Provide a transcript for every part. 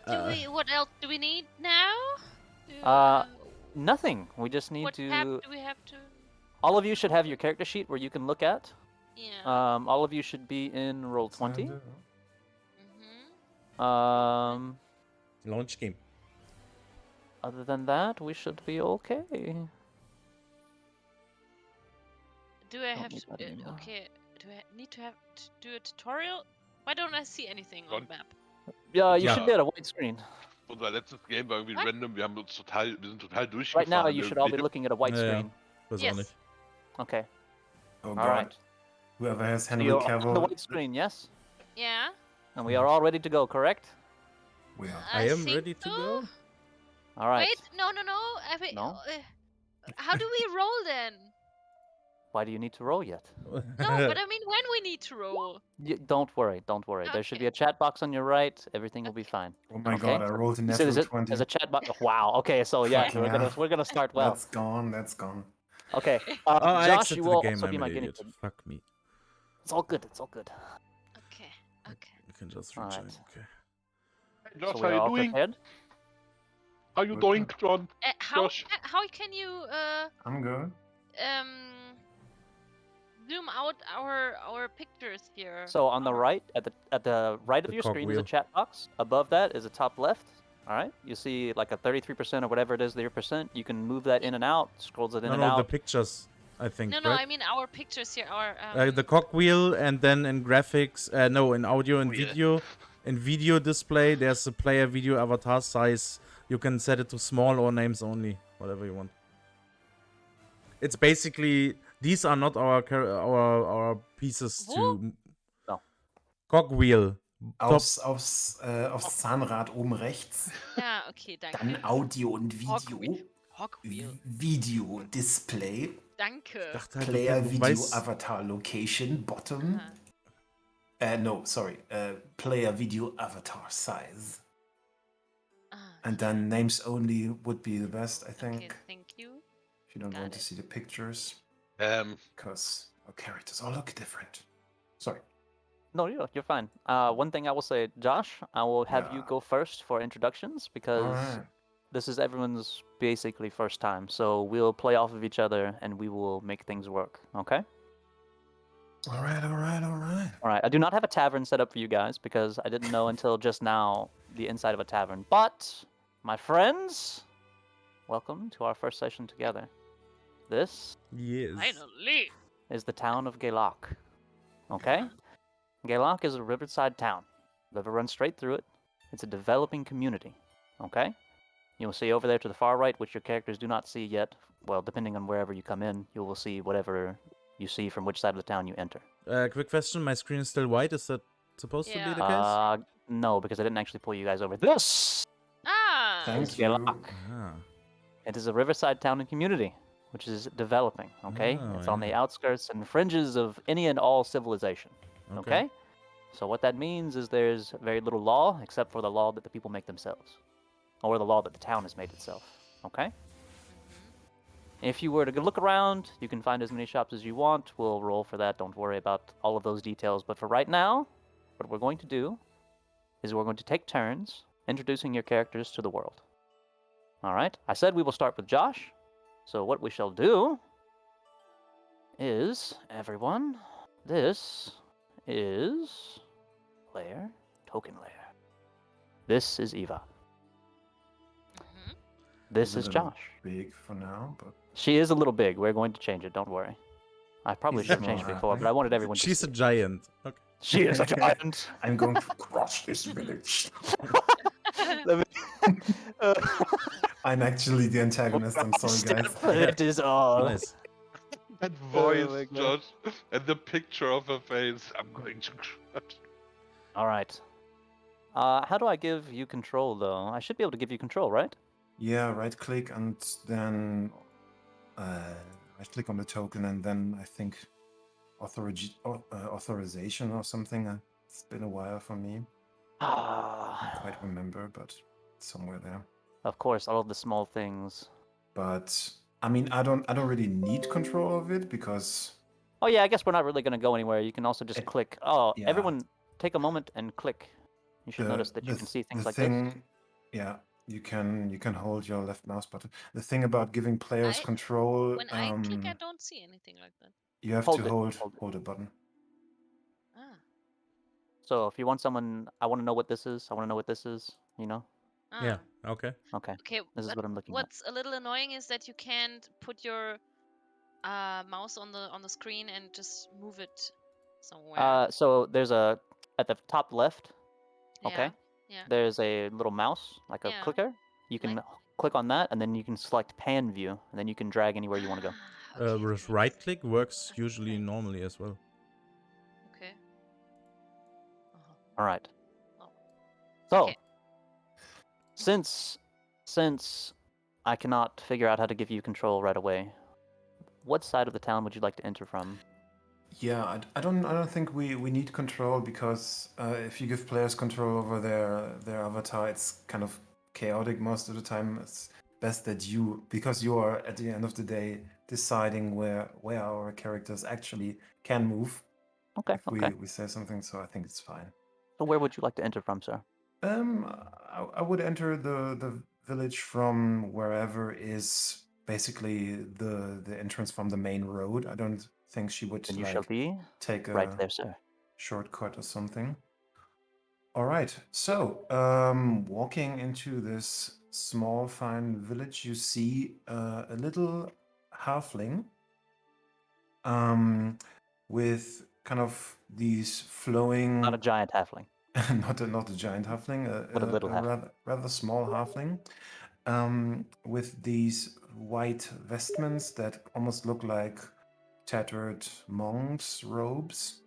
What else do we need now? Do, Nothing. We just need what to. tab do we have to? All of you should have your character sheet where you can look at. Yeah. All of you should be in Roll20. Mhm. Launch game. Other than that, we should be okay. Do I Don't have need to? that anymore. Okay. Do I need to have to do a tutorial? Why don't I see anything on the map? Yeah, you Ja. should be at a white screen. Unser letztes Game war irgendwie What? random. Wir sind total durchgefahren. Right now, you should all be irgendwie. looking at a white Ja, ja. screen. Weiß Yes. auch nicht. Okay. Oh All god. right. Whoever has So Henry you're on the Cavill. white screen, yes? Yeah. And we are all ready to go, correct? We are. I am think ready to so. go. All right. Wait, no. No? How do we roll then? Why do you need to roll yet? No, but I mean when we need to roll. Don't worry. Don't worry. There should be Okay. a chat box on your right. Everything will be fine. Oh my Okay. god, I rolled a You said natural there's 20. a chat box. Wow. Okay. So yeah, Fucking hell. we're gonna start well. That's gone, that's gone. Okay. Oh, I Josh, exited you the will game. also I'm be an my guinea idiot. pig. Fuck me. It's all good. It's all good. Okay. You can just All rejoin. right. Okay. Hey, Josh, So how we're you all doing? prepared. How you Good. doing, John? Josh. How can you I'm good. zoom out our pictures here? So on the Our- right, at the right of The your screen is a cogwheel. chat box. Above that is a top left. All right. You see like a 33% or whatever it is, your percent. You can move that in and out. Scrolls it in No, and no, out. the pictures. I think. No, right? I mean our pictures here. Our The cogwheel, and then in graphics, no, in audio and Wheel. video. In video display, there's a player video avatar size. You can set it to small or names only, whatever you want. It's basically these are not our pieces to. No. Cogwheel. Aufs Zahnrad oben rechts. Ja, okay, danke. Dann Audio und Video. Hogwheel. Video Display. Danke. Dachte halt, Player du Video weißt, Avatar Location bottom. Ah. No, sorry. Player Video Avatar size. Ah, And then names only would be the best, I think. okay, thank you. If you don't Got want to it. see the pictures. Ähm, Because our characters all look different. Sorry. No, you're fine. One thing I will say, Josh, I will have you Yeah. go first for introductions because Alright. this is everyone's basically first time. So we'll play off of each other and we will make things work. Okay? Alright. All right. I do not have a tavern set up for you guys because I didn't know until just now the inside of a tavern. But my friends, welcome to our first session together. This yes. Finally. is the town of Gaylok. Okay? Gaylok is a riverside town. River runs straight through it. It's a developing community. Okay? You'll see over there to the far right, which your characters do not see yet. Well, depending on wherever you come in, you will see whatever you see from which side of the town you enter. Quick question: my screen is still white. Is that supposed to be Yeah. the case? No, because I didn't actually pull you guys over. This Ah. Thank is you. Gaylok. Ah. It is a riverside town and community, which is developing. Okay? Oh, It's on the yeah. outskirts and fringes of any and all civilization. Okay? So what that means is there's very little law except for the law that the people make themselves. Or the law that the town has made itself. Okay? If you were to look around, you can find as many shops as you want. We'll roll for that. Don't worry about all of those details. But for right now, what we're going to do is we're going to take turns introducing your characters to the world. Alright? I said we will start with Josh. So what we shall do is, everyone, this is layer, token layer. This is Eva. Mhm. This A is little Josh. Big for now, but She is a little big. We're going to change it. Don't worry. I probably He's should have changed it small, before, huh? but I wanted everyone to She's see a it. giant. Okay. She is a giant. I'm going to crush this village. Let me- I'm actually the antagonist. I'm sorry, guys. It is all. Nice. that Oh voice, my God. Josh, and the picture of her face. I'm going to crush. All right. How do I give you control, though? I should be able to give you control, right? Yeah, right click and then right click on the token and then I think authorization or something. It's been a while for me. I Ah, quite remember, but it's somewhere there. of course, all of the small things. But I mean, I don't really need control of it because Oh yeah, I guess we're not really going to go anywhere. You can also just It- click. Oh, yeah. everyone, take a moment and click. You should notice that you can see things the like thing this. Yeah, you can hold your left mouse button. The thing about giving players control, When I click, I don't see anything like that. you have Hold to it, hold hold it. hold a button. Ah. So if you want someone, I want to know what this is. I want to know what this is. You know? Yeah. Ah. Okay. Okay. Okay. This is But what I'm looking at. what's a little annoying is that you can't put your mouse on the screen and just move it somewhere. So there's at the top left. Okay. Yeah. There's a little mouse, like a Yeah. clicker. You can Like- click on that, and then you can select pan view, and then you can drag anywhere you want to go. Okay, With thanks. right click works Okay, usually thanks. normally as well. Okay. Uh-huh. All right. Oh. So, Okay. since I cannot figure out how to give you control right away, what side of the town would you like to enter from? Yeah, I don't think we need control because if you give players control over their avatar, it's kind of chaotic most of the time. It's best that because you are at the end of the day deciding where our characters actually can move. Okay. If Okay. we say something, so I think it's fine. So where would you like to enter from, sir? I would enter the village from wherever is basically the entrance from the main road. I don't think she would Then you shall like be take right a there, sir. shortcut or something. All right. So, walking into this small, fine village, you see a little halfling with kind of these flowing. Not a giant halfling, not a giant halfling, but a little a halfling. rather small halfling, with these white vestments that almost look like tattered monks' robes,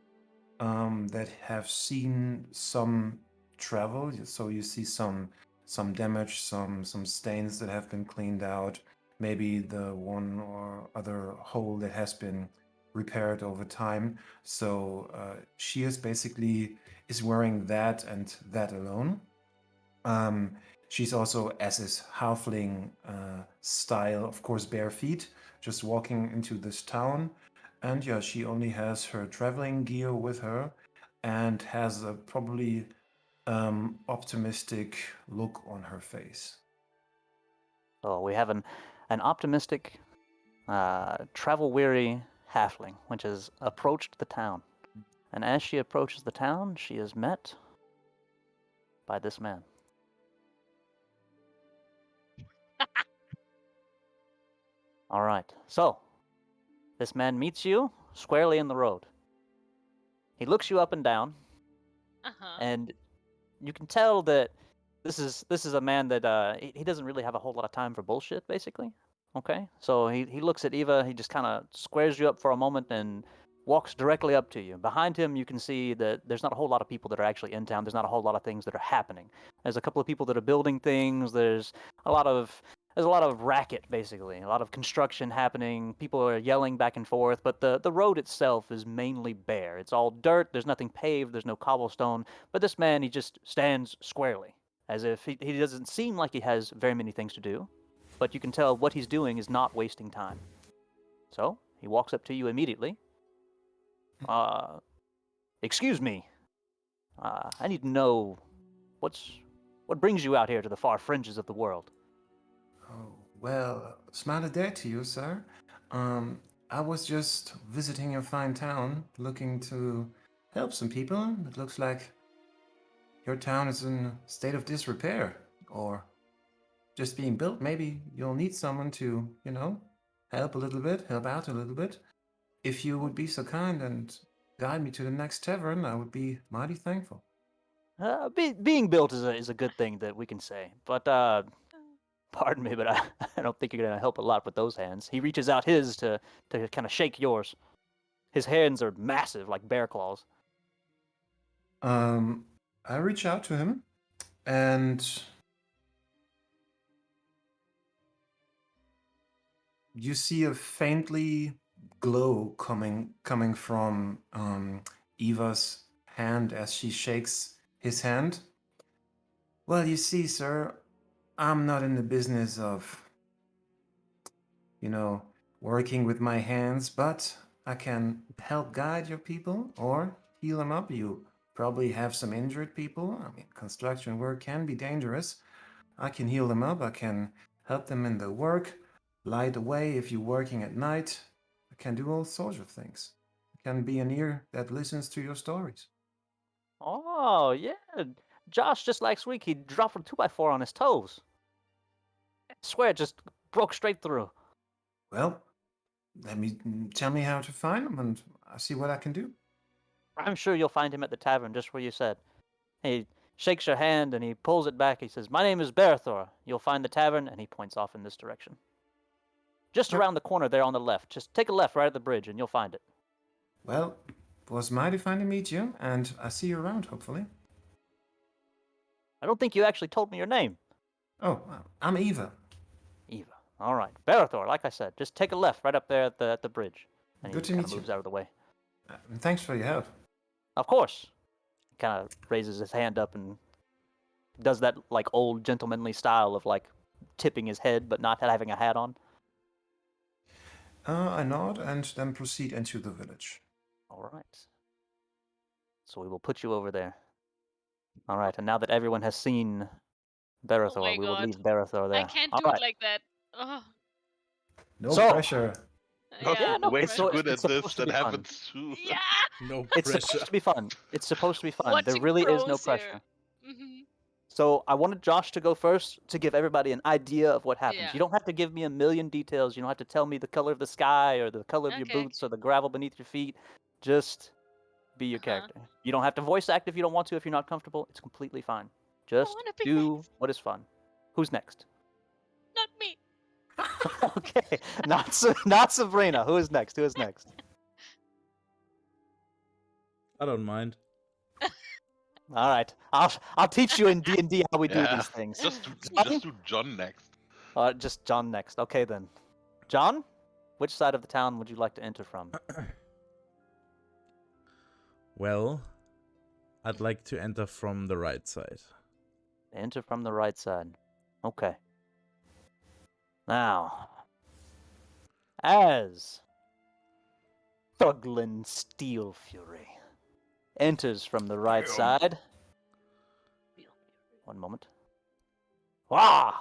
that have seen some travel. So you see some damage, some stains that have been cleaned out, maybe the one or other hole that has been repaired over time. So she is wearing that and that alone. She's also, as is halfling style, of course, bare feet, just walking into this town. And yeah, she only has her traveling gear with her and has a probably optimistic look on her face. So we have an optimistic, travel-weary halfling, which has approached the town. And as she approaches the town, she is met by this man. All right. So, this man meets you squarely in the road. He looks you up and down, Uh-huh. and you can tell that this is a man that he doesn't really have a whole lot of time for bullshit, basically. Okay? So he looks at Eva, he just kind of squares you up for a moment and walks directly up to you. Behind him, you can see that there's not a whole lot of people that are actually in town. There's not a whole lot of things that are happening. There's a couple of people that are building things. There's a lot of racket, basically, a lot of construction happening. People are yelling back and forth, but the road itself is mainly bare. It's all dirt. There's nothing paved. There's no cobblestone. But this man, he just stands squarely, as if he doesn't seem like he has very many things to do, but you can tell what he's doing is not wasting time. So he walks up to you immediately. Excuse me. I need to know what brings you out here to the far fringes of the world. Oh, well, smiley day to you, sir. I was just visiting your fine town, looking to help some people. It looks like your town is in a state of disrepair, or just being built. Maybe you'll need someone to, help a little bit, help out a little bit. If you would be so kind and guide me to the next tavern, I would be mighty thankful. Being built is a good thing that we can say, but pardon me, but I don't think you're gonna help a lot with those hands. He reaches out his to kind of shake yours. His hands are massive, like bear claws. I reach out to him and you see a faintly glow coming from Eva's hand as she shakes his hand. Well, you see, sir, I'm not in the business of, working with my hands, but I can help guide your people or heal them up. You probably have some injured people. I mean, construction work can be dangerous. I can heal them up. I can help them in their work, light the way if you're working at night. I can do all sorts of things. I can be an ear that listens to your stories. Oh, yeah. Josh, just last week, he dropped a 2x4 on his toes. I swear, it just broke straight through. Well, tell me how to find them, and I'll see what I can do. I'm sure you'll find him at the tavern, just where you said. He shakes your hand and he pulls it back. He says, "My name is Barathor. You'll find the tavern," and he points off in this direction. Just Yep. around the corner there on the left. Just take a left right at the bridge and you'll find it. Well, it was mighty fine to meet you, and I see you around, hopefully. I don't think you actually told me your name. Oh, I'm Eva. Eva. All right. Barathor, like I said, just take a left right up there at the bridge. And Good he to kind meet of you. moves out of the way. And thanks for your help. Of course. He kind of raises his hand up and does that like old gentlemanly style of like tipping his head but not having a hat on. I nod and then proceed into the village. All right. So we will put you over there. All right. And now that everyone has seen Barathor, my we will God. leave Barathor there. I can't All do right. it like that. Oh, No So- pressure. Not yeah, no no, way it's too so- pressure. good it's at this. supposed to That be fun. happens too. Yeah. No It's pressure. supposed to be fun. It's supposed to be fun. There Watching really is no pros here. pressure. Mhm. So I wanted Josh to go first to give everybody an idea of what happens. Yeah. You don't have to give me a million details. You don't have to tell me the color of the sky or the color of your Okay. boots or the gravel beneath your feet. Just be your character. You don't have to voice act if you don't want to. If you're not comfortable, it's completely fine. Just wanna be do what is fun. Who's next? Not me. Okay, not Sabrina. Who is next? Who is next? I don't mind. All right, I'll teach you in D&D how we do Yeah. these things. Just do John next. Just John next. Okay then. John, which side of the town would you like to enter from? Well, I'd like to enter from the right side. Enter from the right side. Okay. Now, as Thuglin Steel Fury enters from the right side. One moment. Wow!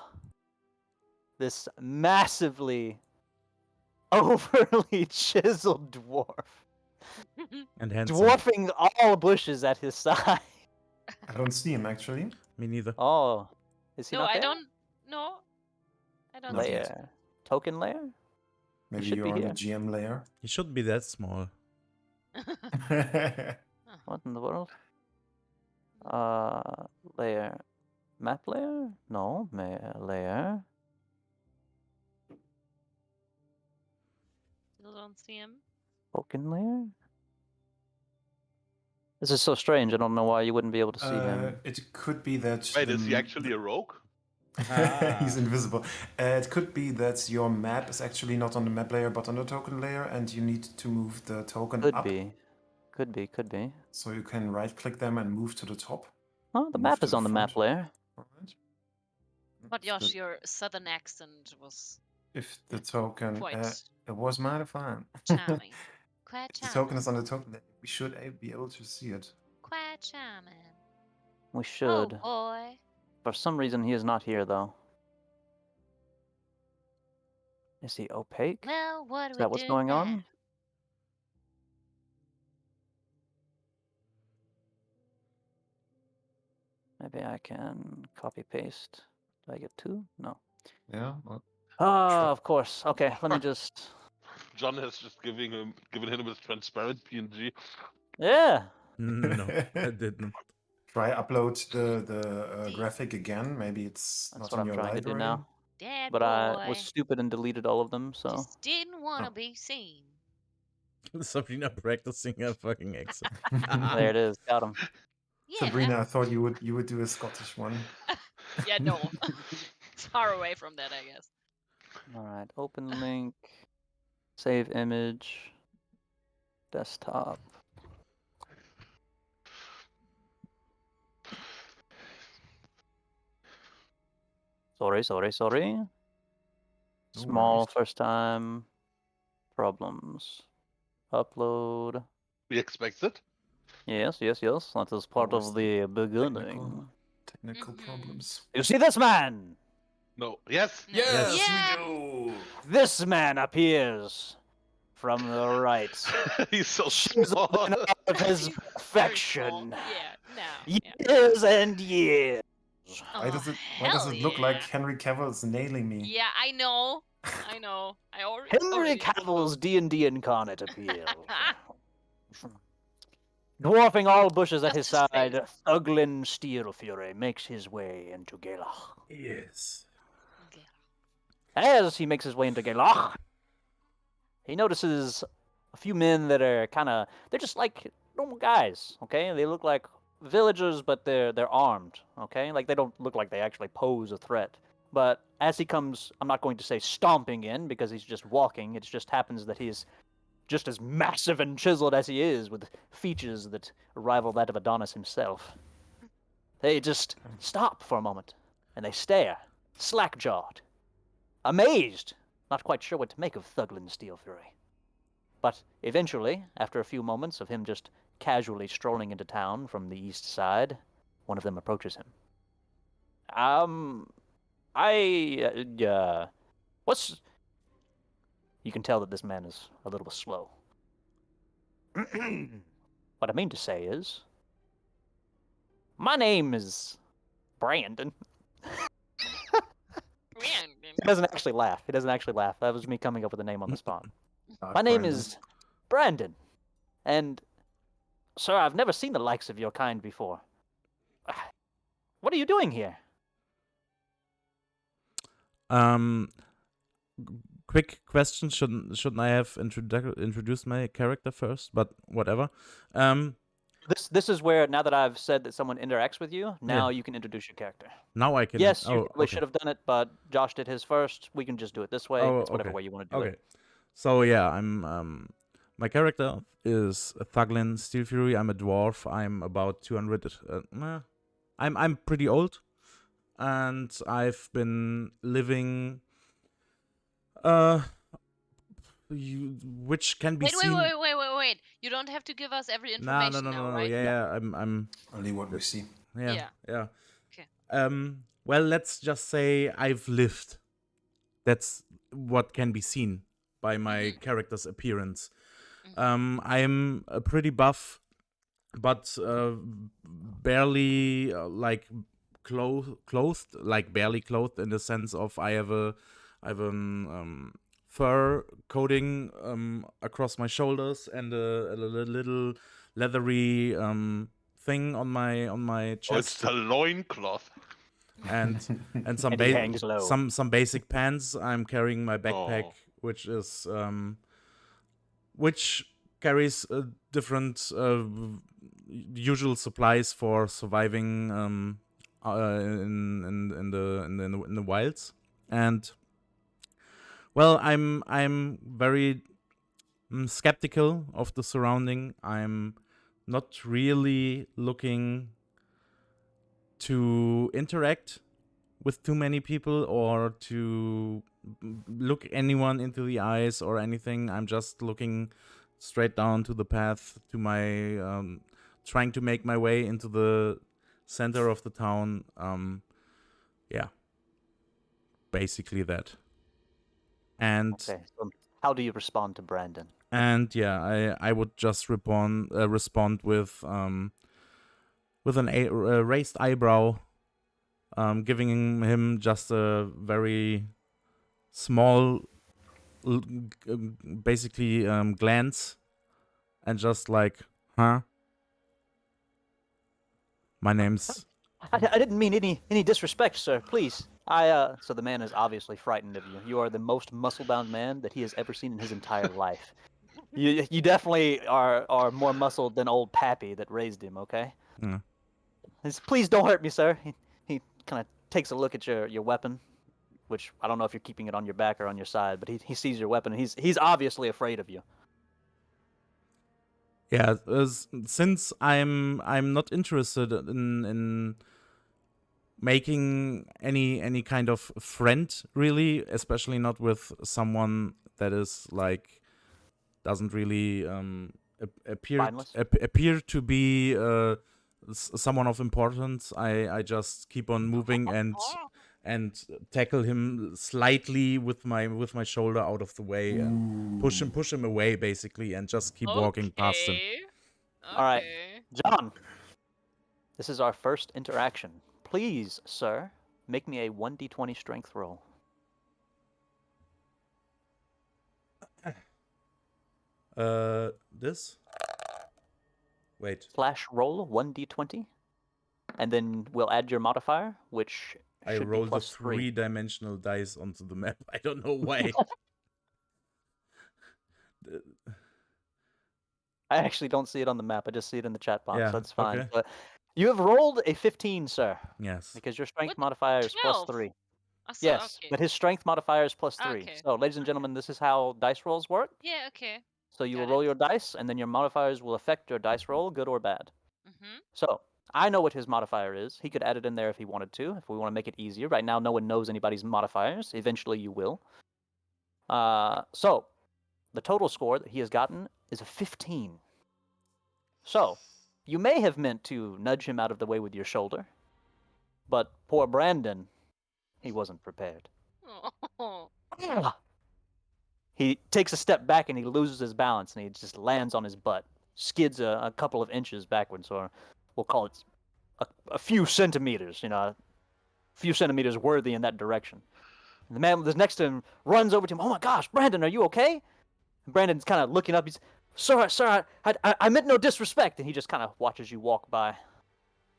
This massively overly chiseled dwarf. And handsome. Dwarfing all bushes at his side. I don't see him, actually. Me neither. Oh, is he No, not I there? don't. No, I don't Not see yet. it. Layer. Token layer? Maybe should you're be on here. the GM layer. He shouldn't be that small. What in the world? Layer. Map layer? No, layer. Still don't see him. Token layer? This is so strange. I don't know why you wouldn't be able to see him. It could be that. Wait, is he actually a rogue? He's invisible. It could be that your map is actually not on the map layer but on the token layer, and you need to move the token Could up. be. Could be. Could be. So you can right click them and move to the top. Oh, the Move map to is the on the map front. layer. Alright. But If Josh, the- your southern accent was if the token quite it was mighty fine. charming. Quite If the charming. token is on the token layer, we should be able to see it. Quite charming. We should. Oh boy. For some reason, he is not here, though. Is he opaque? Well, what Is do we that what's do going now? on? Maybe I can copy paste. Do I get two? No. Yeah. Well, Ah, of course. Okay, let me just. John has just given him his transparent PNG. Yeah. No, I didn't. try upload the graphic again. Maybe it's That's not what in I'm your trying library. to do now. Dad But boy. I was stupid and deleted all of them, so. Just didn't want to Oh. be seen. Sabrina practicing her fucking accent. There it is. Got him. Yeah. Sabrina, I thought you would do a Scottish one. Yeah, no. Far away from that, I guess. Alright, open link. Save image. Desktop. Sorry. No Small worries. first time problems. Upload. We expect it. Yes. That is part Always of the technical. beginning. Technical problems. You see this man? No. Yes. No. Yes, Yeah. we do. This man appears from the right. He's so Chiseled small. in all of his He's very small. perfection. Yeah. No. Yeah. Years and years. Why Oh, does it hell look like yeah. Henry Cavill's nailing me? Yeah, I know. I know. I already. Henry Cavill's D&D incarnate appeals. Dwarfing all bushes at his Just his face. side, Thuglin Steelfury makes his way into Gaelach. Yes. Okay. As he makes his way into Gaelach, he notices a few men that are they're just like normal guys, okay? They look like villagers, but they're armed, okay? Like they don't look like they actually pose a threat. But as he comes, I'm not going to say stomping in because he's just walking. It just happens that he's just as massive and chiseled as he is, with features that rival that of Adonis himself. They just stop for a moment, and they stare, slack-jawed, amazed, not quite sure what to make of Thuglin Steelfury. But eventually, after a few moments of him just casually strolling into town from the east side, one of them approaches him. What's... You can tell that this man is a little slow. What I mean to say is, my name is Brandon. He doesn't actually laugh. That was me coming up with a name on the spot. My name is Brandon. And, sir, I've never seen the likes of your kind before. What are you doing here? Quick question: shouldn't I have introduced my character first? But whatever. This is where, now that I've said that someone interacts with you, now you can introduce your character. Now I can. Yes, you oh, probably okay. should have done it, but Josh did his first. We can just do it this way. Oh, It's whatever okay. way you want to do Okay. it. So yeah, I'm my character is Thuglin Steelfury. I'm a dwarf. I'm about 200. I'm pretty old, and I've been living. Which can be seen. Wait. You don't have to give us every information now, right? Yeah. I'm Only what we see. Yeah. Okay. Well, let's just say I've lived. That's what can be seen by my character's appearance. I'm a pretty buff, but barely clothed, like barely clothed in the sense of I have a fur coating across my shoulders and a little leathery thing on my chest. Oh, it's a loincloth. And some And he hangs low. some basic pants. I'm carrying my backpack, which is which carries different usual supplies for surviving in the wilds. And well, I'm very skeptical of the surrounding. I'm not really looking to interact with too many people or to look anyone into the eyes or anything. I'm just looking straight down to the path to my trying to make my way into the center of the town. Yeah, basically that. And Okay, so how do you respond to Brandon? and yeah, I would just respond with an raised eyebrow, giving him just a very small, basically glance, and just like, huh? My name's. I didn't mean any disrespect, sir. Please. So the man is obviously frightened of you. You are the most muscle-bound man that he has ever seen in his entire life. You definitely are more muscled than old Pappy that raised him, okay? Yeah. Please don't hurt me, sir. He kind of takes a look at your weapon, which I don't know if you're keeping it on your back or on your side, but he sees your weapon and he's obviously afraid of you. Yeah, since I'm not interested in making any kind of friend, really, especially not with someone that is like doesn't really appear Spineless? appear to be someone of importance, I just keep on moving and tackle him slightly with my shoulder out of the way and push him away basically, and just keep walking past him. All right, Okay. John. This is our first interaction. Please, sir, make me a 1d20 strength roll. This. Wait. / roll 1d20, and then we'll add your modifier, which I should be rolled a +3. 3-dimensional dice onto the map. I don't know why. I actually don't see it on the map. I just see it in the chat box. Yeah, That's fine. okay. But you have rolled a 15, sir, Yes. because your strength What? modifier is 12. +3. So, Yes, okay. but his strength modifier is +3. Okay. So, ladies and gentlemen, this is how dice rolls work. Yeah, okay. So you will Got roll it. your dice, and then your modifiers will affect your dice roll, good or bad. Mm-hmm. So I know what his modifier is. He could add it in there if he wanted to, if we want to make it easier. Right now, no one knows anybody's modifiers. Eventually, you will. So the total score that he has gotten is a 15. So you may have meant to nudge him out of the way with your shoulder, but poor Brandon, he wasn't prepared. Oh. He takes a step back and he loses his balance and he just lands on his butt, skids a couple of inches backwards, or we'll call it a few centimeters, a few centimeters worthy in that direction. And the man that's next to him runs over to him. Oh my gosh, Brandon, are you okay? And Brandon's kind of looking up. He's, sir, I meant no disrespect. And he just kind of watches you walk by.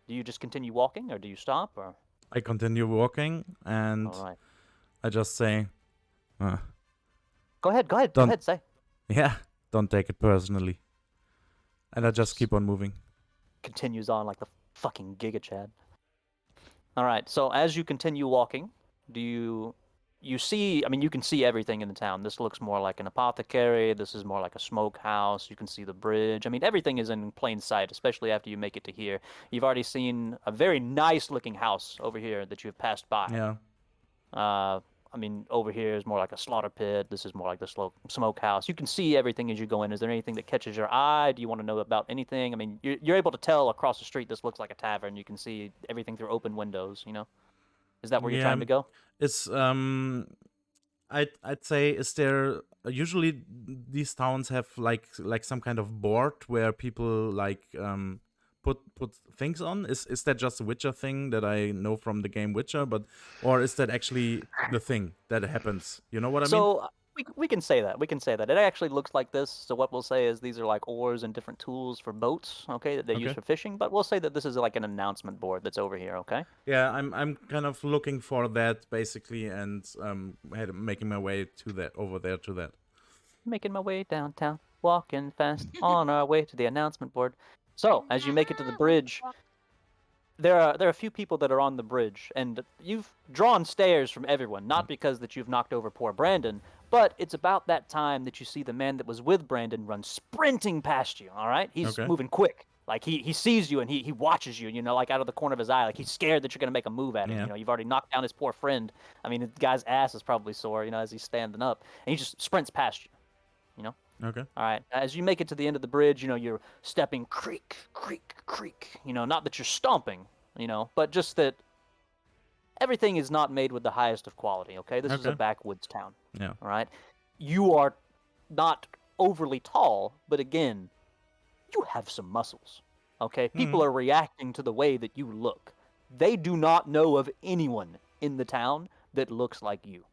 Do you just continue walking, or do you stop? Or I continue walking, and all right, I just say, go ahead, say. Yeah, don't take it personally. And I just keep on moving. Continues on like the fucking Giga Chad. All right, so as you continue walking, do you see, I mean, you can see everything in the town. This looks more like an apothecary. This is more like a smokehouse. You can see the bridge. I mean, everything is in plain sight, especially after you make it to here. You've already seen a very nice looking house over here that you've passed by. Yeah. I mean, over here is more like a slaughter pit. This is more like the smokehouse. You can see everything as you go in. Is there anything that catches your eye? Do you want to know about anything? I mean, you're able to tell across the street this looks like a tavern. You can see everything through open windows, Is that where you're trying to go? It's I'd say, is there usually these towns have like some kind of board where people like put things on? Is that just a Witcher thing that I know from the game Witcher, or is that actually the thing that happens? You know what I mean? So we can say that. We can say that. It actually looks like this. So what we'll say is these are like oars and different tools for boats, okay, that they use for fishing. But we'll say that this is like an announcement board that's over here, okay? Yeah, I'm kind of looking for that basically, and making my way to that over there to that. Making my way downtown, walking fast on our way to the announcement board. So as you make it to the bridge, there are a few people that are on the bridge, and you've drawn stares from everyone, not because that you've knocked over poor Brandon, but it's about that time that you see the man that was with Brandon run sprinting past you, all right? He's moving quick. Like, he sees you, and he watches you, like, out of the corner of his eye. Like, he's scared that you're going to make a move at him. You've already knocked down his poor friend. I mean, the guy's ass is probably sore, as he's standing up. And he just sprints past you, Okay. All right. As you make it to the end of the bridge, you're stepping creak, creak, creak. Not that you're stomping, but just that everything is not made with the highest of quality, okay? This is a backwoods town. Yeah. All right? You are not overly tall, but again, you have some muscles, okay? People are reacting to the way that you look. They do not know of anyone in the town that looks like you,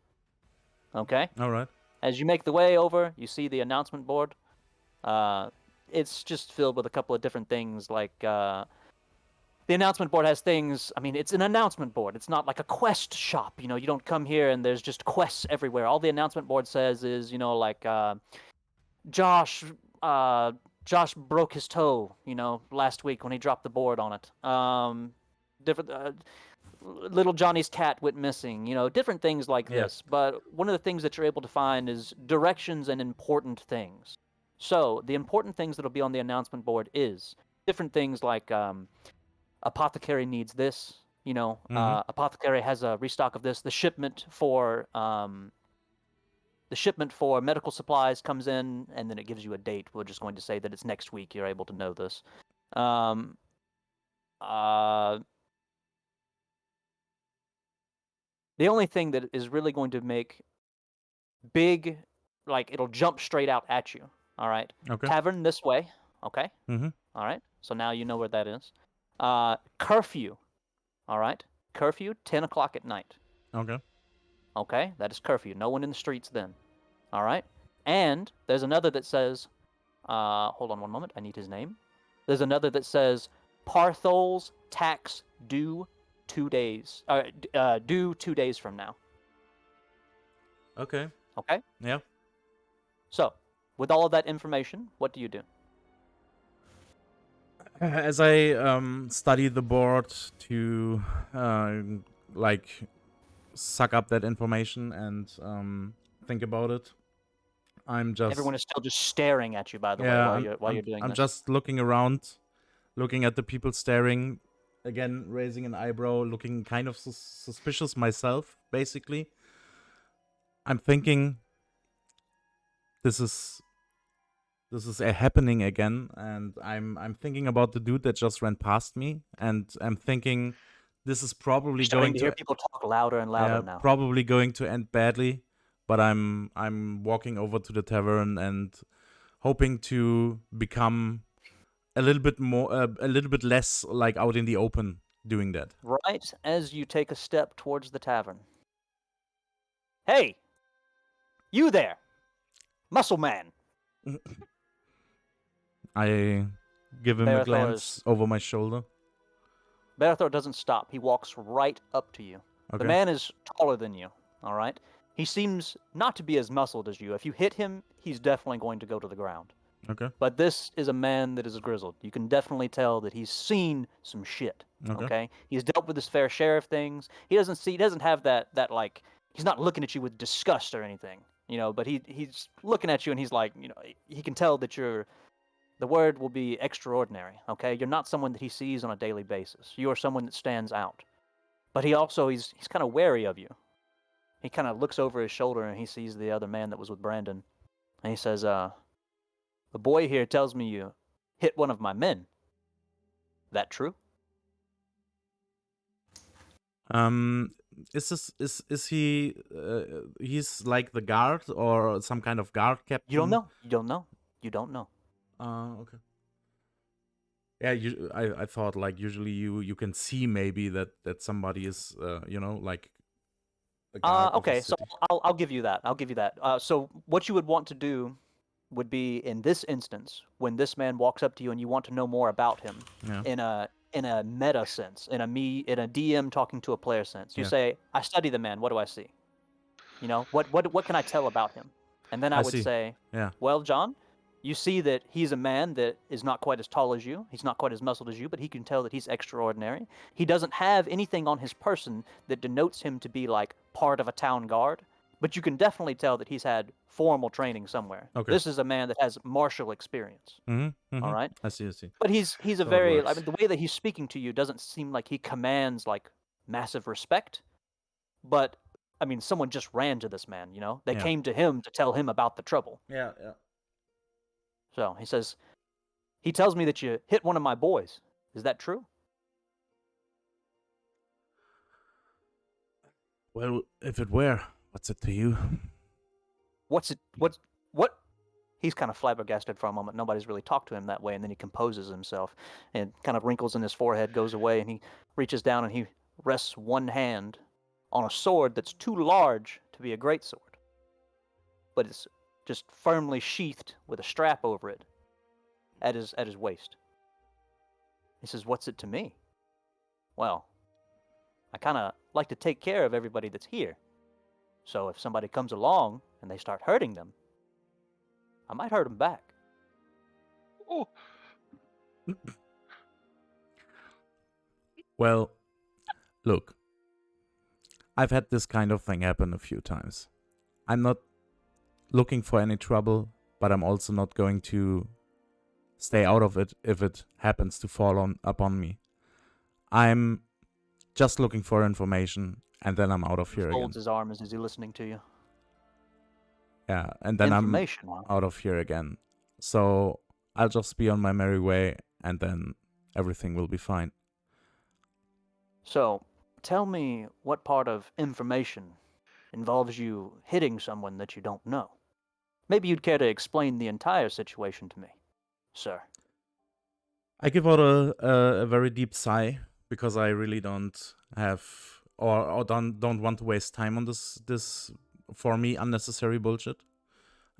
okay? All right. As you make the way over, you see the announcement board. It's just filled with a couple of different things, like the announcement board has things. I mean, it's an announcement board. It's not like a quest shop. You don't come here and there's just quests everywhere. All the announcement board says is, like Josh broke his toe, last week when he dropped the board on it. Different. Little Johnny's cat went missing, different things like this. But one of the things that you're able to find is directions and important things. So the important things that'll be on the announcement board is different things like apothecary needs this, apothecary has a restock of this. The shipment for medical supplies comes in, and then it gives you a date. We're just going to say that it's next week. You're able to know this. The only thing that is really going to make big, like it'll jump straight out at you. All right. Okay. Tavern this way. Okay. Mm-hmm. All right. So now you know where that is. Curfew. All right. Curfew, 10 o'clock at night. Okay. Okay. That is curfew. No one in the streets then. All right. And there's another that says, hold on one moment. I need his name. There's another that says, Parthol's tax due 2 days. Due 2 days from now. Okay. Okay. Yeah. So, with all of that information, what do you do? As I study the board to like suck up that information and think about it, I'm just Everyone is still just staring at you, by the way, yeah. while you're doing I'm this. just looking around, looking at the people staring, again raising an eyebrow, looking kind of suspicious myself. Basically, I'm thinking this is a happening again, and I'm thinking about the dude that just ran past me, and I'm thinking this is probably Starting going to to hear people talk louder and louder now. probably going to end badly. But I'm walking over to the tavern and hoping to become a little bit more, a little bit less like out in the open doing that. Right as you take a step towards the tavern. Hey! You there! Muscle man! I give him a Barathor glance over my shoulder. Barathor doesn't stop. He walks right up to you. Okay. The man is taller than you, all right? He seems not to be as muscled as you. If you hit him, he's definitely going to go to the ground. Okay. But this is a man that is grizzled. You can definitely tell that he's seen some shit. Okay? He's dealt with his fair share of things. He doesn't have that like, he's not looking at you with disgust or anything, you know, but he's looking at you and he's like, you know, he can tell that the word will be extraordinary, okay? You're not someone that he sees on a daily basis. You are someone that stands out. But he's kind of wary of you. He kind of looks over his shoulder and he sees the other man that was with Brandon. And he says, the boy here tells me you hit one of my men. That true? Is he he's like the guard or some kind of guard captain? You don't know. You don't know. You don't know. Okay. Yeah, I thought like usually you can see maybe that somebody is you know, like a guard of a Okay, so city. I'll give you that. I'll give you that. So what you would want to do would be in this instance when this man walks up to you and you want to know more about him Yeah. in a meta sense, in a DM talking to a player sense. You Yeah. say, I study the man. What do I see? You know, what can I tell about him? And then I would see. say, Yeah. well, John, you see that he's a man that is not quite as tall as you. He's not quite as muscled as you, but he can tell that he's extraordinary. He doesn't have anything on his person that denotes him to be like part of a town guard, but you can definitely tell that he's had formal training somewhere. Okay. This is a man that has martial experience. All right? I see. But he's a So it very, works. I mean, the way that he's speaking to you doesn't seem like he commands like massive respect, but I mean, someone just ran to this man, you know? They Yeah. came to him to tell him about the trouble. Yeah. So he says, he tells me that you hit one of my boys. Is that true? Well, if it were, what's it to you? What? He's kind of flabbergasted for a moment. Nobody's really talked to him that way, and then he composes himself and kind of wrinkles in his forehead, goes away, and he reaches down and he rests one hand on a sword that's too large to be a greatsword, but it's just firmly sheathed with a strap over it at his waist. He says, "What's it to me? Well, I kind of like to take care of everybody that's here. So if somebody comes along and they start hurting them, I might hurt them back." Oh, Well, look. I've had this kind of thing happen a few times. I'm not looking for any trouble, but I'm also not going to stay out of it if it happens to fall upon me. I'm just looking for information, and then I'm out of here He again. folds his arms. Is he listening to you? Yeah, and then I'm Information. out of here again. So I'll just be on my merry way, and then everything will be fine. So, tell me what part of information involves you hitting someone that you don't know. Maybe you'd care to explain the entire situation to me, sir. I give out a very deep sigh because I really don't have or don't want to waste time on this for me unnecessary bullshit.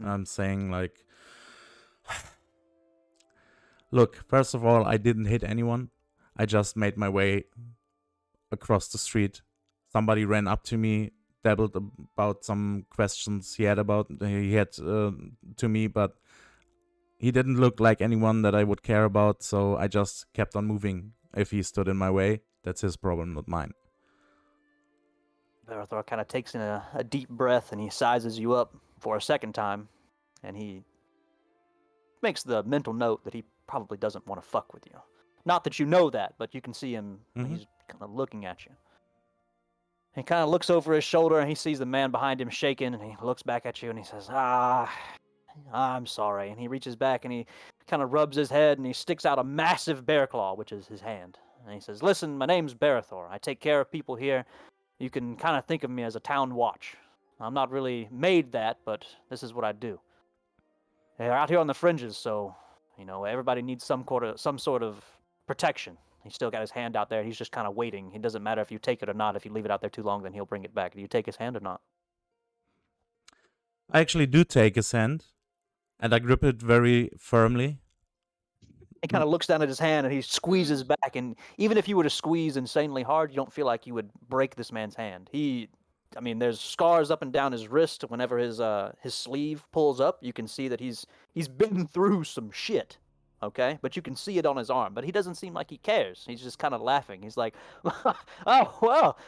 I'm saying like, look, first of all, I didn't hit anyone. I just made my way across the street. Somebody ran up to me, dabbled about some questions he had to me, but he didn't look like anyone that I would care about, so I just kept on moving. If he stood in my way, that's his problem, not mine. Berthor kind of takes in a deep breath and he sizes you up for a second time, and he makes the mental note that he probably doesn't want to fuck with you. Not that you know that, but you can see him, he's kind of looking at you. He kind of looks over his shoulder and he sees the man behind him shaking, and he looks back at you and he says, I'm sorry. And he reaches back and he kind of rubs his head and he sticks out a massive bear claw, which is his hand. And he says, listen, my name's Berthor. I take care of people here. You can kind of think of me as a town watch. I'm not really made that, but this is what I do. They're out here on the fringes, so, everybody needs some sort of protection. He's still got his hand out there. He's just kind of waiting. It doesn't matter if you take it or not. If you leave it out there too long, then he'll bring it back. Do you take his hand or not? I actually do take his hand, and I grip it very firmly. He kind of looks down at his hand and he squeezes back. And even if you were to squeeze insanely hard, you don't feel like you would break this man's hand. There's scars up and down his wrist. Whenever his sleeve pulls up, you can see that he's been through some shit. Okay, but you can see it on his arm. But he doesn't seem like he cares. He's just kind of laughing. He's like, "Oh well,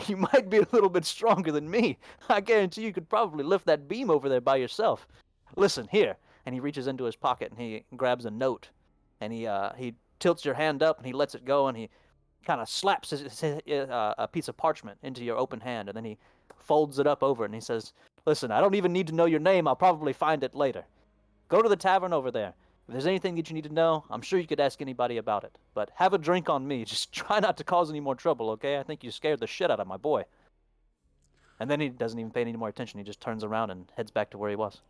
you might be a little bit stronger than me. I guarantee you could probably lift that beam over there by yourself. Listen here." And he reaches into his pocket and he grabs a note, and he tilts your hand up and he lets it go, and he kind of slaps a piece of parchment into your open hand, and then he folds it up over it and he says, listen, I don't even need to know your name. I'll probably find it later. Go to the tavern over there. If there's anything that you need to know, I'm sure you could ask anybody about it. But have a drink on me. Just try not to cause any more trouble, okay? I think you scared the shit out of my boy. And then he doesn't even pay any more attention. He just turns around and heads back to where he was.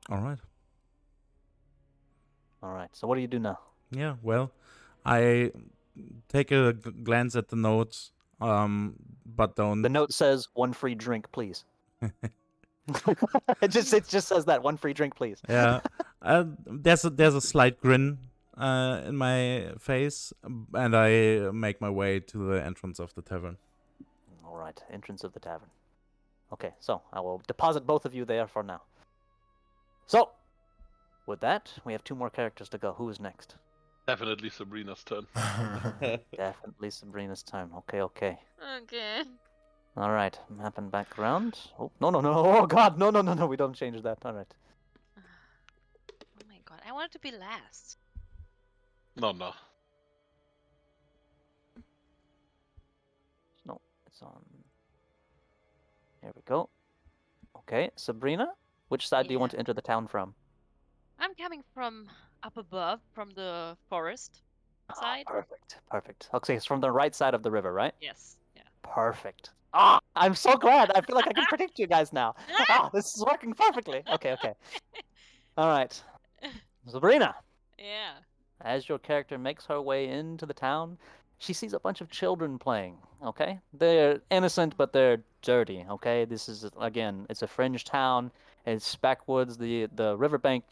All right. All right. So what do you do now? Yeah, well, I take a glance at the notes, but don't. The note says, one free drink, please. It just says that, one free drink, please. Yeah, there's a slight grin in my face, and I make my way to the entrance of the tavern. All right, entrance of the tavern. Okay, so I will deposit both of you there for now. So, with that, we have 2 more characters to go. Who is next? Definitely Sabrina's turn. Definitely Sabrina's turn. Okay. Okay. All right, map and background. Oh, no. Oh, God, no. We don't change that. All right. Oh my god, I wanted to be last. No. No, it's on. Here we go. Okay, Sabrina, which side do you want to enter the town from? I'm coming from up above, from the forest side. Perfect. Okay, it's from the right side of the river, right? Yes. Yeah. Perfect. I'm so glad. I feel like I can predict you guys now. This is working perfectly. Okay. All right. Sabrina, Yeah. as your character makes her way into the town, she sees a bunch of children playing, okay? They're innocent, but they're dirty, okay? This is, again, it's a fringe town. It's backwoods. The riverbank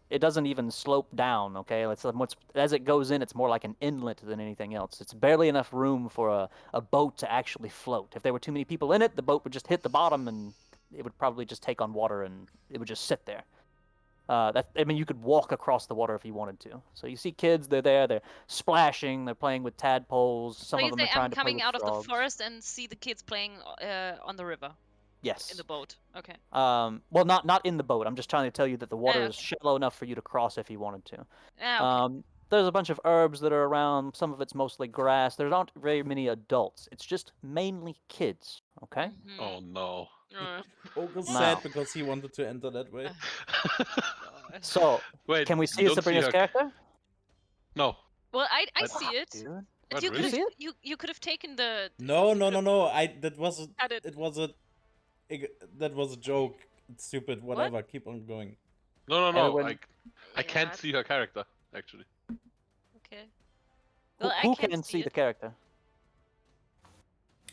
it doesn't even slope down, okay? As it goes in, it's more like an inlet than anything else. It's barely enough room for a boat to actually float. If there were too many people in it, the boat would just hit the bottom and it would probably just take on water and it would just sit there. You could walk across the water if you wanted to. So you see kids, they're splashing, they're playing with tadpoles. Some of them are trying to play with I'm coming out frogs. of the forest and see the kids playing on the river. Yes. In the boat. Okay. Well, not in the boat. I'm just trying to tell you that the water is shallow enough for you to cross if you wanted to. Okay. There's a bunch of herbs that are around. Some of it's mostly grass. There aren't very many adults. It's just mainly kids. Okay. Mhm. Oh no. August No. sad because he wanted to enter that way. So, Wait, can we you see don't Sabrina's her- character? No. Well, I see it. Dude. What, You could really? have See it? you could have taken the. No, you no, could no, have no. That was a, cut it. it was a, that was a joke. It's stupid. What? Whatever. Keep on going. No. Everyone, I can't see her character actually. Okay. who, Well, I who can't can see the it. character?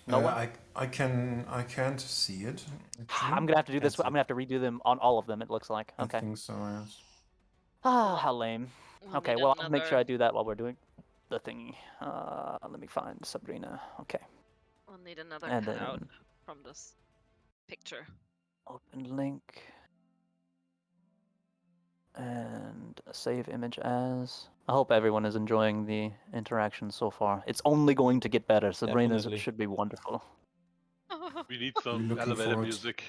No one. I can't see it. Actually. I'm gonna have to do Can't this. see I'm it. gonna have to redo them on all of them. It looks like. I Okay. think so. Yes. Ah, how lame. We'll Okay, need well, I'll make sure I another- do that while we're doing the thingy. Let me find Sabrina. Okay. We'll need another And cutout then from this picture. open link. And save image as. I hope everyone is enjoying the interaction so far. It's only going to get better. Sabrina's Definitely. should be wonderful. We need some looking elevator forward. music.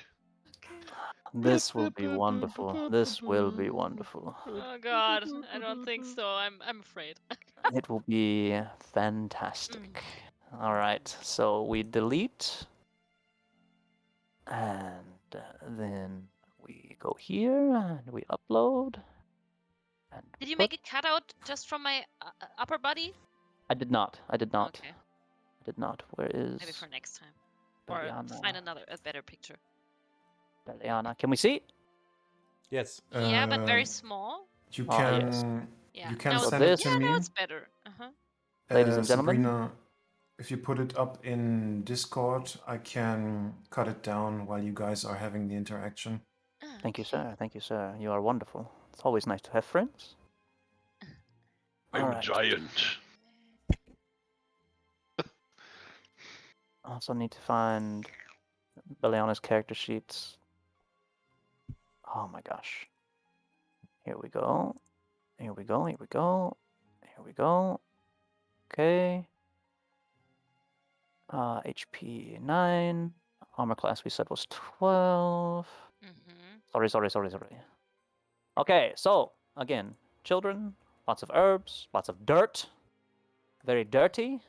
This will be wonderful. This will be wonderful. Oh God, I don't think so. I'm afraid. It will be fantastic. All right, so we delete, and then we go here and we upload. And Did you put- make a cutout just from my upper body? I did not. I did not. Okay, I did not. Where is maybe for next time, or Beliana? find a better picture. Beliana. Can we see? Yes. Yeah, but very Uh, small. You Ah, can yes. Yeah. you can now send this- it to yeah, me. now it's better. Ladies and gentlemen. Sabrina, if you put it up in Discord, I can cut it down while you guys are having the interaction. Thank you, sir. Thank you, sir. You are wonderful. It's always nice to have friends. I'm All a right. giant. I also need to find Beliana's character sheets. Oh my gosh. Here we go. Here we go. Here we go. Here we go. Okay. HP 9. Armor class we said was 12. Sorry. Okay, so again, children, lots of herbs, lots of dirt, very dirty,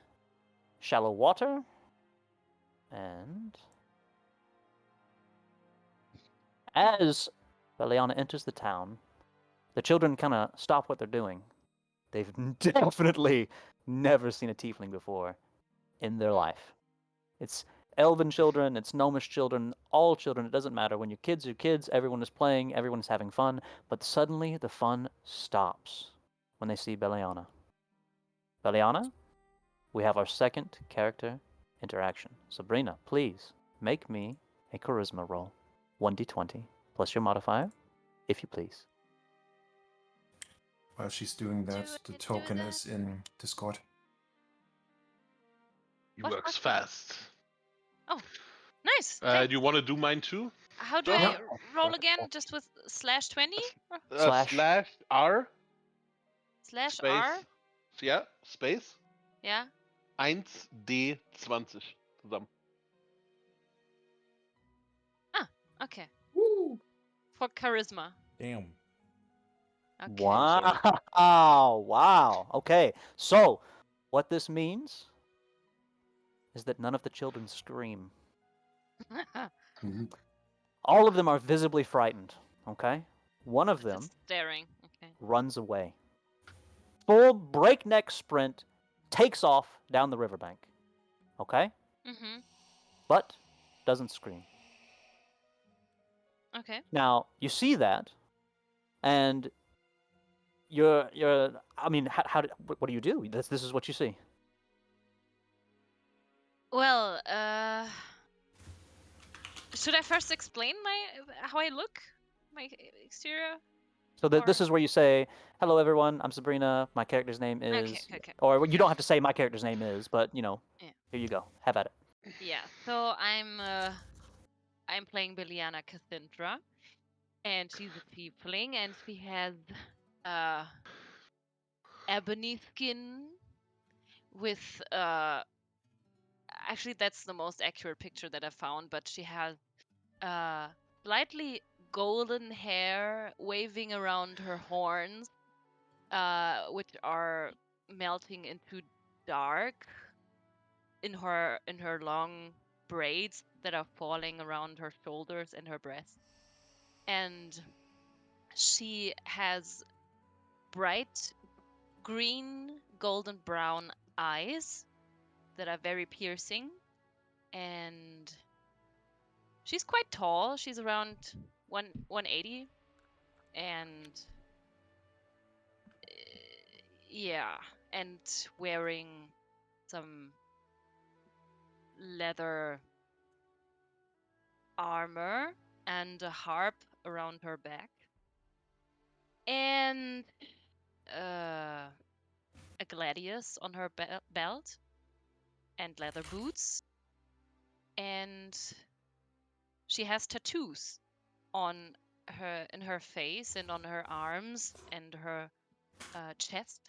shallow water, and as Beliana enters the town, the children kind of stop what they're doing. They've definitely never seen a tiefling before in their life. It's elven children, it's gnomish children, all children, it doesn't matter. When your kids are kids, everyone is playing, everyone is having fun, but suddenly the fun stops when they see Beliana. Beliana, we have our second character interaction. Sabrina, please make me a charisma roll. 1d20 plus your modifier, if you please. While she's doing that, the do token that. is in Discord. He What works button? fast. Nice. Do Thanks. you want to do mine too? How do Sure. I Yeah. roll again? Just with /20? Slash. /R Slash space. R? Ja, Space Yeah. 1D20 zusammen. Okay. For charisma. Damn. Okay. Wow. Okay, so what this means is that none of the children scream. All of them are visibly frightened, okay? One of them Just staring. Okay. runs away. Full breakneck sprint, takes off down the riverbank, okay? But doesn't scream. Okay. Now, you see that, and you're I mean, what do you do? This is what you see. Well, should I first explain how I look? My exterior? So this Or- is where you say, "Hello, everyone. I'm Sabrina. My character's name is," Okay. or you don't have to say my character's name is, but Yeah. here you go. Have at it. Yeah. So I'm playing Beliana Cassandra, and she's a tiefling, and she has ebony skin with actually that's the most accurate picture that I found, but she has slightly golden hair waving around her horns, which are melting into dark in her long braids that are falling around her shoulders and her breasts. And she has bright green, golden brown eyes that are very piercing, and she's quite tall. She's around 180, and yeah, and wearing some leather armor and a harp around her back, and a gladius on her belt, and leather boots, and she has tattoos on in her face and on her arms and her chest,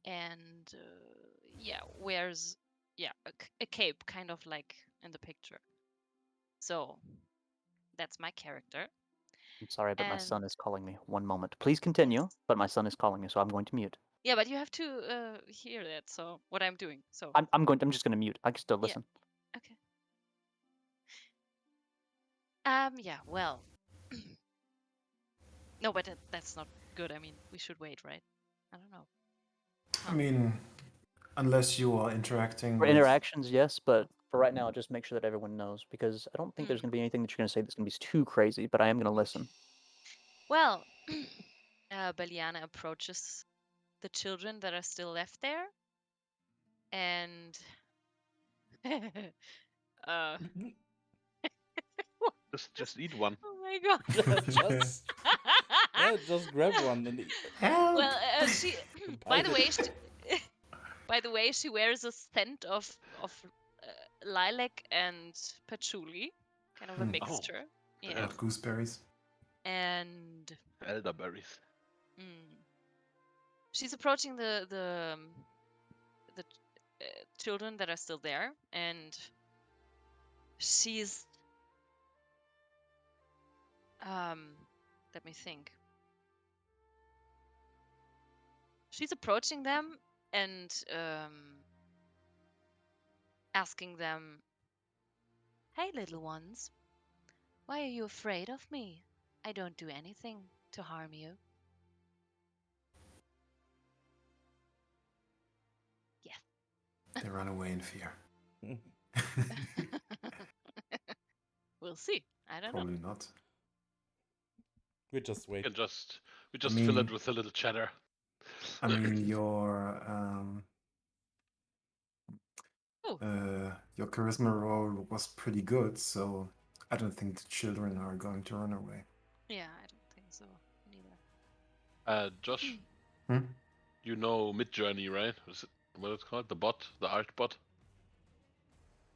and wears a cape, kind of like in the picture. So that's my character. I'm sorry, but my And son is calling me. One moment. Please continue, yes. but my son is calling me, so I'm going to mute. Yeah, but you have to hear that. So what I'm doing. So I'm just going to mute. I can still yeah. listen. Okay. Yeah. Well. No, but that's not good. I mean, we should wait, right? I don't know. I mean, unless you are interacting For with. interactions, yes, but for right now, just make sure that everyone knows, because I don't think there's Mm. going to be anything that you're going to say that's going to be too crazy, but I am going to listen. Well, Beliana approaches the children that are still left there, and uh, Just eat one. oh my god. Just grab one and eat. Help! Well, she. By the Bite way, it. by the way, she wears a scent of lilac and patchouli, kind of a Hmm. mixture. Yeah, Not gooseberries. and Elderberries. she's approaching the children that are still there, and she's let me think. She's approaching them and asking them, "Hey, little ones, why are you afraid of me? I don't do anything to harm you." Yes. They run away in fear. We'll see. I don't know. Probably not. We just wait. We just I fill mean- it with a little cheddar. I mean, your Oh. your charisma roll was pretty good, so I don't think the children are going to run away. Yeah, I don't think so neither. Josh, Hmm? you know Midjourney, right? What it's called? The bot, the art bot.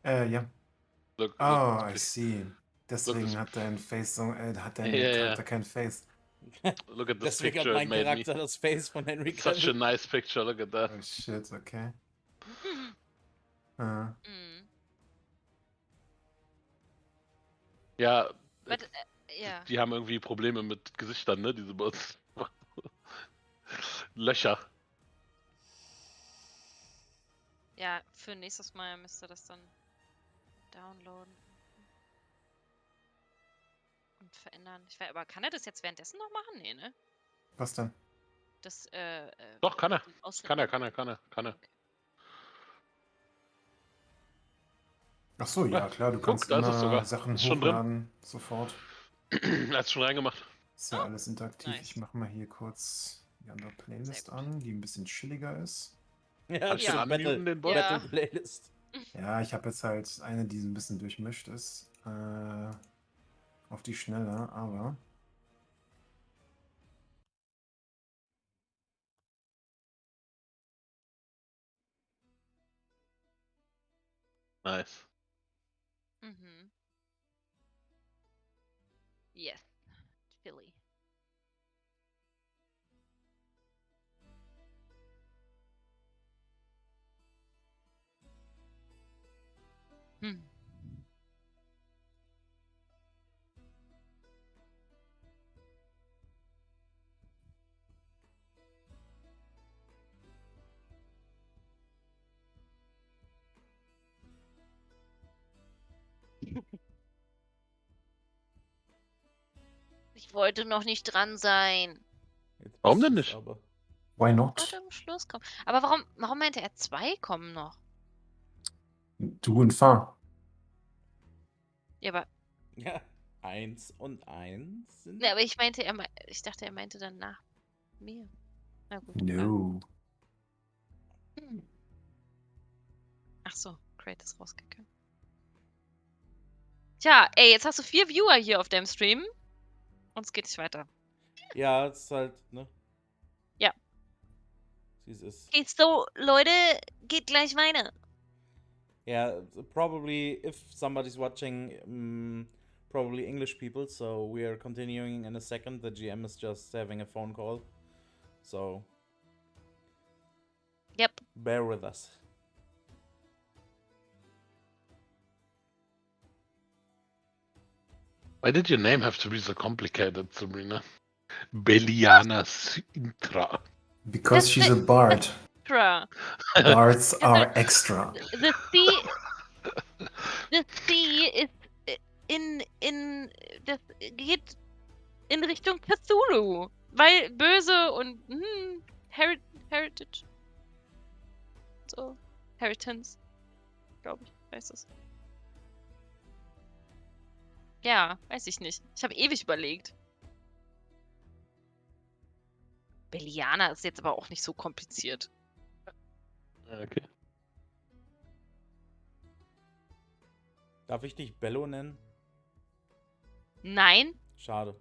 Ja. Look. Oh, Look I see. Deswegen this- hat dein Face so, hat dein Ja, ja. Charakter kein Face. Look at this Deswegen hat picture it mein made me. Charakter das Face von Henry Such a Cavill. nice picture. Look at that. Oh shit, okay. Ja, But yeah. die haben irgendwie Probleme mit Gesichtern, ne? Diese Bots. Löcher. Ja, für nächstes Mal müsst ihr das dann downloaden und verändern. Aber kann er das jetzt währenddessen noch machen? Nee, ne? Was denn? Das, Doch, kann er. den Ausschnitt Kann er, machen? kann er, kann er. Okay. Ach so, ja Ah, klar, du guck, kannst da ist es immer sogar. Sachen Ist schon drin. hochladen, sofort. Er hat's schon reingemacht. Ist ja Oh, alles interaktiv. nice. Ich mache mal hier kurz die andere Playlist gut. an, die ein bisschen chilliger ist. Ja, Kann ich den Ja. unmuten, den Bot? Ja. Battle Playlist. Ja, ich habe jetzt halt eine, die ein bisschen durchmischt ist. Auf die Schnelle, aber. Nice. Mhm. Yes. Chili. Hm. Ich wollte noch nicht dran sein. Jetzt Warum bist denn du's nicht? Aber. Why not? Wird am Schluss kommen. Aber warum meinte er 2 kommen noch? Du und Fa. Ja, aber, Ja, 1 und 1 sind. aber ich dachte, er meinte dann nach mir. Na gut. No. Ach so, Crate ist rausgegangen. Tja, ey, jetzt hast du 4 Viewer hier auf deinem Stream. Und es geht nicht weiter. Ja, es ist halt, ne? Ja. Wie es ist. Okay, so, Leute, geht gleich weiter. Yeah, probably if somebody's watching, probably English people, so we are continuing in a second. The GM is just having a phone call. So. Yep. Bear with us. Why did your name have to be so complicated, Sabrina? Beliana Sintra. Because she's a bard. Extra. Bards are extra. The C ist das geht in Richtung Cthulhu. Weil böse und Heritage. So, Heritance, glaube ich, heißt es. Ja, weiß ich nicht. Ich habe ewig überlegt. Beliana ist jetzt aber auch nicht so kompliziert. Okay. Darf ich dich Bello nennen? Nein. Schade.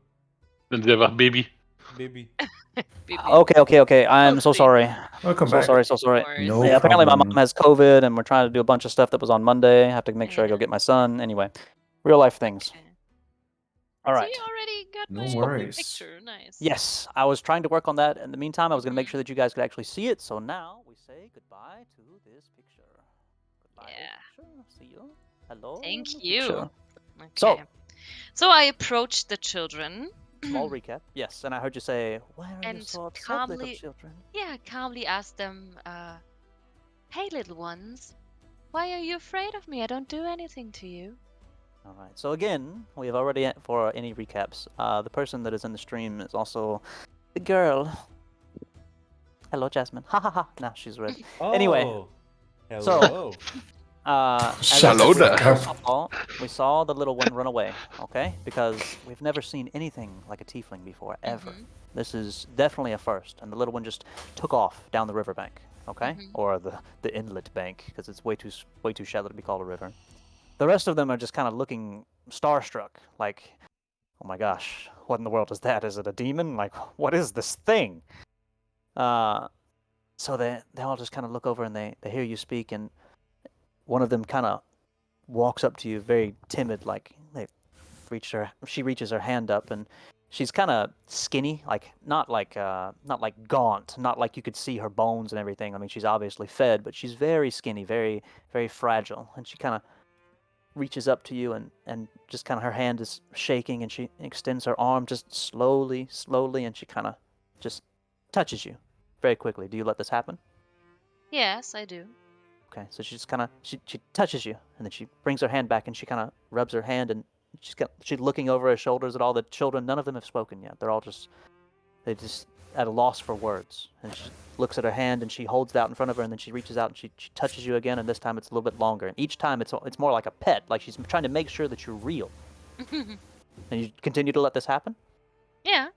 Nennen Sie einfach Baby. Baby. Baby. Okay. I'm so Okay. sorry. Welcome So back. sorry. No worries. No Yeah, apparently my problem. mom has COVID, and we're trying to do a bunch of stuff that was on Monday. I have to make sure I go Yeah. get my son. Anyway, real life things. Okay. All So right. you already got No my worries. picture. Nice. Yes, I was trying to work on that. In the meantime, I was going to make Mhm. sure that you guys could actually see it. So now we say goodbye to this picture. Goodbye, Yeah. picture. See you. Hello. Thank new you. picture. Okay. So I approached the children. Small recap. Yes, and I heard you say, "Why are you And so upset, little calmly- children?" Yeah, calmly asked them, hey, little ones, why are you afraid of me? I don't do anything to you. All right. So again, we have already, for any recaps, the person that is in the stream is also the girl. Hello, Jasmine. Ha ha ha. Now she's red. Oh. Anyway, Hello. as I Hello said, there. we saw the little one run away. Okay, because we've never seen anything like a tiefling before, ever. Mhm. This is definitely a first, and the little one just took off down the riverbank. Okay, Mhm. or the inlet bank, because it's way too shallow to be called a river. The rest of them are just kind of looking starstruck, like, oh my gosh, what in the world is that? Is it a demon? Like, what is this thing? So they all just kind of look over and they hear you speak, and one of them kind of walks up to you, very timid, like she reaches her hand up, and she's kind of skinny, like not like gaunt, not like you could see her bones and everything. I mean, she's obviously fed, but she's very skinny, very very fragile, and she kind of reaches up to you and just kind of her hand is shaking, and she extends her arm just slowly, and she kind of just touches you very quickly. Do you let this happen? Yes, I do. Okay, so she just kind of she touches you, and then she brings her hand back and she kind of rubs her hand, and she's looking over her shoulders at all the children. None of them have spoken yet. They're just at a loss for words. And she looks at her hand and she holds it out in front of her, and then she reaches out and she touches you again, and this time it's a little bit longer. And each time it's more like a pet, like she's trying to make sure that you're real. And you continue to let this happen? Yeah.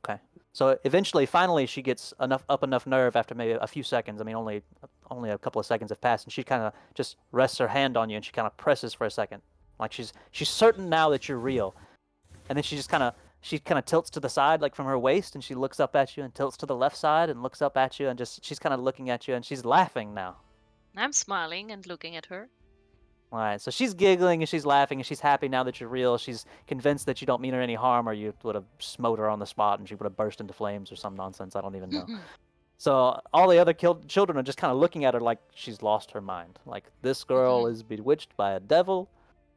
Okay. So eventually, finally, she gets enough nerve after maybe a few seconds. I mean, only a couple of seconds have passed, and she kind of just rests her hand on you, and she kind of presses for a second, like she's certain now that you're real. And then she kind of tilts to the side, like from her waist, and she looks up at you, and tilts to the left side and looks up at you, and she's kind of looking at you, and she's laughing now. I'm smiling and looking at her. All right, so she's giggling and she's laughing and she's happy now that you're real. She's convinced that you don't mean her any harm, or you would have smote her on the spot and she would have burst into flames or some nonsense. I don't even know. So all the other children are just kind of looking at her like she's lost her mind. Like, this girl is bewitched by a devil.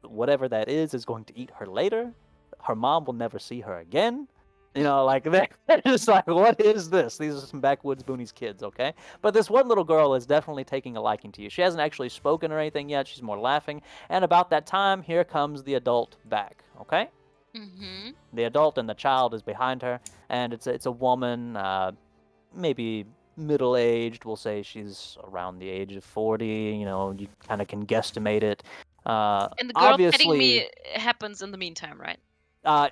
Whatever that is going to eat her later. Her mom will never see her again. You know, like, they're just like, what is this? These are some backwoods boonies kids, okay? But this one little girl is definitely taking a liking to you. She hasn't actually spoken or anything yet. She's more laughing. And about that time, here comes the adult back, okay? Mm-hmm. The adult and the child is behind her, and it's a woman. maybe middle-aged. We'll say she's around the age of 40. You kind of can guestimate it. And the girl petting Obviously, me happens in the meantime, right?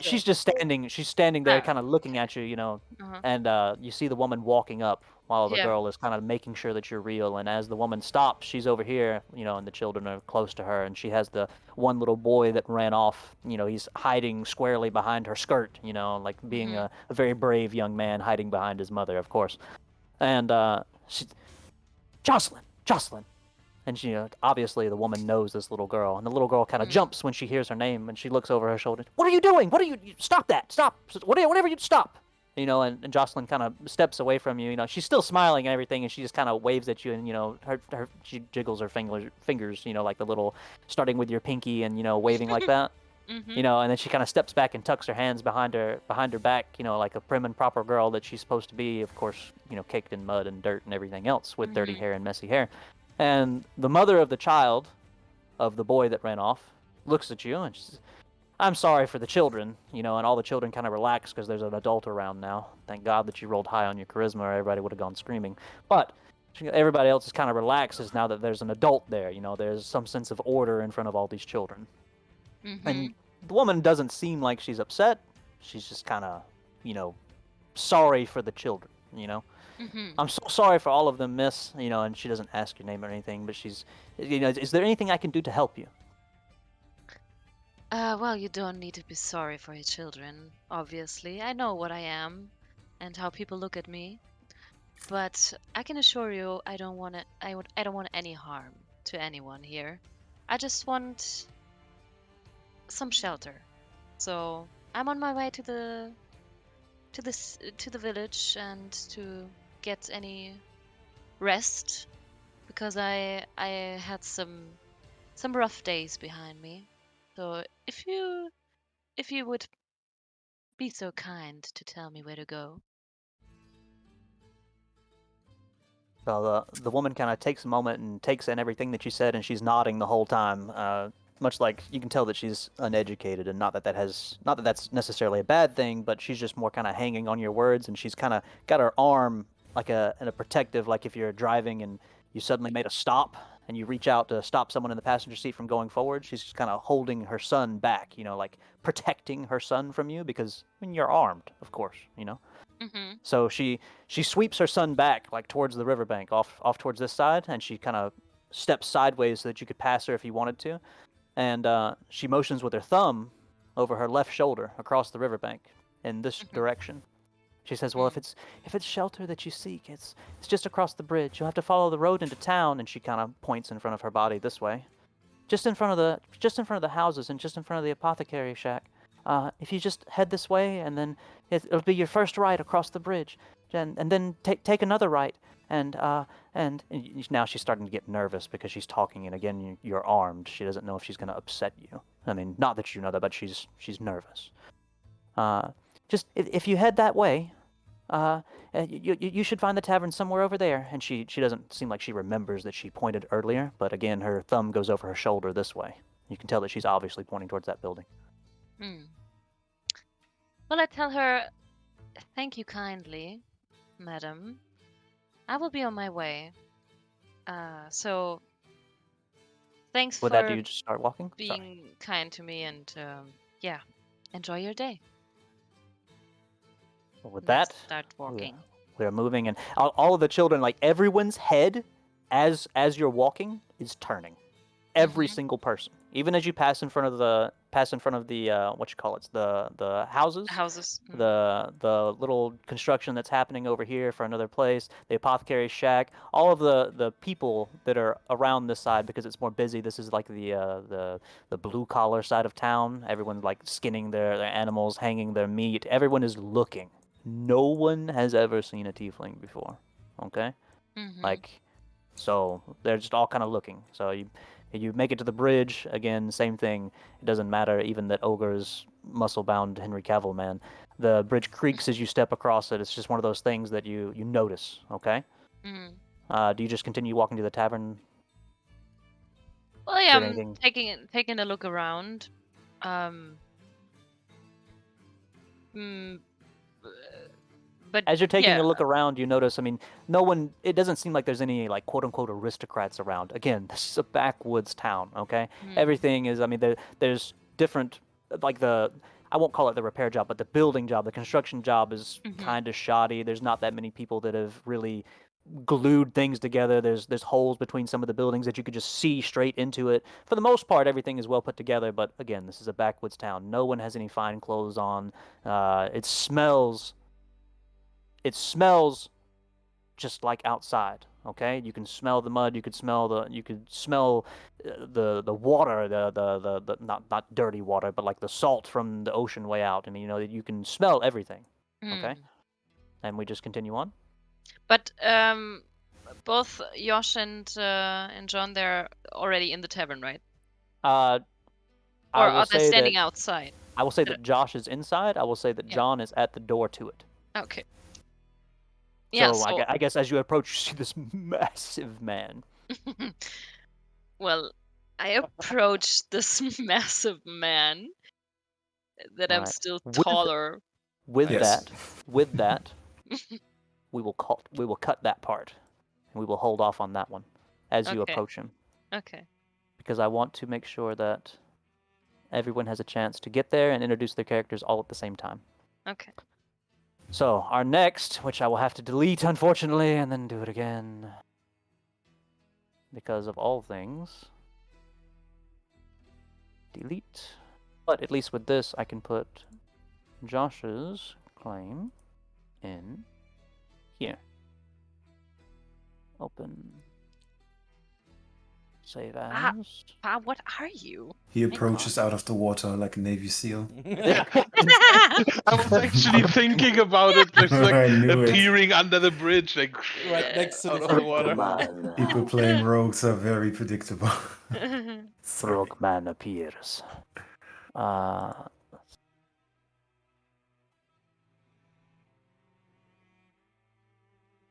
she's just standing. She's standing there, Ah, kind of looking at you, uh-huh. and you see the woman walking up while the Yeah. girl is kind of making sure that you're real. And as the woman stops, she's over here, and the children are close to her, and she has the one little boy that ran off. He's hiding squarely behind her skirt, like being Mhm. a very brave young man hiding behind his mother, of course. And she, Jocelyn. And she, obviously the woman knows this little girl, and the little girl kind of jumps when she hears her name, and she looks over her shoulder. What are you doing? Stop that! Stop! Whatever you stop! And Jocelyn kind of steps away from you. She's still smiling and everything, and she just kind of waves at you, and she jiggles her fingers, like the little, starting with your pinky and waving like that. Mhm. And then she kind of steps back and tucks her hands behind her back, like a prim and proper girl that she's supposed to be, of course, caked in mud and dirt and everything else with dirty hair and messy hair. And the mother of the child, of the boy that ran off, looks at you and she says, I'm sorry for the children, and all the children kind of relax because there's an adult around now. Thank God that you rolled high on your charisma or everybody would have gone screaming. But everybody else is kind of relaxes now that there's an adult there, there's some sense of order in front of all these children. And the woman doesn't seem like she's upset. She's just kind of, sorry for the children, I'm so sorry for all of them, miss, and she doesn't ask your name or anything, but she's, is there anything I can do to help you? Well, you don't need to be sorry for your children, obviously. I know what I am and how people look at me. But I can assure you I don't want I don't want any harm to anyone here. I just want some shelter. So, I'm on my way to the village and to get any rest because I had some rough days behind me. So, if you would be so kind to tell me where to go. So the woman kind of takes a moment and takes in everything that you said, and she's nodding the whole time. Much like you can tell that she's uneducated, and not that that's necessarily a bad thing, but she's just more kind of hanging on your words, and she's kind of got her arm like in a protective, like if you're driving and you suddenly made a stop and you reach out to stop someone in the passenger seat from going forward. She's just kind of holding her son back, like protecting her son from you because you're armed, of course. Mhm. So she sweeps her son back like towards the riverbank, off towards this side, and she kind of steps sideways so that you could pass her if you wanted to. And she motions with her thumb over her left shoulder across the riverbank in this Mhm. direction. She says, "Well, if it's shelter that you seek, it's just across the bridge. You'll have to follow the road into town." And she kind of points in front of her body this way, just in front of the houses and just in front of the apothecary shack. If you just head this way, and then it'll be your first right across the bridge, and then take another right, and now she's starting to get nervous because she's talking, and again you're armed. She doesn't know if she's going to upset you. I mean, not that you know that, but she's nervous. Just if you head that way, you should find the tavern somewhere over there. And she doesn't seem like she remembers that she pointed earlier, but again, her thumb goes over her shoulder this way. You can tell that she's obviously pointing towards that building. Mm. Well, I tell her, thank you kindly, madam. I will be on my way. So thanks With that, do for you just start walking? Sorry. being kind to me and yeah, enjoy your day. Well, with And I that, start walking. we're moving, and all of the children, like everyone's head, as you're walking, is turning. Every single person, even as you pass in front of the what you call it, the houses, Houses. the little construction that's happening over here for another place, the apothecary shack, all of the people that are around this side because it's more busy. This is like the blue collar side of town. Everyone's like skinning their animals, hanging their meat. Everyone is looking. No one has ever seen a tiefling before. Okay, like, so they're just all kind of looking. So you make it to the bridge again, same thing. It doesn't matter even that ogre's muscle-bound Henry Cavill man. The bridge creaks as you step across it. It's just one of those things that you notice. Okay. Do you just continue walking to the tavern? Well, Is yeah, there I'm anything? taking a look around. Um, mm, But As you're taking yeah. a look around, you notice, I mean, no one, it doesn't seem like there's any, like, quote-unquote aristocrats around. Again, this is a backwoods town, okay? Hmm. Everything is, I mean, there's different, like I won't call it the repair job, but the building job, the construction job is kind of shoddy. There's not that many people that have really glued things together. There's holes between some of the buildings that you could just see straight into it. For the most part, everything is well put together, but again, this is a backwoods town. No one has any fine clothes on. It smells just like outside. Okay, you can smell the mud. You could smell the water, the not dirty water, but like the salt from the ocean way out. I mean, you can smell everything. Okay, and we just continue on. But both Josh and John, they're already in the tavern, right? I Or will are they say standing that outside? I will say that Josh is inside. I will say that Yeah. John is at the door to it. Okay. Yeah. So I guess as you approach, you see this massive man. Well, I approach this massive man that I'm Alright. still With- taller. With Yes. that, we will cut that part, and we will hold off on that one as you Okay. approach him, Okay. because I want to make sure that everyone has a chance to get there and introduce their characters all at the same time. Okay. So our next, which I will have to delete unfortunately, and then do it again, because of all things. Delete. But at least with this, I can put Josh's claim in here. Open. Save as. What are you? He approaches out of the water like a Navy SEAL. I was actually thinking about it, just like I knew it. appearing under the bridge, like Right next to out the of the water. water. People playing rogues are very predictable. Frogman appears.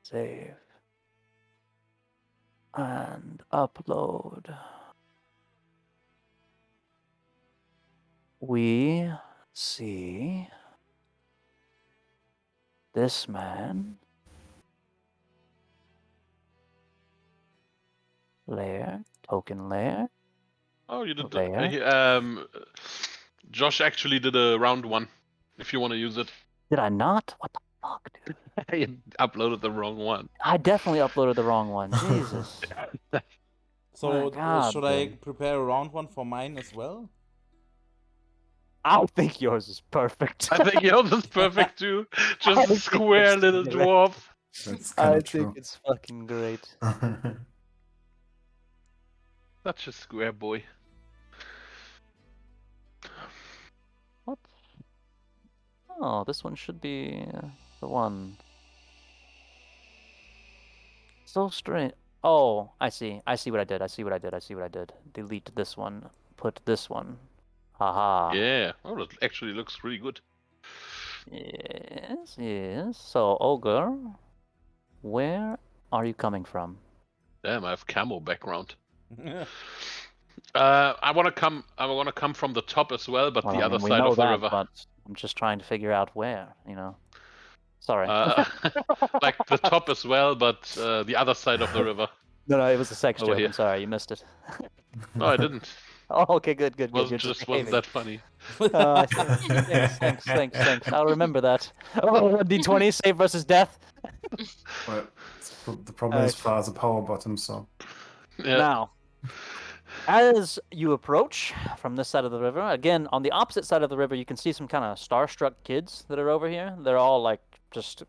Save. And upload. We see this man. Layer. Token layer. Oh, you did There. Josh actually did a round one, if you want to use it. Did I not? What the fuck, dude? I uploaded the wrong one. I definitely uploaded the wrong one. Jesus. So My God, should I dude. prepare a round one for mine as well? I think yours is perfect. I think yours is perfect too. Just a think square it's little great. dwarf. That's kind I of think true. it's fucking great. Such a square boy. What? Oh, this one should be the one. So strange. Oh, I see. I see what I did. I see what I did. I see what I did. Delete this one. Put this one. Haha. Yeah. Oh, that actually looks really good. Yes, yes. So, Ogre, where are you coming from? Damn, I have camo background. I want to come. I want to come from the top as well, but Well, the I other mean, we side know of the that, river. but I'm just trying to figure out where, Sorry. Like the top as well, but the other side of the river. No, it was a sex Over joke. here. I'm sorry, you missed it. No, I didn't. Oh, okay, good. You're Wasn't just wasn't behaving. that funny. I see. Thanks. I'll remember that. Oh, D20, save versus death. Well, the problem is Far's a power bottom, so. Yeah. Now, as you approach from this side of the river, again, on the opposite side of the river, you can see some kind of starstruck kids that are over here. They're all like just,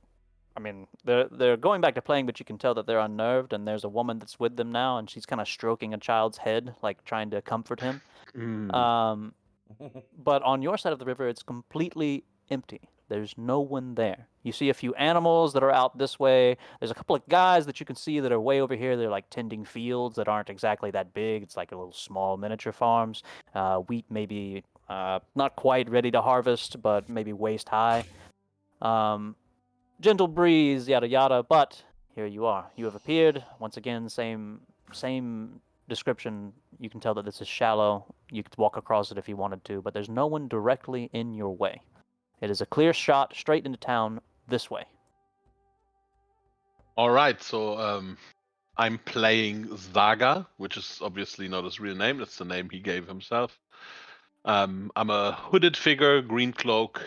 I mean, they're going back to playing, but you can tell that they're unnerved, and there's a woman that's with them now, and she's kind of stroking a child's head, like trying to comfort him. But on your side of the river, it's completely empty. There's no one there. You see a few animals that are out this way. There's a couple of guys that you can see that are way over here. They're like tending fields that aren't exactly that big. It's like a little small miniature farms. Wheat maybe not quite ready to harvest, but maybe waist high. Gentle breeze, yada yada. But here you are. You have appeared. Once again, same description. You can tell that this is shallow. You could walk across it if you wanted to, but there's no one directly in your way. It is a clear shot straight into town this way. All right, so I'm playing Zaga, which is obviously not his real name. That's the name he gave himself. I'm a hooded figure, green cloak.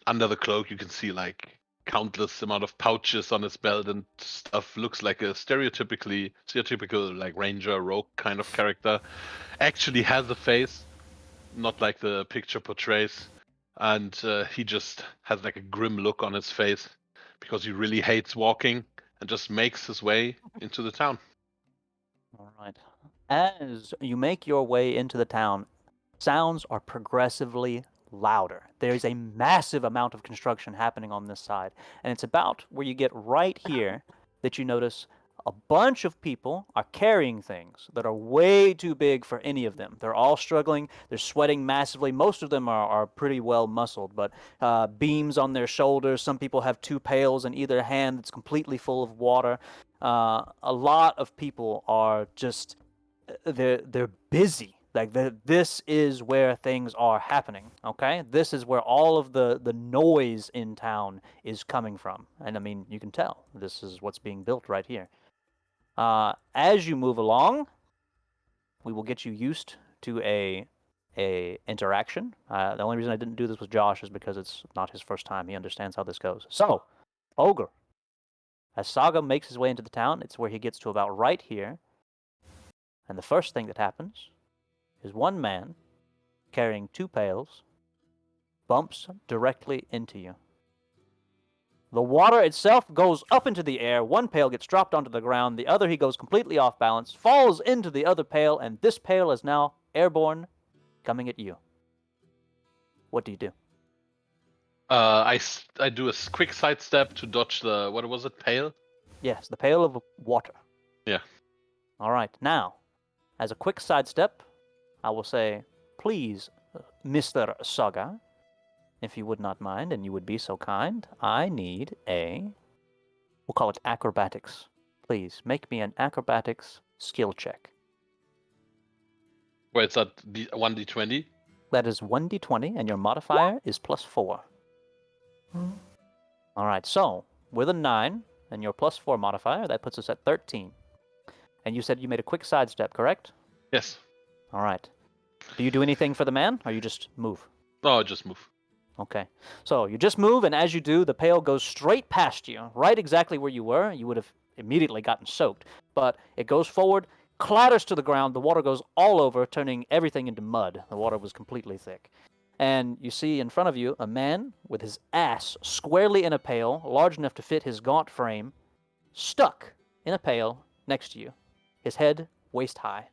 Under the cloak you can see like countless amount of pouches on his belt and stuff. Looks like a stereotypical like ranger rogue kind of character. Actually has a face, not like the picture portrays, and he just has like a grim look on his face because he really hates walking and just makes his way into the town. All right. As you make your way into the town, sounds are progressively louder. There's a massive amount of construction happening on this side, and it's about where you get right here that you notice a bunch of people are carrying things that are way too big for any of them. They're all struggling. They're sweating massively. Most of them are pretty well muscled, but beams on their shoulders. Some people have 2 pails in either hand that's completely full of water. A lot of people are just they're busy. Like this is where things are happening. Okay, this is where all of the noise in town is coming from, and I mean you can tell this is what's being built right here. As you move along, we will get you used to a interaction. The only reason I didn't do this with Josh is because it's not his first time. He understands how this goes. So, Ogre, as Saga makes his way into the town, it's where he gets to about right here. And the first thing that happens is one man carrying 2 pails bumps directly into you. The water itself goes up into the air. One pail gets dropped onto the ground. The other, he goes completely off balance, falls into the other pail, and this pail is now airborne, coming at you. What do you do? I do a quick sidestep to dodge the, what was it, pail? Yes, the pail of water. Yeah. All right. Now, as a quick sidestep, I will say, please, Mr. Saga, if you would not mind, and you would be so kind, I need we'll call it acrobatics. Please, make me an acrobatics skill check. Wait, it's at 1d20? That is 1d20, and your modifier is +4. All right, so with a 9 and your +4 modifier, that puts us at 13. And you said you made a quick sidestep, correct? Yes. All right. Do you do anything for the man, or you just move? No, just move. Okay. So you just move, and as you do, the pail goes straight past you, right exactly where you were. You would have immediately gotten soaked. But it goes forward, clatters to the ground. The water goes all over, turning everything into mud. The water was completely thick. And you see in front of you a man with his ass squarely in a pail, large enough to fit his gaunt frame, stuck in a pail next to you, his head waist high.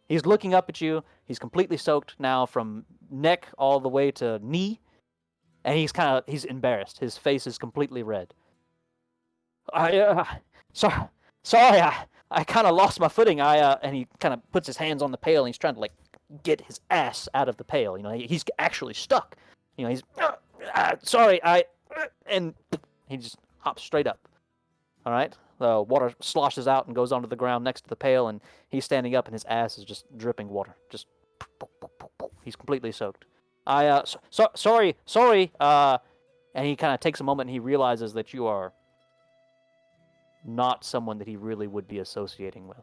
He's looking up at you. He's completely soaked now from neck all the way to knee. And he's embarrassed. His face is completely red. Sorry, I kind of lost my footing. And he kind of puts his hands on the pail and he's trying to like get his ass out of the pail. You know, he's actually stuck. You know, he's sorry, and he just hops straight up. All right, the water sloshes out and goes onto the ground next to the pail, and he's standing up and his ass is just dripping water. Just he's completely soaked. Sorry. And he kind of takes a moment and he realizes that you are not someone that he really would be associating with.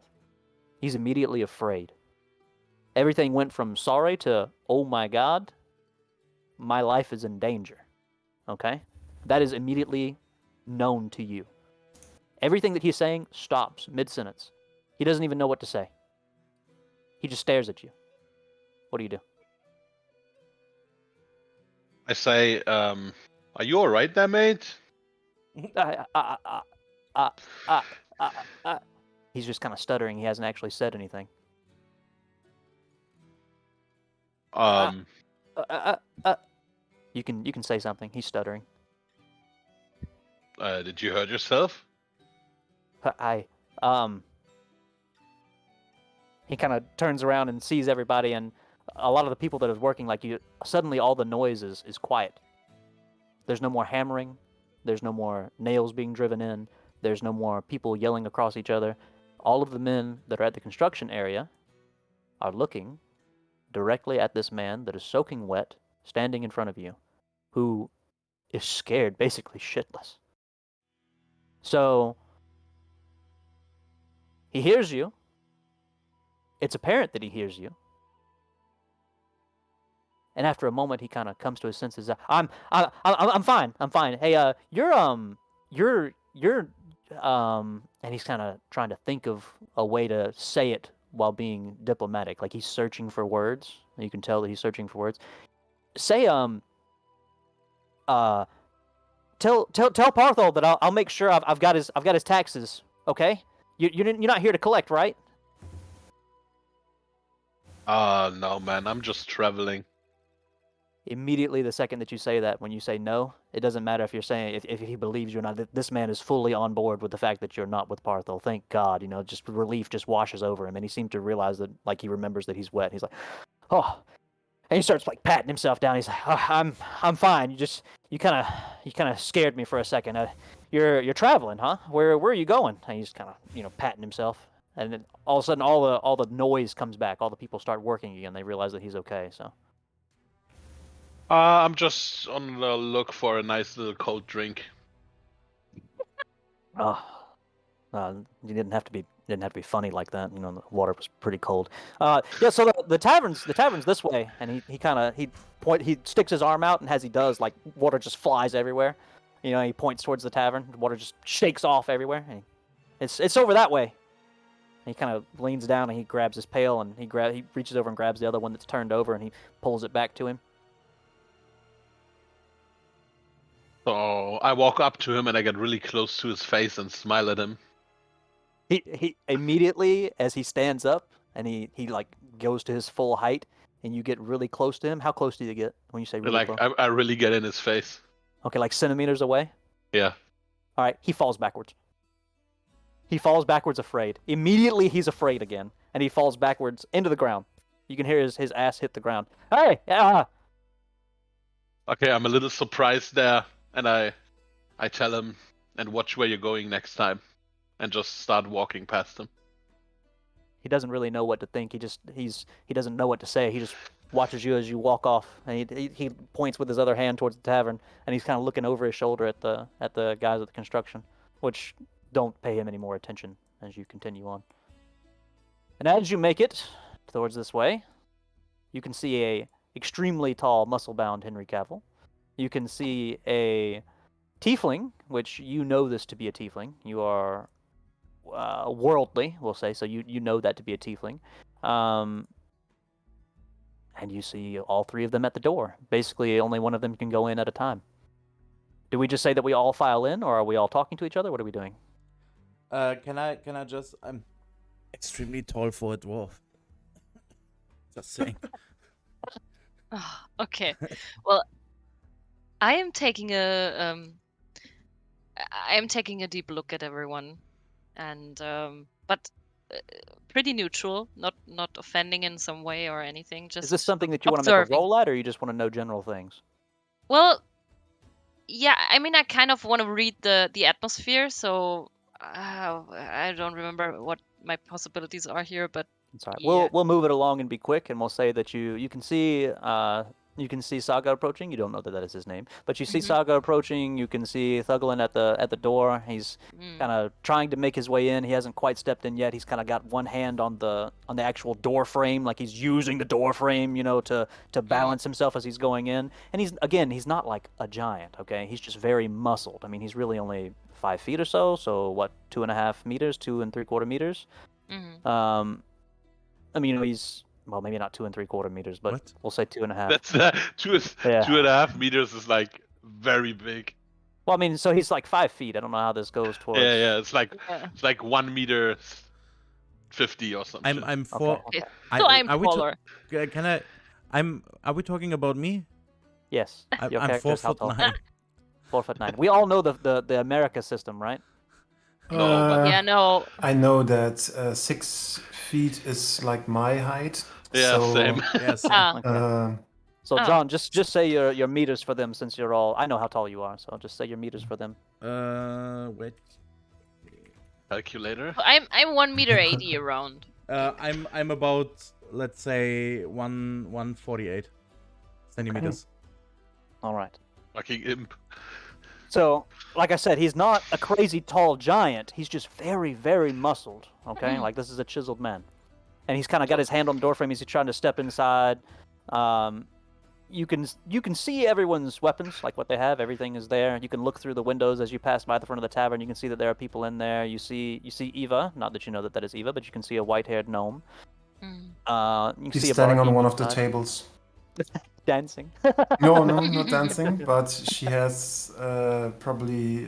He's immediately afraid. Everything went from sorry to, oh my God, my life is in danger. Okay? That is immediately known to you. Everything that he's saying stops mid-sentence. He doesn't even know what to say. He just stares at you. What do you do? I say, are you alright there, mate? He's just kind of stuttering. He hasn't actually said anything. You can say something. He's stuttering. Did you hurt yourself? He kind of turns around and sees everybody, and a lot of the people that is working like you, suddenly all the noise is quiet. There's no more hammering. There's no more nails being driven in. There's no more people yelling across each other. All of the men that are at the construction area are looking directly at this man that is soaking wet, standing in front of you, who is scared, basically shitless. So he hears you. It's apparent that he hears you. And after a moment, he kind of comes to his senses. I'm fine. I'm fine. Hey, and he's kind of trying to think of a way to say it while being diplomatic. Like he's searching for words. You can tell that he's searching for words. Say, tell Parthol that I'll make sure I've got his taxes. Okay, you're not here to collect, right? No, man. I'm just traveling. Immediately, the second that you say that, when you say no, it doesn't matter if you're saying if he believes you or not. This man is fully on board with the fact that you're not with Parthol. Thank God, just relief just washes over him, and he seemed to realize that, like, he remembers that he's wet. He's like, oh, and he starts like patting himself down. He's like, oh, I'm fine. You kind of scared me for a second. You're traveling, huh? Where are you going? And he's kind of patting himself, and then all of a sudden all the noise comes back. All the people start working again. They realize that he's okay. So. I'm just on the look for a nice little cold drink. Oh, you didn't have to be funny like that. The water was pretty cold. Yeah. So the tavern's this way, and he sticks his arm out, and as he does, like, water just flies everywhere. He points towards the tavern. Water just shakes off everywhere. And it's over that way. And he kind of leans down and he grabs his pail, and he reaches over and grabs the other one that's turned over, and he pulls it back to him. So I walk up to him and I get really close to his face and smile at him. He immediately, as he stands up and he like goes to his full height, and you get really close to him. How close do you get when you say really close? I really get in his face. Okay, like centimeters away? Yeah. All right, he falls backwards. He falls backwards afraid. Immediately he's afraid again, and he falls backwards into the ground. You can hear his ass hit the ground. Hey! Okay, I'm a little surprised there, and I tell him, and watch where you're going next time, and just start walking past him. He doesn't really know what to think. He doesn't know what to say. He just watches you as you walk off, and he points with his other hand towards the tavern, and he's kind of looking over his shoulder at the guys at the construction, which don't pay him any more attention as you continue on. And as you make it towards this way, you can see a extremely tall, muscle-bound Henry Cavill. You can see a tiefling, which you know this to be a tiefling. You are worldly, we'll say, so you know that to be a tiefling. And you see all three of them at the door. Basically, only one of them can go in at a time. Do we just say that we all file in, or are we all talking to each other? What are we doing? Can I just... I'm extremely tall for a dwarf. Just saying. Okay. Well, I am taking a deep look at everyone, and but pretty neutral, not offending in some way or anything. Just Is this something that you want to make a roll at, or you just want to know general things? Well, yeah. I mean, I kind of want to read the atmosphere, so I don't remember what my possibilities are here, but It's all right. yeah. We'll move it along and be quick, and we'll say that you can see Saga approaching. You don't know that is his name, but you see Saga approaching. You can see Thuglin at the door. He's kind of trying to make his way in. He hasn't quite stepped in yet. He's kind of got one hand on the actual door frame, like he's using the door frame, to balance himself as he's going in. And he's not like a giant. Okay, he's just very muscled. I mean, he's really only 5 feet or so. So what, 2.5 meters, 2 3/4 meters. I mean, he's, well, maybe not 2 3/4 meters, but we'll say 2.5. That's 2.5 meters is like very big. Well, I mean, so he's like 5 feet. I don't know how this goes towards. Yeah. It's like 1 meter 50 or something. I'm for. Okay. So I'm taller. Can I? Are we talking about me? Yes. I'm 4'9". 4'9". We all know the America system, right? Yeah, no. I know that 6 feet is like my height. Yeah, so, same. Yes. Okay. So John, just say your meters for them, since you're all. I know how tall you are, so just say your meters for them. Wait. Calculator. I'm 1.80 meters around. I'm about, let's say, 148 centimeters. All right. Fucking imp. So, like I said, he's not a crazy tall giant. He's just very, very muscled. Okay, like this is a chiseled man, and he's kind of got his hand on the doorframe. He's trying to step inside. You can see everyone's weapons, like what they have. Everything is there. You can look through the windows as you pass by the front of the tavern. You can see that there are people in there. You see Eva. Not that you know that that is Eva, but you can see a white-haired gnome. You can She's see a standing on barkeep one of the inside, tables. dancing. No, not dancing, but she has probably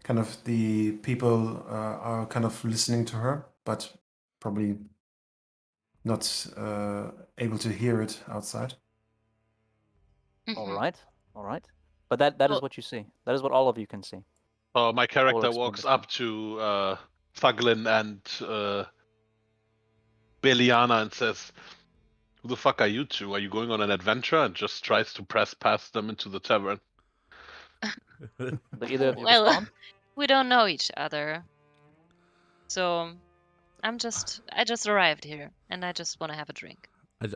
kind of the people are kind of listening to her, but probably not able to hear it outside. All right. But that is Well- what you see. That is what all of you can see. So my character explain walks this to up to Thuglin and Beliana and says, "Who the fuck are you two? Are you going on an adventure?" And just tries to press past them into the tavern. Do either of you Well, respond? we don't know each other, so I just arrived here, and I just want to have a drink.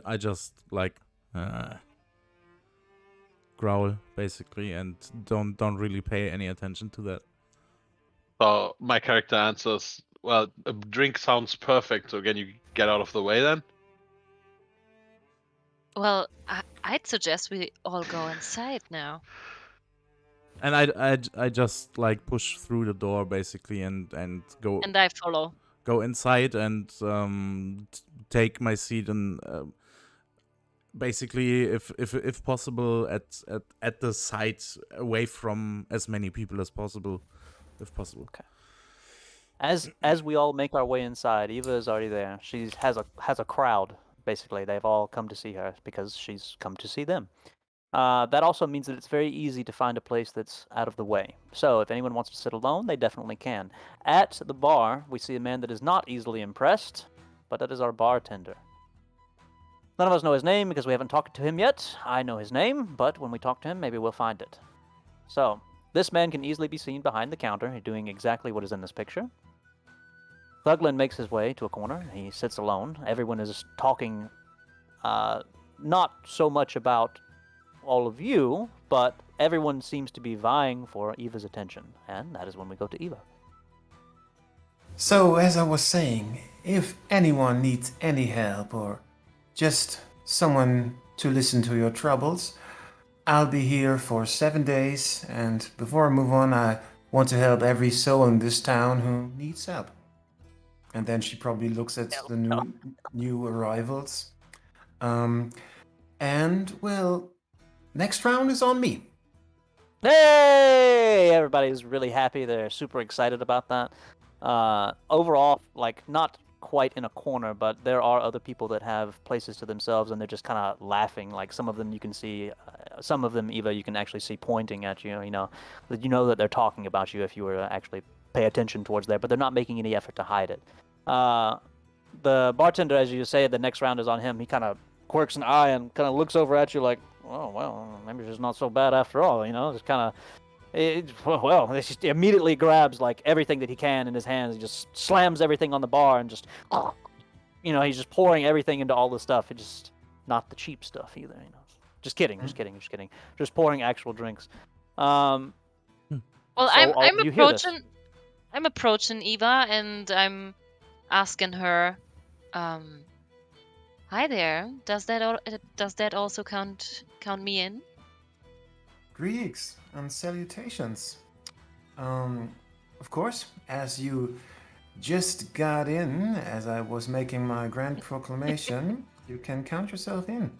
I just like growl basically and don't really pay any attention to that. So my character answers, "Well, a drink sounds perfect. So can you get out of the way then?" Well, I'd suggest we all go inside now. And I just like push through the door basically and go And I follow. go inside and take my seat and basically if possible at the side away from as many people as possible if possible. Okay. As we all make our way inside, Eva is already there. She has a crowd. Basically, they've all come to see her because she's come to see them. That also means that it's very easy to find a place that's out of the way. So if anyone wants to sit alone, they definitely can. At the bar, we see a man that is not easily impressed, but that is our bartender. None of us know his name because we haven't talked to him yet. I know his name, but when we talk to him, maybe we'll find it. So, this man can easily be seen behind the counter, doing exactly what is in this picture. Thuglin makes his way to a corner. He sits alone. Everyone is talking not so much about all of you, but everyone seems to be vying for Eva's attention, and that is when we go to Eva. So, as I was saying, if anyone needs any help or just someone to listen to your troubles, I'll be here for 7 days, and before I move on, I want to help every soul in this town who needs help. And then she probably looks at the new arrivals. And, well, next round is on me. Hey! Everybody's really happy. They're super excited about that. Overall, like, not quite in a corner, but there are other people that have places to themselves, and they're just kind of laughing. Like, some of them you can see, some of them, Eva, you can actually see pointing at you. You know that they're talking about you if you were to actually pay attention towards there, but they're not making any effort to hide it. The bartender, as you say, the next round is on him. He kind of quirks an eye and kind of looks over at you like, oh, well, maybe she's not so bad after all, just kind of, it just immediately grabs like everything that he can in his hands. He just slams everything on the bar and just, he's just pouring everything into all the stuff. It just, not the cheap stuff either, Just kidding. Just pouring actual drinks. Well, So I'm approaching Eva, and I'm asking her, "Hi there. Does that also count me in?" Greetings and salutations. Of course, as you just got in, as I was making my grand proclamation, you can count yourself in.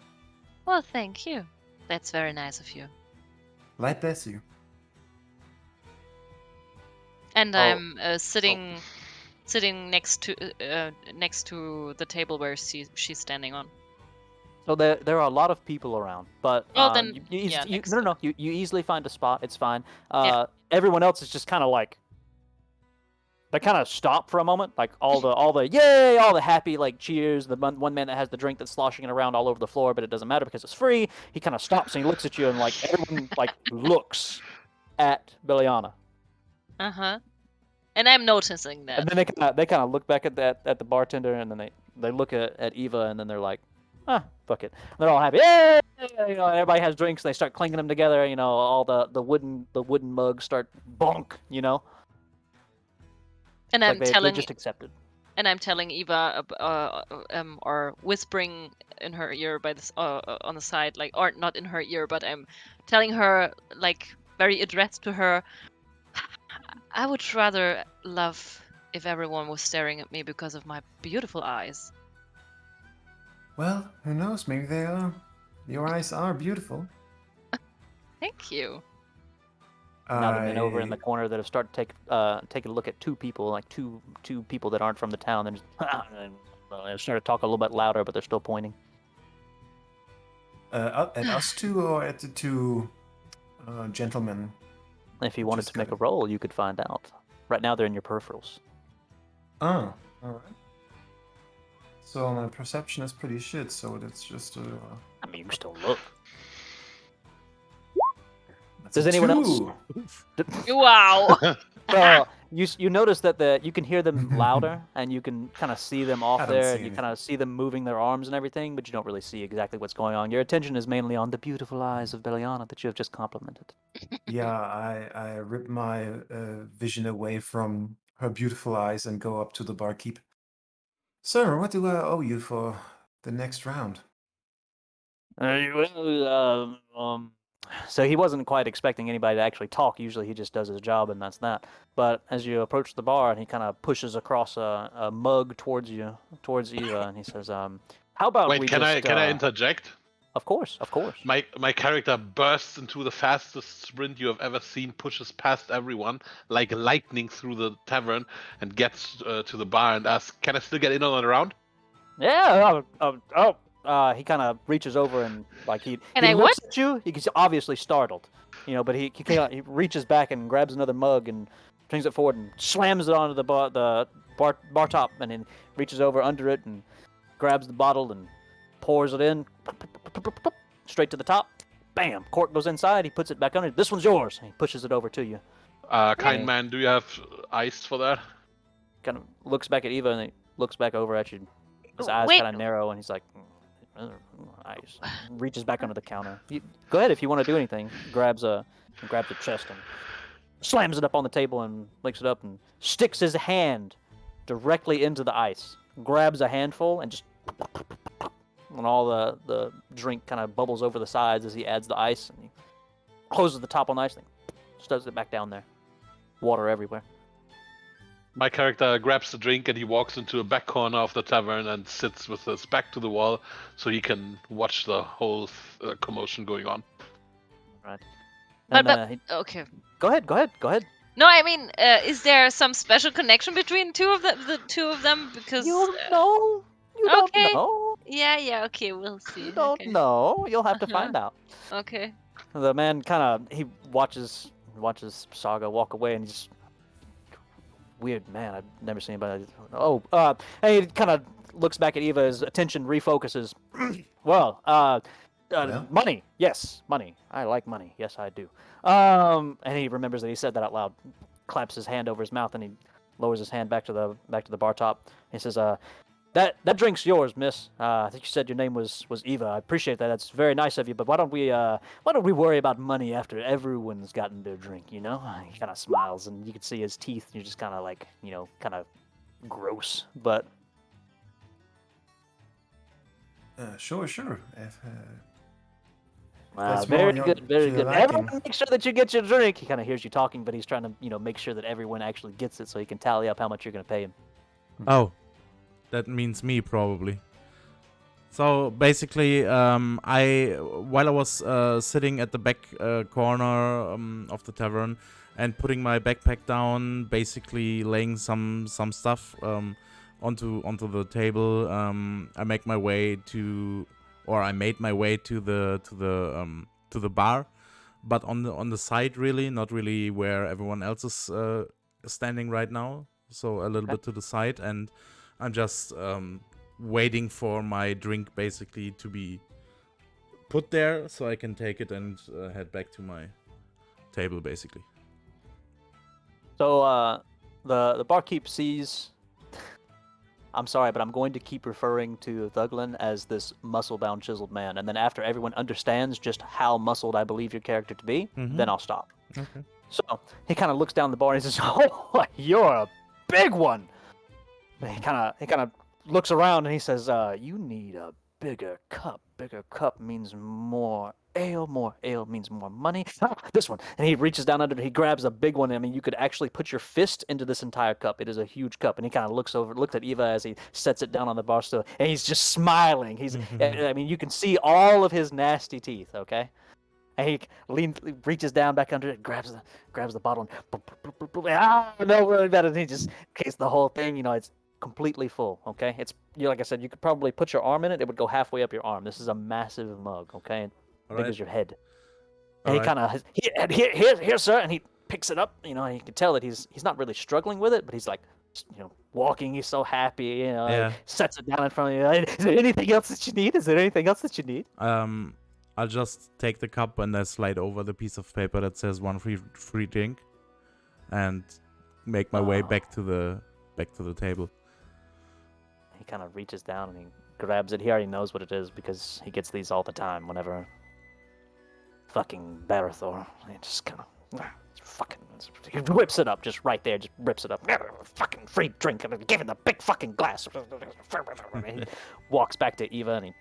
Well, thank you. That's very nice of you. Light bless you. And Oh, I'm sitting next to the table where she's standing on. So there are a lot of people around, but then, next to you easily find a spot. It's fine. Yeah. Everyone else is just kind of like, they kind of stop for a moment, like all the yay, all the happy like cheers. The one man that has the drink that's sloshing it around all over the floor, but it doesn't matter because it's free. He kind of stops and he looks at you, and like everyone like looks at Beliana, And I'm noticing that. and then they kind of look back at the bartender, and then they look at Eva, and then they're like, fuck it. And they're all happy. Yay! everybody has drinks. They start clinking them together. All the wooden mugs start bonk. And It's I'm like they telling just accepted. and I'm telling Eva, or whispering in her ear on the side, like, or not in her ear, but I'm telling her, like, very addressed to her. I would rather love if everyone was staring at me because of my beautiful eyes. Well, who knows? Maybe they are. Your eyes are beautiful. Thank you. Now the men over in I the corner that have started taking a look at two people, like two people that aren't from the town, and they started talking a little bit louder, but they're still pointing. at us two or at the two gentlemen. If you wanted Just to make a gotta- roll, you could find out. Right now, they're in your peripherals. Oh, all right. So my perception is pretty shit. So that's just I mean, you can still look. that's Does a anyone else? 2. Wow. Well, you notice that you can hear them louder, and you can kind of see them off I don't there, see and you kind anything. of see them moving their arms and everything, but you don't really see exactly what's going on. Your attention is mainly on the beautiful eyes of Beliana that you have just complimented. Yeah, I rip my vision away from her beautiful eyes and go up to the barkeep. Sir, what do I owe you for the next round? Well, so he wasn't quite expecting anybody to actually talk. Usually he just does his job and that's that. But as you approach the bar, and he kind of pushes across a mug towards Eva, and he says, "How about Wait, we can I just?" interject? Of course, of course. My character bursts into the fastest sprint you have ever seen, pushes past everyone like lightning through the tavern, and gets to the bar and asks, "Can I still get in on a round?" Yeah. He kind of reaches over and like And he I looks what? at you. He's obviously startled, but he reaches back and grabs another mug and brings it forward and slams it onto the bar top, and then reaches over under it and grabs the bottle and pours it in straight to the top. Bam! Cork goes inside. He puts it back under. This one's yours. And he pushes it over to you. Kind Yeah. man, do you have ice for that? Kind of looks back at Eva and he looks back over at you. His eyes Wait. kind of narrow, and he's like, "Nice." Reaches back under the counter. Go ahead if you want to do anything. Grabs a chest and slams it up on the table and licks it up and sticks his hand directly into the ice. Grabs a handful and just, and all the drink kind of bubbles over the sides as he adds the ice, and he closes the top on the ice thing. Studs it back down there. Water everywhere. My character grabs the drink and he walks into a back corner of the tavern and sits with his back to the wall so he can watch the whole commotion going on. Right. But And okay. go ahead. No, I mean, is there some special connection between the two of them? Because You don't okay. know. Yeah, okay, we'll see. You don't Okay. know. You'll have to Uh-huh. find out. Okay. The man kind of he watches Saga walk away, and he's just weird man. I've never seen anybody. Oh, and he kind of looks back at Eva. His attention refocuses. Well, Well? money. Yes, money. I like money. Yes, I do. And he remembers that he said that out loud. Claps his hand over his mouth, and he lowers his hand back to the bar top. He says, That drink's yours, miss. I think you said your name was Eva. I appreciate that. That's very nice of you. But why don't we worry about money after everyone's gotten their drink? You know? He kind of smiles, and you can see his teeth. And you're just kind of like, kind of gross. But Sure. If that's very more good, to very your good. liking. Everyone, make sure that you get your drink. He kind of hears you talking, but he's trying to make sure that everyone actually gets it, so he can tally up how much you're gonna pay him. Oh, that means me probably. So basically, while I was sitting at the back corner of the tavern and putting my backpack down, basically laying some stuff onto the table, I made my way to the bar, but on the side, really, not really where everyone else is standing right now. So a little bit to the side, and I'm just waiting for my drink basically to be put there so I can take it and head back to my table basically. So the barkeep sees I'm sorry, but I'm going to keep referring to Thuglin as this muscle-bound, chiseled man, and then after everyone understands just how muscled I believe your character to be, then I'll stop. Okay. So he kind of looks down the bar and he says, "Oh, you're a big one." And he kind of looks around and he says, "You need a bigger cup. Bigger cup means more ale. More ale means more money. This one." And he reaches down under it. He grabs a big one. I mean, you could actually put your fist into this entire cup. It is a huge cup. And he kind of looks at Eva as he sets it down on the bar stool, and he's just smiling. I mean, you can see all of his nasty teeth. Okay. And he reaches down back under it, grabs the bottle, and no, really better. And he just takes the whole thing. You know, it's completely full. Okay, it's like I said, you could probably put your arm in it. It would go halfway up your arm. This is a massive mug. Okay, big as your head. And he kind of here, sir, and he picks it up. You know, and you can tell that he's not really struggling with it, but he's like, you know, walking. He's so happy. You know, Yeah. sets it down in front of you. Is there anything else that you need? Is there anything else that you need? I'll just take the cup and I slide over the piece of paper that says one free drink, and make my way back to the table. He kind of reaches down and he grabs it. He already knows what it is because he gets these all the time whenever fucking Barathor. He just kind of he whips it up just right there, just rips it up. Fucking free drink, and give him the big fucking glass. And he walks back to Eva and he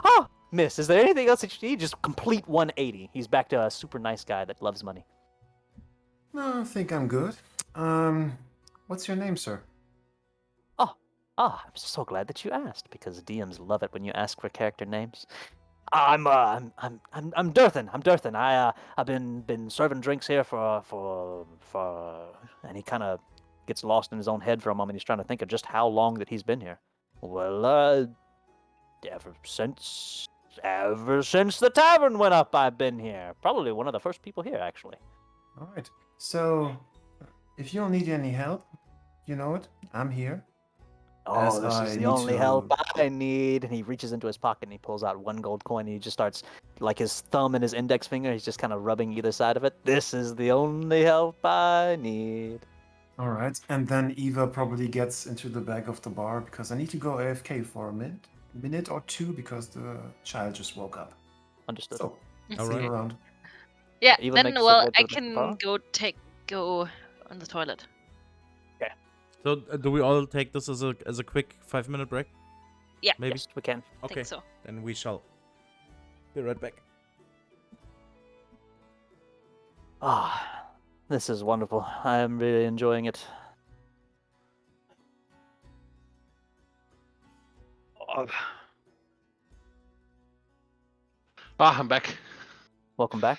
"Oh, miss, is there anything else that you need?" Just complete 180. He's back to a super nice guy that loves money. No, I think I'm good. What's your name, sir? I'm so glad that you asked, because DMs love it when you ask for character names. I'm Durthan. I'm Durthan. I've been serving drinks here for and he kind of gets lost in his own head for a moment. He's trying to think of just how long that he's been here. Well, ever since the tavern went up, I've been here. Probably one of the first people here, actually. All right. So, if you don't need any help, you know it. I'm here. Oh, this is the only help I need. And he reaches into his pocket and he pulls out 1 gold coin and he just starts, like his thumb and his index finger, he's just kind of rubbing either side of it. This is the only help I need. All right. And then Eva probably gets into the back of the bar because I need to go AFK for a minute or two because the child just woke up. Understood. So, All see you right. around. Yeah, Eva then, makes her well, way I to the can bar. go on the toilet. So do we all take this as a quick 5-minute break? Yeah, Maybe. Yes, we can. I Okay. think so. Then we shall be right back. This is wonderful. I am really enjoying it. I'm back. Welcome back.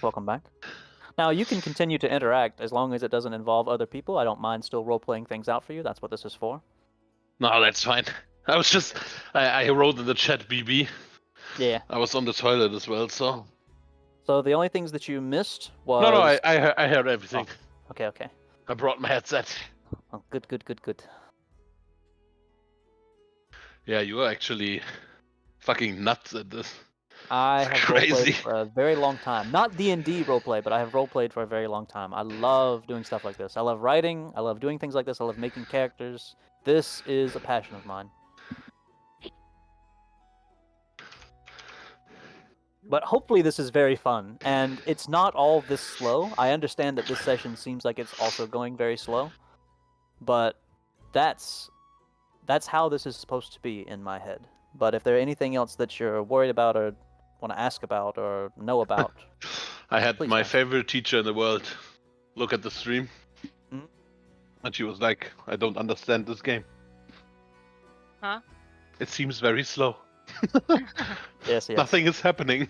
Now, you can continue to interact as long as it doesn't involve other people. I don't mind still role-playing things out for you. That's what this is for. No, that's fine. I was just, I wrote in the chat BB. Yeah. I was on the toilet as well, so. So the only things that you missed was... No, I heard everything. Okay. I brought my headset. Oh, good. Yeah, you were actually fucking nuts at this. I It's have crazy. roleplayed for a very long time. Not D&D roleplay, but I have roleplayed for a very long time. I love doing stuff like this. I love writing. I love doing things like this. I love making characters. This is a passion of mine. But hopefully this is very fun, and it's not all this slow. I understand that this session seems like it's also going very slow, but that's how this is supposed to be in my head. But if there's anything else that you're worried about or want to ask about or know about, I had please my ask. favorite teacher in the world look at the stream. Mhm. And she was like, I don't understand this game. Huh? It seems very slow. Yes. Nothing is happening.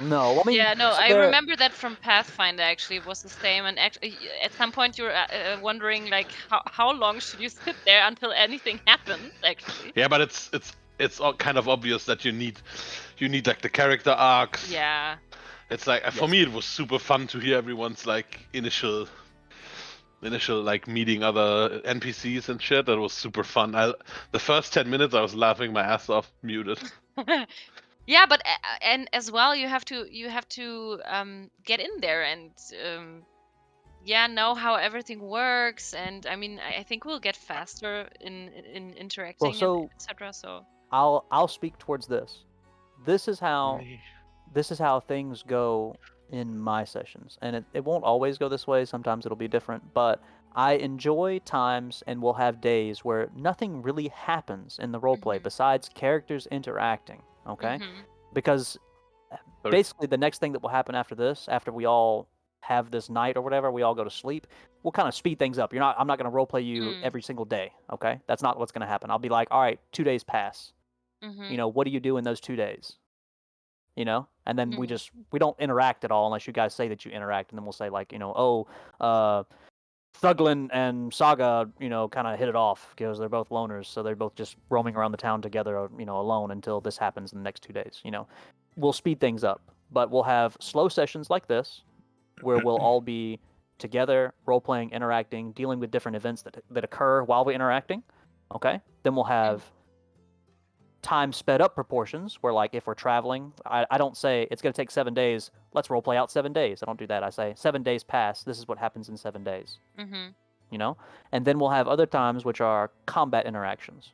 No, I mean, Yeah, no, so I there- remember that from Pathfinder. Actually, it was the same. And actually, at some point, you were wondering like how long should you sit there until anything happens? Actually. Yeah, but it's all kind of obvious that you need like the character arcs. Yeah. It's like for Yes. me it was super fun to hear everyone's like initial like meeting other NPCs and shit. That was super fun. The first 10 minutes I was laughing my ass off muted. Yeah, but and as well, you have to get in there and know how everything works, and I mean, I think we'll get faster in interacting and so- etc. So I'll speak towards this. This is how things go in my sessions, and it won't always go this way. Sometimes it'll be different, but I enjoy times and we'll have days where nothing really happens in the roleplay besides characters interacting. Okay, because Sorry. basically the next thing that will happen after this, after we all have this night or whatever, we all go to sleep, we'll kind of speed things up. I'm not going to roleplay you every single day, okay? That's not what's going to happen. I'll be like, all right, 2 days pass. What do you do in those 2 days? And then we don't interact at all unless you guys say that you interact, and then we'll say like, Thuglin and Saga, kind of hit it off because they're both loners, so they're both just roaming around the town together, alone until this happens in the next 2 days. We'll speed things up, but we'll have slow sessions like this, where we'll all be together, role playing, interacting, dealing with different events that occur while we're interacting. Okay, then we'll have time sped up proportions, where like if we're traveling, I don't say it's going to take 7 days. Let's role play out 7 days. I don't do that. I say 7 days pass. This is what happens in 7 days. And then we'll have other times which are combat interactions.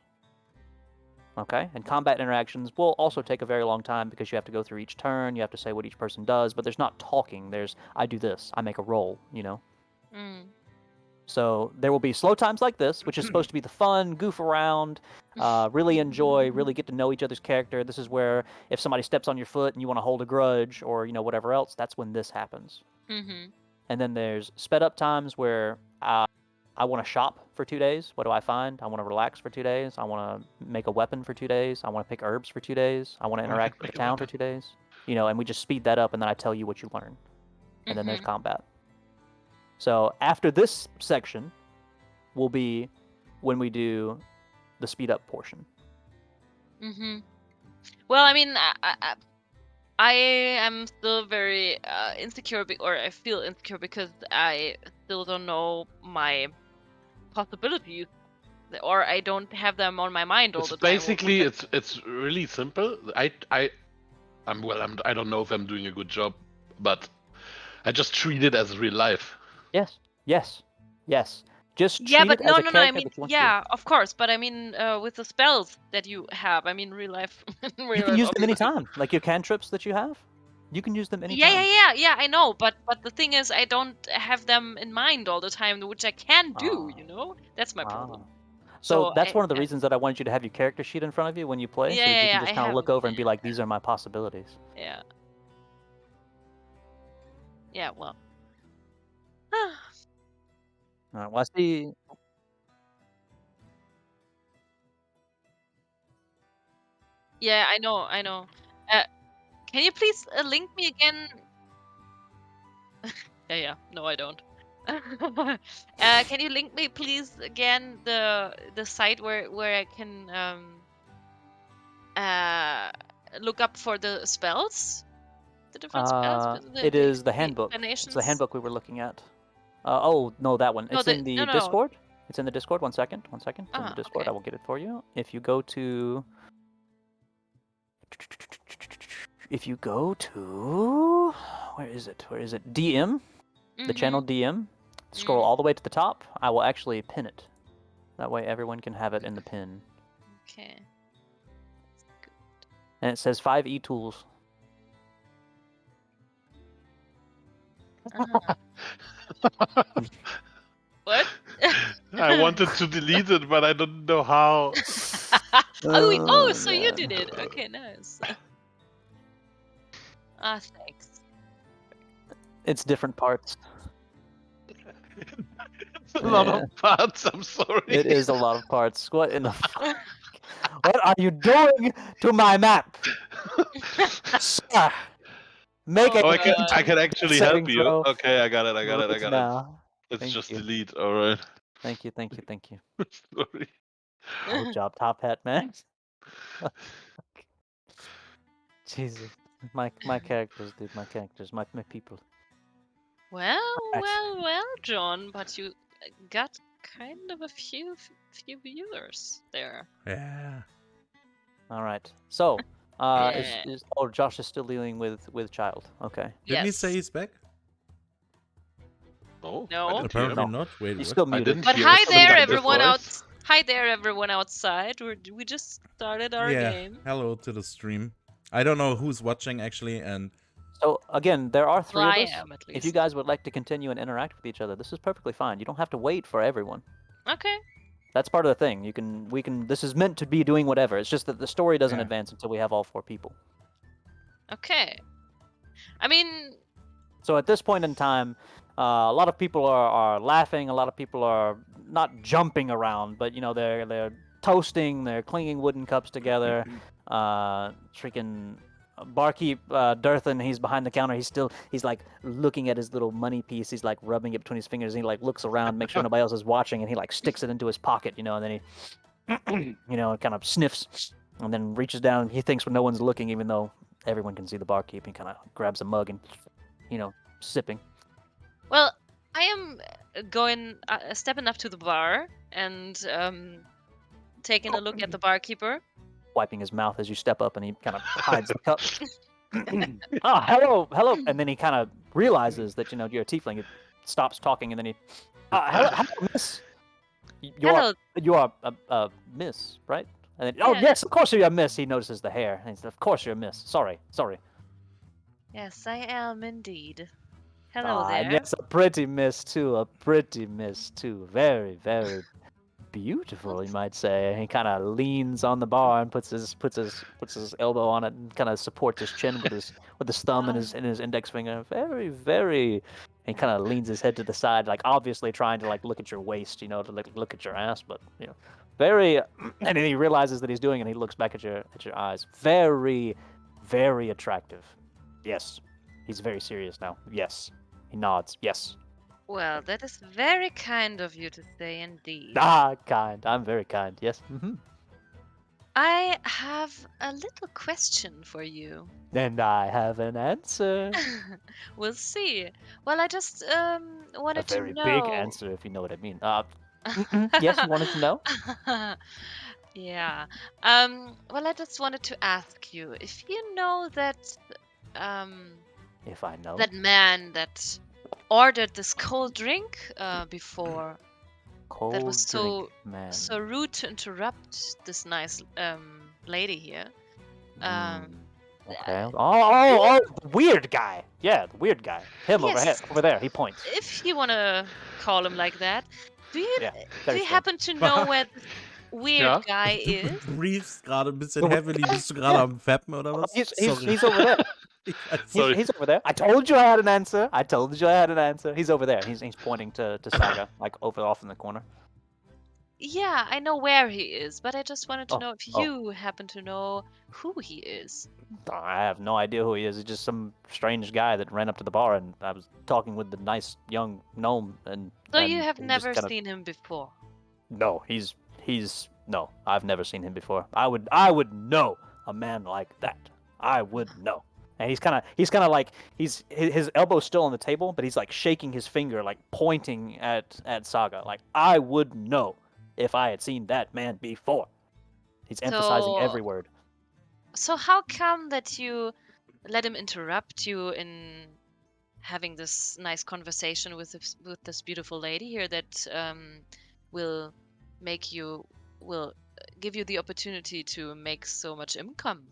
Okay, and combat interactions will also take a very long time because you have to go through each turn, you have to say what each person does, but there's not talking. There's, I do this, I make a roll, So there will be slow times like this, which is supposed to be the fun, goof around, really enjoy, really get to know each other's character. This is where if somebody steps on your foot and you want to hold a grudge or, whatever else, that's when this happens. And then there's sped up times where I want to shop for 2 days. What do I find? I want to relax for 2 days. I want to make a weapon for 2 days. I want to pick herbs for 2 days. I want to interact with the town for 2 days. And we just speed that up, and then I tell you what you learn. And then there's combat. So after this section will be when we do the speed up portion. Well, I mean, I am still very insecure, or I feel insecure because I still don't know my possibilities, or I don't have them on my mind all the time. Basically, it's really simple. I don't know if I'm doing a good job, but I just treat it as real life. Yes. Just Yeah, treat but it as a no. I character mean, that you want yeah, of course. But I mean, with the spells that you have, I mean, real life. You can use them anytime. Like your cantrips that you have, you can use them anytime. Yeah. I know, but the thing is, I don't have them in mind all the time, which I can do. That's my problem. So that's one of the reasons that I wanted you to have your character sheet in front of you when you play, so that you can just kind of look over and be like, these are my possibilities. Yeah. Yeah. Well. All right, well, I see. Yeah, I know. Can you please link me again? Yeah. No, I don't. Can you link me, please, again the site where I can look up for the spells, the different spells, It is the handbook. It's the explanations? handbook we were looking at. Oh no, that one. No, It's in the no. Discord. It's in the Discord. 1 second. It's in the Discord. Okay. I will get it for you. If you go to, where is it? DM, the channel DM. Scroll all the way to the top. I will actually pin it. That way everyone can have it in the pin. Okay. And it says 5 tools. What? I wanted to delete it, but I don't know how. So you did it. Okay, nice. Thanks. It's different parts. It's a lot of parts. I'm sorry. It is a lot of parts. What in the fuck? What are you doing to my map? Sir, make I can actually help you. throw. Okay, I got it. Now. Let's just delete. All right. Thank you. Sorry. Good job, Top Hat, man. Jesus. My characters, dude. My characters. My people. Well, John, but you got kind of a few viewers there. Yeah. All right. So, Josh is still dealing with child. Okay. Didn't he say he's back? Oh, No. I didn't hear Apparently him. not. Wait, He's what? still I muted. didn't But hear hi Mr. there, Defender's everyone voice. Hi there, everyone outside. We just started our Yeah. game. Hello to the stream. I don't know who's watching actually, and So again, there are three Well, of I us. am at If you least. guys would like to continue and interact with each other, this is perfectly fine. You don't have to wait for everyone. Okay. That's part of the thing. We can. This is meant to be doing whatever. It's just that the story doesn't Yeah. advance until we have all 4 people. Okay. I mean, So at this point in time, a lot of people are laughing. A lot of people are not jumping around, but they're toasting. They're clinking wooden cups together. Freaking barkeep Durthan, he's behind the counter. He's like looking at his little money piece. He's like rubbing it between his fingers. And he like looks around, make sure nobody else is watching, and he like sticks it into his pocket, and then he kind of sniffs and then reaches down. He thinks when no one's looking, even though everyone can see the barkeep. He kind of grabs a mug and sipping. well, I am going stepping up to the bar and taking a look at the barkeeper. Wiping his mouth as you step up, and he kind of hides the cup. Hello, and then he kind of realizes that you're a tiefling. He stops talking, and then he, hello, miss. Hello. You are a miss, right? And then, oh Yeah. yes, of course you're a miss. He notices the hair, and he says, of course you're a miss. Sorry. Yes, I am indeed. Hello And there. yes, a pretty miss too. Very, very beautiful, you might say. And he kind of leans on the bar and puts his elbow on it and kind of supports his chin with his thumb and his index finger. Very, very. And he kind of leans his head to the side, like obviously trying to like look at your waist, to look at your ass, but very. And then he realizes that he's doing it. And he looks back at your eyes. Very, very attractive. Yes, he's very serious now. Yes, he nods. Yes. Well, that is very kind of you to say indeed. Kind. I'm very kind. Yes. I have a little question for you. And I have an answer. We'll see. Well, I just A wanted to very know. big answer, if you know what I mean. Yes, you wanted to know? Yeah. Well, I just wanted to ask you if you know that If I know. that man that ordered this cold drink before, Cold that was drink, man. so rude to interrupt this nice lady here. Okay. Oh, the weird guy. Yeah, the weird guy. Him Yes. over there. He points. If you want to call him like that, do you Yeah, do very you strange. happen to know where this weird Ja. guy Du is? briefst gerade ein bisschen So- heavily. Bist du gerade am Fappen oder was? He's over there. Sorry. He's over there. I told you I had an answer. He's over there. He's pointing to Saga, like over off in the corner. Yeah, I know where he is, but I just wanted to Oh, know if oh. you happen to know who he is. I have no idea who he is. He's just some strange guy that ran up to the bar, and I was talking with the nice young gnome. And So you have he just never kinda- seen him before. No, no. I've never seen him before. I would know a man like that. I would know. And he's kind of like his elbow's still on the table, but he's like shaking his finger, like pointing at Saga. Like I would know if I had seen that man before. He's emphasizing every word. So how come that you let him interrupt you in having this nice conversation with this beautiful lady here that will give you the opportunity to make so much income?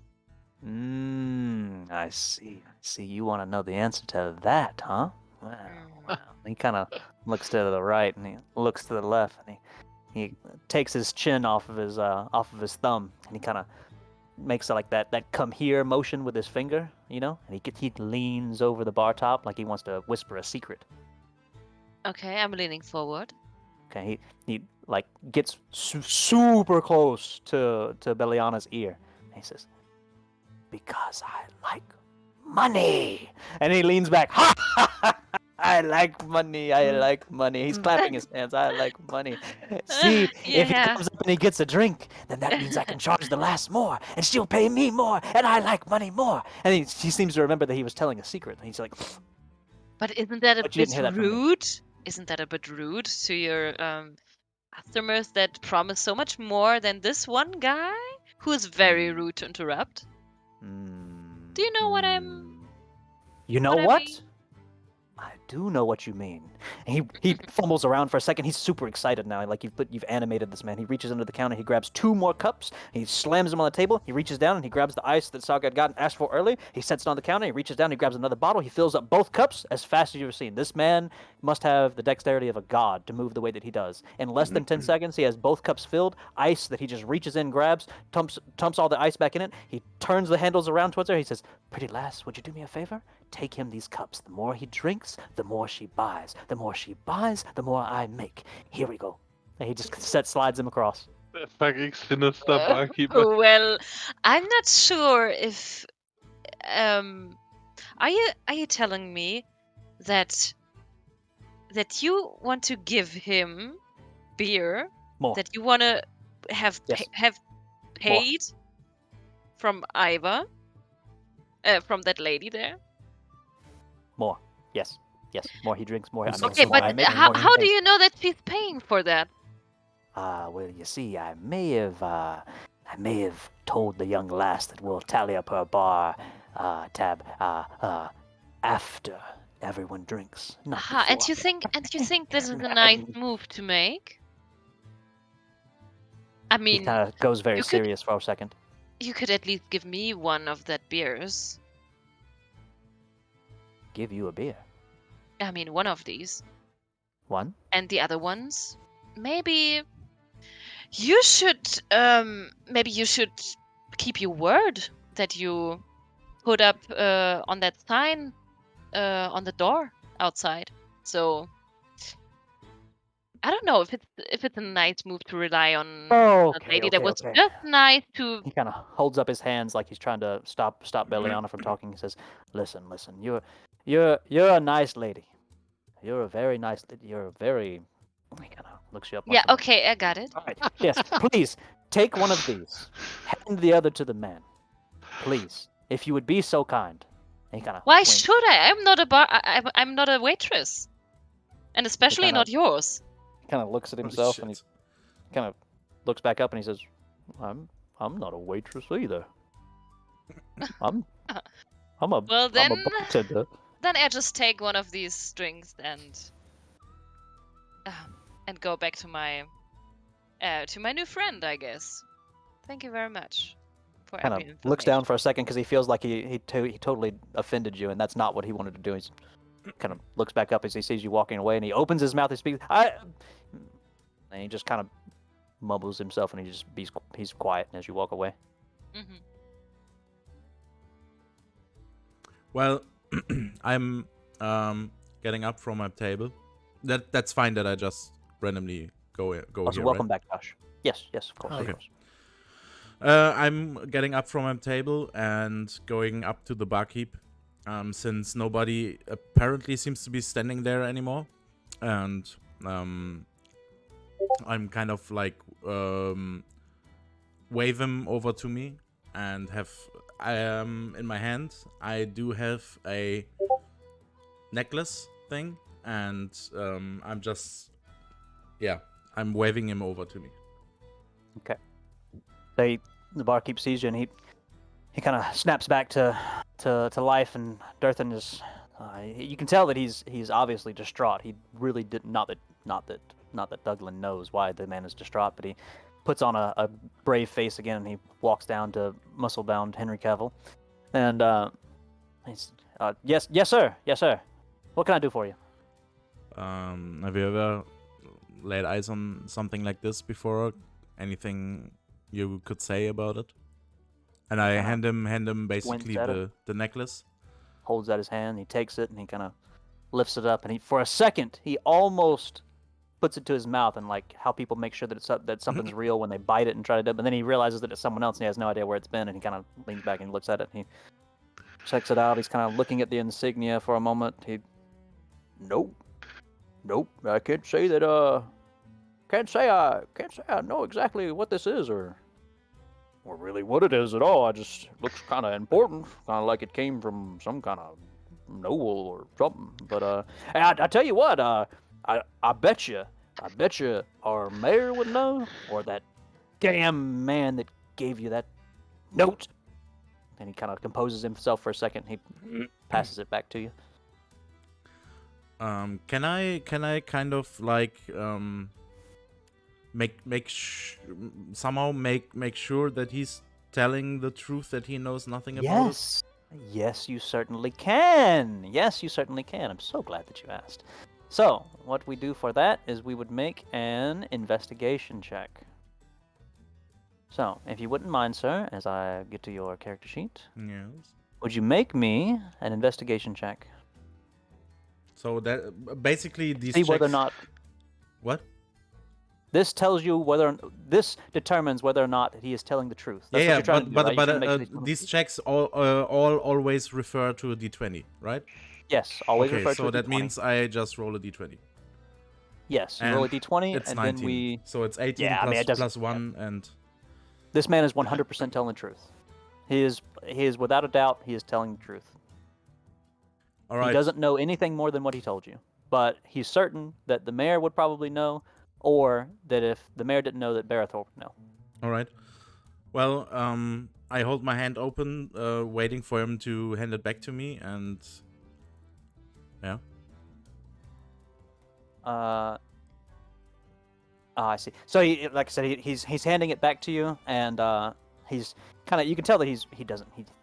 I see. You want to know the answer to that, huh? Wow. He kind of looks to the right and he looks to the left, and he takes his chin off of his thumb, and he kind of makes like that come here motion with his finger, and he leans over the bar top like he wants to whisper a secret. Okay, I'm leaning forward. Okay, he like gets super close to Beliana's ear, and he says, "Because I like money," and he leans back. I like money. He's clapping his hands. I like money. See, if he Yeah. comes up and he gets a drink, then that means I can charge the lass more, and she'll pay me more, and I like money more. And he seems to remember that he was telling a secret. And he's like, But isn't that a But you didn't bit hear that from me. rude? Isn't that a bit rude to your customers that promise so much more than this one guy who is very rude to interrupt? Do you know what I'm? You know what I what? mean? I do know what you mean. And he fumbles around for a second. He's super excited now. Like you've animated this man. He reaches under the counter. He grabs 2 more cups. He slams them on the table. He reaches down and he grabs the ice that Saga had gotten asked for earlier. He sets it on the counter. He reaches down. He grabs another bottle. He fills up both cups as fast as you've ever seen. This man must have the dexterity of a god to move the way that he does. In less than 10 seconds, he has both cups filled. Ice that he just reaches in, grabs, dumps all the ice back in it. He turns the handles around towards her. He says, "Pretty lass, would you do me a favor? Take him these cups. The more he drinks, the more she buys. The more she buys, the more I make. Here we go." And he just slides him across. The fucking sinister barkeeper. Well, I'm not sure if are you telling me that you want to give him beer More. that you want to have Yes. have paid from Iva, from that lady there? More. Yes. Yes. More he drinks, more I make. Okay, The more but I make, the how more he how do pays. you know that she's paying for that? Well, you see, I may have told the young lass that we'll tally up her bar tab after everyone drinks. Not Aha, and before. you think this is a nice move to make? I He mean, kind of goes very you could- serious for a second. you could at least give me one of that beers. Give you a beer. I mean, one of these. One. And the other ones, maybe you should keep your word that you put up on that sign on the door outside. So I don't know if it's a nice move to rely on Oh, a okay, lady that okay, was okay. just nice to. He kind of holds up his hands like he's trying to stop Beliana from talking. He says, "Listen, you're a nice lady. You're a very nice. You're a very." He kind of looks you up. Yeah, once more. okay, I got it. All right. Yes, please take one of these. Hand the other to the man, please, if you would be so kind. And he kind of. Why should I? I'm not a I'm not a waitress, and especially kinda- not yours. He kind of looks at Holy himself and he shit. kind of looks back up and he says, I'm not a waitress either. I'm a Well, then- I'm a bartender." Then I just take one of these drinks and go back to my new friend, I guess. Thank you very much for Kind every of information. looks down for a second because he feels like he totally offended you, and that's not what he wanted to do. He's kind of looks back up as he sees you walking away, and he opens his mouth. He speaks. And he just kind of mumbles himself, and he's quiet as you walk away. Mhm. Well, I'm getting up from my table. That's fine that I just randomly go Also, here, welcome right? back, Josh. Yes, of course. Okay. Of course. I'm getting up from my table and going up to the barkeep, since nobody apparently seems to be standing there anymore, and I'm kind of like wave him over to me, and in my hand I do have a necklace thing, and I'm waving him over to me. The barkeep sees you, and he kind of snaps back to life, and Durthan is. You can tell that he's obviously distraught. He really did not that Douglin knows why the man is distraught, but he puts on a brave face again, and he walks down to muscle-bound Henry Cavill, and he's yes sir. What can I do for you? Have you ever laid eyes on something like this before? Anything you could say about it? And I hand him basically at it. the necklace. Holds out his hand, he takes it, and he kind of lifts it up, and for a second he almost puts it to his mouth, and like how people make sure that something's real when they bite it and try to do it, but then he realizes that it's someone else and he has no idea where it's been, and he kind of leans back and looks at it, and he checks it out. He's kind of looking at the insignia for a moment. Nope, I can't say that can't say I know exactly what this is or really what it is at all. I just looks kind of important, kind of like it came from some kind of noble or something. But I tell you what, I bet you our mayor would know, or that damn man that gave you that note. And he kind of composes himself for a second. He passes it back to you. Can I kind of like somehow make sure that he's telling the truth, that he knows nothing about it? Yes. Yes, you certainly can. Yes, you certainly can. I'm so glad that you asked. So, what we do for that is we would make an investigation check. So, if you wouldn't mind, sir, as I get to your character sheet, Yes. would you make me an investigation check? So that basically these See whether or checks. not What? this tells you whether this determines whether or not he is telling the truth. That's what you're trying to do, right? You're trying to make sure he's telling the these truth. checks all always refer to a d20, right? Yes, always Okay, refer to so a that d20. means I just roll a d20. Yes, you roll a And d20, it's and 19. then we. So it's 18 Yeah, I mean, it doesn't. plus 1 and. This man is 100% telling the truth. He is without a doubt, he is telling the truth. All right. He doesn't know anything more than what he told you, but he's certain that the mayor would probably know, or that if the mayor didn't know, that Barathor would know. All right. Well, I hold my hand open, waiting for him to hand it back to me, and yeah. I see. So, like I said, he's handing it back to you, and he's kind of, you can tell that he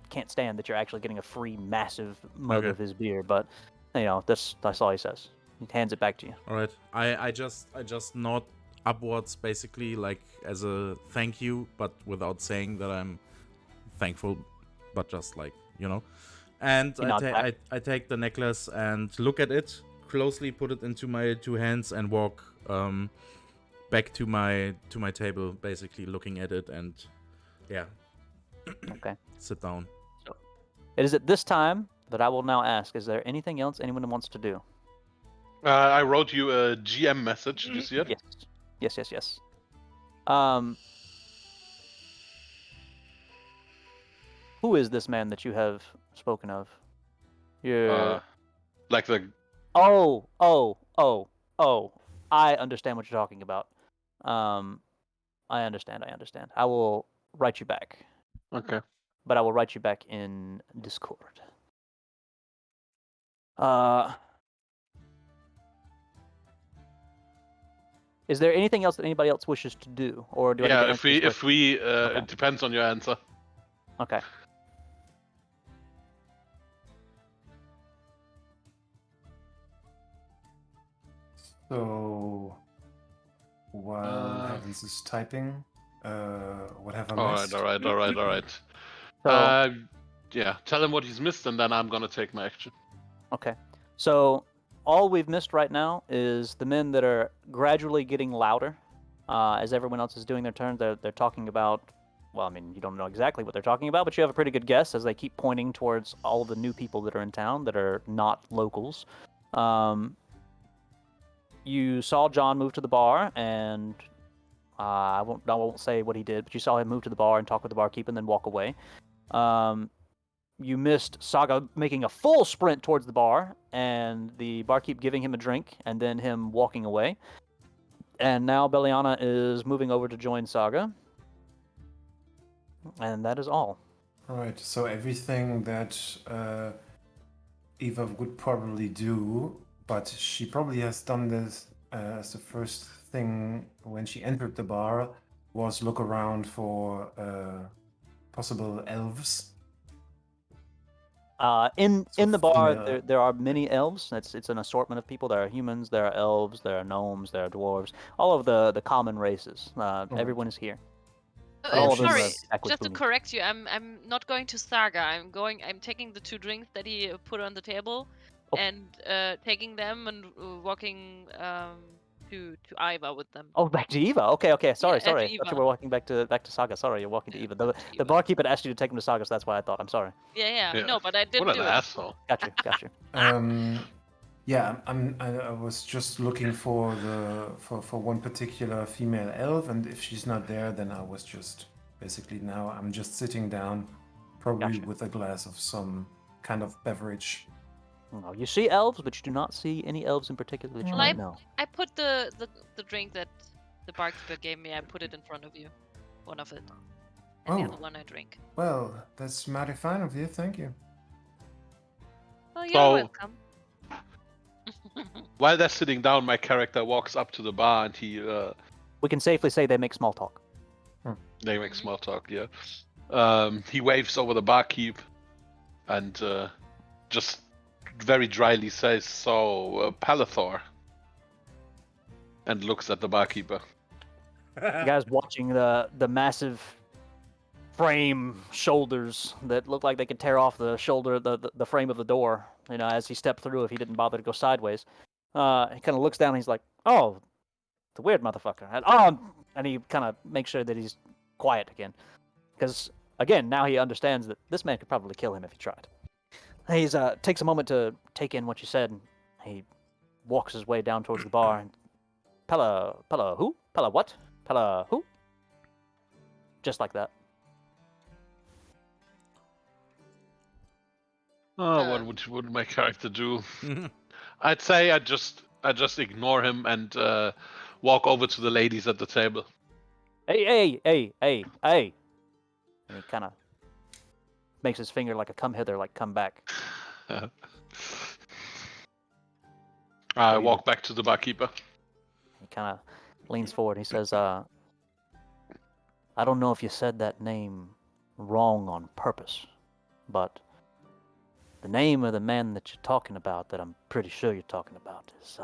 can't stand that you're actually getting a free massive mug of his beer, but that's all he says. He hands it back to you. All right. I just nod upwards, basically, like as a thank you, but without saying that I'm thankful, but just like, And I take the necklace and look at it closely, put it into my two hands, and walk back to my table, basically looking at it, and yeah. Okay. Sit down. So, it is at this time that I will now ask: is there anything else anyone wants to do? I wrote you a GM message. Did you see it? Yes. Who is this man that you have spoken of? Like the. Oh. I understand what you're talking about. I understand. I will write you back. Okay. But I will write you back in Discord. Is there anything else that anybody else wishes to do, or do I need to answer this question? Okay. It depends on your answer. Okay. So, while Heavens is typing, what have I missed? All right. So, yeah, tell him what he's missed, and then I'm gonna take my action. Okay. So, all we've missed right now is the men that are gradually getting louder as everyone else is doing their turn. They're talking about, well, I mean, you don't know exactly what they're talking about, but you have a pretty good guess as they keep pointing towards all the new people that are in town that are not locals. You saw John move to the bar, and I won't say what he did, but you saw him move to the bar and talk with the barkeep and then walk away. You missed Saga making a full sprint towards the bar, and the barkeep giving him a drink, and then him walking away. And now Beliana is moving over to join Saga. And that is all. Alright, so everything that Eva would probably do, but she probably has done this as the first thing when she entered the bar, was look around for possible elves. In the bar, there are many elves. It's an assortment of people. There are humans, there are elves, there are gnomes, there are dwarves. All of the common races. Everyone is here. Sorry, just to correct you, I'm not going to Saga. I'm taking the two drinks that he put on the table, and taking them and walking to Iva with them. Oh, back to Eva. Okay. Sorry. to I thought you were walking back to Saga. Sorry, you're walking to Eva. The barkeep had asked you to take him to Saga, so that's why I thought. I'm sorry. Yeah. No, but I didn't What do an it. asshole. Got you. Yeah, I was just looking for one particular female elf, and if she's not there, then I was just basically now I'm just sitting down, probably with a glass of some kind of beverage. Oh, you see elves, but you do not see any elves in particular that you might know. I put the drink that the barkeeper gave me. I put it in front of you, one of it, and the other one I drink. Well, that's mighty fine of you. Thank you. Well, you're welcome. While they're sitting down, my character walks up to the bar and We can safely say they make small talk. they make small talk. Yeah. He waves over the barkeep and just very dryly says, "So, Palithor," and looks at the barkeeper. You guys watching the massive frame shoulders that look like they could tear off the shoulder, the frame of the door. You know, as he stepped through, if he didn't bother to go sideways, he kind of looks down. And he's like, "Oh, the weird motherfucker." And he kind of makes sure that he's quiet again, because again, now he understands that this man could probably kill him if he tried. He's takes a moment to take in what you said. And he walks his way down towards the bar. And Pella who? Pella what? Pella who? Just like that. Oh, what would my character do? I'd say I just ignore him and walk over to the ladies at the table. Hey. And he kind of makes his finger like a come hither, like come back. I walk back to the barkeeper. He kind of leans forward. He says, I don't know if you said that name wrong on purpose, but the name of the man that you're talking about, that I'm pretty sure you're talking about, is,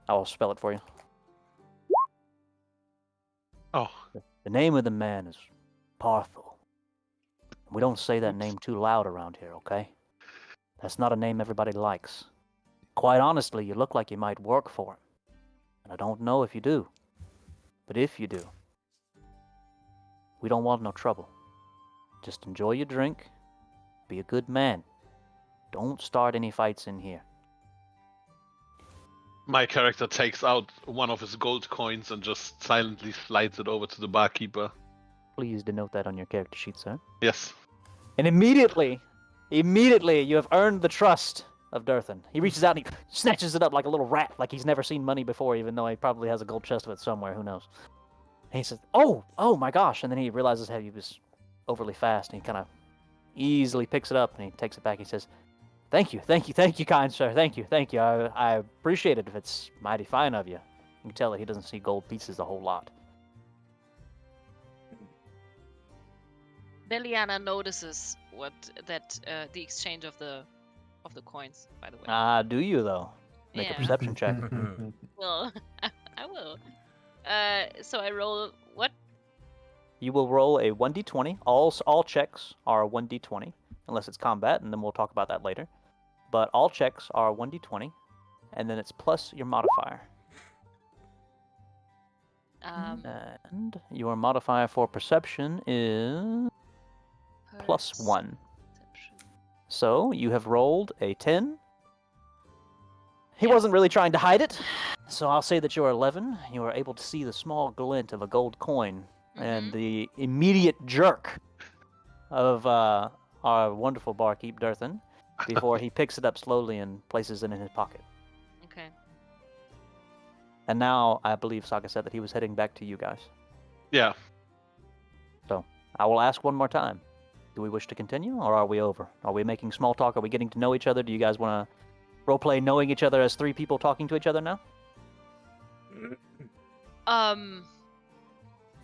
I'll spell it for you. Oh. The name of the man is Parthel. We don't say that name too loud around here, okay? That's not a name everybody likes. Quite honestly, you look like you might work for him. And I don't know if you do. But if you do, we don't want no trouble. Just enjoy your drink. Be a good man. Don't start any fights in here. My character takes out one of his gold coins and just silently slides it over to the barkeeper. Please denote that on your character sheet, sir. Yes. And immediately, you have earned the trust of Durthan. He reaches out and he snatches it up like a little rat, like he's never seen money before, even though he probably has a gold chest of it somewhere, who knows. And he says, oh my gosh, and then he realizes how he was overly fast, and he kind of easily picks it up, and he takes it back. He says, thank you, kind sir, thank you. I appreciate it if it's mighty fine of you. You can tell that he doesn't see gold pieces a whole lot. Beliana notices the exchange of the coins, by the way. Do you, though? Make a perception check. Well, I will. So I roll what? You will roll a 1d20. All checks are 1d20, unless it's combat, and then we'll talk about that later. But all checks are 1d20, and then it's plus your modifier. And your modifier for perception is plus 1. So you have rolled a 10. He wasn't really trying to hide it, so I'll say that you're 11. You are able to see the small glint of a gold coin and the immediate jerk of our wonderful barkeep, Durthan, before he picks it up slowly and places it in his pocket. Okay. And now I believe Saga said that he was heading back to you guys. Yeah. So I will ask one more time. Do we wish to continue, or are we over? Are we making small talk? Are we getting to know each other? Do you guys want to roleplay knowing each other as 3 people talking to each other now?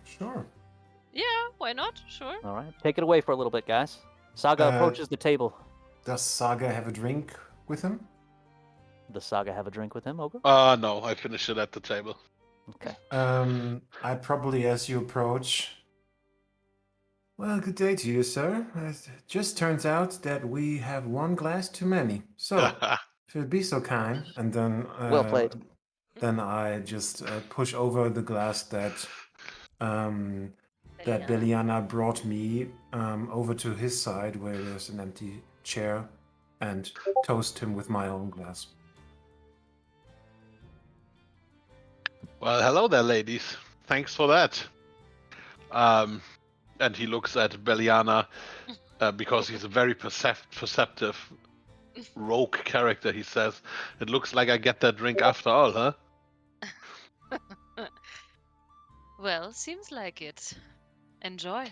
Sure. Yeah, why not? Sure. All right. Take it away for a little bit, guys. Saga approaches the table. Does Saga have a drink with him? Does Saga have a drink with him, Ogre? No, I finish it at the table. Okay. I probably, as you approach... Well, good day to you, sir. It just turns out that we have one glass too many. So, if you'd be so kind, and then... Well played. Then I just push over the glass that Beliana brought me over to his side where there's an empty chair and toast him with my own glass. Well, hello there, ladies. Thanks for that. And he looks at Beliana because he's a very perceptive rogue character. He says, "It looks like I get that drink after all, huh?" Well, seems like it. Enjoy.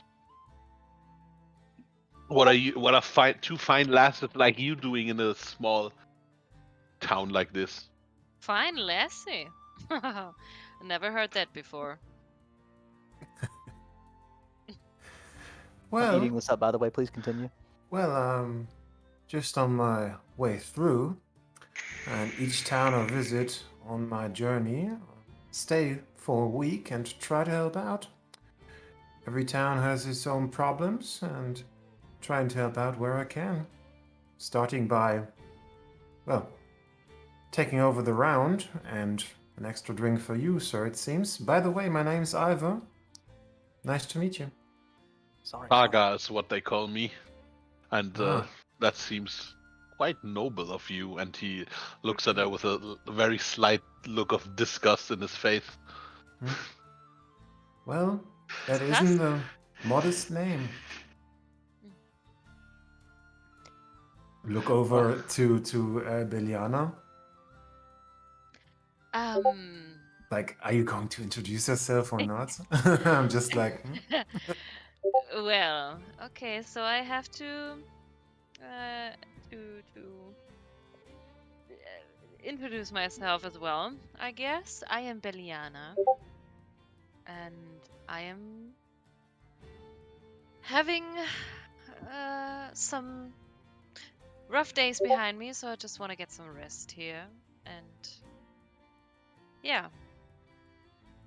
What are 2 fine lasses like you doing in a small town like this. Fine lassie. Never heard that before. I'm Well, eating this up, by the way. Please continue. well, just on my way through, and each town I visit on my journey, stay for a week and try to help out. Every town has its own problems, and trying to help out where I can. Starting by, well, taking over the round, and an extra drink for you, sir, it seems. By the way, my name's Ivor. Nice to meet you. Sorry. Saga is what they call me, and Ah. that seems quite noble of you. And he looks at her with a very slight look of disgust in his face. Well, that Disgust? isn't a modest name. Look over to Beliana. Like, are you going to introduce yourself or not? I'm just like, Well, okay, so I have to uh, introduce myself as well. I guess I am Beliana, and I am having some rough days behind me, so I just want to get some rest here, and yeah,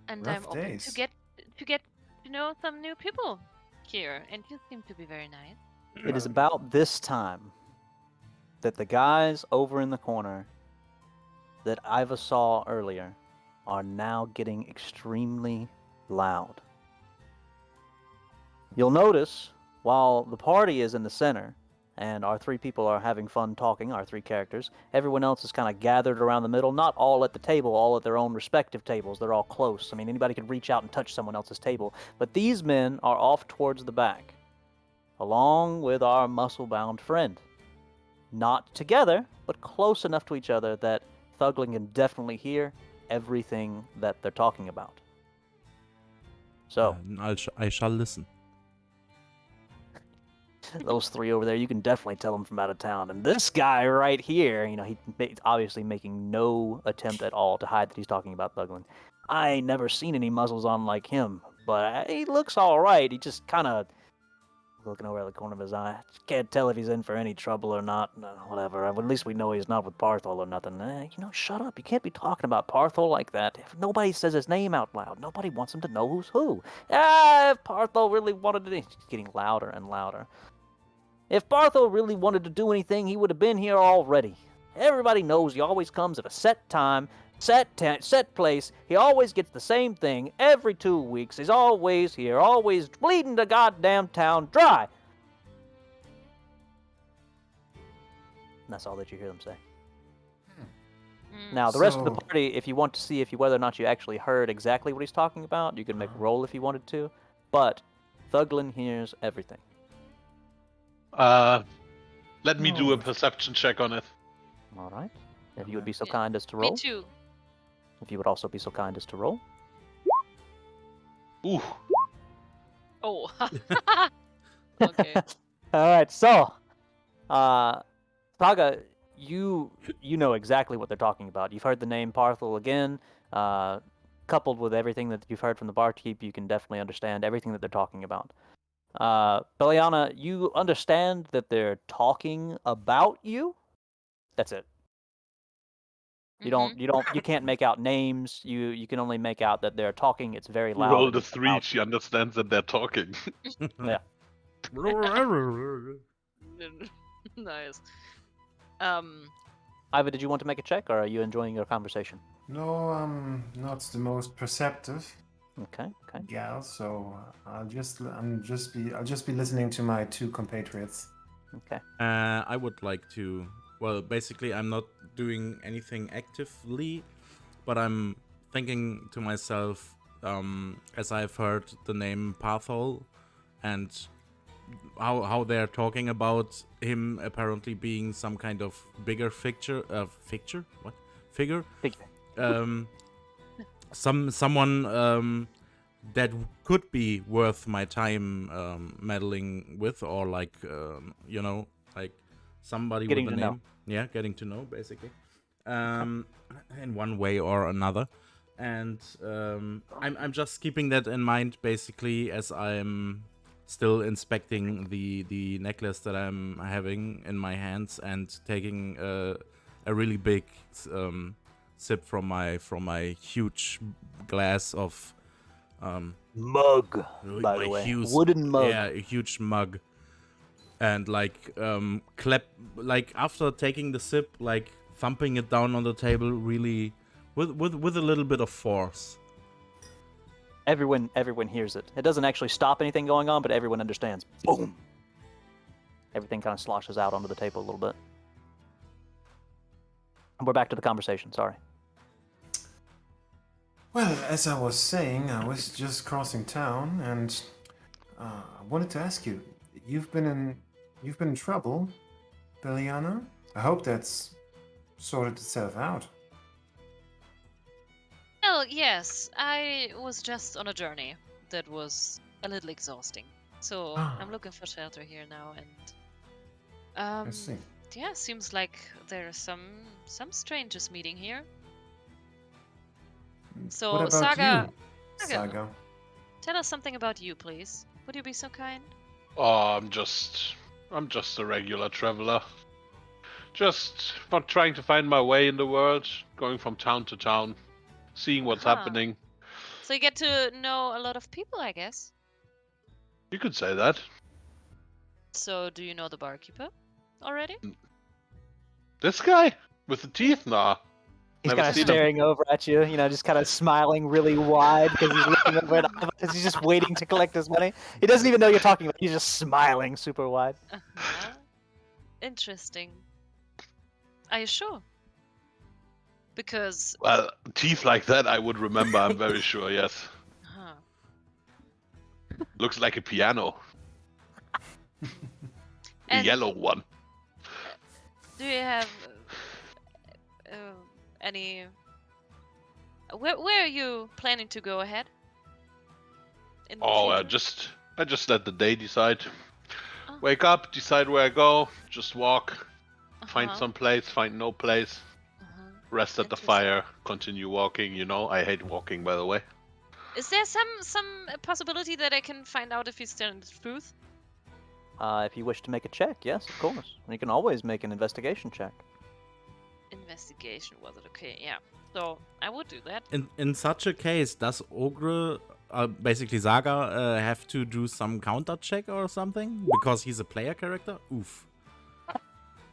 and I'm rough open to days. get to know some new people here, and you seem to be very nice. It is about this time that the guys over in the corner that Iva saw earlier are now getting extremely loud. You'll notice while the party is in the center and our three people are having fun talking, our three characters, everyone else is kind of gathered around the middle, not all at the table, all at their own respective tables. They're all close. I mean, anybody could reach out and touch someone else's table. But these men are off towards the back, along with our muscle-bound friend. Not together, but close enough to each other that Thugling can definitely hear everything that they're talking about. So, I shall listen. those three over there, you can definitely tell them from out of town. And this guy right here, he's obviously making no attempt at all to hide that he's talking about Thugling. I ain't never seen any muzzles on like him, but he looks all right. He just kind of looking over at the corner of his eye. Can't tell if he's in for any trouble or not. Whatever. At least we know he's not with Parthol or nothing. Shut up. You can't be talking about Parthol like that. If nobody says his name out loud, nobody wants him to know who's who. If Parthol really wanted to... He's getting louder and louder. If Parthol really wanted to do anything, he would have been here already. Everybody knows he always comes at a set time, set place. He always gets the same thing every 2 weeks. He's always here, always bleeding the goddamn town dry. And that's all that you hear them say. Now, the rest of the So- party, if you want to see whether or not you actually heard exactly what he's talking about, you can make a roll if you wanted to. But Thuglin hears everything. Let me do a perception check on it. All right. If you would be so Yeah. kind as to Me roll. too. If you would also be so kind as to roll. Ooh, Oh. Okay. All right, so, Saga, you know exactly what they're talking about. You've heard the name Parthol again. Coupled with everything that you've heard from the barkeep, you can definitely understand everything that they're talking about. Beliana, you understand that they're talking about you. That's it. You can't make out names. You can only make out that they're talking. It's very loud. roll and the it's 3. about She you. understands that they're talking. Yeah. Nice. Iva, did you want to make a check, or are you enjoying your conversation? No, I'm not the most perceptive Okay. gal, so I'll just be listening to my two compatriots. Okay. I would like to. Well, basically, I'm not doing anything actively, but I'm thinking to myself, as I've heard the name Pathol, and how they're talking about him apparently being some kind of bigger figure. Figure? Someone that could be worth my time meddling with, or like like somebody Getting with a to know. name. Yeah, getting to know basically. in one way or another. And I'm just keeping that in mind, basically, as I'm still inspecting the necklace that I'm having in my hands and taking a really big sip from my huge glass of Mug, by my the way. huge, Wooden mug. yeah, a huge mug. And like after taking the sip, like thumping it down on the table really with a little bit of force. Everyone hears it. It doesn't actually stop anything going on, but everyone understands. Boom. Everything kind of sloshes out onto the table a little bit. And we're back to the conversation. Sorry. Well, as I was saying, I was just crossing town, and I wanted to ask you: you've been in trouble, Liliana? I hope that's sorted itself out. Well, yes, I was just on a journey that was a little exhausting. So I'm looking for shelter here now, and I see. yeah, seems like there are some strangers meeting here. So What about Saga, you, Saga? tell us something about you, please. Would you be so kind? Oh, I'm just a regular traveler. Just not trying to find my way in the world, going from town to town, seeing what's Aha. happening. So you get to know a lot of people, I guess. You could say that. So do you know the barkeeper already? This guy with the teeth, nah. He's Never kind of seen him. staring over at you, just kind of smiling really wide because he's looking over at because he's just waiting to collect his money. He doesn't even know you're talking about. He's just smiling super wide. Uh-huh. Interesting. Are you sure? Because Well, teeth like that I would remember, I'm very sure, yes. huh. Looks like a piano. A And yellow one. do you have any? Where are you planning to go ahead? In the Oh, I future? just let the day decide. Oh. Wake up, decide where I go, just walk, find Uh-huh. some place, find no place, Uh-huh. rest at the Interesting. fire, continue walking, I hate walking, by the way. Is there some possibility that I can find out if he's telling the truth? If you wish to make a check, yes, of course. You can always make an investigation check. Investigation, was it? Okay, yeah. So I would do that. In such a case, does Ogre, basically Saga, have to do some counter check or something because he's a player character? Oof.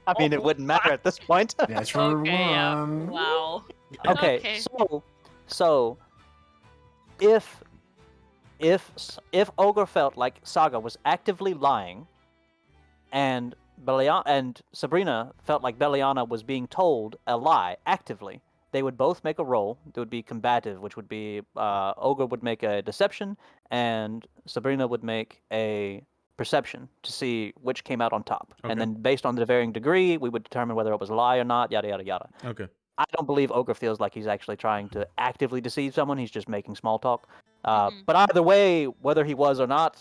I mean, it wouldn't matter at this point. Natural Okay, yeah. one. Wow. Okay, Okay. so if Ogre felt like Saga was actively lying, and Sabrina felt like Beliana was being told a lie actively, they would both make a roll. It would be combative, which would be Ogre would make a deception, and Sabrina would make a perception to see which came out on top. Okay. And then based on the varying degree, we would determine whether it was a lie or not, yada, yada, yada. Okay. I don't believe Ogre feels like he's actually trying to actively deceive someone. He's just making small talk. Mhm. But either way, whether he was or not,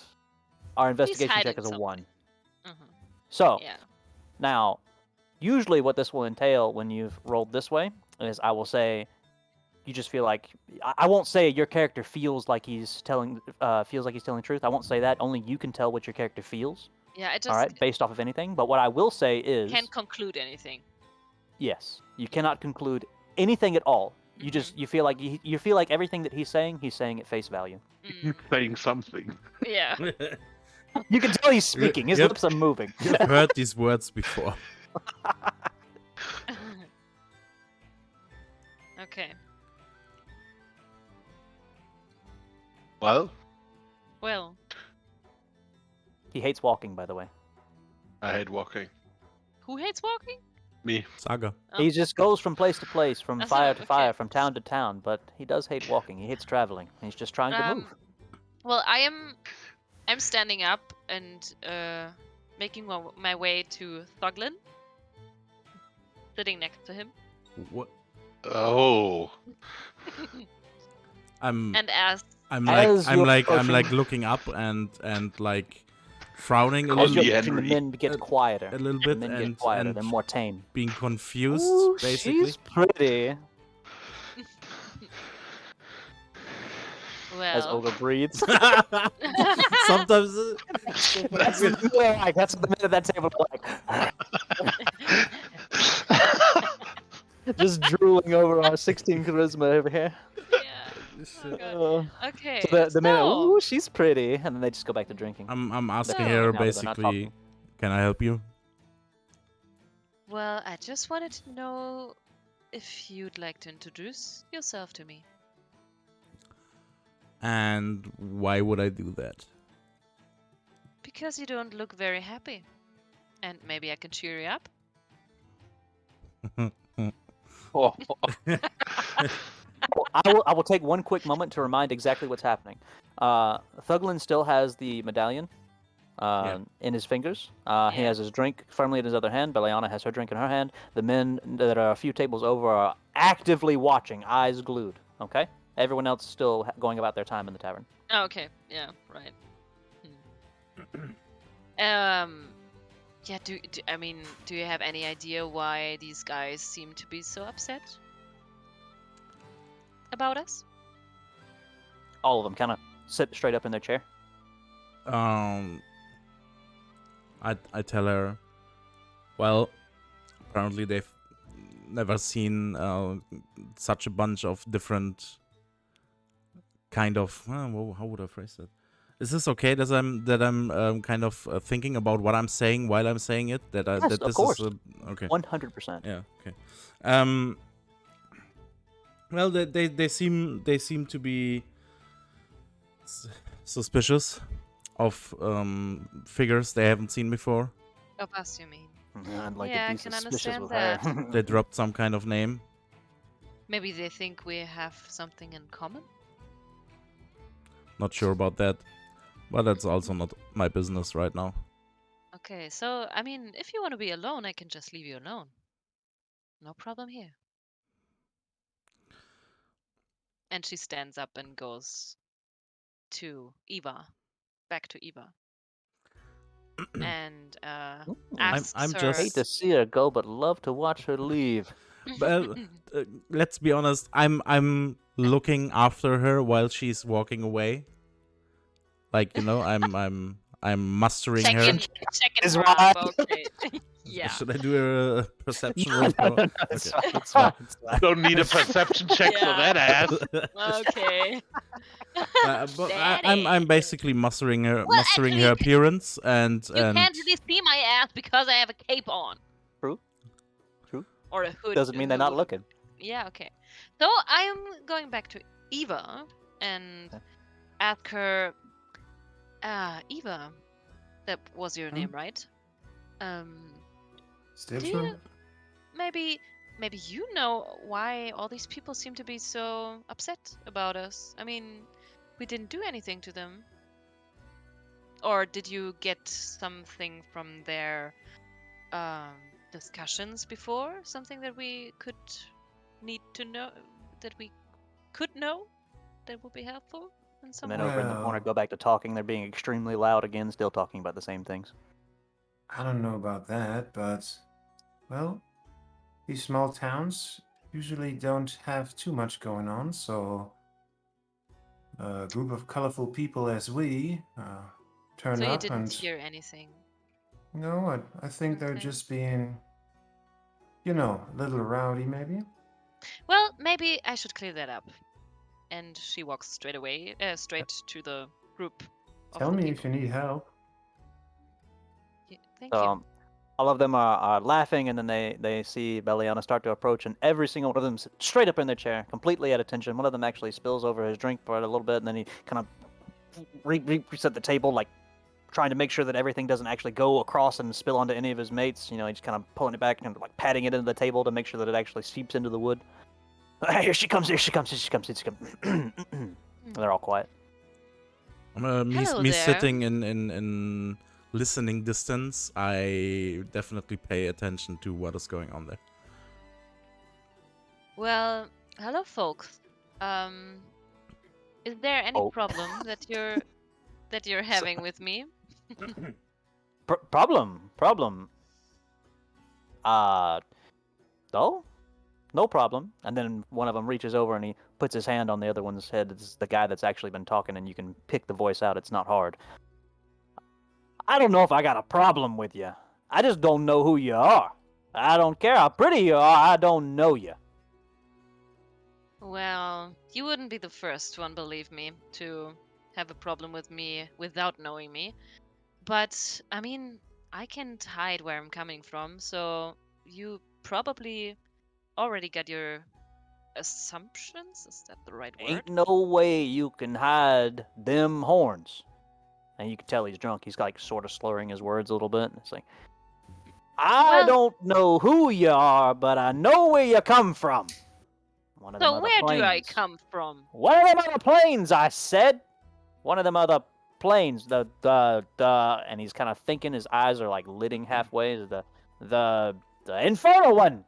our investigation check hiding is a something. 1. Mhm. So, Yeah. now, usually what this will entail when you've rolled this way is I will say you just feel like I won't say your character feels like he's telling the truth. I won't say that. Only you can tell what your character feels. Yeah, I just All right, based off of anything. But what I will say is can't conclude anything. yes, you cannot conclude anything at all. You just you feel like everything that he's saying at face value. Mm. Saying something. Yeah. You can tell he's speaking. His Yep. lips are moving. You've heard these words before. Okay. Well, Well, He hates walking, by the way. I hate walking. who hates walking? Me. Saga. Oh. He just goes from place to place, from That's fire not- to fire, okay. from town to town. But he does hate walking. He hates traveling. He's just trying to move. Well, I'm standing up and making my way to Thuglin, sitting next to him, What? Oh. I'm and ask, I'm As like you're I'm like approaching- looking up and like frowning a Call As little, you're me watching the Henry. men get quieter. a little The bit, men get and quieter. They're more tame. being confused, Ooh, basically. she's pretty. As Well, Ogre breathes. Sometimes That's what the men are like. That's what the men at that table are like. Just drooling over our 16 charisma over here. yeah. Oh god. Okay. So the men are, So, ooh, she's pretty. And then they just go back to drinking. I'm asking So- her Now that they're not basically, talking. can I help you? well, I just wanted to know if you'd like to introduce yourself to me. And why would I do that? Because you don't look very happy. And maybe I can cheer you up. Oh. I will take one quick moment to remind exactly what's happening. Thuglin still has the medallion in his fingers. He Yeah. has his drink firmly in his other hand. Beliana has her drink in her hand. The men that are a few tables over are actively watching, eyes glued. Okay? Everyone else is still going about their time in the tavern. Oh, okay. Yeah. Right. Yeah. Do you have any idea why these guys seem to be so upset about us? All of them kind of sit straight up in their chair. I tell her, well, apparently they've never seen such a bunch of different kind of. How would I phrase that? Is this okay that I'm kind of thinking about what I'm saying while I'm saying it? That Yes, that of this course. is okay. 100%. Yeah. Okay. Well, they seem to be suspicious of figures they haven't seen before. Of us, you mean? I'd like Yeah, to I be can suspicious understand of her. that. They dropped some kind of name. Maybe they think we have something in common. Not sure about that, but that's also not my business right now. Okay, so I mean, if you want to be alone, I can just leave you alone. No problem here. And she stands up and goes to Eva, back to Eva, and asks I'm her. just- Hate to see her go, but love to watch her leave. Well, let's be honest. I'm looking after her while she's walking away. Like, you know, I'm mustering her. Checking Is her right. up. Okay. Yeah. Should I do a perception No, roll? no, no, it's fine, it's fine, it's fine. Don't need a perception check for Yeah. that ass. Okay. But I'm Daddy. basically mustering her Well, mustering her actually, appearance and You can't really see my ass because I have a cape on. True. True. Or a hood. Doesn't mean they're not looking. Yeah, okay. So I'm going back to Eva and ask her, Eva, that was your name, right? Still Do true? you, maybe you know why all these people seem to be so upset about us. I mean, we didn't do anything to them. Or did you get something from their discussions before? Something that we could need to know, that we could know, that would be helpful in The some men way? over in the corner Well- go back to talking. They're being extremely loud again, still talking about the same things. I don't know about that, but well, these small towns usually don't have too much going on, so a group of colorful people as we turn So you up didn't and hear anything. no, I think they're Okay. just being, you know, a little rowdy maybe. Well, maybe I should clear that up. And she walks straight away, straight to the group of Tell the me people. if you need help. Thank you. All of them are laughing, and then they see Beliana start to approach, and every single one of them sits straight up in their chair, completely at attention. One of them actually spills over his drink for a little bit, and then he kind of reset the table, like trying to make sure that everything doesn't actually go across and spill onto any of his mates. You know, he's kind of pulling it back and like patting it into the table to make sure that it actually seeps into the wood. Here she comes! Here she comes! Here she comes! Here she comes! They're all quiet. me Hello me there. sitting in listening distance. I definitely pay attention to what is going on there. Well, hello, folks. Is there any Oh. problem that you're having with me? Problem. No? No problem. And then one of them reaches over and he puts his hand on the other one's head. It's the guy that's actually been talking, and you can pick the voice out. It's not hard. I don't know if I got a problem with you. I just don't know who you are. I don't care how pretty you are. I don't know you. Well, you wouldn't be the first one, believe me, to have a problem with me without knowing me. But, I mean, I can't hide where I'm coming from, so you probably already got your assumptions? Is that the right word? Ain't no way you can hide them horns. And you can tell he's drunk. He's like sort of slurring his words a little bit. It's like, I Well, don't know who you are, but I know where you come from. One of them so other where do I planes. come from? One of them other planes, I said. One of them other planes. And he's kind of thinking. His eyes are like lidding halfway. The infernal one.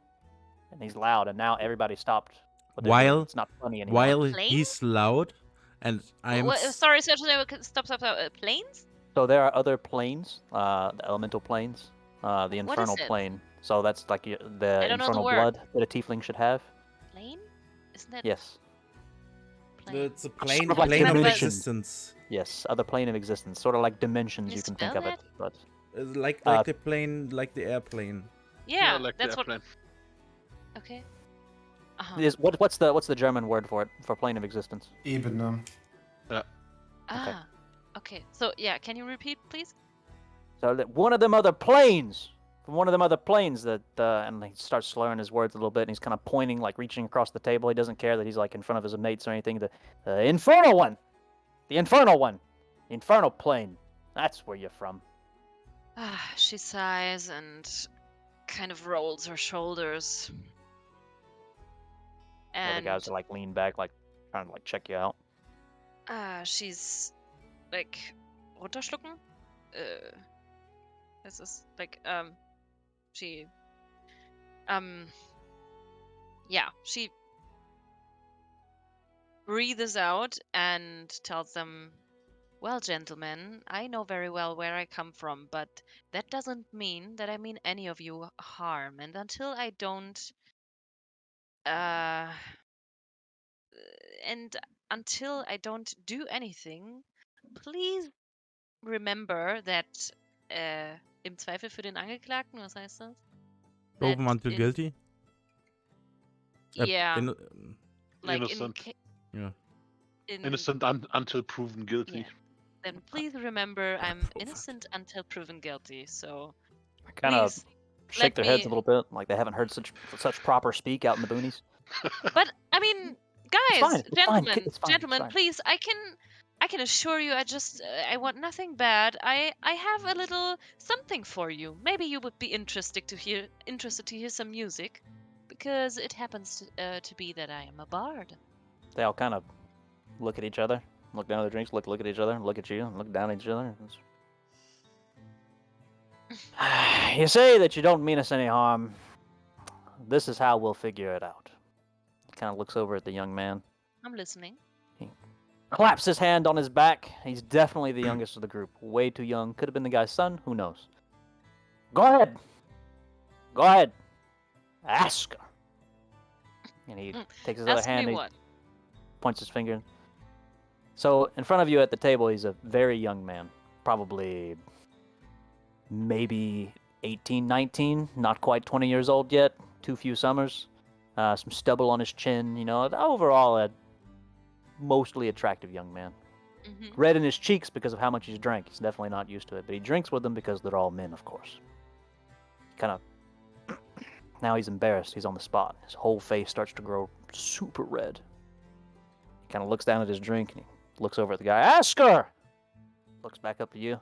And he's loud, and now everybody stopped what they're doing. While It's not funny anymore. while Plane? he's loud, and Sorry, stop. Planes? So there are other planes, the elemental planes, the What is infernal it? plane. So that's like the I don't know the infernal word. blood that a tiefling should have. Plane? Isn't that Yes. plane? it's a plane, Sort of like plane of dimension. existence. Yes, other plane of existence, sort of like dimensions. Can you You can think spell of it, but Like the plane, like the airplane. Yeah, like that's the what. airplane. Okay. Uh-huh. what's the German word for it, for plane of existence? Ebene. Ah. Okay. So yeah, can you repeat, please? So that one of them other planes, from one of them other planes that, and he starts slurring his words a little bit, and he's kind of pointing, like reaching across the table. He doesn't care that he's like in front of his mates or anything. The infernal one, the infernal plane. That's where you're from. Ah, she sighs and kind of rolls her shoulders. Where the And guys are like lean back, like trying to like check you out. she's like runterschlucken. This is like she yeah, she breathes out and tells them, "Well, gentlemen, I know very well where I come from, but that doesn't mean that I mean any of you harm. And until I don't, uh, and until I don't do anything, please remember that, im Zweifel für den Angeklagten, was heißt das? Proven until guilty. Yeah, In, like Innocent. yeah. Innocent until proven guilty. Yeah. Then please remember I'm innocent until proven guilty. So Kind of please shake let their heads me. a little bit, like they haven't heard such proper speak out in the boonies. But I mean, It's guys, fine. It's fine. gentlemen, It's fine. gentlemen, It's fine. please, I can assure you, I want nothing bad. I have a little something for you. Maybe you would be interested to hear some music, because it happens to be that I am a bard. They all kind of look at each other, look down at their drinks, look at each other, look at you, and look down at each other. You say that you don't mean us any harm. This is how we'll figure it out. He kind of looks over at the young man, I'm listening. claps his hand on his back. He's definitely the youngest of the group. Way too young. Could have been the guy's son. Who knows? Go ahead. Go ahead. Ask her. And he takes his other Ask me hand. He what? points his finger. So in front of you at the table, he's a very young man. Probably maybe 18, 19. Not quite 20 years old yet. Too few summers. Some stubble on his chin. You know, overall a mostly attractive young man. Mm-hmm. Red in his cheeks because of how much he's drank. He's definitely not used to it. But he drinks with them because they're all men, of course. Kind of... Now he's embarrassed. He's on the spot. His whole face starts to grow super red. He kind of looks down at his drink and he looks over at the guy. Ask her! Looks back up at you.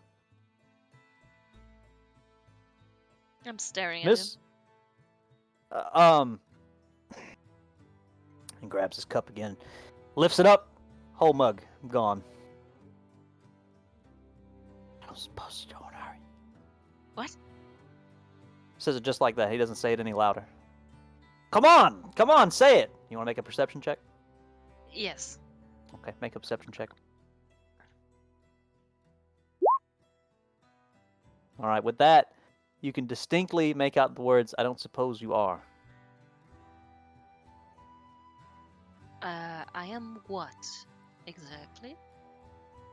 I'm staring at him. Miss... And grabs his cup again. Lifts it up. Whole mug. Gone. I was supposed to don't hurry. What? Says it just like that. He doesn't say it any louder. Come on! Come on, say it! You want to make a perception check? Yes. Okay, make a perception check. All right, with that, you can distinctly make out the words, "I don't suppose you are." I am what? Exactly?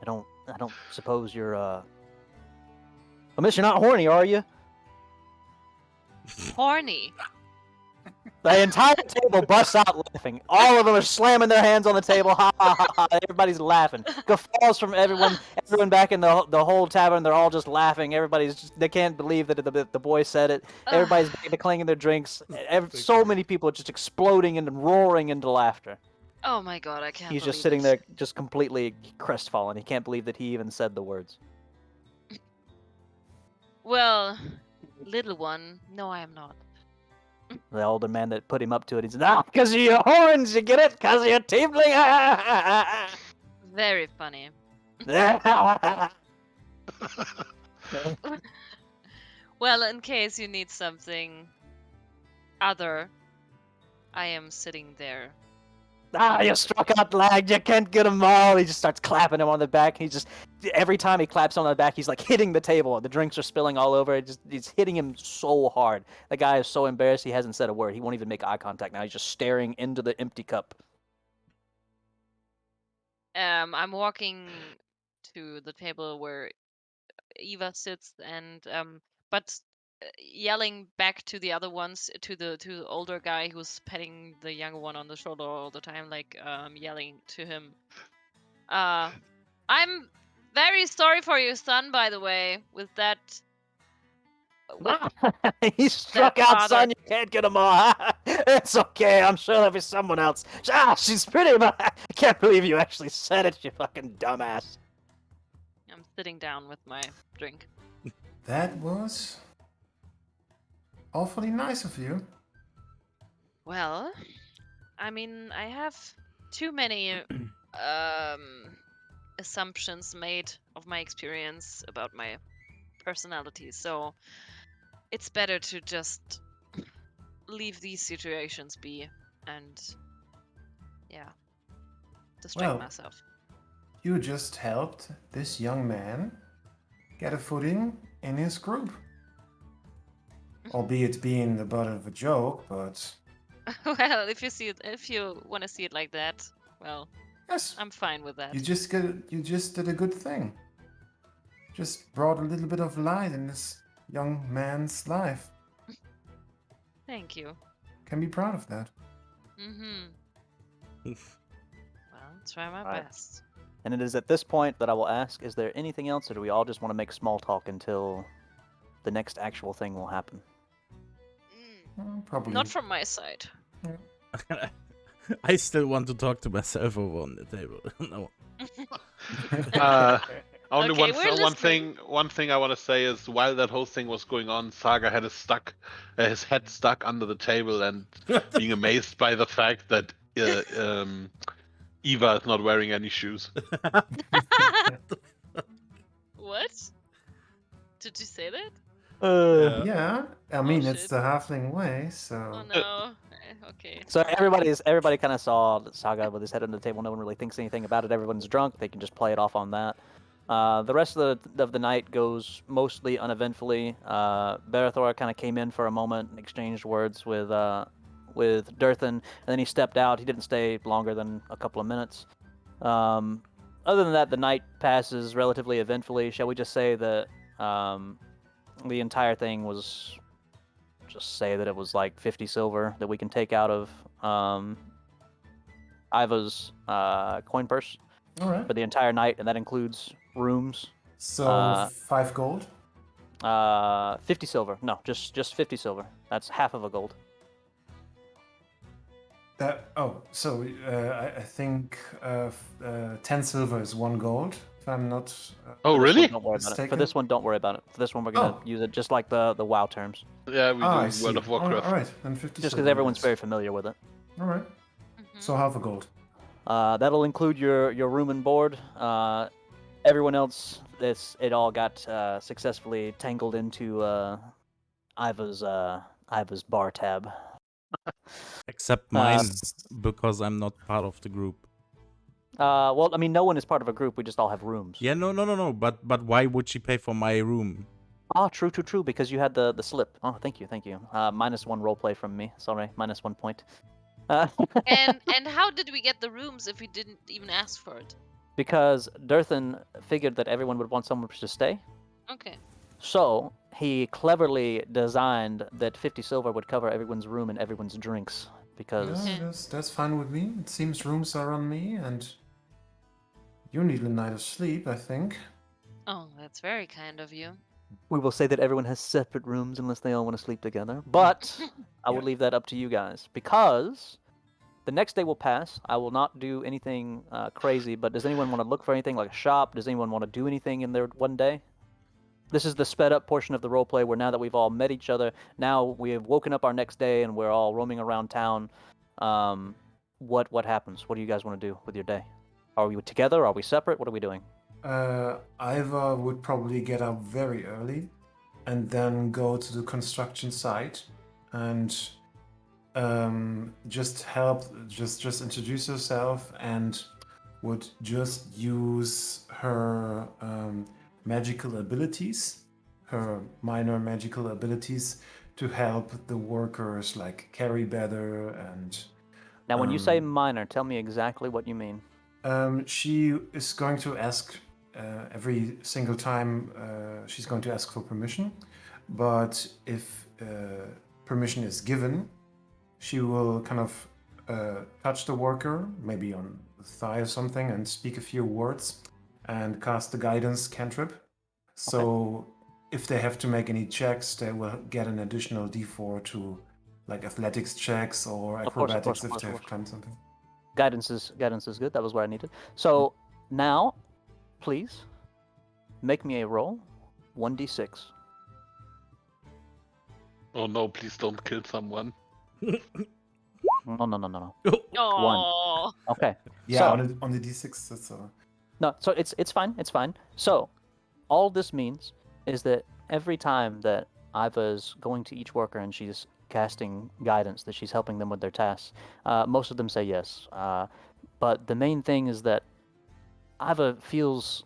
I don't suppose you're, miss, you're not horny, are you? Horny. The entire table busts out laughing. All of them are slamming their hands on the table. Ha ha ha ha. Everybody's laughing. Guffaws from everyone back in the whole tavern. They're all just laughing. They can't believe that the boy said it. Everybody's back to clanging their drinks. So many people are just exploding and roaring into laughter. Oh my god, I can't He's believe just sitting it. there, just completely crestfallen. He can't believe that he even said the words. Well, little one, no, I am not. The older man that put him up to it, he's like, because of your horns, you get it? Because of your tiefling. Very funny. Well, in case you need something other, I am sitting there. You struck out lag. You can't get them all. He just starts clapping him on the back. Every time he claps on the back, he's like hitting the table. The drinks are spilling all over. He's hitting him so hard. The guy is so embarrassed he hasn't said a word. He won't even make eye contact now. He's just staring into the empty cup. I'm walking to the table where Eva sits, and but yelling back to the other ones, to the older guy who's petting the younger one on the shoulder all the time, like yelling to him. I'm very sorry for your son, by the way, with that. He struck out, father. son. You can't get them all. It's okay. I'm sure there'll be someone else. She's pretty, but I can't believe you actually said it, you fucking dumbass. I'm sitting down with my drink. That was awfully nice of you. Well, I mean, I have too many assumptions made of my experience about my personality, so it's better to just leave these situations be and distract Well, myself. You just helped this young man get a footing in his group. Albeit being the butt of a joke, but Well, if you want to see it like that, well, yes, I'm fine with that. you just did a good thing. Just brought a little bit of light in this young man's life. Thank you. Can be proud of that. Mm-hmm. Well, try my Right. best. And it is at this point that I will ask, is there anything else, or do we all just want to make small talk until the next actual thing will happen? Probably. Not from my side. I still want to talk to myself over on the table. No. Only Okay, we're listening. one thing I want to say is while that whole thing was going on, Saga had his head stuck under the table and being amazed by the fact that Eva is not wearing any shoes. What? Did you say that? Yeah, I mean it's shit. the halfling way, so. Oh no. Okay. So everybody kind of saw Saga with his head on the table. No one really thinks anything about it. Everyone's drunk. They can just play it off on that. The rest of the night goes mostly uneventfully. Barathor kind of came in for a moment and exchanged words with Durthan, and then he stepped out. He didn't stay longer than a couple of minutes. Other than that, the night passes relatively eventfully. Shall we just say that the entire thing was, just say that it was like 50 silver that we can take out of Iva's coin purse All right. for the entire night, and that includes rooms. So 5 gold. 50 silver. No, just 50 silver. That's half of a gold. I think 10 silver is 1 gold. If I'm not. Oh, For this really? one, don't worry about it. For mistaken? this one, don't worry about it. For this one, we're gonna use it just like the WoW terms, Yeah, we I do see. World of Warcraft. All right, then 50 just silver. because everyone's it is. very familiar with it. All right. Mhm. So half a gold. That'll include your room and board. Everyone else, it all got successfully tangled into Iva's bar tab. Except mine, because I'm not part of the group. Well, I mean, no one is part of a group. We just all have rooms. Yeah, no. But why would she pay for my room? Ah, true, because you had the slip. Oh, thank you. -1 roleplay from me. Sorry, -1 point. And how did we get the rooms if we didn't even ask for it? Because Durthan figured that everyone would want somewhere to stay. Okay. So he cleverly designed that 50 silver would cover everyone's room and everyone's drinks. Because Yeah, that's fine with me. It seems rooms are on me, and you need a night of sleep, I think. Oh, that's very kind of you. we will say that everyone has separate rooms unless they all want to sleep together. But I will Yeah. leave that up to you guys. Because the next day will pass. I will not do anything crazy. But does anyone want to look for anything like a shop? Does anyone want to do anything in there one day? This is the sped up portion of the roleplay where now that we've all met each other, now we have woken up our next day and we're all roaming around town. What happens? What do you guys want to do with your day? Are we together? Are we separate? What are we doing? Iva would probably get up very early and then go to the construction site and just help, just introduce herself, and would just use her magical abilities, her minor magical abilities, to help the workers like carry better and. Now, when you say minor, tell me exactly what you mean. She is going to ask every single time she's going to ask for permission, but if permission is given, she will kind of touch the worker, maybe on the thigh or something, and speak a few words and cast the guidance cantrip. So if they have to make any checks, they will get an additional d4 to like athletics checks or acrobatics if they have climbed something. Guidance is good. That was what I needed. So now, please make me a roll, 1d6. Oh no! Please don't kill someone. No. Oh. Okay. Yeah, So, on the d6, that's no, so it's fine. It's fine. So, all this means is that every time that Iva's going to each worker and she's casting guidance, that she's helping them with their tasks, most of them say yes. But the main thing is that Iva feels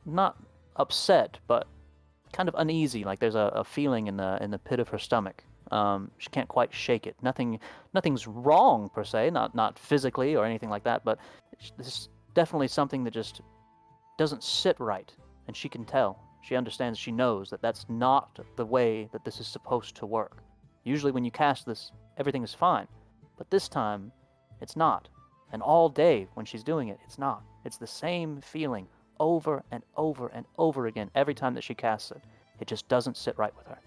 not upset, but kind of uneasy. Like there's a feeling in the pit of her stomach. She can't quite shake it. Nothing's wrong per se, not physically or anything like that, but this is definitely something that just doesn't sit right, and she can tell. She understands. She knows that that's not the way that this is supposed to work. Usually, when you cast this, everything is fine, but this time, it's not. And all day when she's doing it, it's not. It's the same feeling over and over and over again every time that she casts it. It just doesn't sit right with her.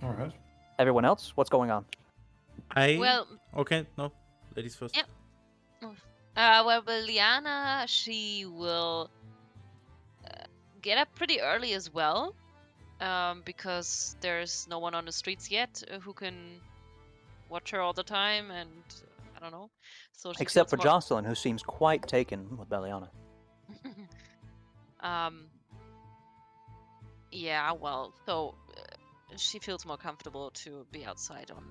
all right. Everyone else, what's going on? Well, Okay, no. Ladies first. yeah. Well, Liana, she will get up pretty early as well, because there's no one on the streets yet who can watch her all the time, and I don't know. So she Except feels for more... Jocelyn, who seems quite taken with Beliana. Yeah, well, so she feels more comfortable to be outside on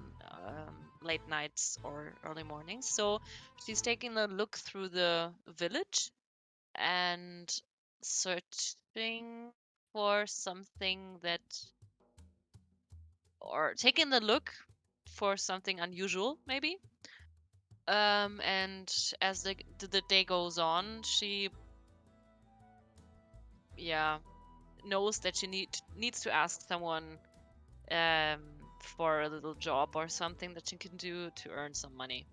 late nights or early mornings. So she's taking a look through the village and searching for something that, or taking a look for something unusual, maybe. And as the day goes on, she, yeah, knows that she needs to ask someone for a little job or something that she can do to earn some money.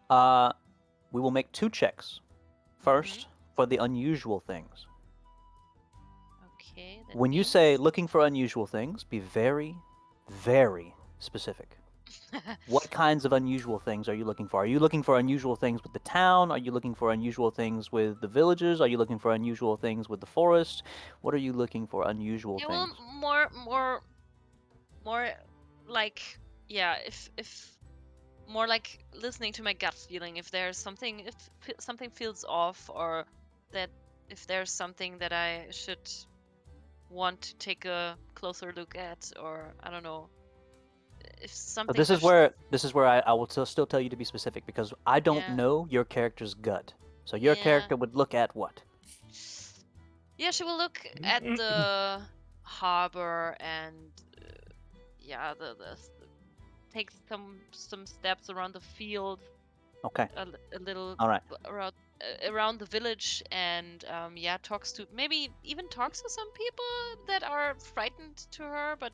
We will make 2 checks. First, for the unusual things. Okay. When you say looking for unusual things, be very, very specific. What kinds of unusual things are you looking for? Are you looking for unusual things with the town? Are you looking for unusual things with the villages? Are you looking for unusual things with the forest? What are you looking for unusual Yeah, things? well, more like, yeah, if more like listening to my gut feeling, if there's something, if something feels off, or that if there's something that I should want to take a closer look at, or I don't know, if something. But this is where I will still tell you to be specific, because I don't Yeah. know your character's gut. So your Yeah. character would look at what? Yeah, she will look at the harbor and yeah, take some steps around the field, Okay. a little All right. around the village, and yeah, maybe even talks to some people that are frightened to her, but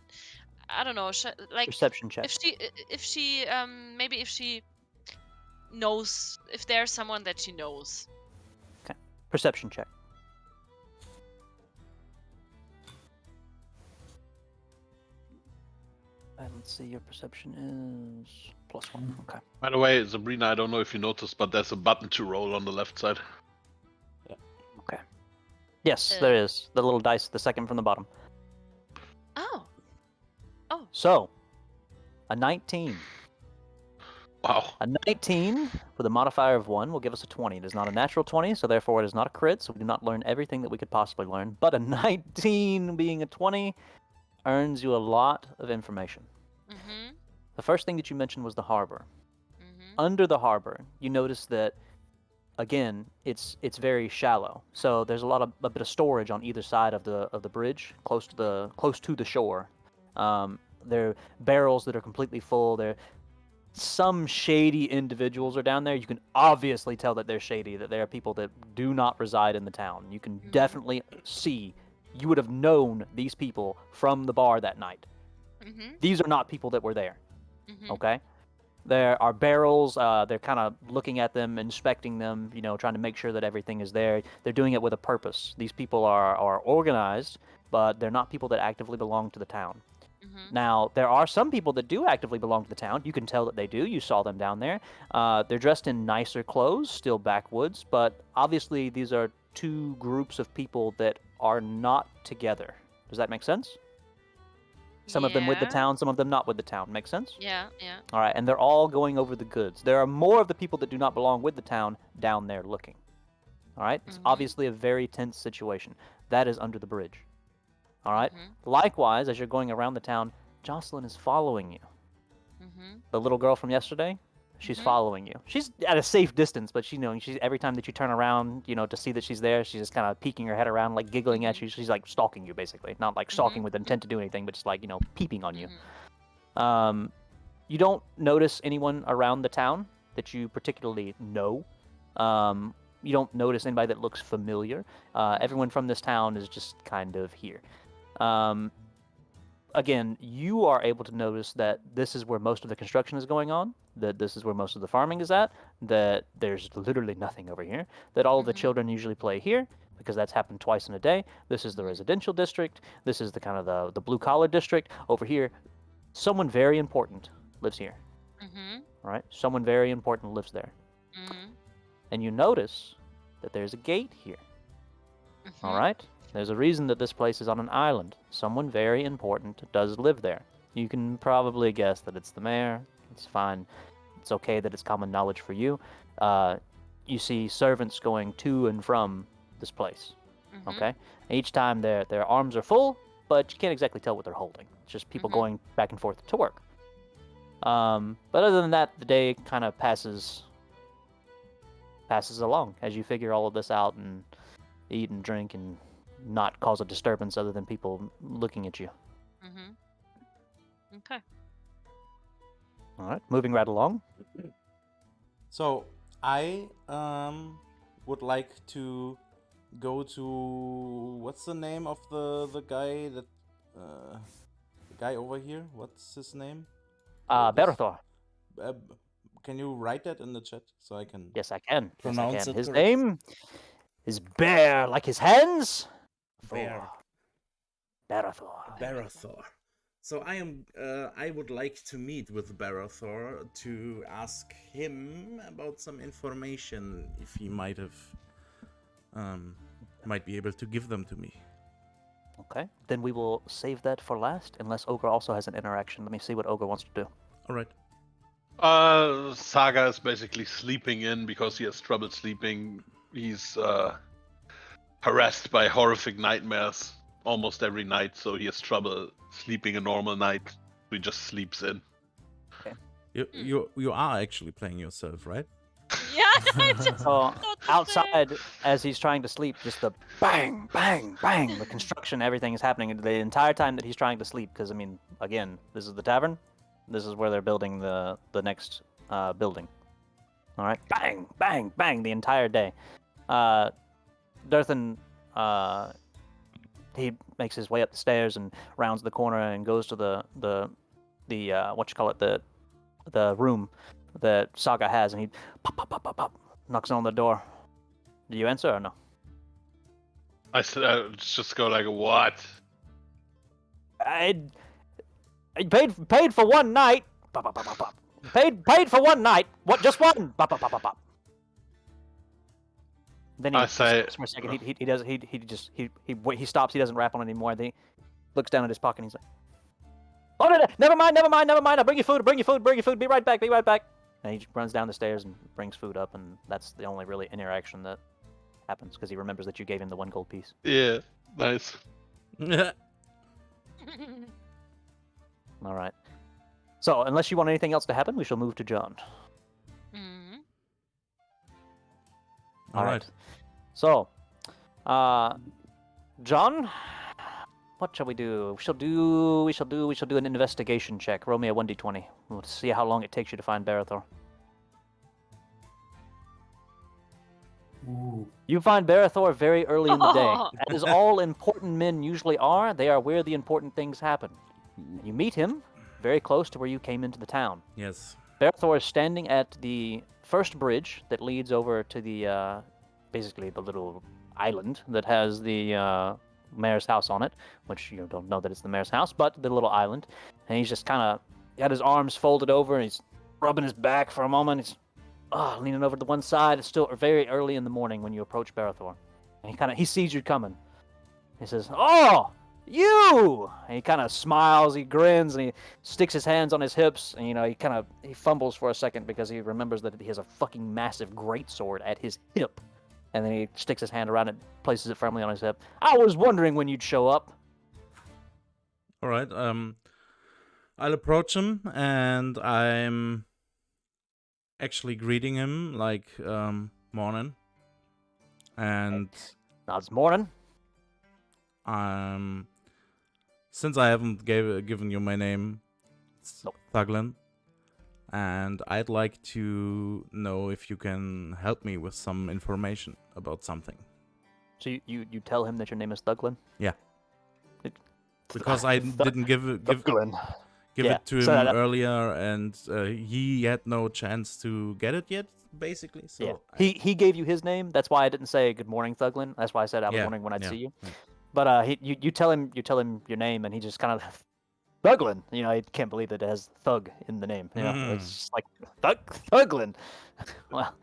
I don't know, like Perception check. if she maybe if she knows, if there's someone that she knows. Perception check. Let's see, your perception is +1. Okay. By the way, Sabrina, I don't know if you noticed, but there's a button to roll on the left side. Okay. Yes, there is. The little dice, the second from the bottom. Oh. So, a 19. Wow. A 19 with a modifier of 1 will give us a 20. It is not a natural 20, so therefore it is not a crit, so we do not learn everything that we could possibly learn. But a 19 being a 20 earns you a lot of information. Mm-hmm. The first thing that you mentioned was the harbor. Mm-hmm. Under the harbor, you notice that, again, it's very shallow. So there's a bit of storage on either side of the bridge, close to the shore. There are barrels that are completely full. There some shady individuals are down there. You can obviously tell that they're shady, that there are people that do not reside in the town. You can definitely see, you would have known these people from the bar that night. Mm-hmm. These are not people that were there, Mm-hmm. okay? There are barrels, they're kind of looking at them, inspecting them, trying to make sure that everything is there. They're doing it with a purpose. These people are organized, but they're not people that actively belong to the town. Mm-hmm. Now, there are some people that do actively belong to the town. You can tell that they do. You saw them down there. They're dressed in nicer clothes, still backwoods, but obviously these are two groups of people that are not together. Does that make sense? Some of them with the Yeah. town, some of them not with the town. Make sense? Yeah. All right, and they're all going over the goods. There are more of the people that do not belong with the town down there looking. All right? It's obviously a very tense situation. That is under the bridge. All right? Likewise, as you're going around the town, Jocelyn is following you. Mm-hmm. The little girl from yesterday, she's following you. She's at a safe distance, but she's every time that you turn around, to see that she's there, she's just kind of peeking her head around, like giggling at you. She's like stalking you, basically. Not like stalking with intent to do anything, but just like, peeping on you. You don't notice anyone around the town that you particularly know. You don't notice anybody that looks familiar. Everyone from this town is just kind of here. Again, you are able to notice that this is where most of the construction is going on, that this is where most of the farming is at, that there's literally nothing over here, that all of the children usually play here, because that's happened twice in a day. This is the residential district. This is the kind of the blue-collar district. Over here, someone very important lives here. All right? Someone very important lives there. And you notice that there's a gate here. All right? There's a reason that this place is on an island. Someone very important does live there. You can probably guess that it's the mayor. It's fine. It's okay that it's common knowledge for you. You see servants going to and from this place. Okay? Each time their arms are full, but you can't exactly tell what they're holding. It's just people going back and forth to work. But other than that, the day kind of passes along as you figure all of this out and eat and drink and not cause a disturbance other than people looking at you. Okay. All right, moving right along. So I would like to go to, what's the name of the guy that the guy over here? What's his name? Berthor. Can you write that in the chat so I can? Yes, I can. Pronounce yes, I can. it His correct. name is Bear, like his hands. Bear. Berthor. Barathor. So I would like to meet with Barathor to ask him about some information if he might be able to give them to me. Okay, then we will save that for last, unless Ogre also has an interaction. Let me see what Ogre wants to do. All right. Saga is basically sleeping in because he has trouble sleeping. He's harassed by horrific nightmares almost every night, so he has trouble sleeping a normal night. He just sleeps in. You are actually playing yourself, right? Yeah, just So thought the same. outside, as he's trying to sleep, just the bang, bang, bang, the construction, everything is happening the entire time that he's trying to sleep. Because I mean, again, this is the tavern. This is where they're building the next building. All right, bang, bang, bang, the entire day. Durthan, he makes his way up the stairs and rounds the corner and goes to the what you call it, the room that Saga has, and he pop, knocks on the door. Do you answer or no? I said, just go like, what? I paid for one night. Pop, pop, pop, pop, pop. Paid for one night. What? Just one. Pop, pop, pop, pop, pop. Then he I say- stops for a second. He stops. He doesn't rap on it anymore. Then he looks down at his pocket and he's like, "Oh no, never mind. I'll bring you food. Bring you food. Be right back. And he runs down the stairs and brings food up, and that's the only really interaction that happens because he remembers that you gave him the 1 gold piece. Yeah, nice. All right. So, unless you want anything else to happen, we shall move to John. Mhm. All right. So, John, what shall we do? We shall do an investigation check. Roll me a 1d20. We'll see how long it takes you to find Barathor. Ooh. You find Barathor very early in the day. Oh. As all important men usually are, they are where the important things happen. You meet him very close to where you came into the town. Yes. Barathor is standing at the first bridge that leads over to the, basically the little island that has the mayor's house on it, which you don't know that it's the mayor's house, but the little island. And he's just kind of got his arms folded over, and he's rubbing his back for a moment. He's leaning over to one side. It's still very early in the morning when you approach Barathor. And he sees you coming. He says, "Oh, you!" And he kind of smiles, he grins, and he sticks his hands on his hips, and he fumbles for a second because he remembers that he has a fucking massive greatsword at his hip. And then he sticks his hand around it, places it firmly on his hip. "I was wondering when you'd show up." All right. I'll approach him, and I'm actually greeting him like morning. And Now it's morning. since I haven't given you my name, it's Nope. Thuglin, and I'd like to know if you can help me with some information about something. So you tell him that your name is Thuglin? Yeah. Because I didn't give Thuglin. Yeah, it to him so that- earlier, and he had no chance to get it yet, basically. So yeah. He gave you his name. That's why I didn't say good morning, Thuglin. That's why I said I was Yeah, wondering when I'd yeah, see you. yeah. But you tell him your name, and he just kind of Thuglin. He can't believe that it has thug in the name. It's just like Thuglin. Well,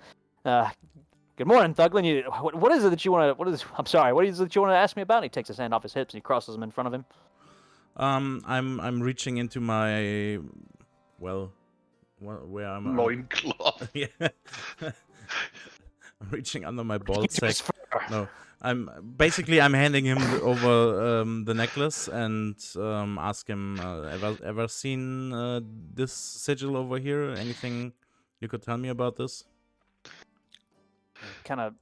good morning, Thuglin. What is it that you want to? I'm sorry. What is it that you want to ask me about? And he takes his hand off his hips and he crosses them in front of him. I'm reaching into my where am I? Loincloth. Yeah. I'm reaching under my ball sack. No, I'm handing him over the necklace and ask him, ever seen this sigil over here? Anything you could tell me about this? Kind of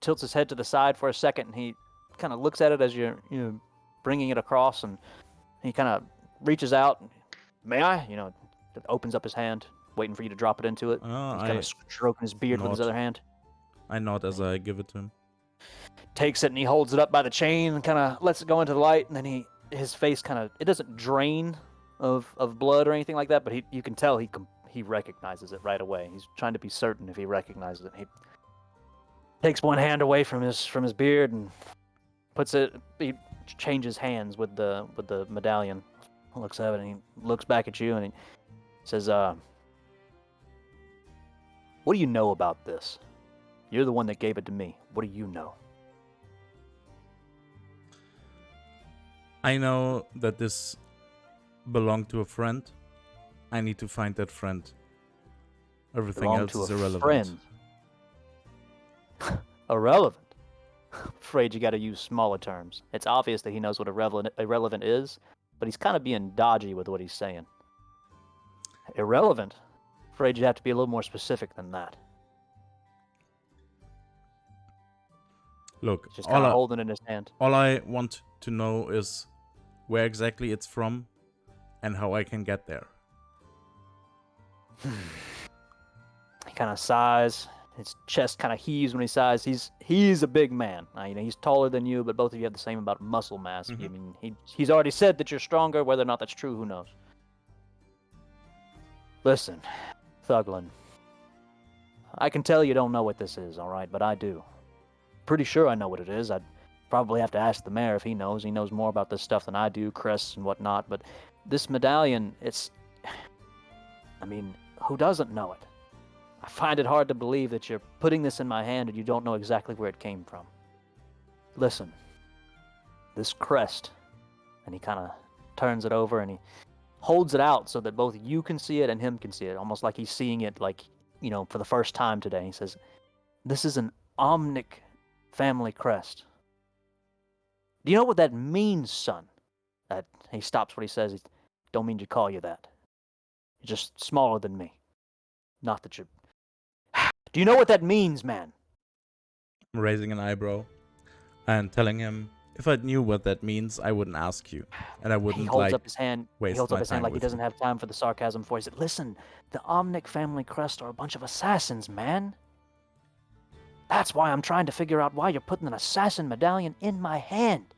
tilts his head to the side for a second, and he kind of looks at it as you're bringing it across, and he kind of reaches out. "May I?" Opens up his hand, waiting for you to drop it into it. He's kind of stroking his beard with his nod. other hand. I nod as I give it to him. Takes it and he holds it up by the chain and kind of lets it go into the light, and then his face it doesn't drain of blood or anything like that, but you can tell he recognizes it right away. He's trying to be certain if he recognizes it. He takes one hand away from his beard and he changes hands with the medallion. Looks at it and he looks back at you and he says, "What do you know about this? You're the one that gave it to me. What do you know?" I know that this belonged to a friend. I need to find that friend. Everything Belong else to is a irrelevant. friend. Irrelevant? Afraid you got to use smaller terms. It's obvious that he knows what irrelevant is, but he's kind of being dodgy with what he's saying. Irrelevant? Afraid you have to be a little more specific than that. Look, He's just kind of holding it in his hand. all I want to know is where exactly it's from and how I can get there. He kind of sighs. His chest kind of heaves when he sighs. He's a big man. He's taller than you, but both of you have the same amount of muscle mass. Mhm. I mean, he's already said that you're stronger. Whether or not that's true, who knows? Listen, Thuglin. I can tell you don't know what this is, all right, but I do. Pretty sure I know what it is. I'd probably have to ask the mayor if he knows. He knows more about this stuff than I do, crests and whatnot. But this medallion, I mean, who doesn't know it? I find it hard to believe that you're putting this in my hand and you don't know exactly where it came from. Listen, this crest, and he kind of turns it over and he holds it out so that both you can see it and him can see it, almost like he's seeing it like, for the first time today. He says, this is an Omnic family crest. Do you know what that means, son? He stops what he says. Don't mean to call you that. You're just smaller than me. Not that you're... Do you know what that means, man? I'm raising an eyebrow and telling him, if I knew what that means, I wouldn't ask you. And I wouldn't, He holds up his hand. waste He holds my up his hand time like he with doesn't you. have time for the sarcasm for. He said, listen, the Omnic family crest are a bunch of assassins, man. That's why I'm trying to figure out why you're putting an assassin medallion in my hand.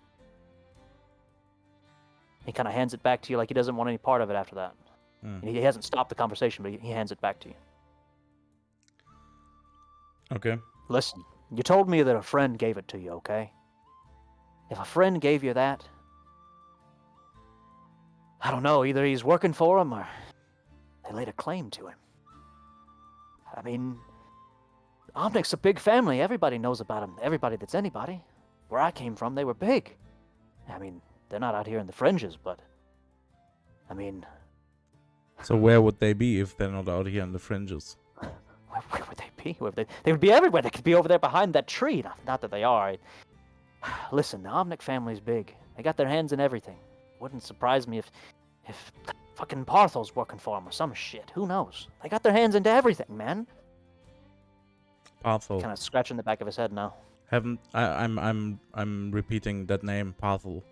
He kind of hands it back to you like he doesn't want any part of it after that. Mm. He hasn't stopped the conversation, but he hands it back to you. Okay. Listen, you told me that a friend gave it to you, okay? If a friend gave you that, I don't know, either he's working for him or they laid a claim to him. I mean, Omnic's a big family. Everybody knows about him. Everybody that's anybody. Where I came from, they were big. I mean, they're not out here in the fringes, but... I mean... So where would they be if they're not out here in the fringes? Where would they be? They would be everywhere. They could be over there behind that tree. Not that they are. Listen, the Omnic family's big. They got their hands in everything. Wouldn't surprise me if fucking Parthel's working for them or some shit. Who knows? They got their hands into everything, man. Parthel. Kind of scratching the back of his head now. I'm repeating that name, Parthel,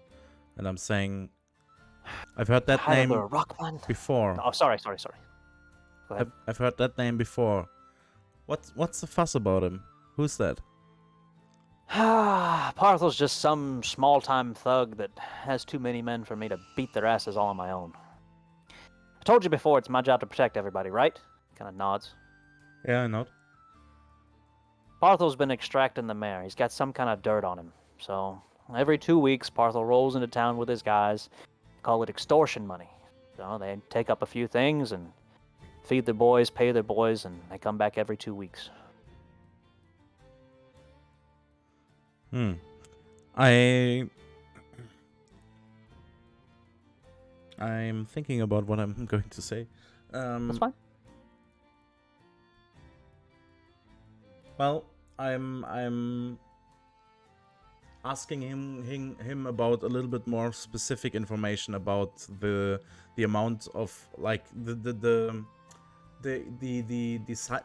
and I'm saying, I've heard that Tyler name Rockman? before. Oh, sorry. Go ahead. I've heard that name before. What's the fuss about him? Who's that? Parthel's just some small-time thug that has too many men for me to beat their asses all on my own. I told you before, it's my job to protect everybody, right? Kind of nods. Yeah, I know. Parthel's been extracting the mayor. He's got some kind of dirt on him. So every 2 weeks, Parthel rolls into town with his guys. They call it extortion money. So they take up a few things and feed their boys, pay their boys, and they come back every 2 weeks. I'm thinking about what I'm going to say. That's fine. Well, I'm asking him about a little bit more specific information about the amount of, like, the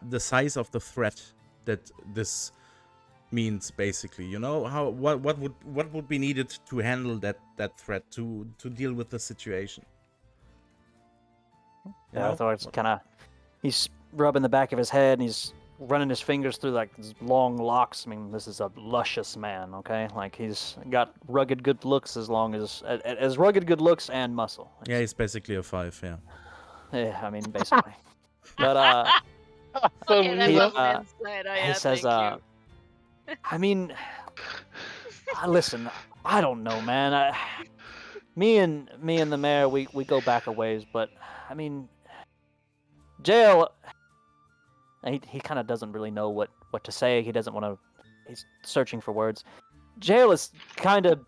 size of the threat that this means, basically. What would be needed to handle that threat, to deal with the situation. Thor's kind of, he's rubbing the back of his head and he's running his fingers through like his long locks. I mean, this is a luscious man, okay? Like, he's got rugged good looks, as rugged good looks and muscle. Yeah, he's basically a 5, yeah. Yeah, I mean, basically. But Okay, that he, was an insight. he says, thank you. I mean, listen, I don't know, man. Me and the mayor, we go back a ways, but I mean, jail. He kind of doesn't really know what to say. He doesn't want to. He's searching for words. Jail is kind of.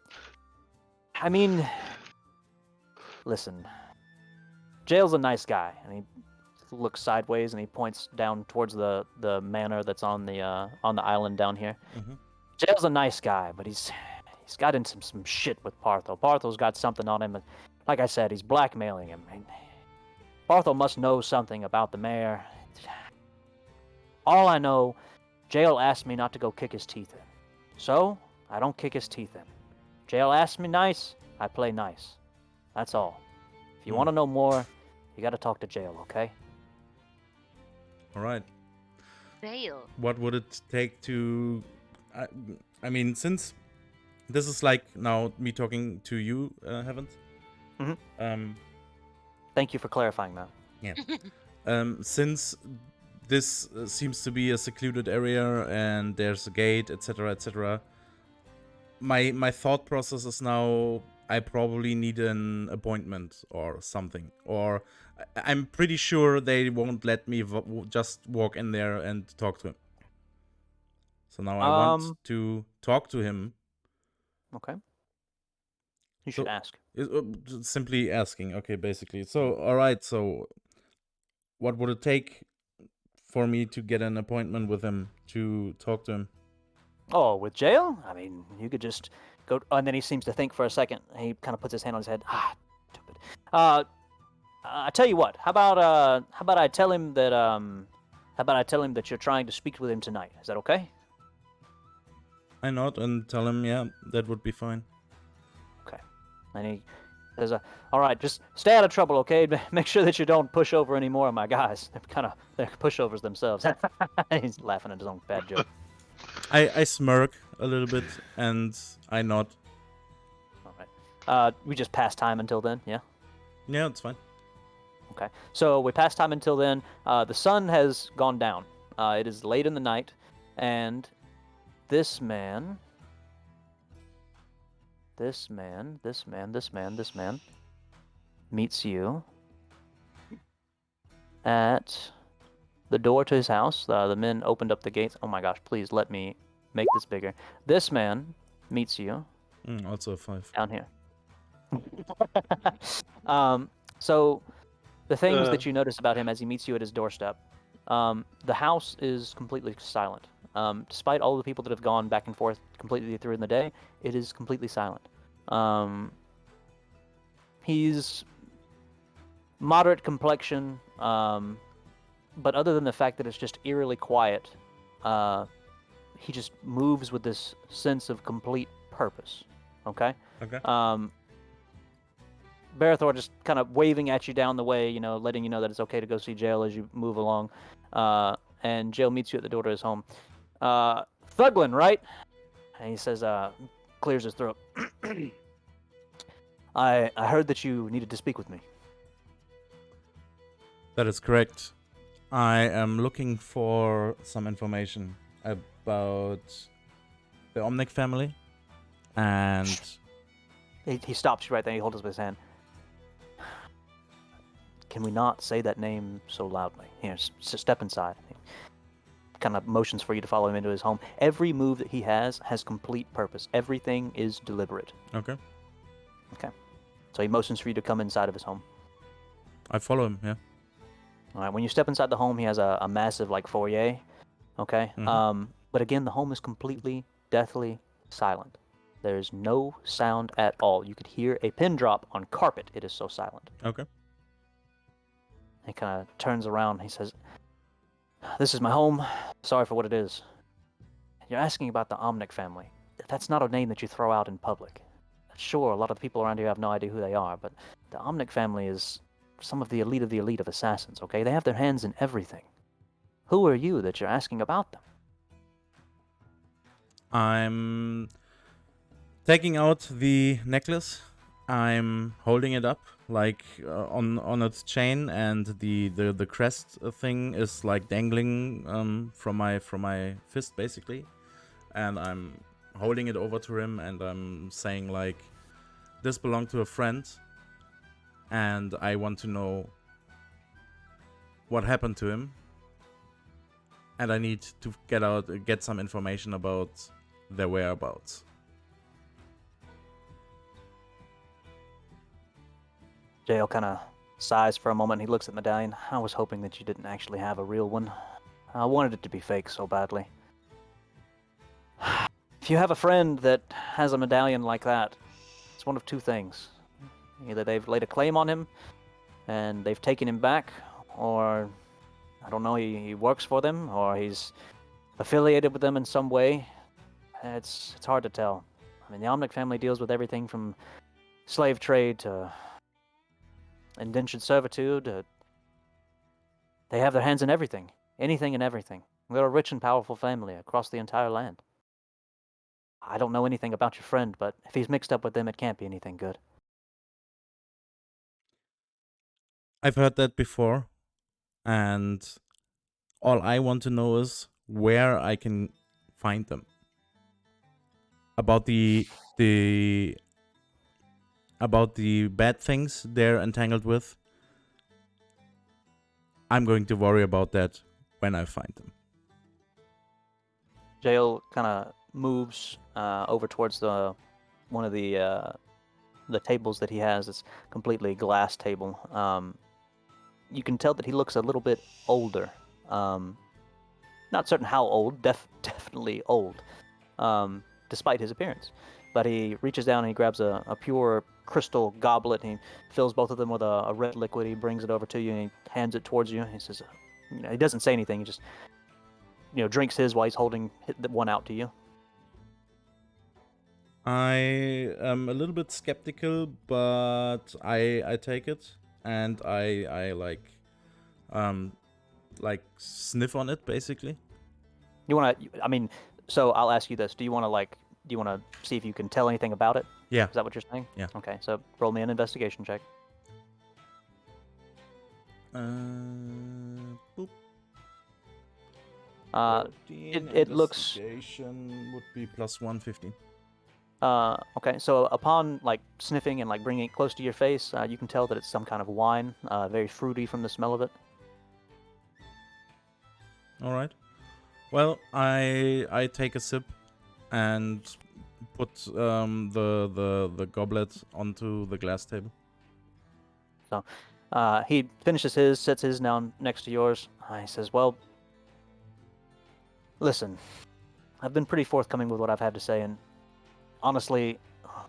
I mean, listen. Jail's a nice guy, and he looks sideways and he points down towards the manor that's on the island down here. Mm-hmm. Jail's a nice guy, but he's got into some shit with Parthel. Parthel's got something on him, and like I said, he's blackmailing him. And Parthel must know something about the mayor. All I know, Jail asked me not to go kick his teeth in. So, I don't kick his teeth in. Jail asks me nice, I play nice. That's all. If you want to know more, you got to talk to Jail, okay? All right. Dale. What would it take to? I mean, since this is like now me talking to you, Heavens. Mhm. Thank you for clarifying that. Yeah. Since this seems to be a secluded area and there's a gate, etc., etc. My thought process is now I probably need an appointment or something, or I'm pretty sure they won't let me just walk in there and talk to him. So now I want to talk to him. Okay. You should ask. Simply asking, okay, basically. So, all right, so what would it take for me to get an appointment with him to talk to him? Oh, with Jail? I mean, you could just go. And then he seems to think for a second. He kind of puts his hand on his head. Stupid. I tell you what. How about I tell him that you're trying to speak with him tonight? Is that okay? I nod and tell him, yeah, that would be fine. Okay. And he says, all right, just stay out of trouble, okay? Make sure that you don't push over any more of my guys. They're pushovers themselves. He's laughing at his own bad joke. I smirk a little bit and I nod. All right. We just pass time until then, yeah? Yeah, it's fine. Okay. So we pass time until then. The sun has gone down. It is late in the night, and this man meets you at the door to his house. The men opened up the gates. Oh my gosh, please let me make this bigger. This man meets you. Also a 5. Down here. So the things that you notice about him as he meets you at his doorstep, the house is completely silent. Despite all the people that have gone back and forth completely through in the day, it is completely silent. He's moderate complexion, but other than the fact that it's just eerily quiet, he just moves with this sense of complete purpose. Okay? Okay. Barathor just kind of waving at you down the way, letting you know that it's okay to go see Jail as you move along. And Jail meets you at the door to his home. Thuglin, right? And he says, clears his throat. I heard that you needed to speak with me. That is correct. I am looking for some information about the Omnic family. And he stops you right there. He holds up his hand. Can we not say that name so loudly? Here, step inside. He kind of motions for you to follow him into his home. Every move that he has complete purpose. Everything is deliberate. Okay. So he motions for you to come inside of his home. I follow him, yeah. All right. When you step inside the home, he has a massive foyer. Okay. Mm-hmm. But again, the home is completely, deathly silent. There's no sound at all. You could hear a pin drop on carpet. It is so silent. Okay. He kind of turns around. He says, "This is my home. Sorry for what it is. You're asking about the Omnic family. That's not a name that you throw out in public. Sure, a lot of the people around here have no idea who they are, but the Omnic family is some of the elite of assassins, okay? They have their hands in everything. Who are you that you're asking about them?" I'm taking out the necklace. I'm holding it up on its chain, and the crest thing is dangling from my fist basically, and I'm holding it over to him, and I'm saying this belonged to a friend, and I want to know what happened to him, and I need to get some information about their whereabouts. Jael kind of sighs for a moment. He looks at Medallion. I was hoping that you didn't actually have a real one. I wanted it to be fake so badly. If you have a friend that has a medallion like that, it's one of two things. Either they've laid a claim on him and they've taken him back, or, I don't know, he works for them, or he's affiliated with them in some way. It's hard to tell. I mean, the Omnic family deals with everything from slave trade to indentured servitude. They have their hands in everything, anything and everything. They're a rich and powerful family across the entire land. I don't know anything about your friend, but if he's mixed up with them, it can't be anything good. I've heard that before, and all I want to know is where I can find them. About the bad things they're entangled with, I'm going to worry about that when I find them. Jael kind of moves over towards one of the tables that he has. It's completely glass table. You can tell that he looks a little bit older. Not certain how old, definitely old, despite his appearance. But he reaches down and he grabs a pure crystal goblet and he fills both of them with a red liquid. He brings it over to you and he hands it towards you. He says, he doesn't say anything. He just, drinks his while he's holding the one out to you. I am a little bit skeptical, but I take it and I sniff on it basically. You want to? I mean, so I'll ask you this: do you want to see if you can tell anything about it? Yeah. Is that what you're saying? Yeah. Okay, so roll me an investigation check. Boop. It looks. Investigation would be plus 115. Okay, so upon sniffing and bringing it close to your face, you can tell that it's some kind of wine, very fruity from the smell of it. All right. Well, I take a sip and put the goblet onto the glass table. So, he finishes his, sets his down next to yours. He says, "Well, listen, I've been pretty forthcoming with what I've had to say, and honestly,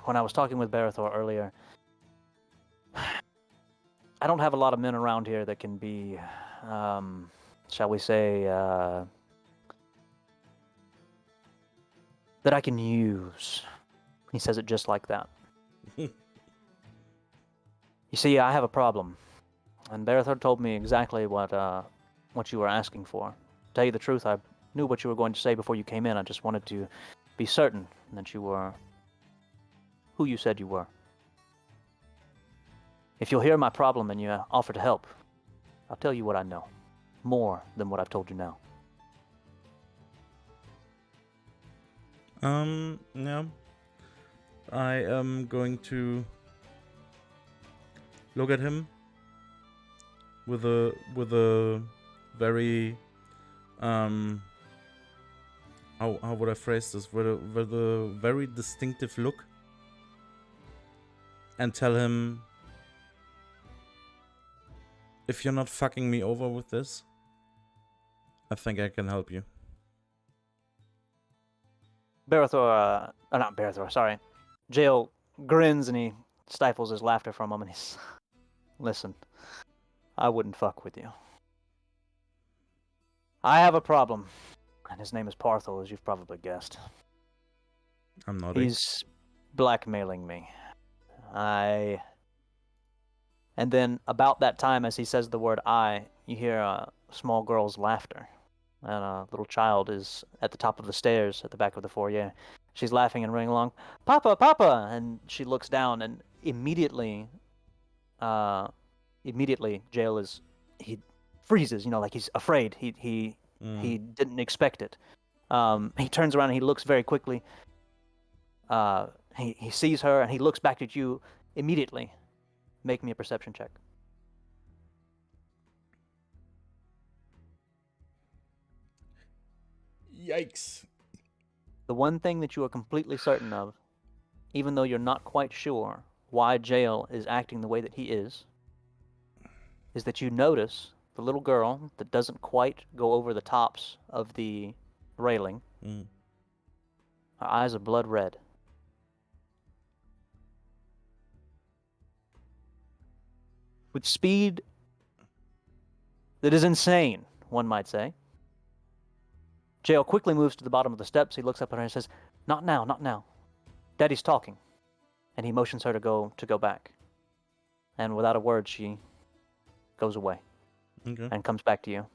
when I was talking with Barathor earlier, I don't have a lot of men around here that can be, shall we say, that I can use." He says it just like that. You see, I have a problem, and Barathor told me exactly what you were asking for. To tell you the truth, I knew what you were going to say before you came in. I just wanted to be certain that you were who you said you were. If you'll hear my problem and you offer to help, I'll tell you what I know. More than what I've told you now. Yeah. I am going to look at him with a very how would I phrase this? With a very distinctive look, and tell him, if you're not fucking me over with this, I think I can help you. Barathor, not Barathor, sorry. Jael grins and he stifles his laughter for a moment. He's, "Listen, I wouldn't fuck with you. I have a problem, and his name is Parthel, as you've probably guessed. I'm not. He's blackmailing me. And then about that time, as he says the word "I," you hear a small girl's laughter. And a little child is at the top of the stairs at the back of the foyer. She's laughing and running along, "Papa, Papa!" And she looks down, and immediately Jael he freezes, he's afraid. He didn't expect it. He turns around and he looks very quickly. He sees her and he looks back at you immediately. Make me a perception check. Yikes. The one thing that you are completely certain of, even though you're not quite sure why Jael is acting the way that he is that you notice the little girl that doesn't quite go over the tops of the railing. Her eyes are blood red. With speed that is insane, one might say, Jael quickly moves to the bottom of the steps. He looks up at her and says, Not now, not now. Daddy's talking. And he motions her to go back. And without a word, she goes away Okay. and comes back to you.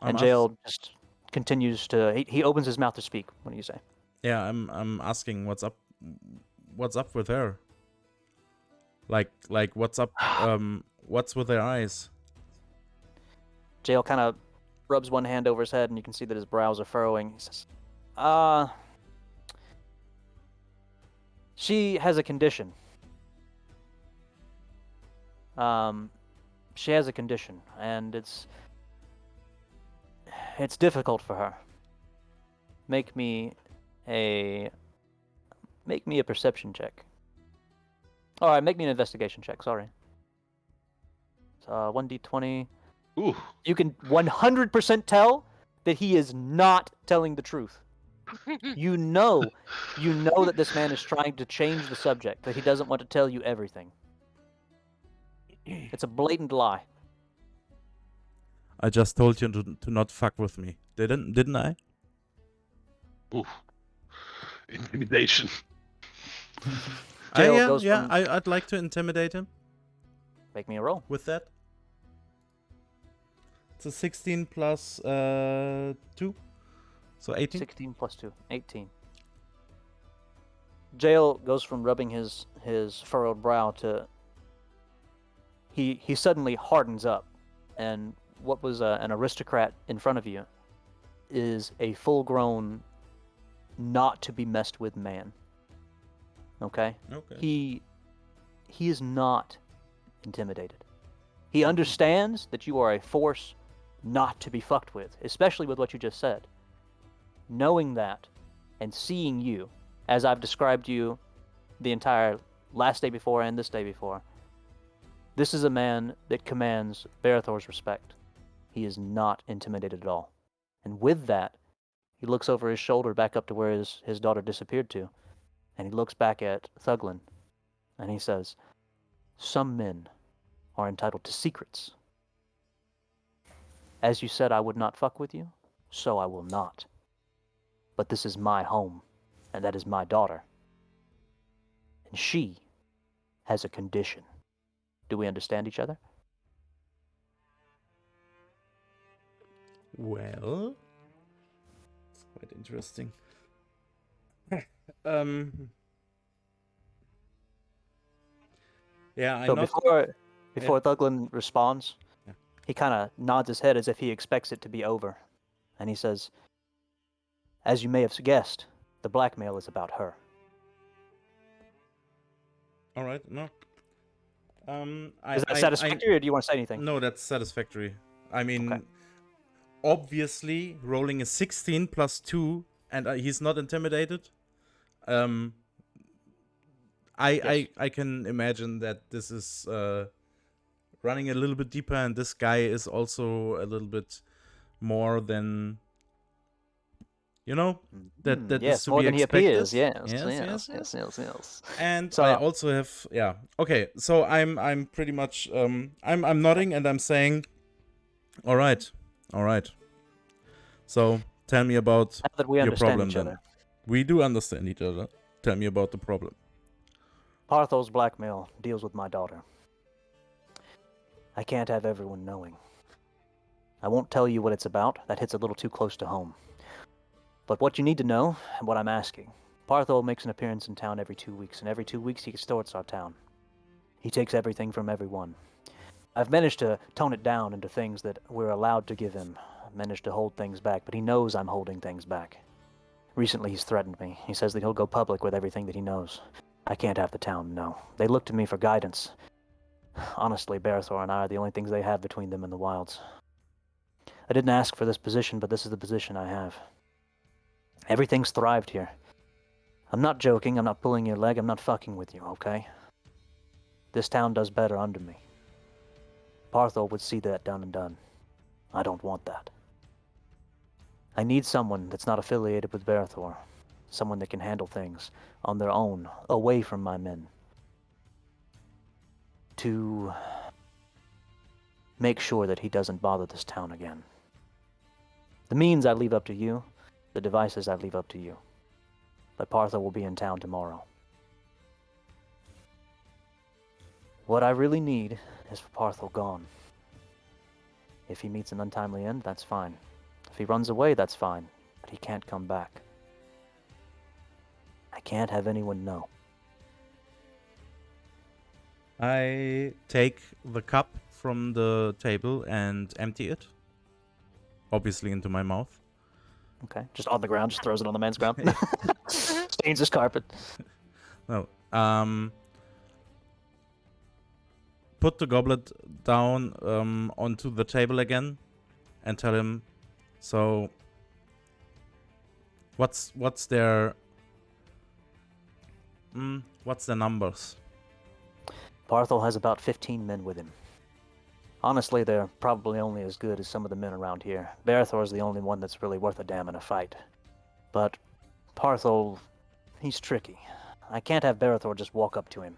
I'm And ask- Jael just continues to. He opens his mouth to speak. What do you say? Yeah, I'm asking what's up with her? Like what's up what's with their eyes? Jael kind of rubs one hand over his head, and you can see that his brows are furrowing. He says, she has a condition. She has a condition, and it's difficult for her. Make me a perception check. All right, make me an investigation check. Sorry. 1d20. Ooh. You can 100% tell that he is not telling the truth. You know that this man is trying to change the subject, that he doesn't want to tell you everything. It's a blatant lie. I just told you to not fuck with me. Didn't I? Ooh. Intimidation. Jael goes from... I'd like to intimidate him Make me a roll. with that. It's a 16 plus 2. So 18. 16 plus 2. 18. Jael goes from rubbing his furrowed brow to... He suddenly hardens up, and what was an aristocrat in front of you is a full-grown, not to be messed with man. Okay? Okay. He is not intimidated. He understands that you are a force not to be fucked with, especially with what you just said. Knowing that and seeing you, as I've described you the entire last day before and this day before, this is a man that commands Barathor's respect. He is not intimidated at all. And with that, he looks over his shoulder back up to where his daughter disappeared to, and he looks back at Thuglin, and he says, "Some men are entitled to secrets. As you said I would not fuck with you, so I will not. But this is my home, and that is my daughter. And she has a condition. Do we understand each other?" Well, it's quite interesting. Yeah, I So not. before Thuglin responds, Yeah. he kind of nods his head as if he expects it to be over. And he says, "As you may have guessed, the blackmail is about her." All right, no. Is that satisfactory, or do you want to say anything? No, that's satisfactory. I mean, Okay. obviously, rolling a 16 plus 2, and he's not intimidated. I can imagine that this is running a little bit deeper, and this guy is also a little bit more than, that yes, is to more be than he expected. appears. Yes. Yes. And So, I also have, yeah. Okay, so I'm pretty much I'm nodding and I'm saying, all right. So tell me about now that we your understand problem each then. other, We do understand each other. Tell me about the problem. Parthol's blackmail deals with my daughter. I can't have everyone knowing. I won't tell you what it's about. That hits a little too close to home. But what you need to know, and what I'm asking, Parthol makes an appearance in town every 2 weeks, and every 2 weeks he extorts our town. He takes everything from everyone. I've managed to tone it down into things that we're allowed to give him. I've managed to hold things back, but he knows I'm holding things back. Recently he's threatened me. He says that he'll go public with everything that he knows. I can't have the town know. They look to me for guidance. Honestly, Barathor and I are the only things they have between them and the wilds. I didn't ask for this position, but this is the position I have. Everything's thrived here. I'm not joking, I'm not pulling your leg, I'm not fucking with you, okay? This town does better under me. Parthol would see that done and done. I don't want that. I need someone that's not affiliated with Barathor. Someone that can handle things on their own, away from my men. To make sure that he doesn't bother this town again. The means I leave up to you. The devices I leave up to you. that Partha will be in town tomorrow. What I really need is for Partha gone. If he meets an untimely end, that's fine. If he runs away, that's fine. But he can't come back. I can't have anyone know. I take the cup from the table and empty it. Obviously into my mouth. Okay, just on the ground, just throws it on the man's ground. Stains his carpet. No. Put the goblet down onto the table again and tell him, so what's their numbers? Parthol has about 15 men with him. Honestly, they're probably only as good as some of the men around here. Barathor's the only one that's really worth a damn in a fight. But Parthol, he's tricky. I can't have Barathor just walk up to him.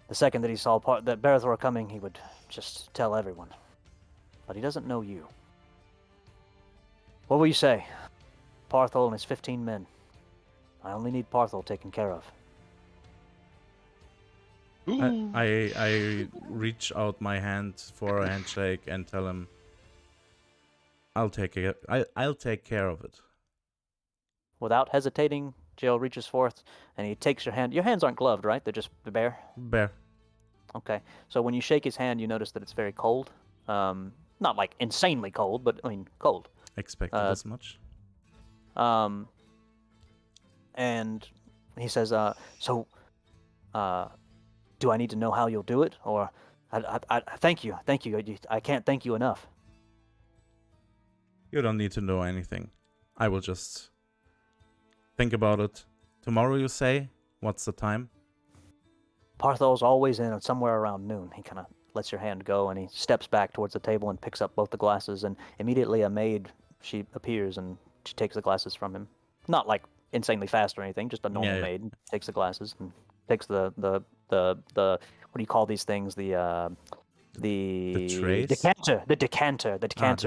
The second that he saw that Barathor coming, he would just tell everyone. But he doesn't know you. What will you say? Parthol and his 15 men. I only need Parthol taken care of. I reach out my hand for a handshake and tell him, I'll take care of it. Without hesitating, Jill reaches forth and he takes your hand. Your hands aren't gloved, right? They're just bare? Bare. Okay. So when you shake his hand, you notice that it's very cold. Not like insanely cold, but I mean cold. Expected as much. And he says, do I need to know how you'll do it? Or, I thank you. I can't thank you enough. You don't need to know anything. I will just think about it. Tomorrow, you say? What's the time? Parthol's always in somewhere around noon. He kind of lets your hand go, and he steps back towards the table and picks up both the glasses, and immediately a maid, she appears, and she takes the glasses from him. Not like insanely fast or anything, just a normal maid. Takes the glasses and takes the what do you call these things? The trays? The decanter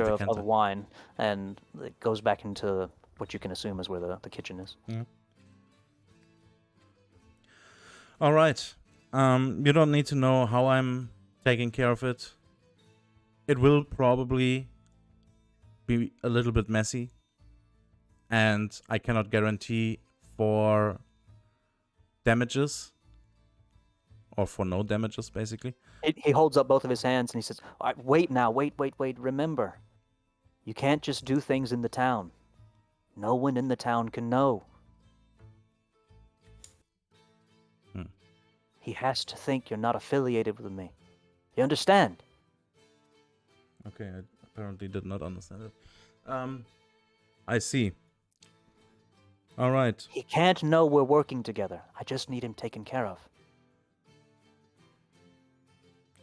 of wine, and it goes back into what you can assume is where the kitchen is. Yeah. All right. You don't need to know how I'm taking care of it. It will probably be a little bit messy, and I cannot guarantee for damages, or for no damages, basically. He holds up both of his hands and he says, "All right, wait now, wait. Remember, you can't just do things in the town. No one in the town can know. He has to think you're not affiliated with me. You understand?" Okay, I apparently did not understand it. I see. All right. He can't know we're working together. I just need him taken care of.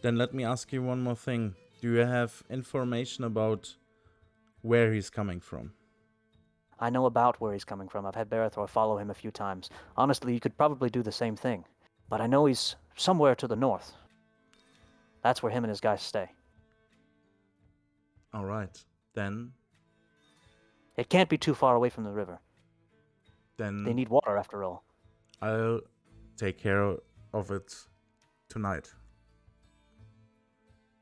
Then let me ask you one more thing. Do you have information about where he's coming from? I know about where he's coming from. I've had Barathor follow him a few times. Honestly, you could probably do the same thing. But I know he's somewhere to the north. That's where him and his guys stay. All right. Then It can't be too far away from the river. They then need water, after all. I'll take care of it tonight.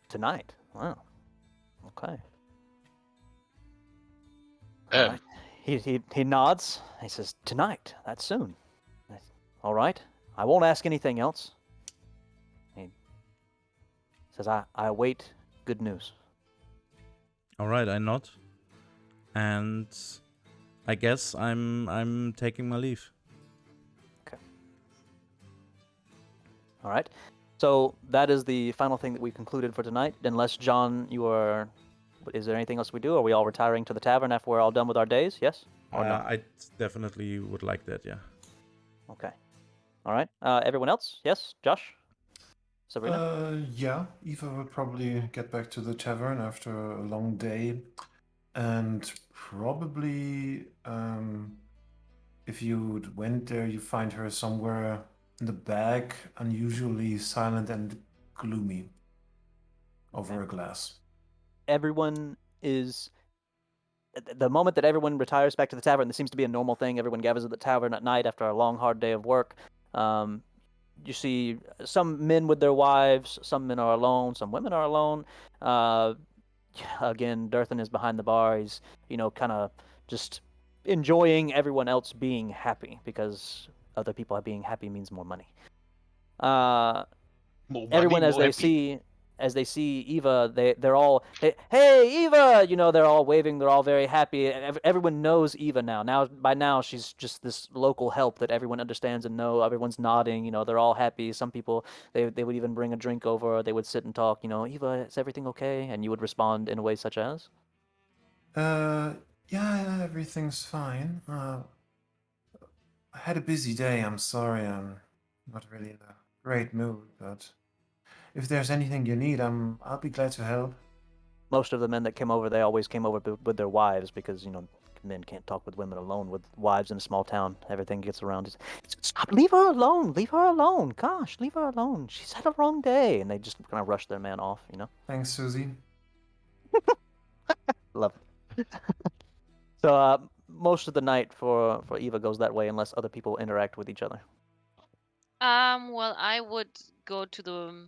Tonight? Wow. Okay. Yeah. Right. He nods. He says, "Tonight. That's soon." All right. I won't ask anything else. He says, I await good news. All right, I nod. And I guess I'm taking my leave. Okay. All right. So that is the final thing that we concluded for tonight. Unless, John, you are... Is there anything else we do? Are we all retiring to the tavern after we're all done with our days? Yes? Or no? I definitely would like that, yeah. Okay. All right. Everyone else? Yes? Josh? Sabrina? Yeah, Eva would probably get back to the tavern after a long day. And probably, if you went there, you find her somewhere in the back, unusually silent and gloomy, over a glass. Everyone is... the moment that everyone retires back to the tavern, this seems to be a normal thing. Everyone gathers at the tavern at night after a long, hard day of work. You see some men with their wives, some men are alone, some women are alone. Again, Durthan is behind the bar. He's, kind of just enjoying everyone else being happy, because other people being happy means more money. More money, Everyone, more happy. as they see Eva, they're all, hey Eva, they're all waving, they're all very happy. Everyone knows Eva now. By now she's just this local help that everyone understands and know. Everyone's nodding, they're all happy. Some people, they would even bring a drink over, or they would sit and talk, Eva, is everything okay? And you would respond in a way such as, Yeah, everything's fine. I had a busy day. I'm sorry. I'm not really in a great mood, but if there's anything you need, I'll be glad to help. most of the men that came over, they always came over with their wives, because men can't talk with women alone. With wives in a small town, everything gets around. Stop! Leave her alone! Leave her alone! Gosh, leave her alone! She's had a wrong day, and they just kind of rush their man off. Thanks, Susie. Love it. So most of the night for Eva goes that way, unless other people interact with each other. Well, I would go to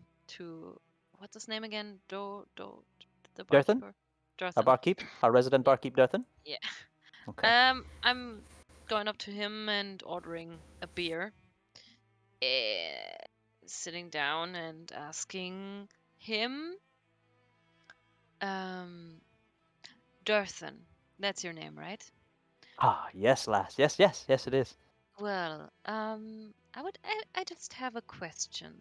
what's his name again? The Durthan, barkeeper. our Durthan. barkeep, our resident barkeep, Durthan. Yeah. Okay. I'm going up to him and ordering a beer. Sitting down and asking him, Durthan. That's your name, right? Yes, lass. Yes, it is. Well, I just have a question.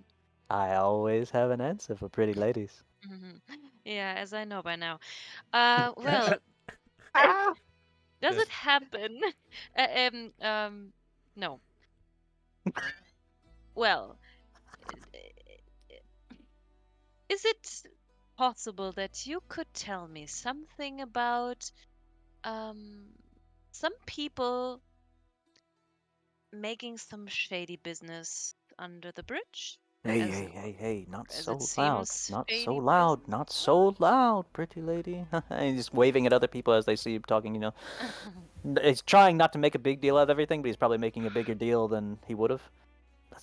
I always have an answer for pretty ladies. Yeah, as I know by now. Well, does it happen? No. Well, is it possible that you could tell me something about some people making some shady business under the bridge? As Hey, not as it so loud. seems Not so shady loud. business. Not so loud, pretty lady. And he's waving at other people as they see him talking, He's trying not to make a big deal out of everything, but he's probably making a bigger deal than he would have.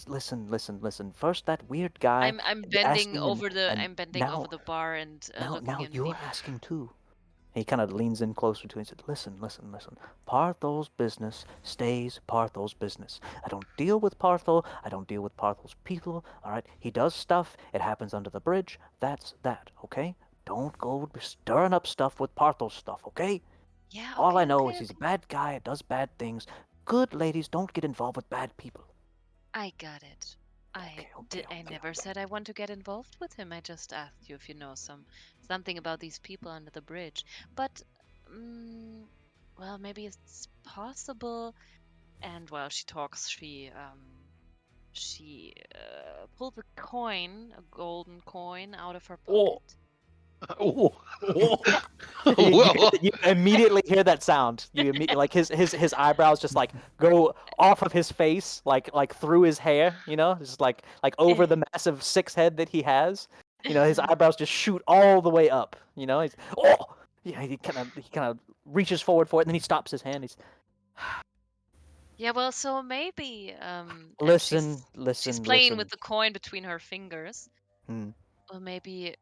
Let's listen. First, that weird guy I'm bending asking, and I'm bending over the bar and looking now him you're deep. asking too. He kind of leans in closer to him and said, listen. Partho's business stays Partho's business. I don't deal with Partho. I don't deal with Partho's people. All right? He does stuff. It happens under the bridge. That's that, okay? Don't go stirring up stuff with Partho's stuff, okay? Yeah, All I okay, know okay, is he's a okay. bad guy, does bad things. Good ladies don't get involved with bad people. I got it. I never said I want to get involved with him. I just asked you if you know something about these people under the bridge. But well, maybe it's possible. And while she talks, she pulls a coin, a golden coin, out of her Oh. pocket. Oh. You immediately hear that sound. You immediately, like his eyebrows just like go off of his face, like through his hair. Just like over the massive 6 head that he has. His eyebrows just shoot all the way up. He's yeah. He kind of reaches forward for it, and then he stops his hand. He's Yeah, well, so maybe and listen. she's playing with the coin between her fingers. Hmm. Well, maybe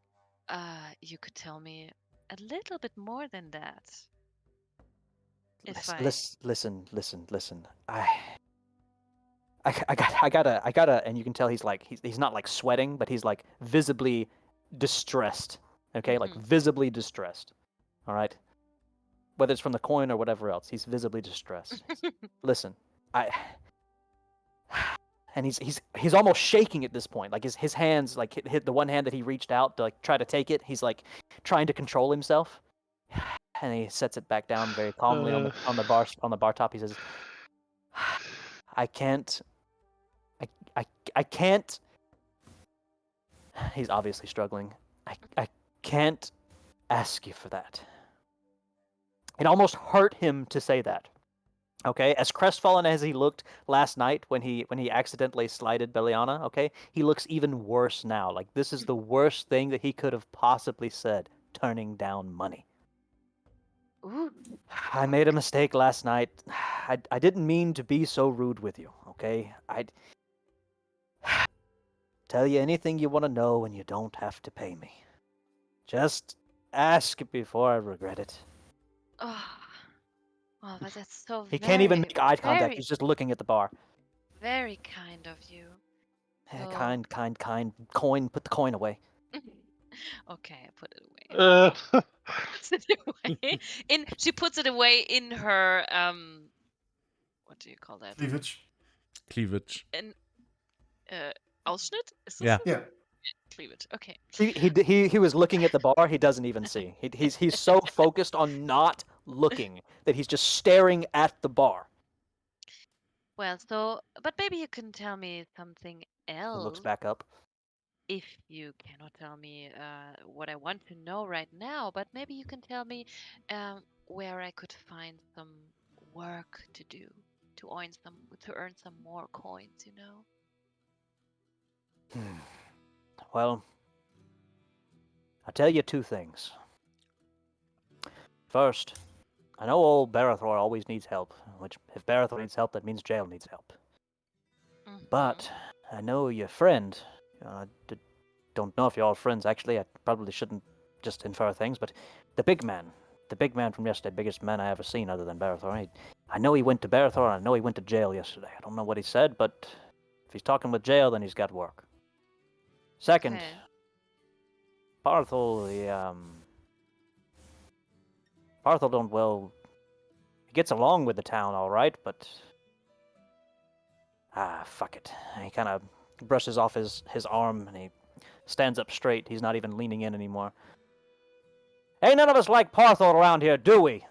you could tell me a little bit more than that. If I Listen. I gotta, and you can tell he's not like sweating, but he's like visibly distressed. Okay, like visibly distressed. All right, whether it's from the coin or whatever else, he's visibly distressed. Listen, and he's almost shaking at this point. Like his hands, like hit the one hand that he reached out to like try to take it. He's like trying to control himself, and he sets it back down very calmly on the bar top. He says, "I can't. I can't." He's obviously struggling. I can't ask you for that. It almost hurt him to say that. Okay, as crestfallen as he looked last night when he accidentally slighted Beliana, okay, he looks even worse now. Like this is the worst thing that he could have possibly said, turning down money. Ooh. I made a mistake last night. I didn't mean to be so rude with you, okay? I'd tell you anything you want to know and you don't have to pay me. Just ask before I regret it. Oh, oh, but that's so He can't even very, make eye contact. very, He's just looking at the bar. very kind of you. So, Kind. Coin. Put the coin away. okay, I put it away. Uh, Puts it away. She puts it away in her what do you call that? Cleavage. Cleavage. In Ausschnitt? Is this Yeah. it? Yeah. Cleavage. Okay. He was looking at the bar. He doesn't even see. He's so focused on not looking that he's just staring at the bar. Well, so, but maybe you can tell me something He looks else back up. if you cannot tell me what I want to know right now, but maybe you can tell me where I could find some work to do to earn some more coins, you know? Well, I'll tell you two things. First, I know old Barathor always needs help, which if Barathor needs help, that means jail needs help. But I know your friend. Don't know if you're all friends, actually. I probably shouldn't just infer things, but the big man from yesterday, biggest man I ever seen other than Barathor. I know he went to Barathor, and I know he went to jail yesterday. I don't know what he said, but if he's talking with jail, then he's got work. Second, Okay. Parthol, Parthol don't, well, he gets along with the town all right, but fuck it. He kind of brushes off his arm, and he stands up straight. He's not even leaning in anymore. Ain't none of us like Parthol around here, do we?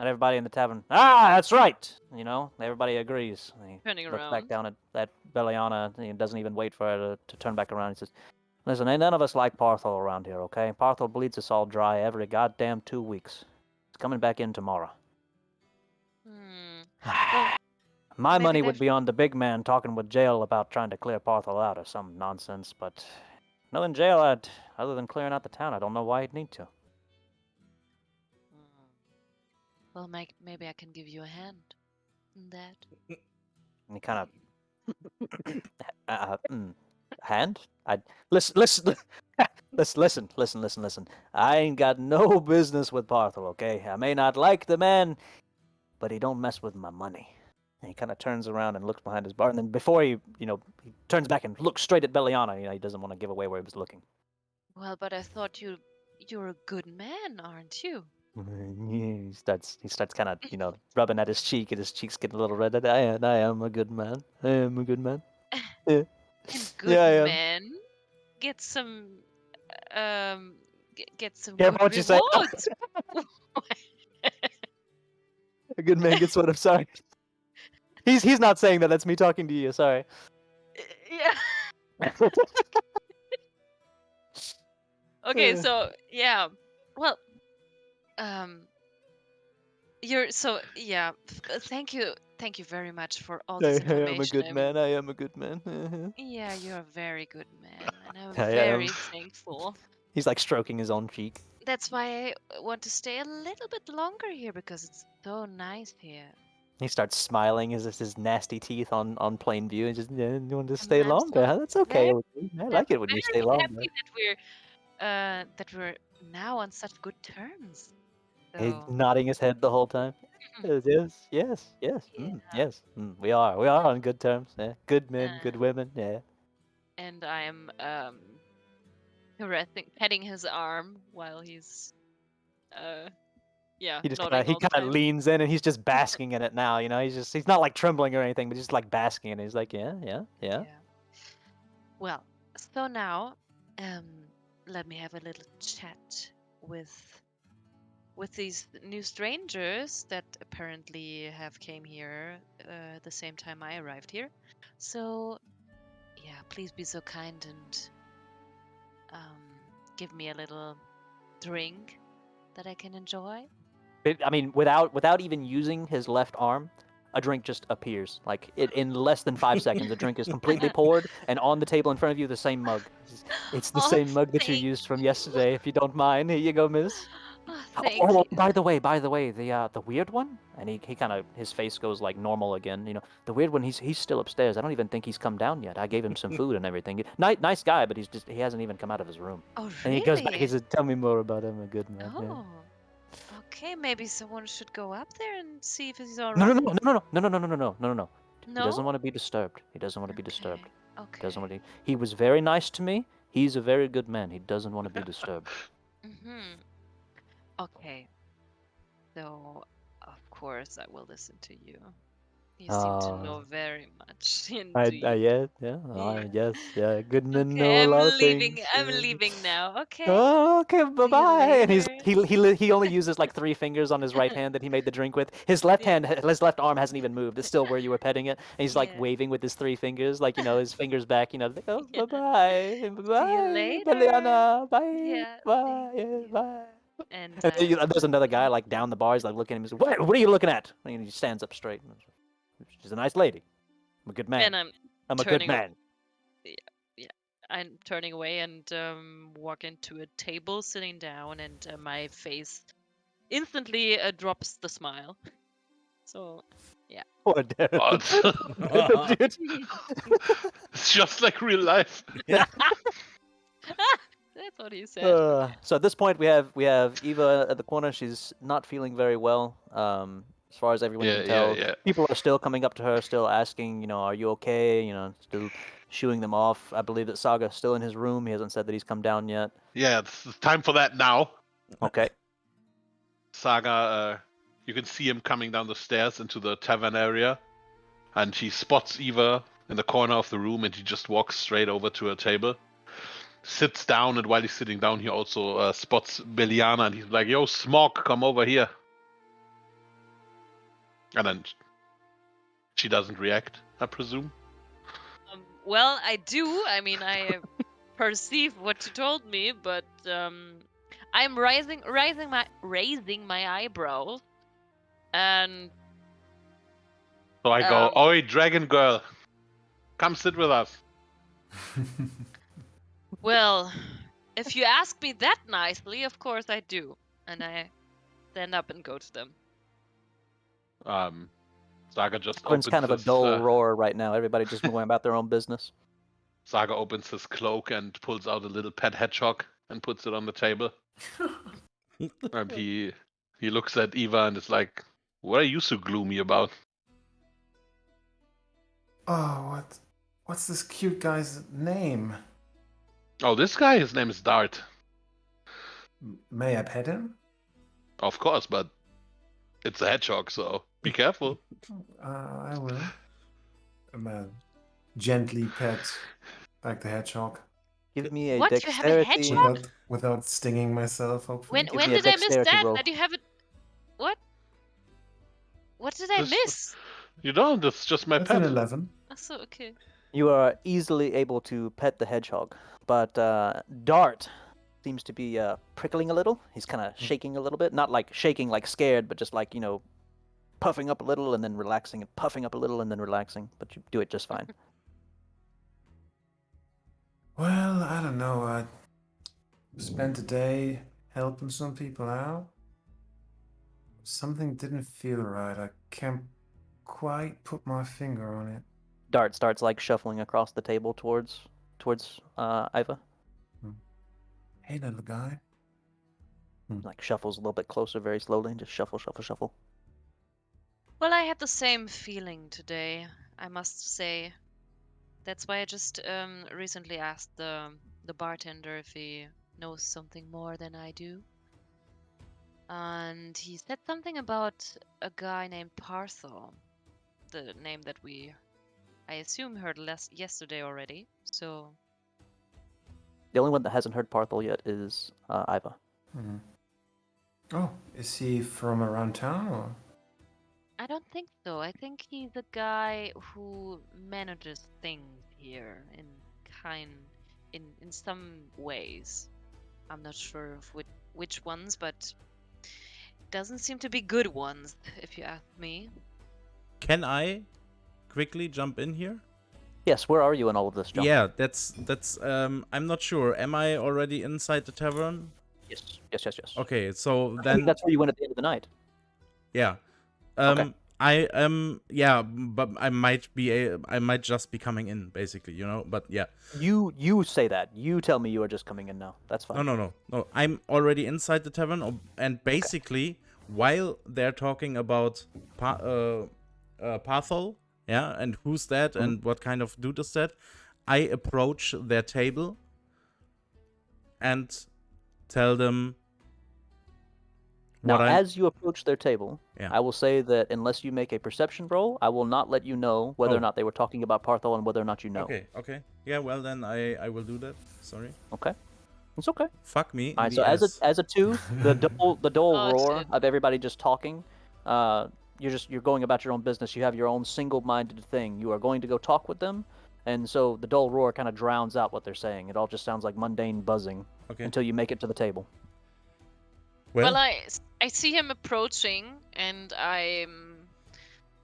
And everybody in the tavern, that's right! You know, everybody agrees. And he Turning looks around. back down at Beliana, and he doesn't even wait for her to turn back around. He says, listen, ain't none of us like Parthol around here, okay? Parthol bleeds us all dry every goddamn 2 weeks. He's coming back in tomorrow. Well, My maybe money would they've- be on the big man talking with jail about trying to clear Parthol out or some nonsense, but knowing jail, other than clearing out the town, I don't know why he'd need to. Well, maybe I can give you a hand in that. And he kind of hand. Listen. Listen. I ain't got no business with Parthol, okay? I may not like the man, but he don't mess with my money. And he kind of turns around and looks behind his bar, and then before he turns back and looks straight at Beliana. He doesn't want to give away where he was looking. Well, but I thought you're a good man, aren't you? He starts kind of rubbing at his cheek, and his cheeks get a little red. I am a good man. I am a good man. Yeah. And good Yeah, I am. men get some get some Careful good what you say. rewards. A good man gets what? I'm sorry. He's not saying that. That's me talking to you. Sorry. Yeah. Okay, so yeah. Well, you're so yeah. Thank you very much for all this I am a information. good man. I am a good man. Yeah, you're a very good man, and I'm I very am. thankful. He's like stroking his own cheek. That's why I want to stay a little bit longer here because it's so nice here. He starts smiling, his nasty teeth on plain view, and just, yeah, you want to I'm stay longer? so Huh? That's okay. very, I like it when you stay longer. happy that we're now on such good terms. He's So nodding his head the whole time. Yes. Yes. We are on good terms. Yeah. Good men, good women. Yeah. and I'm petting his arm while he's He just nodding he all the kind of time. leans in, and he's just basking in it now. He's not like trembling or anything, but just like basking in it. He's like, yeah. Well, so now, let me have a little chat with these new strangers that apparently have came here the same time I arrived here. So, yeah, please be so kind and give me a little drink that I can enjoy. I mean, without even using his left arm, a drink just appears. Like in less than 5 seconds, a drink is completely poured and on the table in front of you, the same mug. It's the Oh, same mug that you thank used from you. yesterday. If you don't mind, here you go, miss. Oh, Thank Oh, you. by the way, the weird one, and he kind of his face goes like normal again. You know, the weird one, he's still upstairs. I don't even think he's come down yet. I gave him some food and everything. Nice guy, but he hasn't even come out of his room. Oh, And he goes back. He really? says, "Tell me more about him, a good man." Yeah. Oh. Okay, maybe someone should go up there and see if he's all No, no, right. no, no, no, no, no, no, no, no, no, no, no, no. He No? doesn't want to be disturbed. He doesn't want to be Okay. disturbed. He Okay. doesn't want to. He was very nice to me. He's a very good man. He doesn't want to be disturbed. Mm-hmm. Okay. So, of course, I will listen to you. You seem to know very much, indeed. Yeah, Yeah. yeah. Good men Okay, know a lot of things. I'm leaving now. Okay. Oh, okay, bye See you bye. And later. he only uses like 3 fingers on his right hand that he made the drink with. His left Yeah. hand, his left arm hasn't even moved. It's still where you were petting it. And he's like Yeah. waving with his 3 fingers, like his fingers back. Like, oh, Yeah. bye bye, See you bye, later. Beliana, bye, Yeah, bye, thank yeah, you. bye. And And then there's another guy like down the bar. He's like looking at him. He's like, what are you looking at? And he stands up straight. She's a nice lady. I'm a good man. and I'm a good turning man. yeah, I'm turning away and walking to a table, sitting down, and my face instantly drops the smile. So, yeah. Poor Darren. What? Dude. It's just like real life. That's what he said. So at this point, we have Eva at the corner. She's not feeling very well. As far as everyone can tell, Yeah. people are still coming up to her, still asking, are you okay? Still shooing them off. I believe that Saga's still in his room. He hasn't said that he's come down yet. Yeah, it's time for that now. Okay. Saga, you can see him coming down the stairs into the tavern area, and he spots Eva in the corner of the room, and he just walks straight over to her table, sits down, and while he's sitting down, he also spots Beliana, and he's like, "Yo, Smog, come over here." And then she doesn't react, I presume. Well, I do. I mean, I perceive what you told me, but I'm raising my eyebrows, and So I go, "Oi, dragon girl, come sit with us." well, if you ask me that nicely, of course I do, and I stand up and go to them. Saga just Everyone's opens kind of a his, dull roar right now. Everybody just going about their own business. Saga opens his cloak and pulls out a little pet hedgehog and puts it on the table. And he looks at Eva and is like, "What are you so gloomy about?" Oh, what's this cute guy's name? Oh, this guy, his name is Dart. May I pet him? Of course, but it's a hedgehog, so be careful. I will. Gently pet, like the hedgehog. Give me a What? You have a dexterity. hedgehog? Without stinging myself, hopefully. Give When me a did I miss dexterity that? roll. That you have it? What? What did I This- miss? You don't, it's just my That's pet. an 11. Oh, so okay. You are easily able to pet the hedgehog, but Dart seems to be prickling a little. He's kind of shaking a little bit, not like shaking like scared, but just like puffing up a little and then relaxing, and puffing up a little and then relaxing. But you do it just fine. Well, I don't know. I spent a day helping some people out. Something didn't feel right. I can't quite put my finger on it. Dart starts like shuffling across the table towards Iva. Hey, little guy. Like shuffles a little bit closer, very slowly, and just shuffle, shuffle, shuffle. Well, I had the same feeling today, I must say. That's why I just recently asked the bartender if he knows something more than I do. And he said something about a guy named Parthol, the name that I assume, heard yesterday already. So, The only one that hasn't heard Parthol yet is Iva. Oh, is he from around town or? I don't think so. I think he's a guy who manages things here in some ways. I'm not sure of which ones, but doesn't seem to be good ones, if you ask me. Can I quickly jump in here? Yes, where are you in all of this, John? Yeah, that's I'm not sure. Am I already inside the tavern? Yes. Okay, so I think then that's where you went at the end of the night. yeah. Okay. I am but I might just be coming in basically, you know. But yeah, You say that. You tell me you are just coming in now. That's fine. no. I'm already inside the tavern, and basically while they're talking about Pathol, yeah, and who's that, and what kind of dude is that, I approach their table and tell them Now, what as you approach their table, Yeah. I will say that unless you make a perception roll, I will not let you know whether or Oh. not they were talking about Parthol and whether or not you know. Okay. Yeah, well then I will do that. Sorry. Okay. It's okay. Fuck me. All In right. the So ass. as a 2, the dull Oh, roar shit. of everybody just talking, you're going about your own business. You have your own single-minded thing. You are going to go talk with them, and so the dull roar kind of drowns out what they're saying. It all just sounds like mundane buzzing Okay. until you make it to the table. Well, I see him approaching, and I'm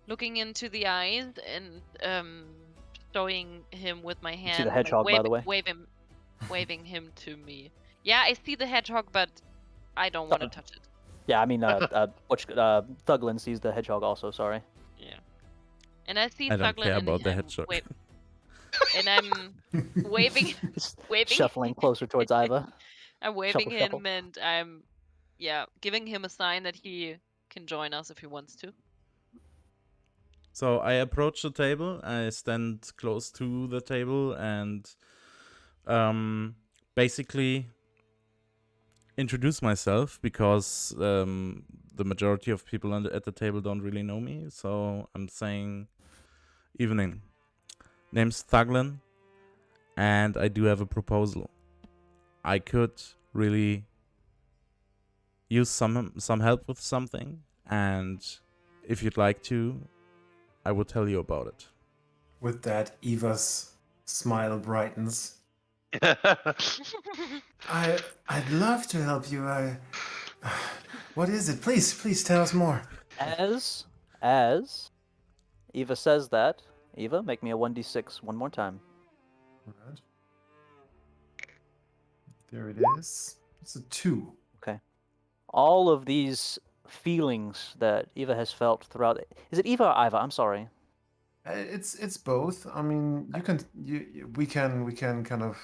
looking into the eyes and showing him with my hand. see the hedgehog, by the way? Waving him to me. Yeah, I see the hedgehog, but I don't want to touch it. Yeah, I mean, Thuglin sees the hedgehog also. Sorry. Yeah. And I see I don't Thuglin, care and about the I'm hedgehog. and I'm waving Shuffling closer towards Iva. I'm waving him, Shuffle. and I'm giving him a sign that he can join us if he wants to. So I approach the table. I stand close to the table and basically introduce myself because the majority of people at the table don't really know me. So I'm saying, "Evening. Name's Thuglin, and I do have a proposal. I could really use some help with something, and if you'd like to, I will tell you about it." With that, Eva's smile brightens. I'd love to help you. What is it? Please tell us more. As Eva says that, Eva, make me a 1d6 one more time. Alright. There it is. It's a 2. Okay. All of these feelings that Eva has felt throughout. Is it Eva or Iva? I'm sorry. It's both. I mean, we can kind of.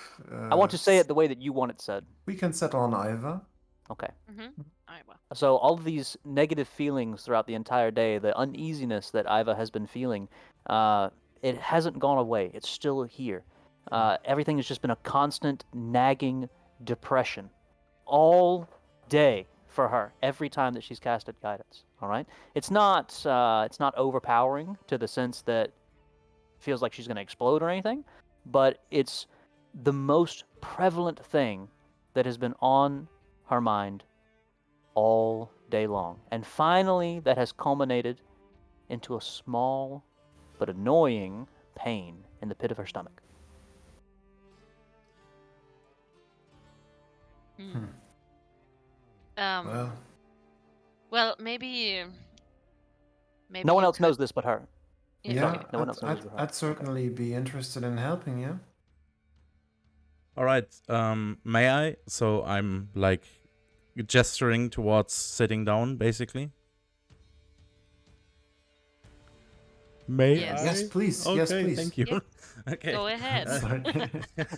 I want to say it the way that you want it said. We can settle on Iva. Okay. Iva. So all of these negative feelings throughout the entire day, the uneasiness that Iva has been feeling, it hasn't gone away. It's still here. Everything has just been a constant nagging depression all day for her every time that she's casted guidance. All right, it's not overpowering to the sense that it feels like she's going to explode or anything, but it's the most prevalent thing that has been on her mind all day long. And finally, that has culminated into a small but annoying pain in the pit of her stomach. Well, maybe no one you else knows this but her. Yeah, okay, no one else knows this but her. I'd certainly be interested in helping you. All right. May I? So I'm like gesturing towards sitting down, basically. May Yes. I? Yes, please. Okay, Yes, please. thank you. Yeah. Okay. Go ahead. Sorry.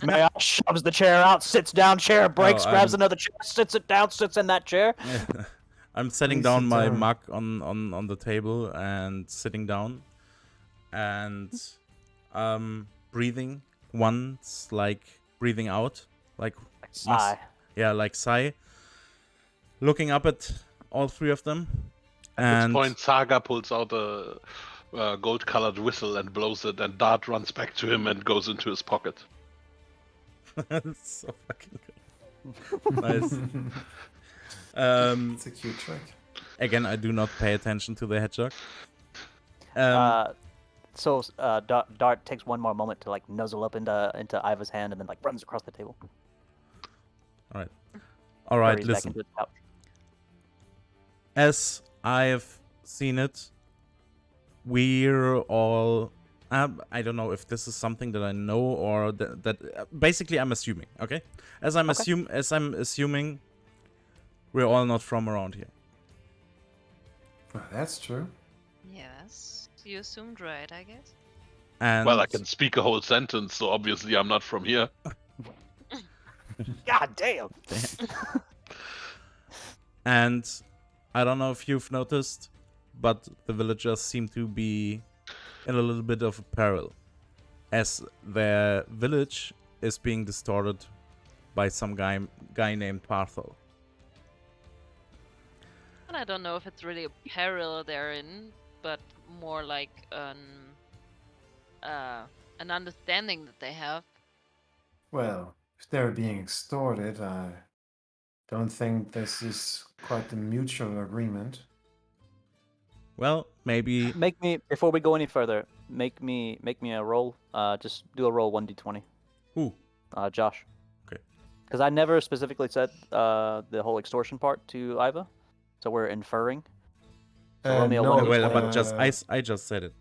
Maya shoves the chair out, sits down, chair breaks, No, grabs I'm- another chair, sits it down, sits in that chair. I'm setting Please down sit my down. mug on the table and sitting down and breathing once, like breathing out, like Sigh. yeah, like sigh. Looking up at all three of them. At And this point, Saga pulls out a gold-colored whistle and blows it, and Dart runs back to him and goes into his pocket. so fucking good. Nice. It's a cute trick. Again, I do not pay attention to the hedgehog. So Dart takes one more moment to like nuzzle up into Iva's hand and then like runs across the table. All right, Hurries back listen. into his pouch. As I've seen it, we're all. I don't know if this is something that I know or that basically I'm assuming. Okay, as I'm assuming, we're all not from around here. Well, that's true. Yes, you assumed right, I guess. And Well, I can speak a whole sentence, so obviously I'm not from here. God damn. And I don't know if you've noticed, but the villagers seem to be in a little bit of peril, as their village is being distorted by some guy named Parthol. And I don't know if it's really a peril they're in, but more like an understanding that they have. Well, if they're being extorted, I don't think this is quite the mutual agreement. Well, maybe. Make me, before we go any further, make me a roll. Just do a roll 1d20. Who? Josh. Okay. Because I never specifically said the whole extortion part to Iva, so we're inferring. So roll me a No, 1d20. Well, but I just said it.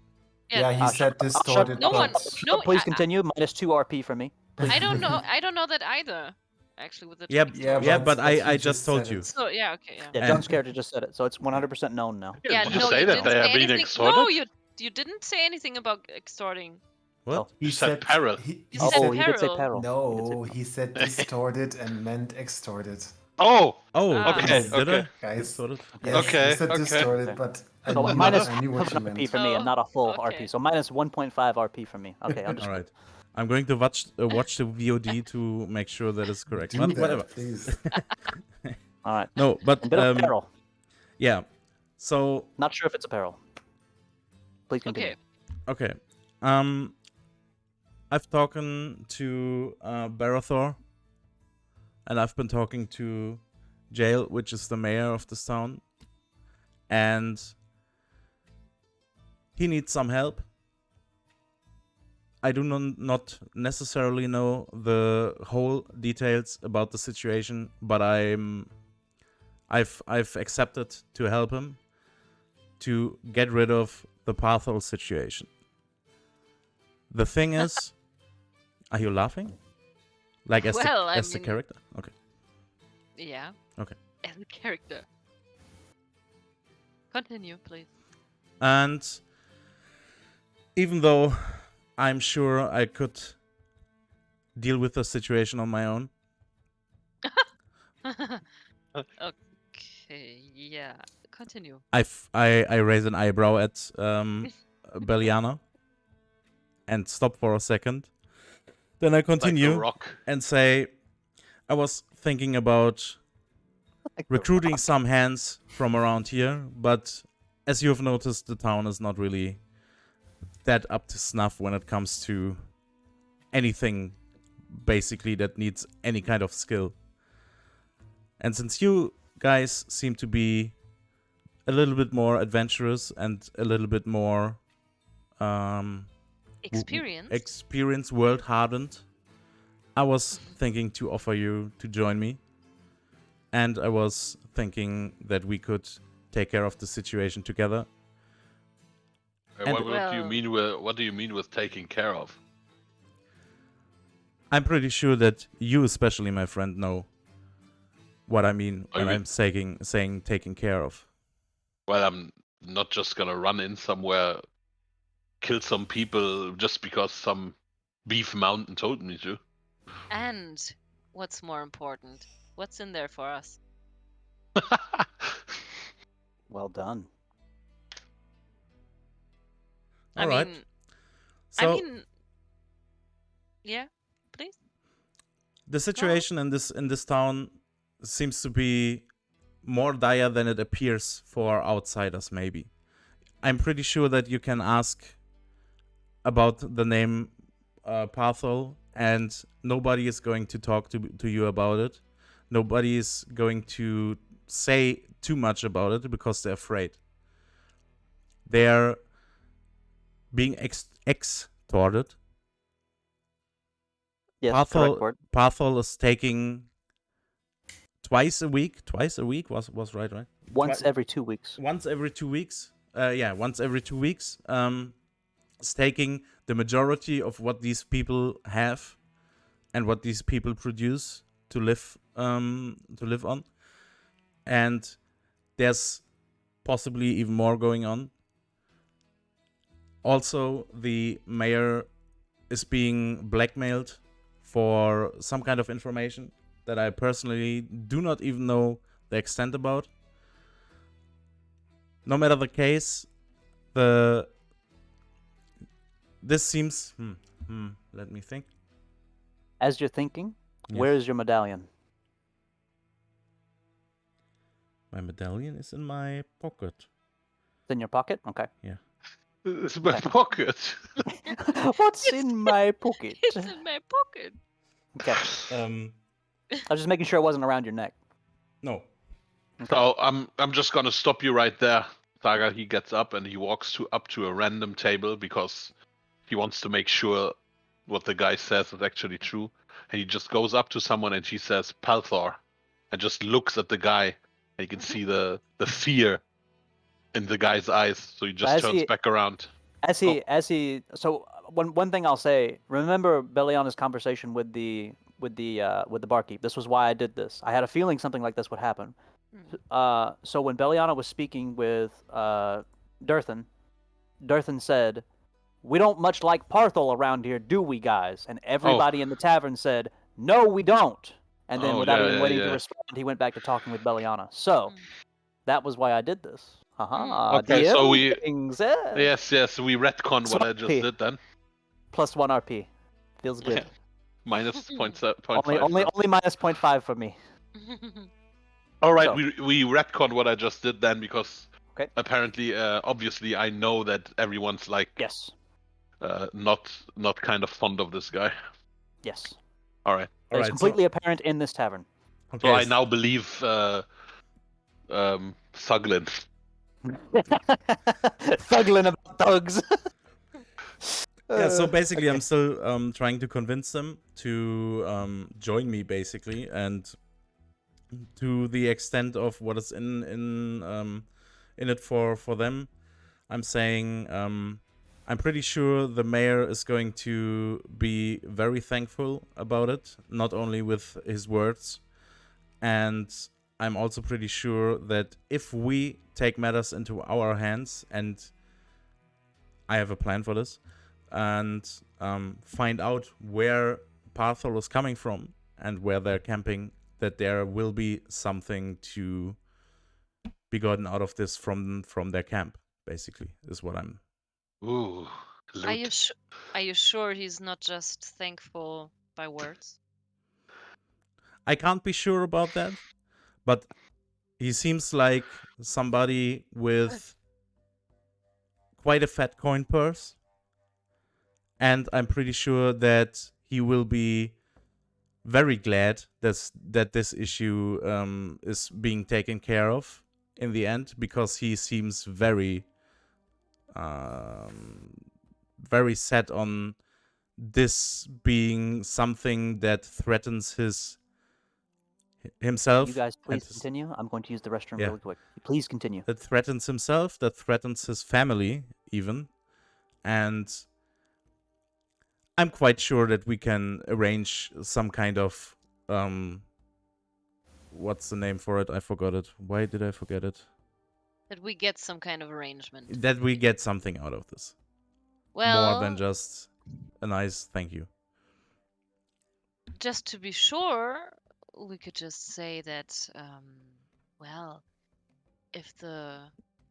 Yeah, he said shut distorted. No one. but- No, Please continue. Minus 2 RP for me. I don't know. I don't know that either. Actually, with the Yeah, extortion. yeah, but he I just told said you. it. So yeah, okay, yeah. Yeah, And- John's character just said it, so it's 100% known now. Yeah, Did you no, say you that didn't they are say being anything. extorted? No, you didn't say anything about extorting. What? Oh. He You said peril. He You Oh, said he did say peril. peril. No, he said distorted and meant extorted. Oh, Oh, Ah. okay, did okay. I? Guys, Distorted? yes, Okay, he said okay. distorted, Okay. but I So knew, minus I knew what you RP meant. for me and not a full okay. RP. So minus 1.5 RP for me. Okay, All understood. right. I'm going to watch the VOD to make sure that is correct. Do But that, whatever. please. All right. No, but A bit of peril. yeah. So Not sure if it's a peril. Please continue. Okay. okay. I've talking to Barathor, and I've been talking to Jail, which is the mayor of this town, and he needs some help. I do not necessarily know the whole details about the situation, but I've accepted to help him to get rid of the Parthol situation. The thing is, are you laughing? Like as Well, I the mean- character? Okay. Yeah. Okay. As a character. Continue, please. And even though I'm sure I could deal with the situation on my own, Okay, yeah. Continue. I raise an eyebrow at Beliana and stop for a second. Then I Like the continue rock. and say, I was thinking about recruiting some hands from around here, but as you have noticed, the town is not really that up to snuff when it comes to anything basically that needs any kind of skill. And since you guys seem to be a little bit more adventurous and a little bit more Experience. world hardened, I was thinking to offer you to join me, and I was thinking that we could take care of the situation together. And- What do you Well- mean with taking care of? I'm pretty sure that you, especially my friend, know what I mean Oh, when you I'm saying taking care of. Well, I'm not just gonna run in somewhere, kill some people just because some beef mountain told me to. And what's more important, what's in there for us? Well done. All right. I So mean, yeah, please. the situation in this town seems to be more dire than it appears for outsiders, maybe. I'm pretty sure that you can ask about the name Parthol, and nobody is going to talk to you about it. Nobody is going to say too much about it because they're afraid. They're being extorted. Yes, correct word. Parthol is taking twice a week was right? Once every 2 weeks. Once every 2 weeks. Once every 2 weeks. Is taking the majority of what these people have and what these people produce to live on. and there's possibly even more going on. Also, the mayor is being blackmailed for some kind of information that I personally do not even know the extent about. No matter the case, this seems. Let me think. As you're thinking, Yes. where is your medallion? My medallion is in my pocket. It's in your pocket? Okay. Yeah. It's my Okay. pocket. What's in my pocket? It's in my pocket. Okay. Um. I was just making sure it wasn't around your neck. No. So I'm just gonna stop you right there. Saga, he gets up and he walks up to a random table because he wants to make sure what the guy says is actually true. And he just goes up to someone and he says Palthor, and just looks at the guy. And you can see the fear in the guy's eyes. So he just turns back around. So one thing I'll say, remember Beliana's conversation with the barkeep. This was why I did this. I had a feeling something like this would happen. So when Beliana was speaking with Durthan said, "We don't much like Parthol around here, do we, guys?" And everybody in the tavern said, "No, we don't." And then without even waiting to respond, he went back to talking with Beliana. So that was why I did this. Okay, so we things, yes, we retcon what I just RP. did then. Plus 1 RP. Feels good. Minus point Only minus 0.5 for me. All right, So. we retcon what I just did then because Okay. apparently, obviously, I know that everyone's like Yes. not kind of fond of this guy. Yes. All right. It's completely apparent in this tavern. Okay. So I now believe Suglin. Thuglin about thugs. Yeah, so basically I'm still trying to convince them to join me, basically, and to the extent of what is in it for them. I'm saying I'm pretty sure the mayor is going to be very thankful about it, not only with his words, and I'm also pretty sure that if we take matters into our hands, and I have a plan for this, and find out where Parthol is coming from and where they're camping, that there will be something to be gotten out of this from their camp, basically, is what I'm... Ooh, Are you sure he's not just thankful by words? I can't be sure about that, but he seems like somebody with quite a fat coin purse, and I'm pretty sure that he will be very glad that this issue is being taken care of in the end, because he seems very very set on this being something that threatens himself. You guys, please continue. I'm going to use the restroom really quick. Please continue. That threatens himself, that threatens his family even, and I'm quite sure that we can arrange some kind of what's the name for it? I forgot it. Why did I forget it? That we get some kind of arrangement. That we get something out of this. Well, more than just a nice thank you. Just to be sure, we could just say that, well, if the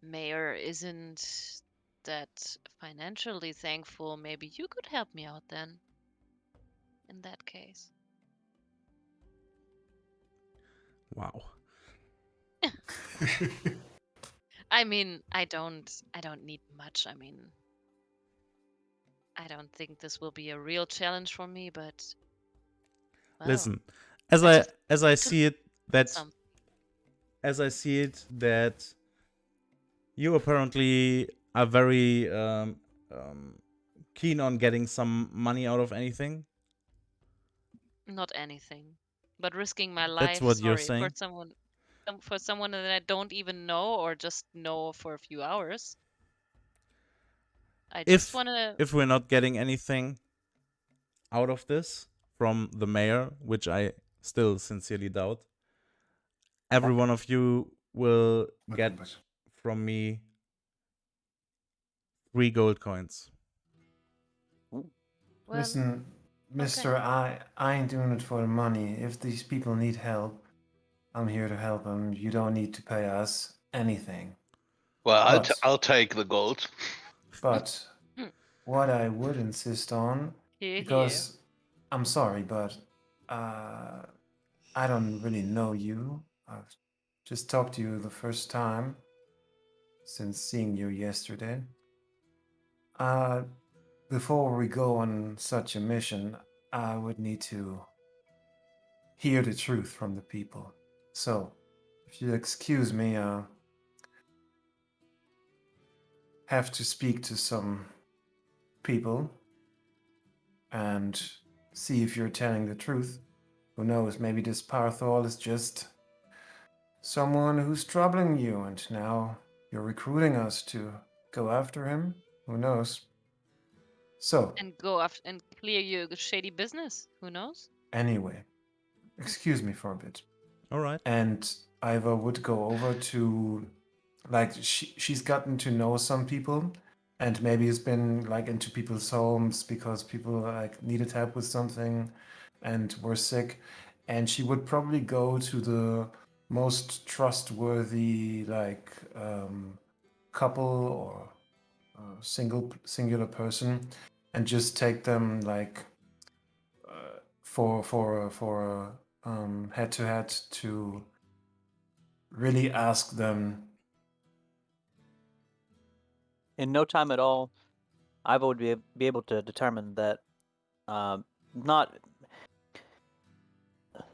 mayor isn't that financially thankful, maybe you could help me out then. In that case. Wow. I mean, I don't need much. I mean, I don't think this will be a real challenge for me, but well, listen, as I see it that you apparently are very keen on getting some money out of anything. Not anything, but risking my life. That's what you're saying. For someone that I don't even know or just know for a few hours. I just want to. If we're not getting anything out of this from the mayor, which I still sincerely doubt, every one of you will But- get but- from me 3 gold coins. Well, Listen, Mister, I ain't doing it for the money. If these people need help, I'm here to help them. You don't need to pay us anything. Well, But- I'll take the gold. But Hmm. what I would insist on, here, because I'm sorry, but I don't really know you. I've just talked to you the first time since seeing you yesterday. Before we go on such a mission, I would need to hear the truth from the people. So, if you'll excuse me, have to speak to some people and see if you're telling the truth. Who knows, maybe this Parthol is just someone who's troubling you, and now you're recruiting us to go after him. Who knows? So, and go after and clear your shady business. Who knows? anyway, excuse me for a bit. All right. And Iva would go over to, like, she's gotten to know some people, and maybe has been like into people's homes because people like needed help with something and were sick, and she would probably go to the most trustworthy like couple or singular person and just take them like for head to head to really ask them. In no time at all, Iva would be able to determine that not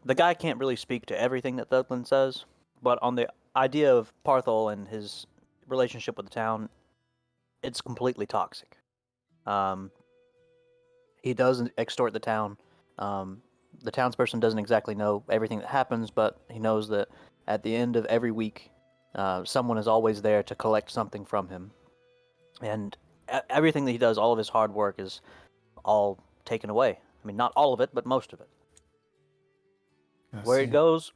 the guy can't really speak to everything that Thugland says, but on the idea of Parthol and his relationship with the town, it's completely toxic. He does extort the town. The townsperson doesn't exactly know everything that happens, but he knows that at the end of every week, someone is always there to collect something from him. And everything that he does, all of his hard work is all taken away. I mean, not all of it, but most of it. Where it goes,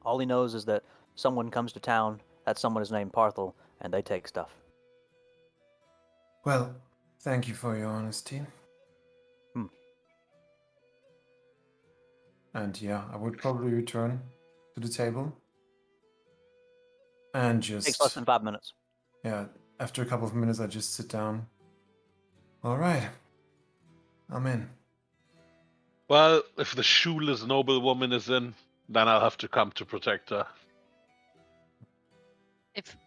all he knows is that someone comes to town, that someone is named Parthol, and they take stuff. Well, thank you for your honesty. And yeah, I would probably return to the table and just Takes less than 5 minutes. yeah, after a couple of minutes I just sit down. All right. I'm in. Well, if the shoeless noblewoman is in, then I'll have to come to protect her.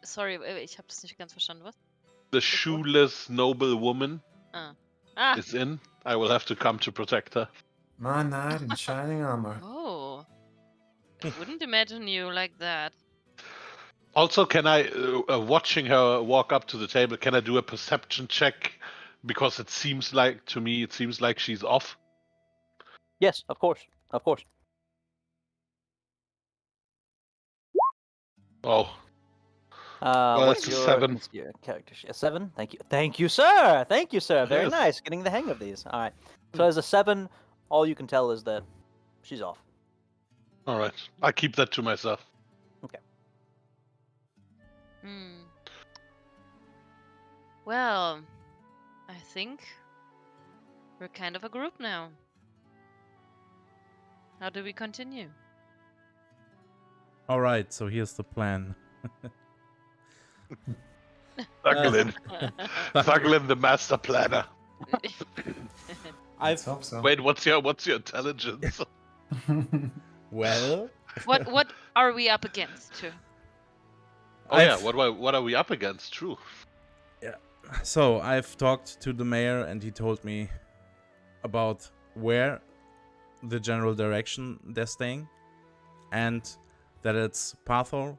Sorry, ich habe das nicht ganz verstanden. Was? The shoeless noblewoman Ah. is in. I will have to come to protect her. My knight in shining armor. Oh. I wouldn't imagine you like that. Also, can I, watching her walk up to the table, can I do a perception check? Because it seems like she's off. Yes, of course. Of course. Oh, well, What's that's a your 7. let's see, your character? A 7? Thank you. Thank you, sir. Thank you, sir. Very Yes. nice. Getting the hang of these. All right. So as a 7, all you can tell is that she's off. All right, I keep that to myself. Okay. Well, I think we're kind of a group now. How do we continue? All right, so here's the plan. Thugland. Thugland, the master planner. Let's hope so. Wait, what's your intelligence? Well, What are we up against? Too? Oh yeah, what are we up against? True. So I've talked to the mayor and he told me about where the general direction they're staying and that it's Parthol,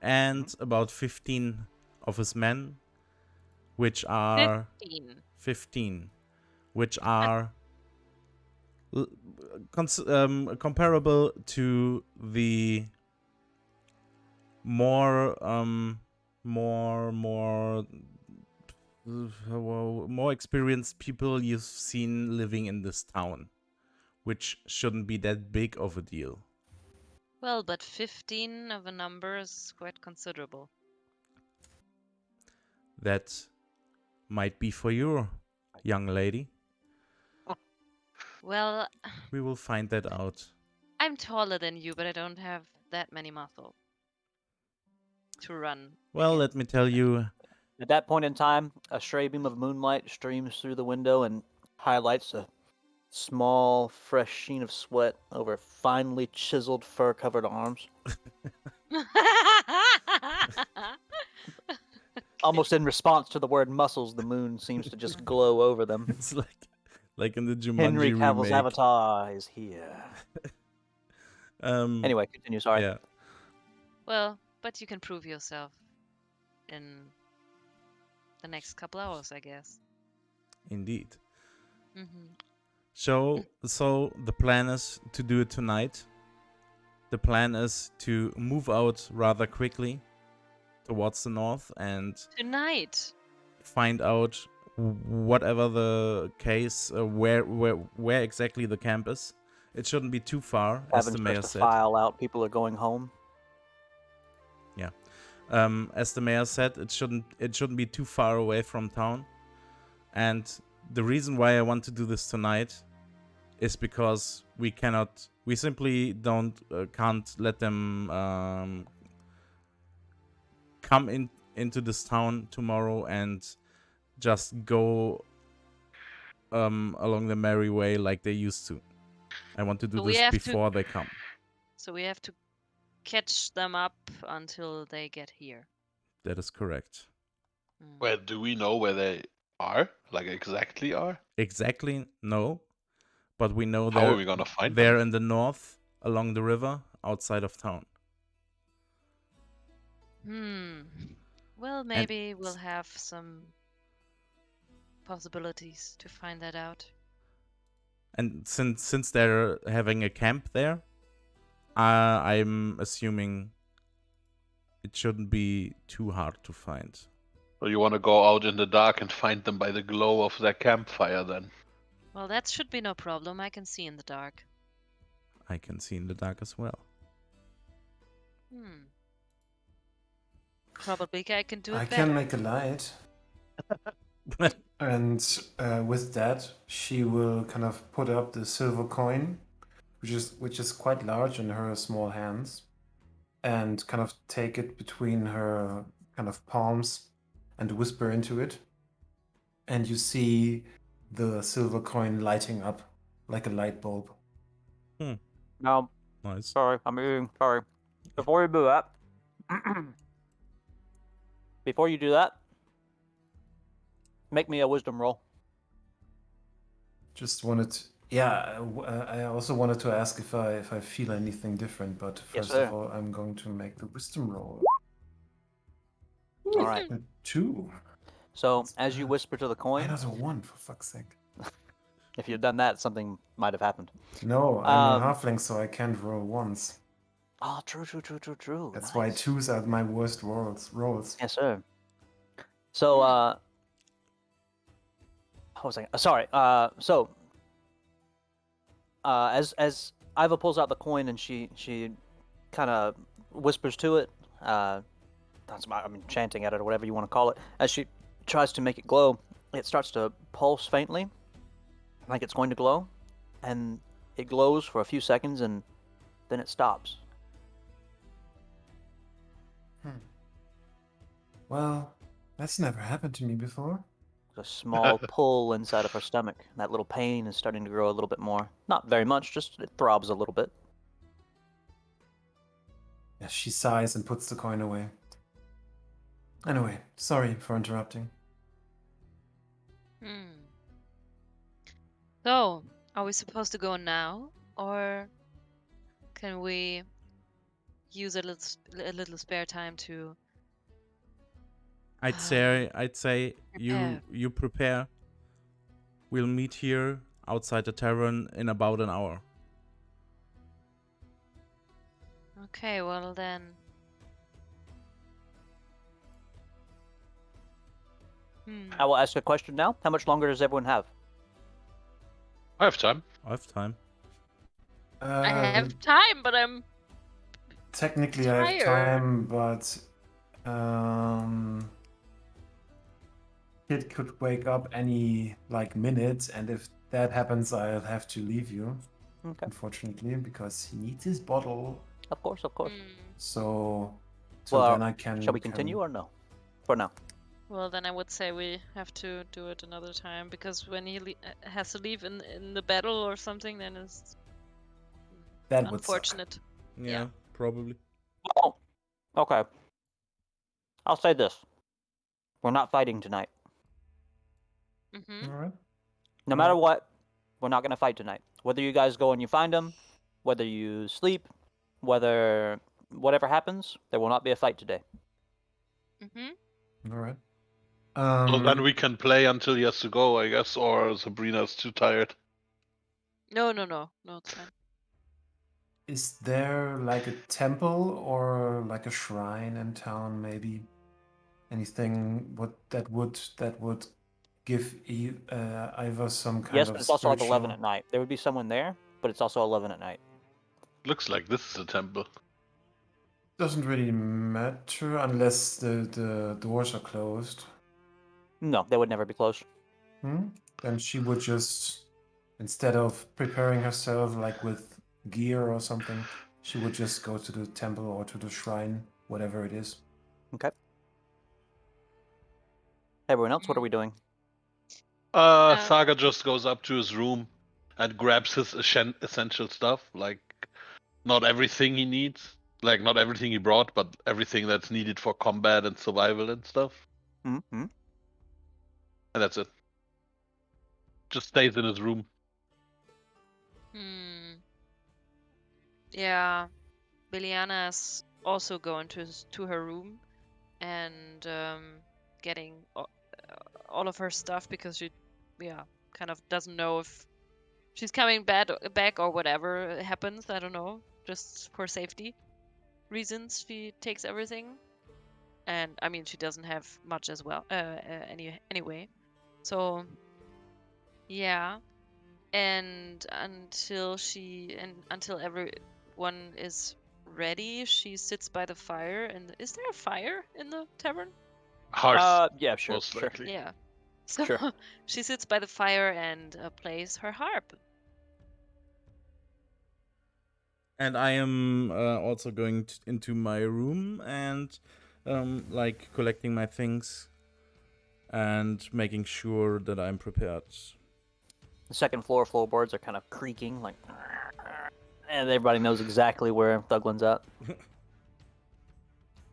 and about 15 of his men, which are 15, which are comparable to the more experienced people you've seen living in this town, which shouldn't be that big of a deal. Well, but 15 of a number is quite considerable. That might be for you, young lady. Well, We will find that out. I'm taller than you, but I don't have that many muscle to run. Well, let against. me tell you, At that point in time, a stray beam of moonlight streams through the window and highlights a small, fresh sheen of sweat over finely chiseled, fur-covered arms. Almost in response to the word muscles, the moon seems to just glow over them. it's like in the Henry Jumanji Cavill's remake. avatar is here. Anyway, continue. Sorry. Yeah, Well, but you can prove yourself in the next couple hours, I guess. indeed. Mm-hmm. So the plan is to do it tonight. The plan is to move out rather quickly towards the north and Tonight. find out whatever the case, where exactly the camp is. It shouldn't be too far, as the Haven't mayor supposed to said. file out. People are going home. As the mayor said, it shouldn't be too far away from town. And the reason why I want to do this tonight is because we simply can't let them come into this town tomorrow and just go along the merry way like they used to. I want to do So we this have to- before they come. So we have to catch them up until they get here. That is correct. Mm. Well, do we know where they are? Like exactly are? Exactly, no. But we know How are we gonna find they're them? in the north, along the river, outside of town. Well, maybe we'll have some possibilities to find that out. And since they're having a camp there, I'm assuming it shouldn't be too hard to find. Or you want to go out in the dark and find them by the glow of their campfire then? Well, that should be no problem. I can see in the dark. I can see in the dark as well. Probably I can do it I better. can make a light. And with that, she will kind of put up the silver coin, which is quite large in her small hands, and kind of take it between her kind of palms and whisper into it. And you see the silver coin lighting up like a light bulb. Now, Nice. sorry, I'm eating. Sorry. Before you do that, before you do that, make me a wisdom roll. Just wanted, yeah. I also wanted to ask if I feel anything different, but Yes, first sir. of all, I'm going to make the wisdom roll. All right. A 2. So, That's as you bad. whisper to the Why coin, not a 1, for fuck's sake? if you'd done that, something might have happened. No, I'm a Um, halfling, so I can't roll 1s. Oh, true. That's why Nice. 2s are my worst rolls. Yes, sir. So, what was I? Sorry. As Iva pulls out the coin and she kind of whispers to it, chanting at it or whatever you want to call it. As she tries to make it glow, it starts to pulse faintly, like it's going to glow, and it glows for a few seconds and then it stops. Well, that's never happened to me before. There's a small pull inside of her stomach. That little pain is starting to grow a little bit more. Not very much, just it throbs a little bit. Yeah, she sighs and puts the coin away. Anyway, sorry for interrupting. So, are we supposed to go now, or can we use a little spare time to? I'd say Prepare. you prepare. We'll meet here outside the tavern in about an hour. Okay, well then. I will ask a question now. How much longer does everyone have? I have time. I have time. I have time, but I'm Technically, I have tired. time, but kid could wake up any minute, and if that happens, I'll have to leave you, Okay. unfortunately, because he needs his bottle. Of course, of course. So, Well, then I can. Shall we continue or no? For now. Well, then I would say we have to do it another time, because when he has to leave in the battle or something, then it's That would suck. unfortunate. Yeah, probably. Oh, okay. I'll say this. We're not fighting tonight. Mm-hmm. All right. No matter what, we're not going to fight tonight. Whether you guys go and you find him, whether you sleep, whatever happens, there will not be a fight today. Mm-hmm. All right. So then we can play until he has to go, I guess, or Sabrina's too tired. No, it's fine. Is there a temple or a shrine in town? Maybe anything that would give Iva some kind Yes, of but it's also like 11 spiritual. at night. There would be someone there, but it's also 11 at night. Looks like this is a temple. Doesn't really matter unless the doors are closed. No, they would never be closed. Then she would just, instead of preparing herself with gear or something, she would just go to the temple or to the shrine, whatever it is. Okay. Everyone else, what are we doing? Saga just goes up to his room and grabs his essential stuff, like not everything he needs, like not everything he brought, but everything that's needed for combat and survival and stuff. Mm-hmm. And that's it. Just stays in his room. Yeah, Biliana's also going to her room and getting all of her stuff, because she, kind of doesn't know if she's coming back or whatever happens. I don't know. Just for safety reasons, she takes everything. And I mean, she doesn't have much as well. Anyway, so yeah. And until everyone is ready, she sits by the fire. And is there a fire in the tavern? Hearth, Yeah, sure, most likely. Yeah. So Sure. she sits by the fire and plays her harp. And I am also going into my room and collecting my things and making sure that I'm prepared. The second floor floorboards are kind of creaking, and everybody knows exactly where Thuglin's at.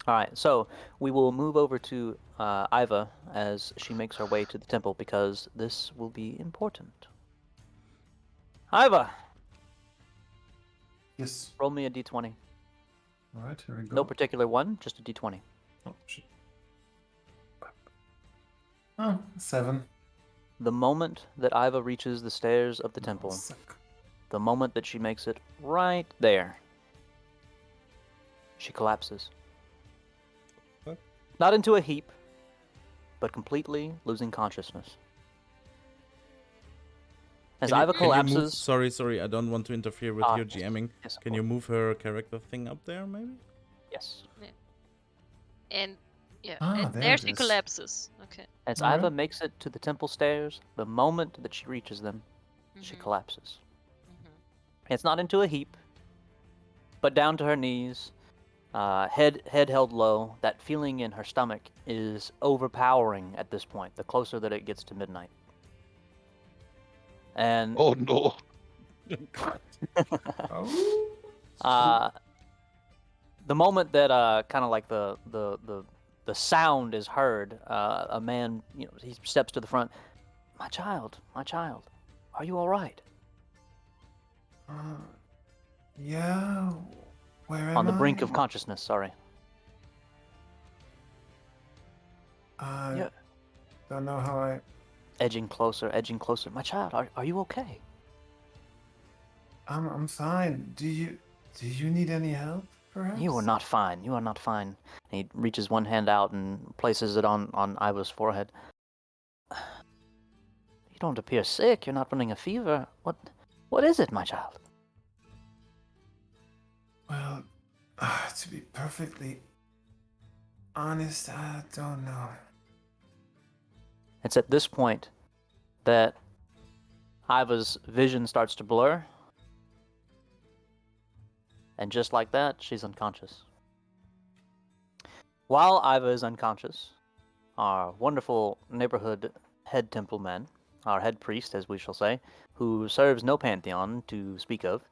All right, so we will move over to Iva as she makes her way to the temple, because this will be important. Iva, Yes. roll me a d20. All right, here we go. No particular one, just a d20. Oh, shit. Oh, 7. The moment that Iva reaches the stairs of the temple, Suck. the moment that she makes it right there, she collapses. What? Not into a heap, but completely losing consciousness. As Iva collapses... Sorry, I don't want to interfere with your yes. GMing. Yes, of Can you course. move her character thing up there, maybe? Yes. And there there it she is. collapses. Okay. As Alright. Iva makes it to the temple stairs, the moment that she reaches them, she collapses. It's not into a heap, but down to her knees, head held low. That feeling in her stomach is overpowering at this point, the closer that it gets to midnight. And Oh no. the moment that kind of like the sound is heard, a man, he steps to the front. My child, are you all right? Yeah. Where am I? On the brink of consciousness, sorry. I don't know how I... Edging closer. My child, are you okay? I'm fine. Do you need any help, perhaps? You are not fine. And he reaches one hand out and places it on Iva's forehead. You don't appear sick. You're not running a fever. What is it, my child? To be perfectly honest, I don't know. It's at this point that Iva's vision starts to blur. And just like that, she's unconscious. While Iva is unconscious, our wonderful neighborhood head temple man, our head priest, as we shall say, who serves no pantheon to speak of,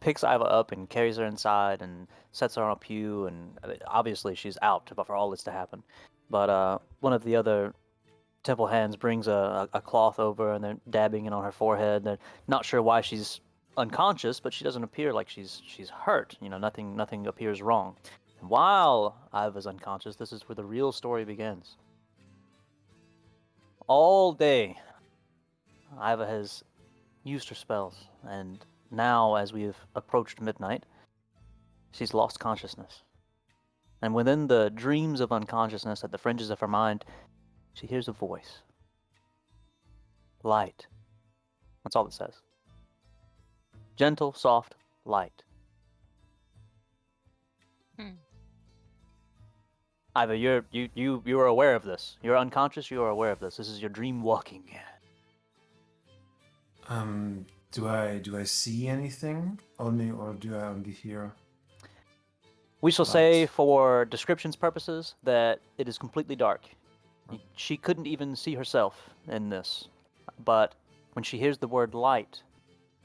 picks Iva up and carries her inside and sets her on a pew. And obviously she's out for all this to happen. But one of the other temple hands brings a cloth over, and they're dabbing it on her forehead. They're not sure why she's unconscious, but she doesn't appear like she's hurt. You know, nothing appears wrong. And while Iva's unconscious, this is where the real story begins. All day, Iva has used her spells, and now, as we've approached midnight, she's lost consciousness. And within the dreams of unconsciousness, at the fringes of her mind, she hears a voice. Light. That's all it says. Gentle, soft, light. Iva, you are aware of this. You're unconscious. You are aware of this. This is your dream walking. Do I see anything only, or do I only hear? We shall say, Light. for description's purposes, that it is completely dark. She couldn't even see herself in this, but when she hears the word light,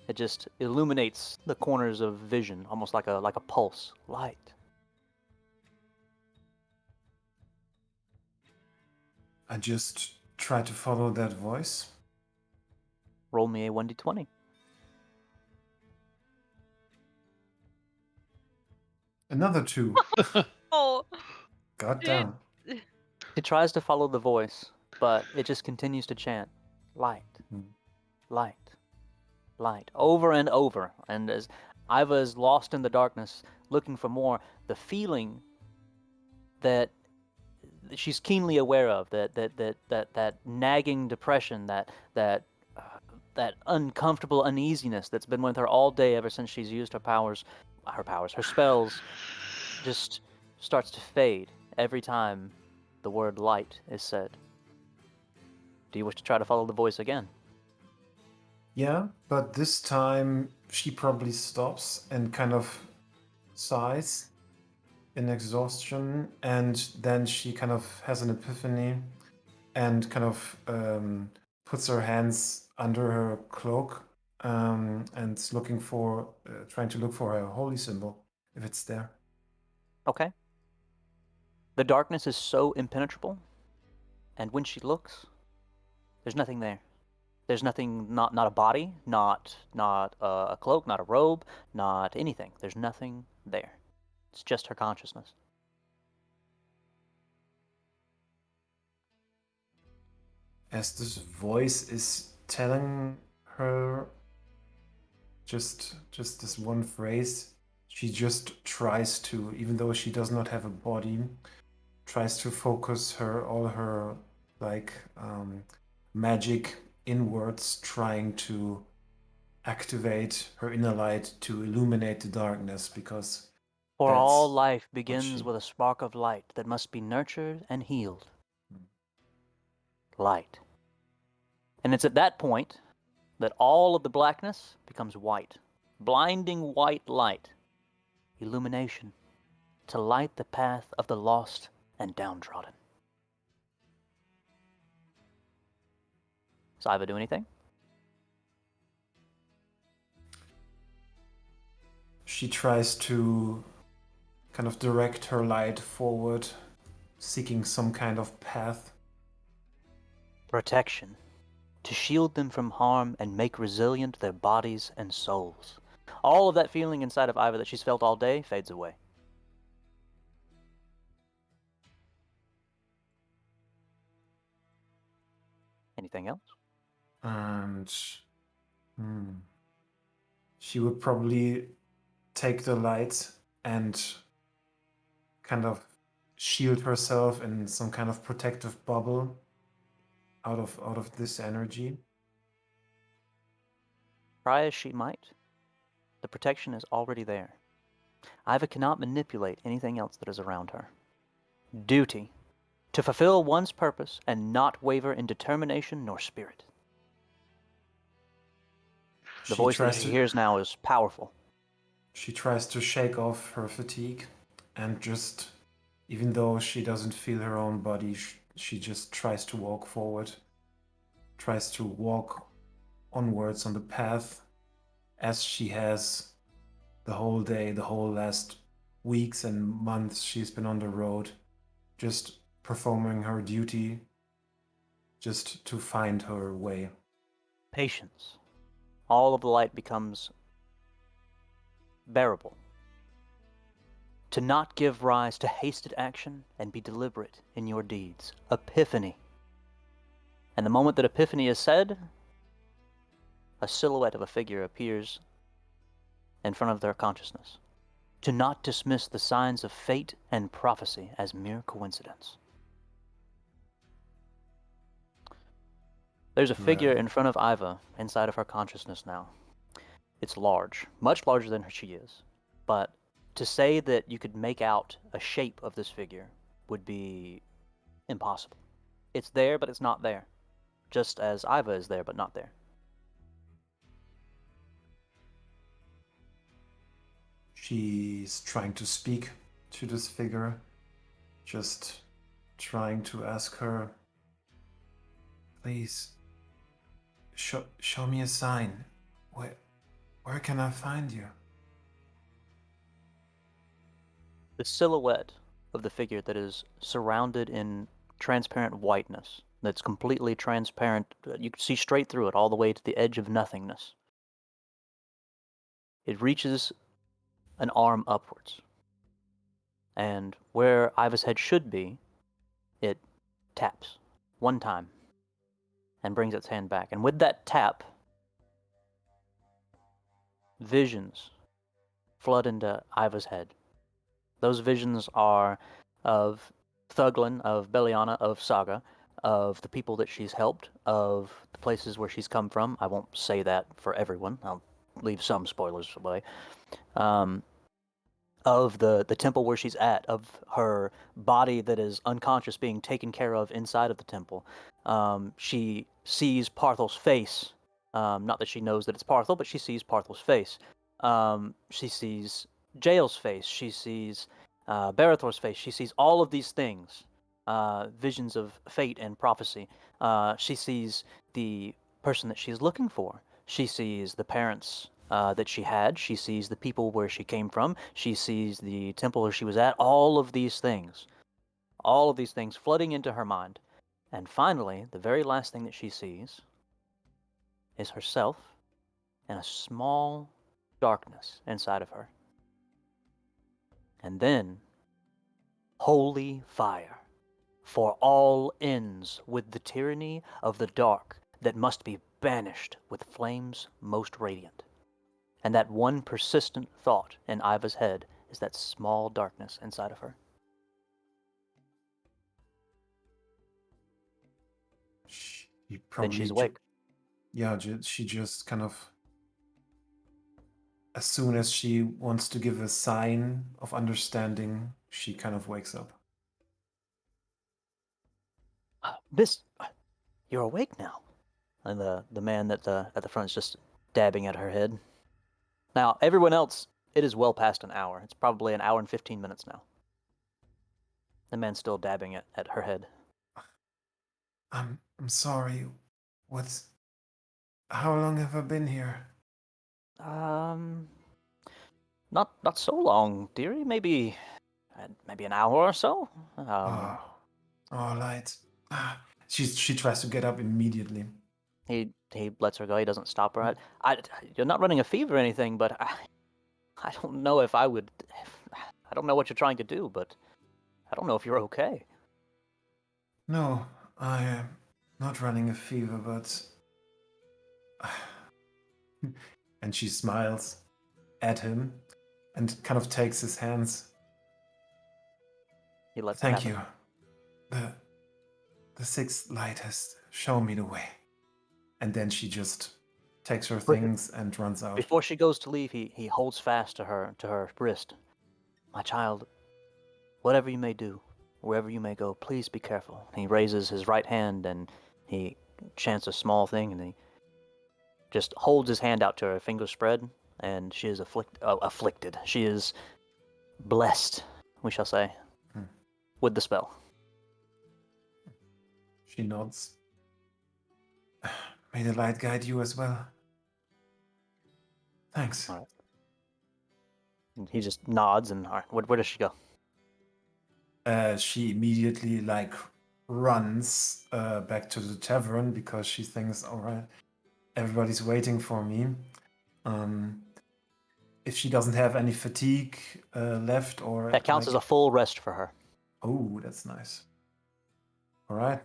it just illuminates the corners of vision, almost like a pulse. Light. I just try to follow that voice. Roll me a 1d20. Another 2. Oh, God dude. damn. She tries to follow the voice, but it just continues to chant, light, light, light, over and over. And as Iva is lost in the darkness, looking for more, the feeling that she's keenly aware of, that nagging depression, that uncomfortable uneasiness that's been with her all day ever since she's used her spells, just starts to fade every time the word light is said. Do you wish to try to follow the voice again? Yeah, but this time she probably stops and kind of sighs in exhaustion, and then she kind of has an epiphany and kind of puts her hands under her cloak and trying to look for a holy symbol, if it's there. Okay. The darkness is so impenetrable, and when she looks, there's nothing there. There's nothing, not a body, not a cloak, not a robe, not anything. There's nothing there. It's just her consciousness. As this voice is telling her just this one phrase, she just tries to, even though she does not have a body, tries to focus all her like magic inwards, trying to activate her inner light to illuminate the darkness, because For that's all life what begins she... with a spark of light that must be nurtured and healed. Light. And it's at that point that all of the blackness becomes white. Blinding white light. Illumination. To light the path of the lost and downtrodden. Does Iva do anything? She tries to kind of direct her light forward, seeking some kind of path. Protection. To shield them from harm and make resilient their bodies and souls. All of that feeling inside of Iva that she's felt all day fades away. Anything else? And she would probably take the light and kind of shield herself in some kind of protective bubble out of this energy. Try as she might, the protection is already there. Iva cannot manipulate anything else that is around her. Duty, to fulfill one's purpose and not waver in determination nor spirit. The voice that she hears now is powerful. She tries to shake off her fatigue and just, even though she doesn't feel her own body, she just tries to walk forward, tries to walk onwards on the path as she has the whole day, the whole last weeks and months she's been on the road, just performing her duty, just to find her way. Patience. All of the light becomes bearable. To not give rise to hasted action and be deliberate in your deeds. Epiphany. And the moment that epiphany is said, a silhouette of a figure appears in front of their consciousness. To not dismiss the signs of fate and prophecy as mere coincidence. There's a figure in front of Iva, inside of her consciousness now. It's large, much larger than she is. But to say that you could make out a shape of this figure would be impossible. It's there, but it's not there. Just as Iva is there, but not there. She's trying to speak to this figure, just trying to ask her, please, show me a sign. Where can I find you? The silhouette of the figure that is surrounded in transparent whiteness, that's completely transparent, you can see straight through it all the way to the edge of nothingness. It reaches an arm upwards. And where Iva's head should be, it taps one time and brings its hand back. And with that tap, visions flood into Iva's head. Those visions are of Thuglin, of Beliana, of Saga, of the people that she's helped, of the places where she's come from. I won't say that for everyone. I'll leave some spoilers away. Of the temple where she's at, of her body that is unconscious being taken care of inside of the temple. She sees Parthel's face. Not that she knows that it's Parthel, but she sees Parthel's face. She sees Jael's face. She sees Barathor's face. She sees all of these things, visions of fate and prophecy. She sees the person that she's looking for. She sees the parents that she had. She sees the people where she came from. She sees the temple where she was at. All of these things flooding into her mind. And finally, the very last thing that she sees is herself and a small darkness inside of her. And then, holy fire, for all ends with the tyranny of the dark that must be banished with flames most radiant. And that one persistent thought in Iva's head is that small darkness inside of her. Then she's awake. She just kind of, as soon as she wants to give a sign of understanding, she kind of wakes up. Miss, you're awake now. And the man that at the front is just dabbing at her head. Now, everyone else, it is well past an hour. It's probably an hour and 15 minutes now. The man's still dabbing at her head. I'm sorry. How long have I been here? Not so long, dearie. Maybe an hour or so. All right. She tries to get up immediately. He lets her go. He doesn't stop her. You're not running a fever or anything, but I don't know if I would. I don't know what you're trying to do, but I don't know if you're okay. No, I am not running a fever, but... And she smiles at him and kind of takes his hands. He lets Thank you. The sixth light has shown me the way. And then she just takes her things and runs out. Before she goes to leave, he holds fast to her wrist. My child, whatever you may do, wherever you may go, please be careful. He raises his right hand and he chants a small thing, and he just holds his hand out to her, fingers spread, and she is afflicted. She is blessed, we shall say, with the spell. She nods. May the light guide you as well. Thanks. All right. And he just nods, and all right, where does she go? She immediately runs back to the tavern because she thinks, all right, everybody's waiting for me. If she doesn't have any fatigue left, or That counts as a full rest for her. Oh, that's nice. All right.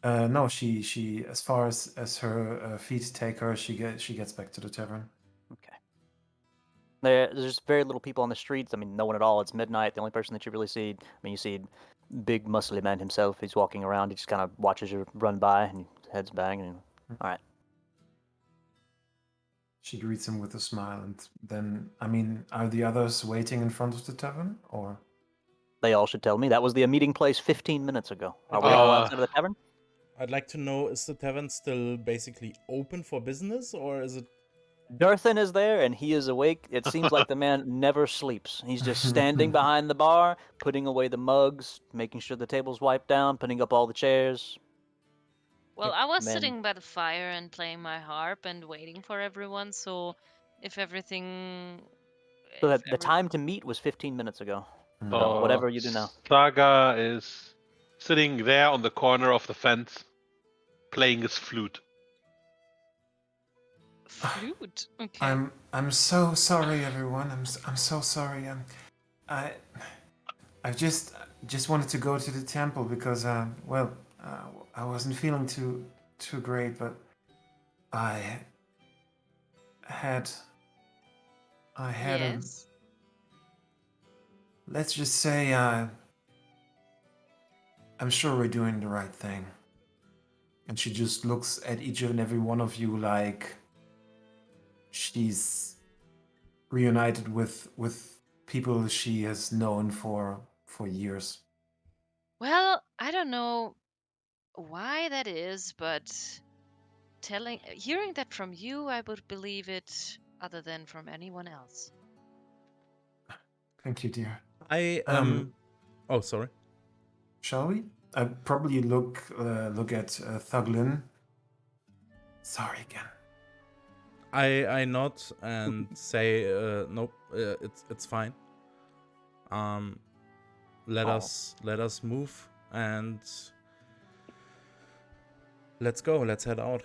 No, she as far as her feet take her, she gets back to the tavern. Okay. There's very little people on the streets. I mean, no one at all. It's midnight. The only person that you really see, you see big muscly man himself. He's walking around. He just kind of watches you run by and he heads back. And all right. She greets him with a smile, and then, are the others waiting in front of the tavern, or? They all should tell me. That was the meeting place 15 minutes ago. Are we all outside of the tavern? I'd like to know, is the tavern still basically open for business, or is it... Durthan is there, and he is awake. It seems like the man never sleeps. He's just standing behind the bar, putting away the mugs, making sure the table's wiped down, putting up all the chairs. Well, I was Man. sitting by the fire and playing my harp and waiting for everyone, so if everything... So if the time to meet was 15 minutes ago. Mm. So whatever you do now. Saga is sitting there on the corner of the fence, playing his flute. Flute? Okay. I'm so sorry, everyone. I'm so sorry. I just wanted to go to the temple because I wasn't feeling too great, but I had Yes. let's just say I'm sure we're doing the right thing. And she just looks at each and every one of you like she's reunited with people she has known for years. Well, I don't know why that is, but hearing that from you, I would believe it other than from anyone else. Thank you, dear. Oh, sorry. Shall we? I probably look at Thuglin. Sorry again. I nod and say, nope, it's fine. Let us move and let's go. Let's head out.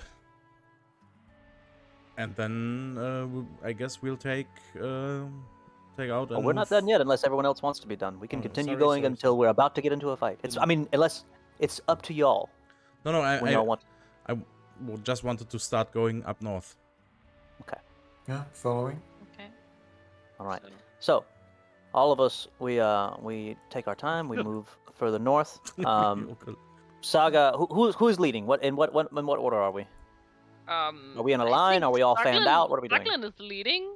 And then I guess we'll take out. Well, we're not done yet unless everyone else wants to be done. We can continue sorry, going sorry, until sorry. we're about to get into a fight. Unless it's up to y'all. No, I just wanted to start going up north. Okay. Yeah, following. Okay. All right. So, all of us, we take our time. We move further north. Saga, who's leading? In what order are we? Are we in a line? Are we all fanned out? What are we doing? Raglan is leading.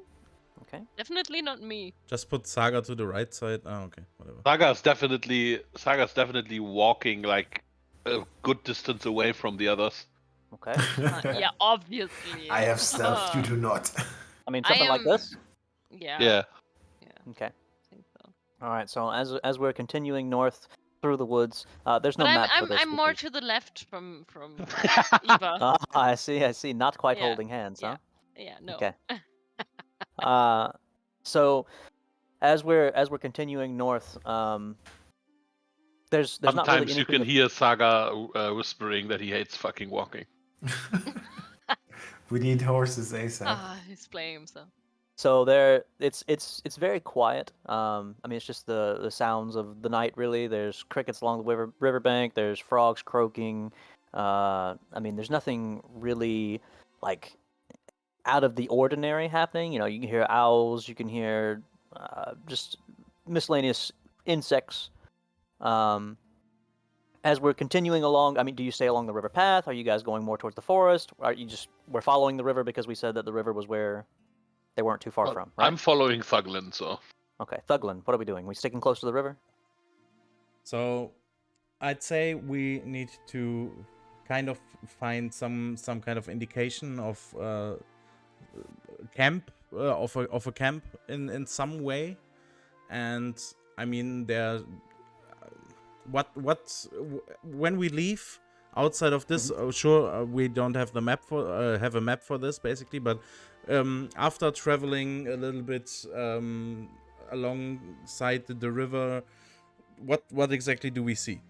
Okay. Definitely not me. Just put Saga to the right side. Oh, okay, whatever. Saga's definitely walking like a good distance away from the others. Okay. Yeah, obviously. I have stealth. You do not. I mean, something like this. Yeah. Yeah. Okay. I think so. All right. So as we're continuing north through the woods, there's no But map for this. I'm more to the left from Eva. Ah, I see. Not quite Yeah, holding hands, huh? Yeah, no. Okay. So as we're continuing north, there's not really Sometimes you anything can hear Saga whispering that he hates fucking walking. We need horses ASAP. He's playing himself. So it's very quiet. It's just the sounds of the night, really. There's crickets along the riverbank. There's frogs croaking. There's nothing really like out of the ordinary happening. You know, you can hear owls. You can hear just miscellaneous insects. As we're continuing along, do you stay along the river path? Are you guys going more towards the forest? We're following the river because we said that the river was where they weren't too far from, right? I'm following Thuglin, so. Okay, Thuglin, what are we doing? We sticking close to the river? So, I'd say we need to kind of find some kind of indication of camp of a camp in some way, and I mean when we leave outside of this, sure, we don't have the map for have a map for this basically, but after traveling a little bit alongside the river, what exactly do we see?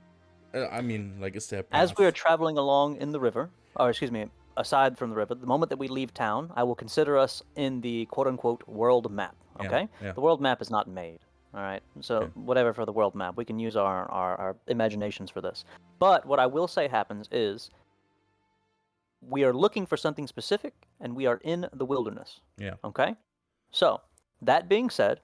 I mean, like, is there a path? As we are traveling along in the river, or excuse me, aside from the river, the moment that we leave town, I will consider us in the quote-unquote world map, Yeah, okay? yeah. The world map is not made, all right? So Okay. whatever for the world map. We can use our imaginations for this. But what I will say happens is we are looking for something specific, and we are in the wilderness, Yeah. okay? So, that being said,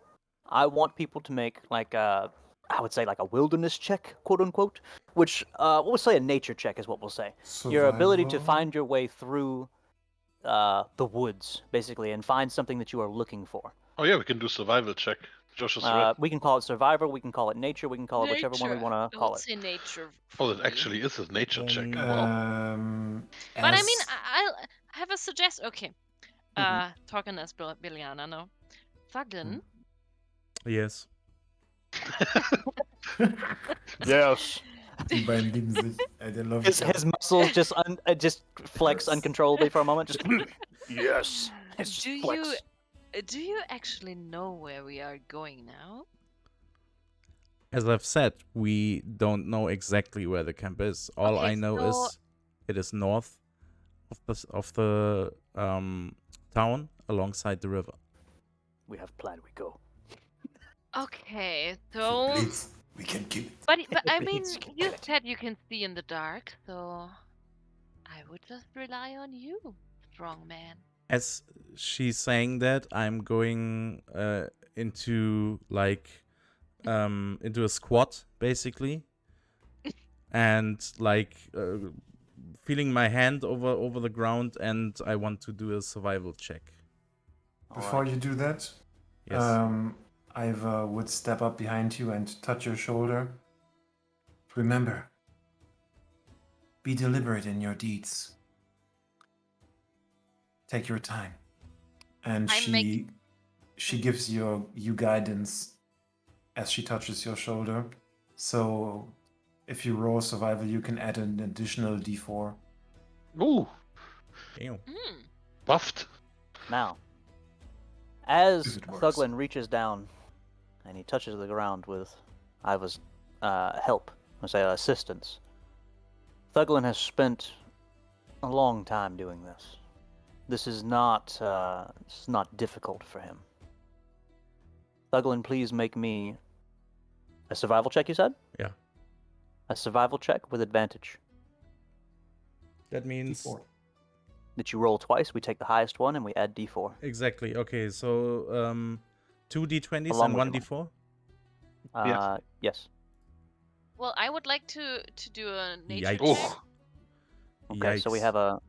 I want people to make like a, I would say like a wilderness check, quote unquote, which we'll say a nature check is what we'll say. Your ability to Survival. find your way through the woods, basically, and find something that you are looking for. Oh yeah, we can do survival check. Josh is right. We can call it survivor, we can call it nature, we can call it whichever one we Nature. want to I call would it. say nature. Oh, For that me. actually is a nature check. Then- Wow. But I mean, As I'll have a suggestion. Okay. Mhm. Talking as Biliana, no. Thuglin. Yes. Yes. die beiden lieben sich. They love His, each other. his muscles just flex uncontrollably for a moment. Just yes. It's just Do flex. do you actually know where we are going now? As I've said, we don't know exactly where the camp is. All Okay, I know so- is it is north of the town alongside the river. We have planned. We go. Okay, If it so bleeds, we can kill it. but I mean, Please, can you kill it. said you can see in the dark, so I would just rely on you, strong man. As she's saying that, I'm going into into a squat basically, and feeling my hand over the ground, and I want to do a survival check. Before you do that, Yes. Iva would step up behind you and touch your shoulder. Remember, be deliberate in your deeds. Take your time. And I make- she gives you guidance as she touches your shoulder. So if you roll survival, you can add an additional d4. Ooh, Damn. buffed. Now, as If it works. Thuglin reaches down and he touches the ground with Iva's help, let's say assistance, Thuglin has spent a long time doing this. This is not difficult for him. Thuglin, please make me a survival check, you said? Yeah. A survival check with advantage. That means D4. That you roll twice, we take the highest one and we add d4. exactly. Okay, so 2 d20s Along and with 1 your d4. Yes. Well, I would like to do a nature Yikes. check. Oh, Okay, so we Yikes. have a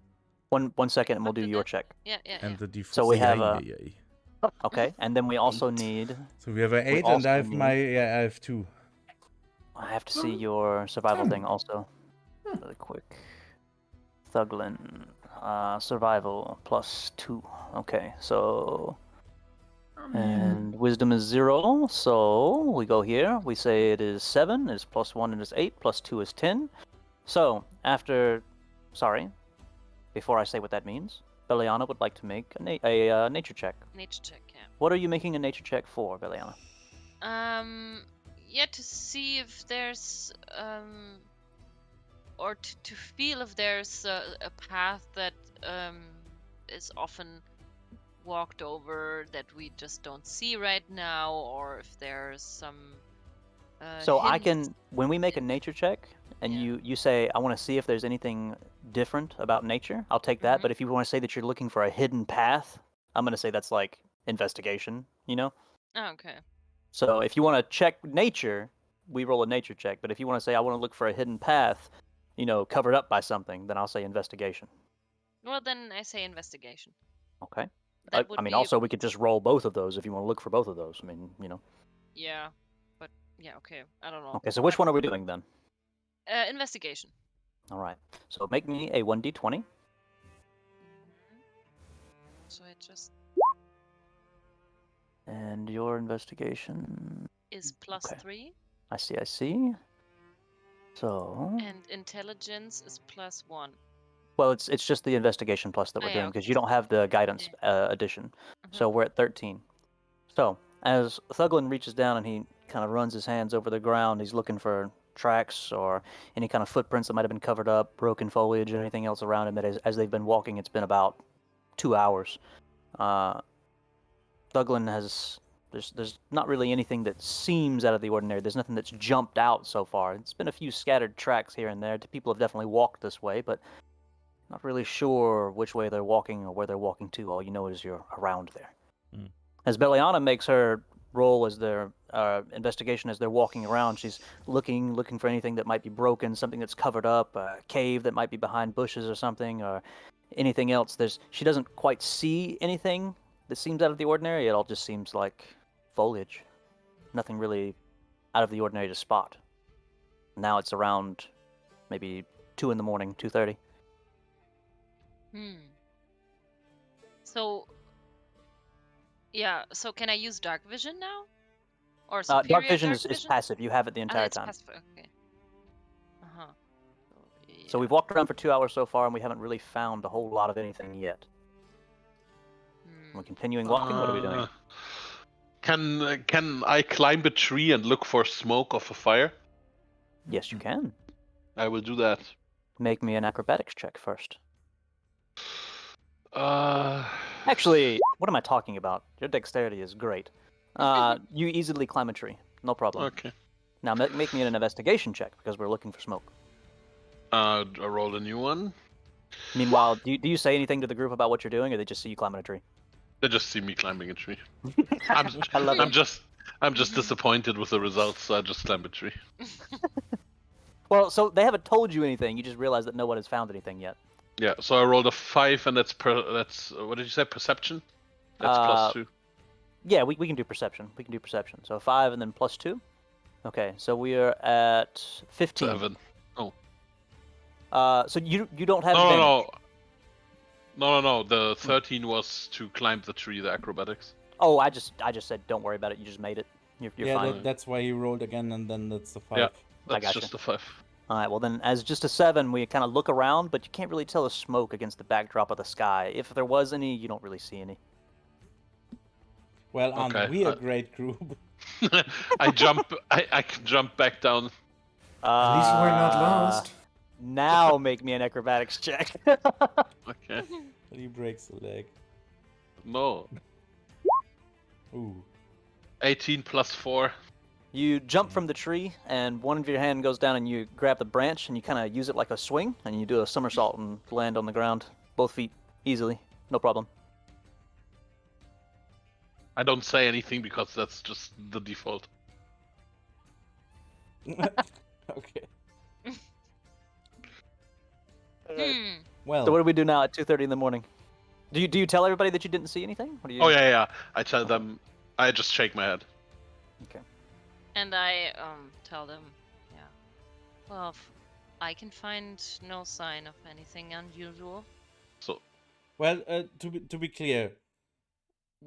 one second and we'll do After your that- check. Yeah. And the d4. So we have Yay, a- yay, yay. Okay, and then we also need. So we have an We 8, and I also have I have 2. I have to see your survival thing also, really quick. Thuglin, survival +2. Okay, so and wisdom is 0. So we go here. We say it is 7. Is +1 and is 8. +2 is 10. So before I say what that means, Beliana would like to make a nature check. Nature check, yeah. What are you making a nature check for, Beliana? Yeah, to see if there's or to feel if there's a path that is often walked over that we just don't see right now, or if there's some So I hints. can, when we make a nature check, and Yeah. you say, I want to see if there's anything different about nature, I'll take that. Mhm. But if you want to say that you're looking for a hidden path, I'm going to say that's like investigation, you know? Oh, okay. So if you want to check nature, we roll a nature check. But if you want to say, I want to look for a hidden path, covered up by something, then I'll say investigation. Well, then I say investigation. Okay. That would I mean, be also we could just roll both of those if you want to look for both of those. I mean, yeah, but yeah, okay. I don't know. Okay, so which one are we doing then? Investigation. All right. So make me a 1d20. Mhm. So it just And your investigation is plus Okay. 3, I see. So and intelligence is plus 1. well, it's just the investigation plus that we're yeah, doing okay. because you don't have the guidance addition. So we're at 13. So as Thuglin reaches down and he kind of runs his hands over the ground, he's looking for tracks or any kind of footprints that might have been covered up, broken foliage, or anything else around him. That as they've been walking, it's been about 2 hours. Thuglin has there's not really anything that seems out of the ordinary. There's nothing that's jumped out so far. It's been a few scattered tracks here and there. People have definitely walked this way, but not really sure which way they're walking or where they're walking to. All you know is you're around there. As Beliana makes her roll as their investigation as they're walking around, she's looking for anything that might be broken, something that's covered up, a cave that might be behind bushes or something, or anything else. She doesn't quite see anything that seems out of the ordinary. It all just seems like foliage. Nothing really out of the ordinary to spot. Now it's around maybe 2 in the morning, 2:30. So yeah, so can I use dark vision now? Or superior Dark vision is passive. You have it the entire it's time. passive. Okay. Uh-huh. So we've walked around for 2 hours so far, and we haven't really found a whole lot of anything yet. We're continuing walking. What are we doing? Can I climb a tree and look for smoke of a fire? Yes, you can. I will do that. Make me an acrobatics check first. Uh, Actually, what am I talking about? Your dexterity is great. You easily climb a tree. No problem. okay. Now make me an investigation check because we're looking for smoke. I rolled a new one. Meanwhile, do you say anything to the group about what you're doing, or they just see you climbing a tree? They just see me climbing a tree. I love it. I'm just disappointed with the results, so I just climb a tree. Well, so they haven't told you anything. You just realize that no one has found anything yet. Yeah, so I rolled a 5, and that's what did you say? Perception? That's plus 2. Yeah, we can do perception. We can do perception. So 5 and then plus 2. Okay, so we are at 15. 7. Oh. So you don't have advantage. No. The 13 was to climb the tree, the acrobatics. Oh, I just said don't worry about it. You just made it. You're fine. That's why he rolled again, and then that's the 5. Yeah, I that's gotcha. just a 5. All right, well then, as just a 7, we kind of look around, but you can't really tell the smoke against the backdrop of the sky. If there was any, you don't really see any. Well, aren't we a great group? I can jump back down. At least we're not lost. Now make me an acrobatics check. Okay. He breaks the leg. No. Ooh. 18 plus 4. You jump from the tree, and one of your hand goes down, and you grab the branch, and you kind of use it like a swing, and you do a somersault and land on the ground, both feet, easily, no problem. I don't say anything because that's just the default. Okay. Well. So what do we do now at 2:30 in the morning? Do you tell everybody that you didn't see anything? What do you... Oh yeah. I tell them. I just shake my head. Okay. And I tell them, yeah. Well, I can find no sign of anything unusual. So. Well, to be clear,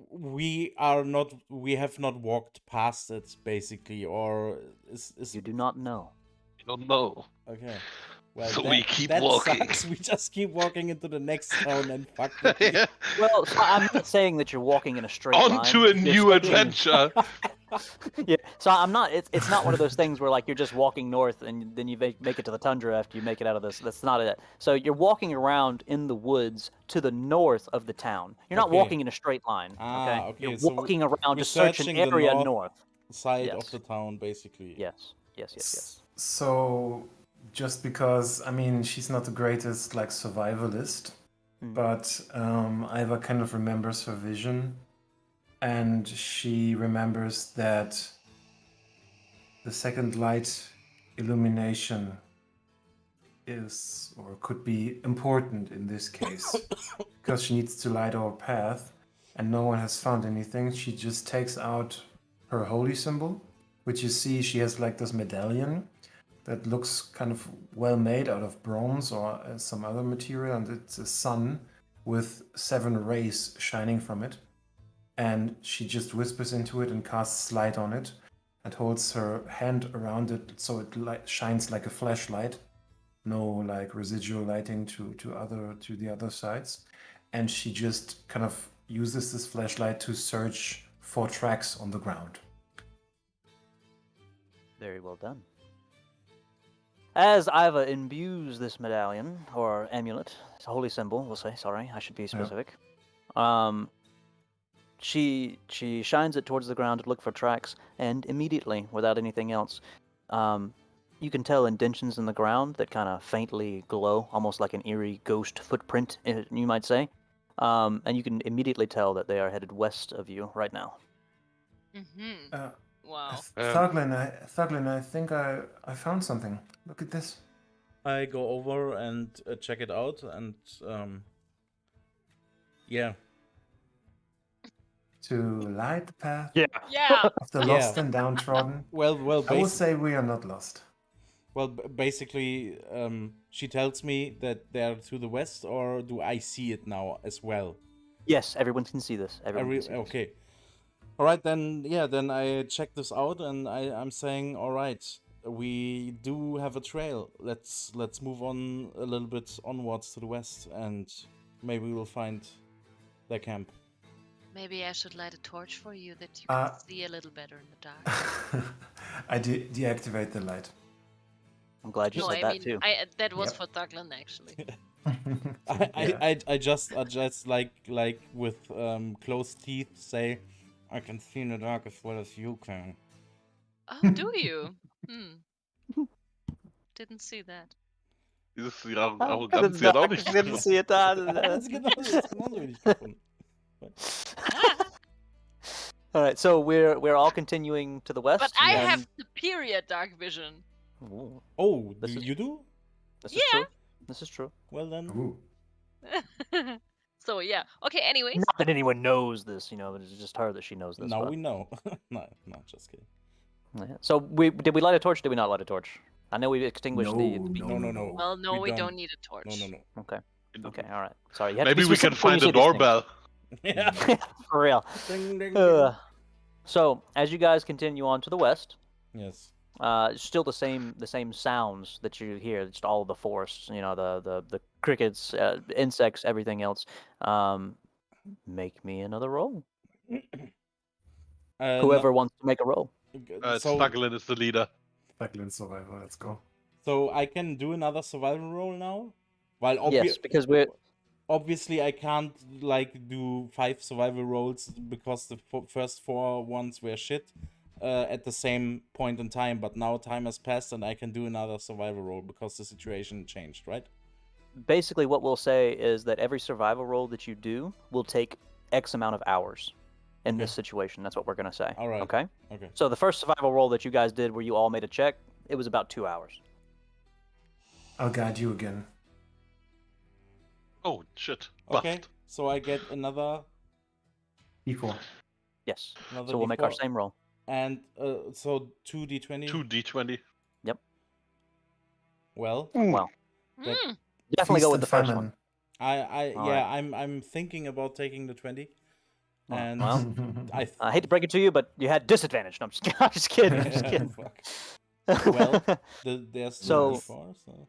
we have not walked past it basically, or is You do not know. I don't know. Okay. Well, so we keep that walking. Sucks. We just keep walking into the next town and fuck with it. Yeah. Well, so I'm not saying that you're walking in a straight line. On to a You're new stepping- adventure. Yeah, so I'm not. It's not one of those things where like you're just walking north and then you make it to the tundra after you make it out of this. That's not it. So you're walking around in the woods to the north of the town. You're not Okay. walking in a straight line. Okay, You're so walking around, we're just searching searching the area north north. Side Yes. of the town, basically. Yes. Yes. So, just because, I mean, she's not the greatest, like, survivalist, but Iva kind of remembers her vision, and she remembers that the second light illumination is, or could be important in this case, because she needs to light our path. and no one has found anything, she just takes out her holy symbol, which you see she has like this medallion that looks kind of well made out of bronze or some other material, and it's a sun with 7 rays shining from it. And she just whispers into it and casts light on it and holds her hand around it so it shines like a flashlight. No like residual lighting to the other sides. And she just kind of uses this flashlight to search for tracks on the ground. Very well done. As Iva imbues this medallion, or amulet, it's a holy symbol, we'll say, sorry, I should be specific. She shines it towards the ground to look for tracks, and immediately, without anything else, you can tell indentions in the ground that kind of faintly glow, almost like an eerie ghost footprint, you might say. And you can immediately tell that they are headed west of you right now. Mm-hmm. Wow. Thuglin, I think I found something. Look at this. I go over and check it out, and yeah. To light the path Yeah. of the lost and downtrodden. Well, I will say we are not lost. Well, basically, she tells me that they're to the west, or do I see it now as well? Yes, everyone can see this. Okay. All right, then, yeah, then I check this out, and I'm saying, all right, we do have a trail. Let's move on a little bit onwards to the west, and maybe we'll find their camp. Maybe I should light a torch for you that you can see a little better in the dark. I deactivate the light. I'm glad you said that too. That was for Thuglin, actually. I just like with closed teeth say, I can see in the dark as well as you can. Oh, do you? Didn't see that. Dieses Arroganz hat auch nicht didn't see it. All right, so we're all continuing to the west. But I have superior dark vision. Ooh. Oh, you do? This is true. This is true. Well then. Ooh. So yeah. Okay. Anyways. Not that anyone knows this, but it's just her that she knows this. No, we know. no, just kidding. Yeah. So did we light a torch? Did we not light a torch? I know we extinguished the No. Well, no, we don't need a torch. No. Okay. Okay. All right. Sorry. Maybe we can find a doorbell. Yeah. For real. Ding, ding, so as you guys continue on to the west. Yes. Still the same sounds that you hear, just all of the forests, the crickets, insects, everything else. Make me another roll. Whoever wants to make a roll. Thuglin is the leader. Thuglin survival, let's go. So I can do another survival roll now? While yes, because we're... Obviously, I can't do 5 survival rolls because the first 4 ones were shit. At the same point in time, but now time has passed and I can do another survival roll because the situation changed, right? Basically, what we'll say is that every survival roll that you do will take X amount of hours in this situation. That's what we're going to say. All right. Okay? Okay. So the first survival roll that you guys did where you all made a check, it was about 2 hours. I'll guide you again. Oh, shit. Okay, so I get another... D4. Yes. Another so we'll D4. make our same roll. And so 2d20? 2d20. Yep. Well. Well. Definitely go with the first one. I'm thinking about taking the 20. And well, I hate to break it to you, but you had disadvantage. No, I'm just kidding. I'm just kidding. Well, there's so, D4, so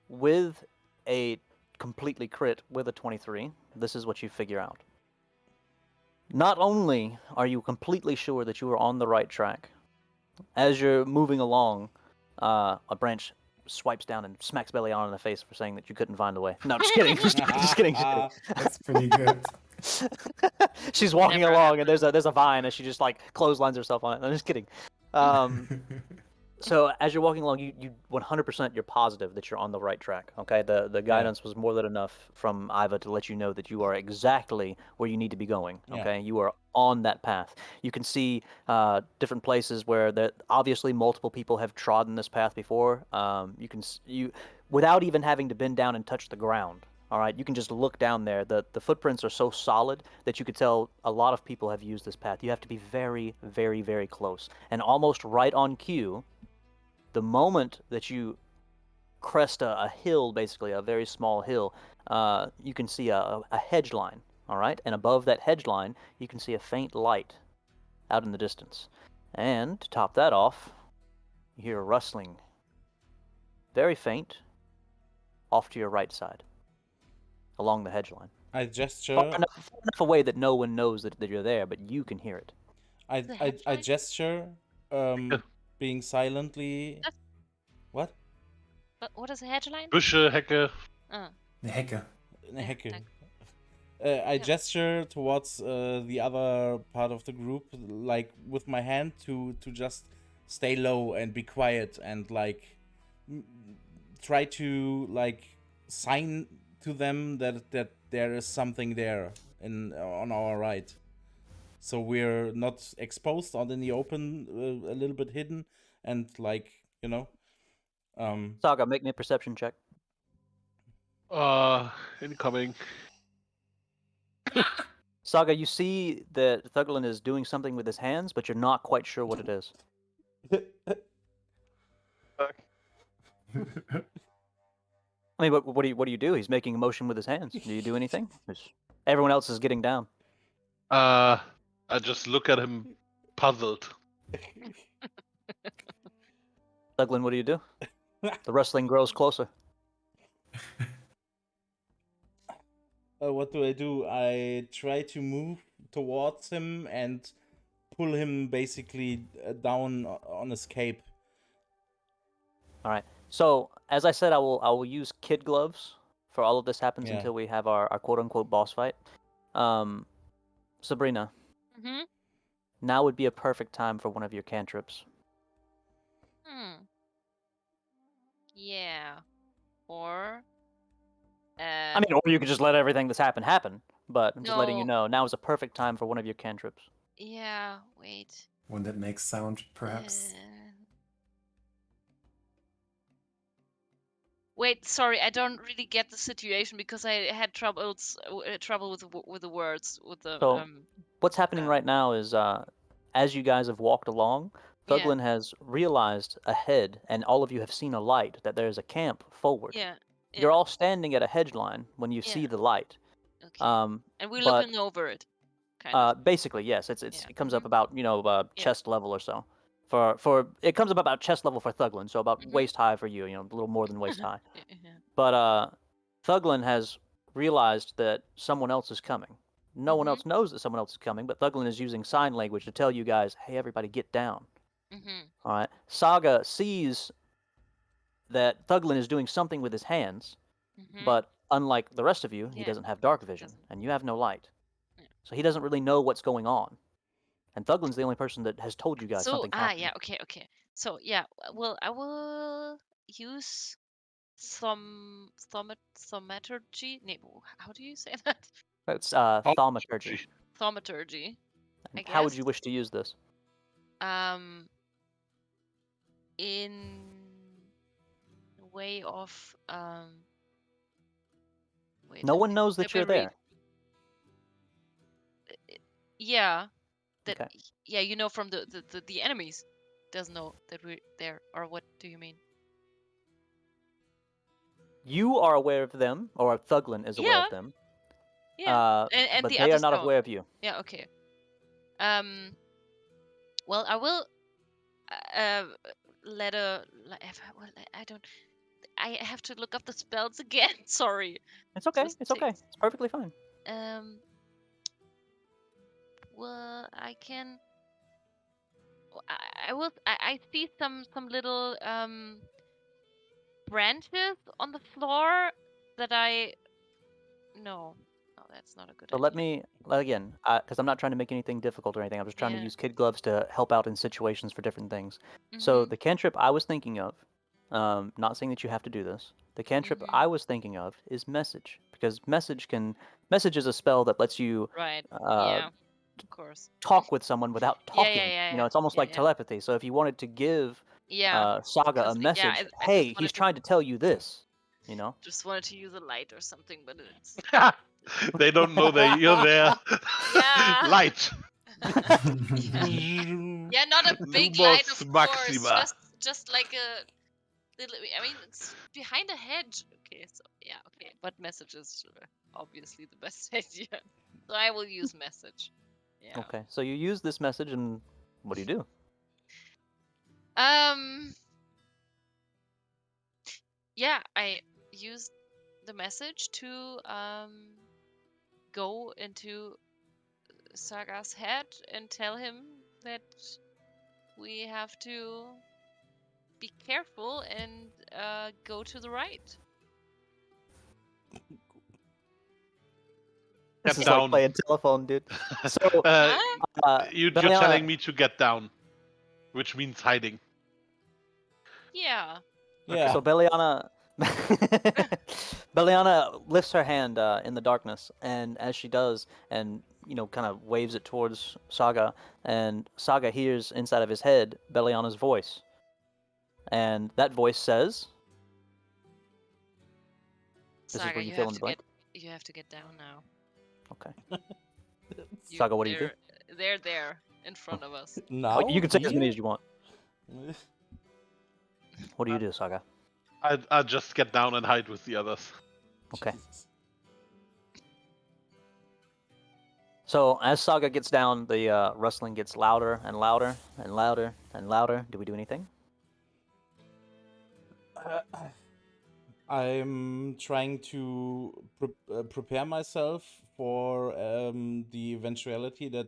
with a completely crit with a 23, this is what you figure out. Not only are you completely sure that you are on the right track, as you're moving along, a branch swipes down and smacks Bellion in the face for saying that you couldn't find the way. No, just kidding. Just kidding. That's pretty good. She's walking along and there's a vine and she just clotheslines herself on it. I'm just kidding. So as you're walking along, you 100% you're positive that you're on the right track. Okay, the guidance was more than enough from Iva to let you know that you are exactly where you need to be going. Okay, you are on that path. You can see different places where obviously multiple people have trodden this path before. You without even having to bend down and touch the ground. All right, you can just look down there. The footprints are so solid that you could tell a lot of people have used this path. You have to be very, very, very close. And almost right on cue, the moment that you crest a hill, basically a very small hill, you can see a hedge line, all right? And above that hedge line, you can see a faint light out in the distance. And to top that off, you hear a rustling, very faint, off to your right side, along the hedge line. I Far gesture. enough away that no one knows that you're there, but you can hear it. The I headline? gesture, being silently. That's- What? What is a headline? Büsche, Hecke. The Hecke. Yeah, Hecke. thank- I Yeah. gesture towards the other part of the group, like with my hand to just stay low and be quiet and like try to like sign to them that there is something there on our right. So we're not exposed out in the open, a little bit hidden, and like Saga, make me a perception check. Incoming. Saga, you see that Thuglin is doing something with his hands, but you're not quite sure what it is. I mean, what do you do? He's making a motion with his hands. Do you do anything? 'Cause everyone else is getting down. I just look at him, puzzled. Thuglin, what do you do? The rustling grows closer. What do? I try to move towards him and pull him basically down on his cape. All right. So as I said, I will use kid gloves for all of this happens Yeah. until we have our quote unquote boss fight. Sabrina, Mm-hmm. now would be a perfect time for one of your cantrips. Yeah. Or. I mean, or you could just let everything that's happened happen. But I'm just letting you No. know now is a perfect time for one of your cantrips. Yeah. Wait. One that makes sound, perhaps. Wait, sorry, I don't really get the situation because I had trouble with the words with the So what's happening right now is, as you guys have walked along, Yeah. Thuglin has realized ahead, and all of you have seen a light that there is a camp forward. Yeah. You're all standing at a hedge line when you see Yeah. the light. Okay. And we're but looking over it, kind of. basically, yes, Yeah. it comes up about chest level or so. For it comes up about chest level for Thuglin, so about waist high for you, a little more than waist high. Yeah. But Thuglin has realized that someone else is coming. No one else knows that someone else is coming, but Thuglin is using sign language to tell you guys, "Hey, everybody, get down." All right. Saga sees that Thuglin is doing something with his hands, but unlike the rest of you, he doesn't have dark vision, and you have no light. Yeah. So he doesn't really know what's going on. And Thuglin's the only person that has told you guys something's happening. Yeah, okay. So yeah, well, I will use thaumaturgy. How do you say that? It's thaumaturgy. Thaumaturgy. I guess. How would you wish to use this? In way of wait. No one knows that you're there. Yeah. That. Okay. Yeah, from the enemies doesn't know that we're there, or what do you mean? You are aware of them, or Thuglin is aware of them. Yeah. And but the they others are not don't. aware of you. Yeah. Okay. Well, I will. I don't. I have to look up the spells again. Sorry. It's okay. It's okay. It's perfectly fine. Well, I can. I will. I see some little branches on the floor that I. No, that's not a good So idea. let me again, because I'm not trying to make anything difficult or anything. I'm just trying to use kid gloves to help out in situations for different things. So the cantrip I was thinking of, not saying that you have to do this. The cantrip I was thinking of is message, because message is a spell that lets you Right. Yeah. Of course. talk with someone without talking. Yeah. It's almost like telepathy. So if you wanted to give Saga a message, I hey, just he's wanted trying to tell you this. You know. Just wanted to use a light or something, but it's They don't know that you're there. Yeah. Light. yeah, not a big light, Lumos of course. Maxima. Just like a little. I mean, it's behind a hedge. Okay, so yeah, okay. But message is obviously the best idea. So I will use message. Yeah. Okay. So you use this message, and what do you do? Yeah, I used the message to go into Saga's head and tell him that we have to be careful and go to the right. This Get is like down. playing telephone, dude. So, You're Beliana, telling me to get down, which means hiding. Yeah. Yeah. So Beliana, Beliana lifts her hand in the darkness, and as she does, and kind of waves it towards Saga, and Saga hears inside of his head Beliana's voice, and that voice says, "This is Saga, where you fill in the blank." you have to get down now. Okay. You- Saga, what do you do? They're there in front of us. Now? You can say as many Here? as you want. What do you do, Saga? I'll just get down and hide with the others. Okay. Jesus. So as Saga gets down, the rustling gets louder and louder and louder and louder. Do we do anything? I'm trying to prepare myself for the eventuality that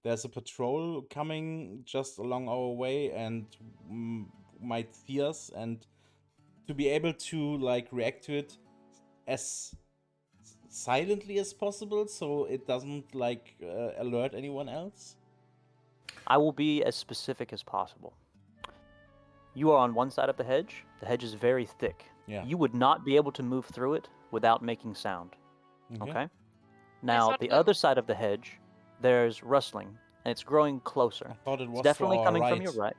there's a patrol coming just along our way and might see us, and to be able to like react to it as silently as possible so it doesn't like alert anyone else. I will be as specific as possible. You are on one side of the hedge. The hedge is very thick. Yeah. You would not be able to move through it without making sound. Okay? Now, thought the the- other side of the hedge, there's rustling, and it's growing closer. I thought it It's was definitely to our coming right. from your right.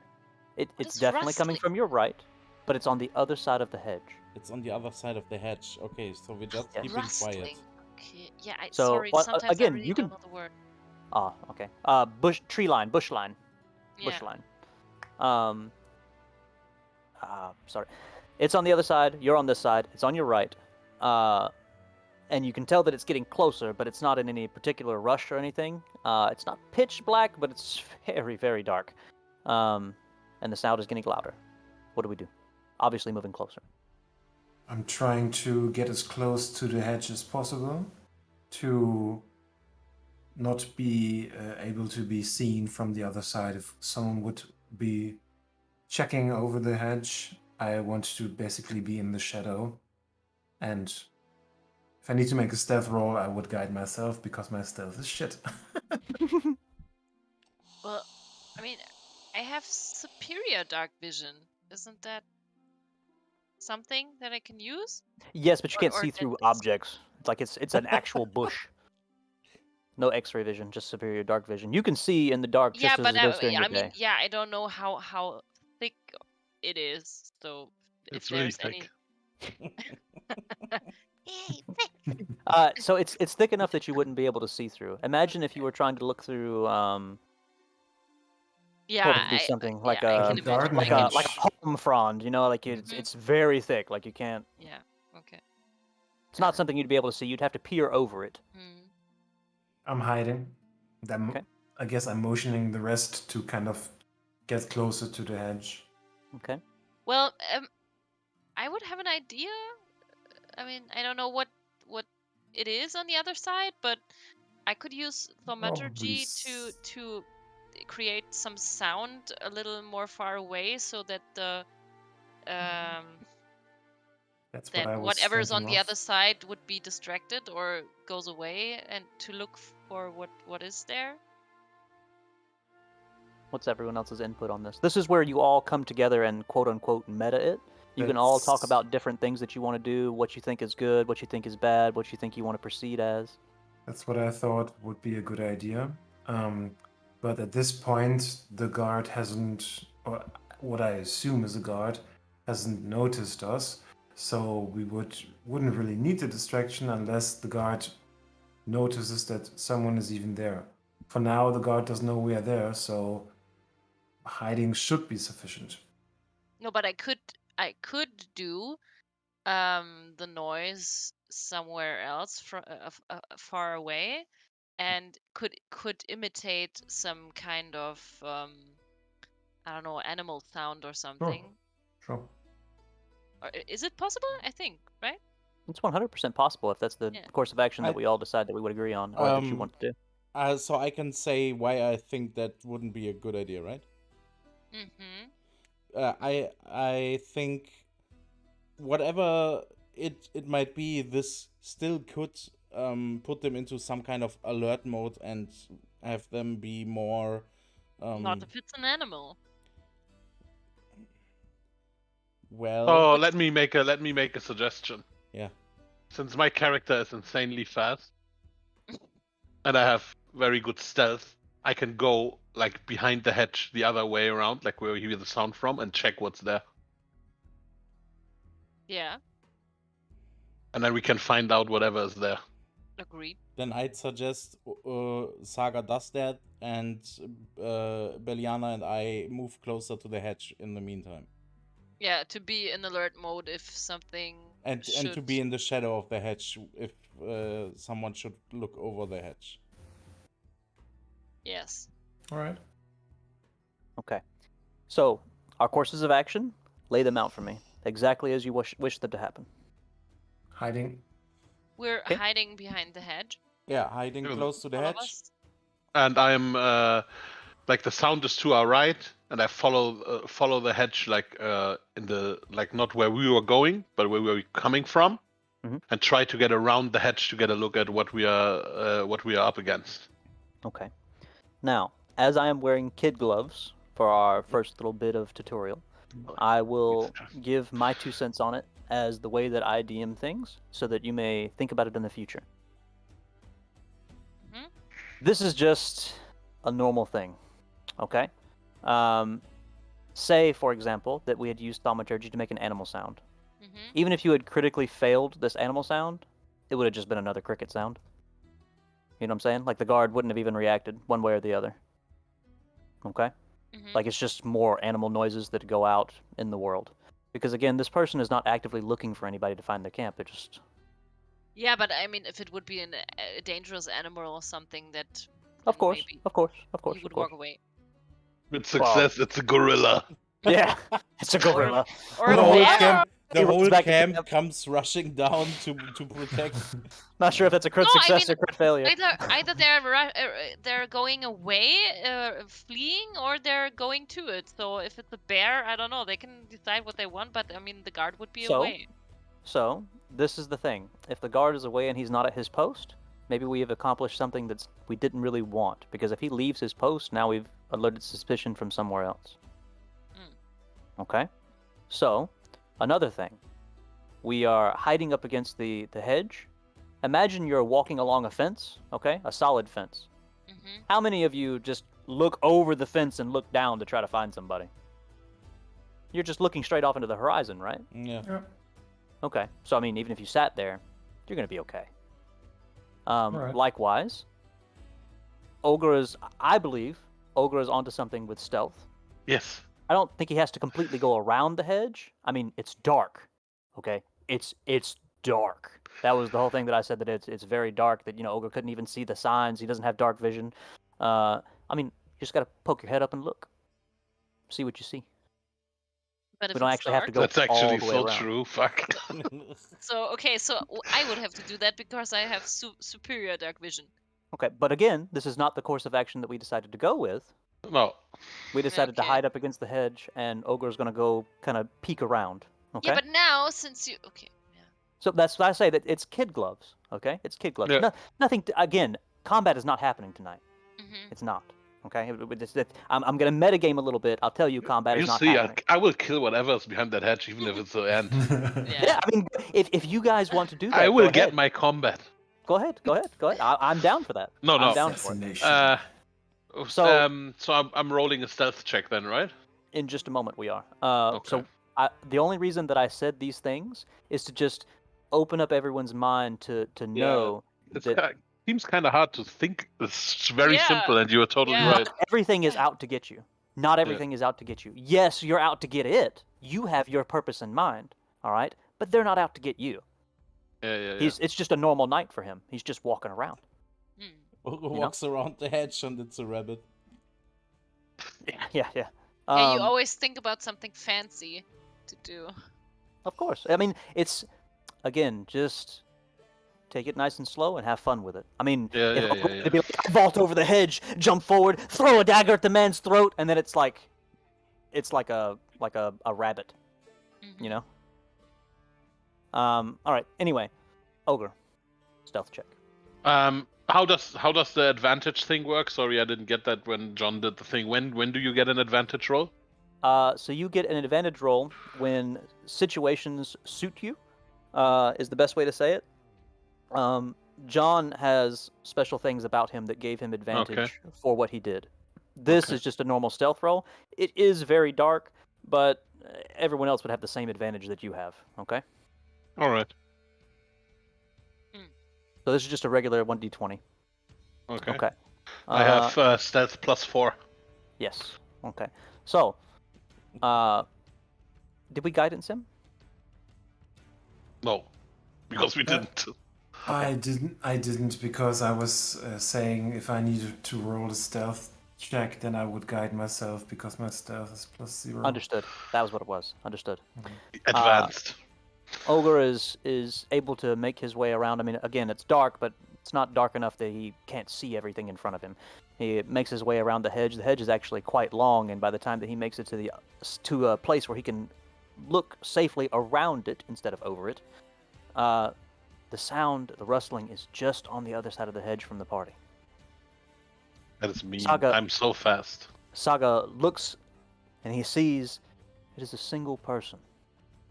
It's is definitely coming rustling? from your right, but it's on the other side of the hedge. It's on the other side of the hedge. Okay, so we're just Yes. keeping quiet. Rustling. Okay. Yeah. So, Sorry. well, Sometimes again, I really you can- don't know the word. Ah, okay. Bush line. Yeah. Line. Sorry. It's on the other side. You're on this side. It's on your right. And you can tell that it's getting closer, but it's not in any particular rush or anything. It's not pitch black, but it's very, very dark. And the sound is getting louder. What do we do? Obviously moving closer. I'm trying to get as close to the hedge as possible to not be able to be seen from the other side. If someone would be checking over the hedge, I want to basically be in the shadow. And if I need to make a stealth roll, I would guide myself because my stealth is shit. Well, I mean, I have superior dark vision. Isn't that something that I can use? Yes, but you can't Or see that through is- objects. It's like it's an actual bush. No X-ray vision, just superior dark vision. You can see in the dark Yeah, just as but it does during the I mean, day. yeah, I don't know how thick it is. So if It's really there's thick. any. So it's thick enough that you wouldn't be able to see through. Imagine if you were trying to look through Yeah, what would be something like I a can imagine. garden I can, like a palm frond, like it's Mhm. it's very thick. Like you can't. yeah. Okay. It's not something you'd be able to see. You'd have to peer over it. Hmm. I'm hiding. Okay. I guess I'm motioning the rest to kind of get closer to the hedge. Okay. Well, I would have an idea. I mean, I don't know what it is on the other side, but I could use thaumaturgy to create some sound a little more far away, so that the That's what that I was whatever's on thinking the of. other side would be distracted or goes away, and to look for what is there. What's everyone else's input on this? This is where you all come together and quote unquote meta it. You can all talk That's- about different things that you want to do, what you think is good, what you think is bad, what you think you want to proceed as. That's what I thought would be a good idea. But at this point, the guard hasn't, or what I assume is a guard, hasn't noticed us. So we wouldn't really need the distraction unless the guard notices that someone is even there. For now, the guard doesn't know we are there, so hiding should be sufficient. No, but I could do the noise somewhere else from far away, and could imitate some kind of I don't know, animal sound or something. Sure. Or is it possible? I think, right? It's 100% possible if that's the Yeah. course of action that I- we all decide that we would agree on, or that you want to do. So I can say why I think that wouldn't be a good idea, right? Mm-hmm. I think whatever it might be, this still could put them into some kind of alert mode and have them be more. Not if it's an animal. Well, Oh, But- let me make a suggestion. yeah. Since my character is insanely fast, and I have very good stealth, I can go like behind the hedge the other way around, like where you hear the sound from, and check what's there. Yeah, And then we can find out whatever is there. agreed. Then I'd suggest Saga does that, and Beliana and I move closer to the hedge in the meantime, Yeah, to be in alert mode if something and to be in the shadow of the hedge if someone should look over the hedge. Yes. All right. Okay. So, our courses of action, lay them out for me. Exactly as you wish them to happen. Hiding. We're Okay. hiding behind the hedge. Yeah, hiding Yeah, close to the All of hedge. us. And I'm like the sound is to our right, and I follow the hedge like in the like not where we were going, but where we were coming from, Mhm. and try to get around the hedge to get a look at what we are up against. Okay. Now, as I am wearing kid gloves for our first little bit of tutorial, I will give my 2 cents on it as the way that I DM things, so that you may think about it in the future. Mhm. This is just a normal thing, okay? Say, for example, that we had used thaumaturgy to make an animal sound. Mm-hmm. Even if you had critically failed this animal sound, it would have just been another cricket sound. You know what I'm saying? Like the guard wouldn't have even reacted one way or the other. Okay? Mm-hmm. Like it's just more animal noises that go out in the world. Because again, this person is not actively looking for anybody to find their camp. They're just... Yeah, but I mean, if it would be a dangerous animal or something that, Of then course, maybe of course, you would walk away. With success, it's a gorilla. Yeah, it's a gorilla. Or The a whole bear. camp, He runs back to camp. comes rushing down to protect. Not sure if that's a crit No, I success mean, or crit failure. Either they're going away, fleeing, or they're going to it. So if it's a bear, I don't know. They can decide what they want, but I mean, the guard would be away. So, this is the thing. If the guard is away and he's not at his post, maybe we have accomplished something that we didn't really want. Because if he leaves his post, now we've alerted suspicion from somewhere else. Okay? So, another thing. We are hiding up against the hedge. Imagine you're walking along a fence, okay? A solid fence. Mm-hmm. How many of you just look over the fence and look down to try to find somebody? You're just looking straight off into the horizon, right? Yeah. Yeah. Okay. So, I mean, even if you sat there, you're going to be okay. Alright. Likewise, I believe, Ogre is onto something with stealth. Yes. I don't think he has to completely go around the hedge. I mean, it's dark, okay? It's dark. That was the whole thing that I said, that it's very dark, that, Ogre couldn't even see the signs. He doesn't have dark vision. I mean, you just got to poke your head up and look. See what you see. But if We don't it's actually have to dark, go That's all actually the way so around. true. Fuck. so I would have to do that because I have superior dark vision. Okay, but again, this is not the course of action that we decided to go with. No. We decided to Okay. hide up against the hedge, and Ogre's going to go kind of peek around. Okay. Yeah, but now since you yeah. So that's why I say that it's kid gloves. Okay, it's kid gloves. Yeah. Nothing. Again, combat is not happening tonight. Mm-hmm. It's not. Okay. I'm going to metagame a little bit. I'll tell you, combat You is not see, happening. I will kill whatever's behind that hedge, even if it's the end. Yeah. I mean, if you guys want to do that, I will go get ahead. my combat. Go ahead. I'm down for that. No, I'm no. down for it. Assassination. So- So I'm rolling a stealth check then, right? In just a moment, we are. Okay. So the only reason that I said these things is to just open up everyone's mind to know It that seems kind of hard to think. It's very Yeah. simple, and you are totally Yeah. right. not everything is out to get you. Not everything is out to get you. Yes, you're out to get it. You have your purpose in mind, all right? But they're not out to get you. Yeah. It's just a normal night for him. He's just walking around. Ogre walks around the hedge and it's a rabbit. Yeah. Yeah, you always think about something fancy to do. Of course. I mean, it's again just take it nice and slow and have fun with it. I mean, if Ogre were to be like, vault over the hedge, jump forward, throw a dagger at the man's throat, and then it's like a rabbit, you know. All right. Anyway, Ogre, stealth check. How does the advantage thing work? Sorry, I didn't get that when John did the thing. When do you get an advantage roll? So you get an advantage roll when situations suit you, is the best way to say it. John has special things about him that gave him advantage for what he did. This is just a normal stealth roll. It is very dark, but everyone else would have the same advantage that you have, okay? All right. So this is just a regular 1d20. Okay. I have stealth +4. Yes. Okay. So, did we guidance him? No, because we didn't. I didn't because I was saying if I needed to roll a stealth check, then I would guide myself because my stealth is +0. Understood. That was what it was. Understood. Advanced. Ogre is able to make his way around. I mean, again, it's dark, but it's not dark enough that he can't see everything in front of him. He makes his way around the hedge. The hedge is actually quite long, and by the time that he makes it to a place where he can look safely around it instead of over it, the rustling is just on the other side of the hedge from the party. That is mean. Saga- I'm so fast. Saga looks, and he sees it is a single person.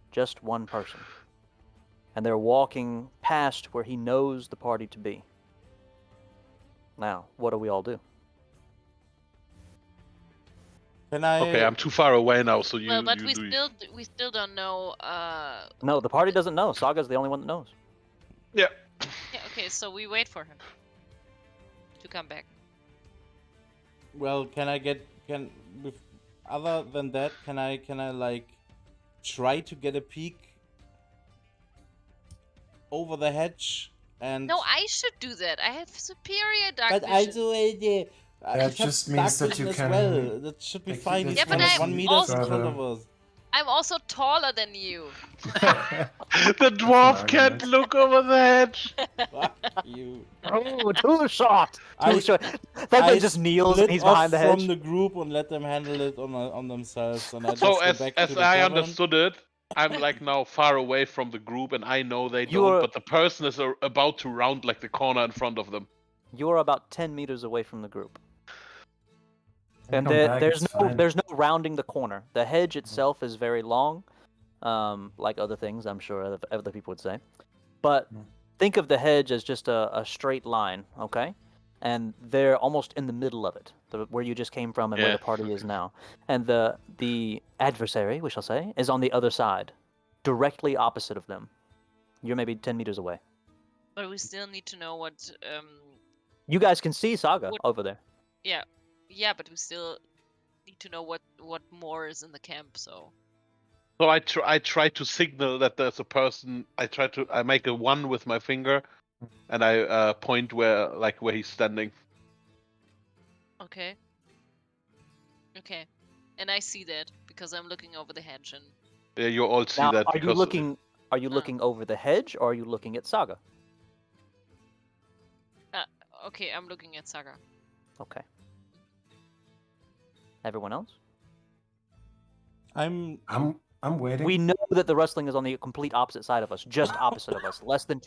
Just one person. And they're walking past where he knows the party to be. Now, what do we all do? Can I? Okay, I'm too far away now, so you. Well, but you we do. still don't know. No, the party doesn't know. Saga's the only one that knows. Yeah. Yeah, okay, so we wait for him to come back. Well, other than that, can I like try to get a peek over the hedge and? No, I should do that. I have superior dark But vision. I do it. That just means that you can. Well. That should be like, fine. that He's Yeah, but almost I'm 1 meter also- in front of us. I'm also taller than you. The dwarf can't argument. look over the hedge. Fuck you. Oh, too short! I- Too short. That guy just kneels and split he's off behind the hedge. from the group and let them handle it on themselves. And I just So go as back to as the I tavern. understood it, I'm like now far away from the group, and I know they You're- don't. But the person is about to round like the corner in front of them. You're about 10 meters away from the group. And Come back, there's it's no fine. there's no rounding the corner. The hedge itself is very long, like other things I'm sure other people would say. But think of the hedge as just a straight line, okay? And they're almost in the middle of it, where you just came from and where Yeah. the party is now. And the adversary, we shall say, is on the other side, directly opposite of them. You're maybe 10 meters away. But we still need to know what. You guys can see Saga What- over there. Yeah, but we still need to know what more is in the camp. So. So I try to signal that there's a person. I make a 1 with my finger, and I point where he's standing. Okay. Okay. And I see that because I'm looking over the hedge and. Yeah, you all see Now, that are because you looking over the hedge or are you looking at Saga? Okay, I'm looking at Saga. Okay. Everyone else? I'm waiting. We know that the rustling is on the complete opposite side of us, just opposite of us, less than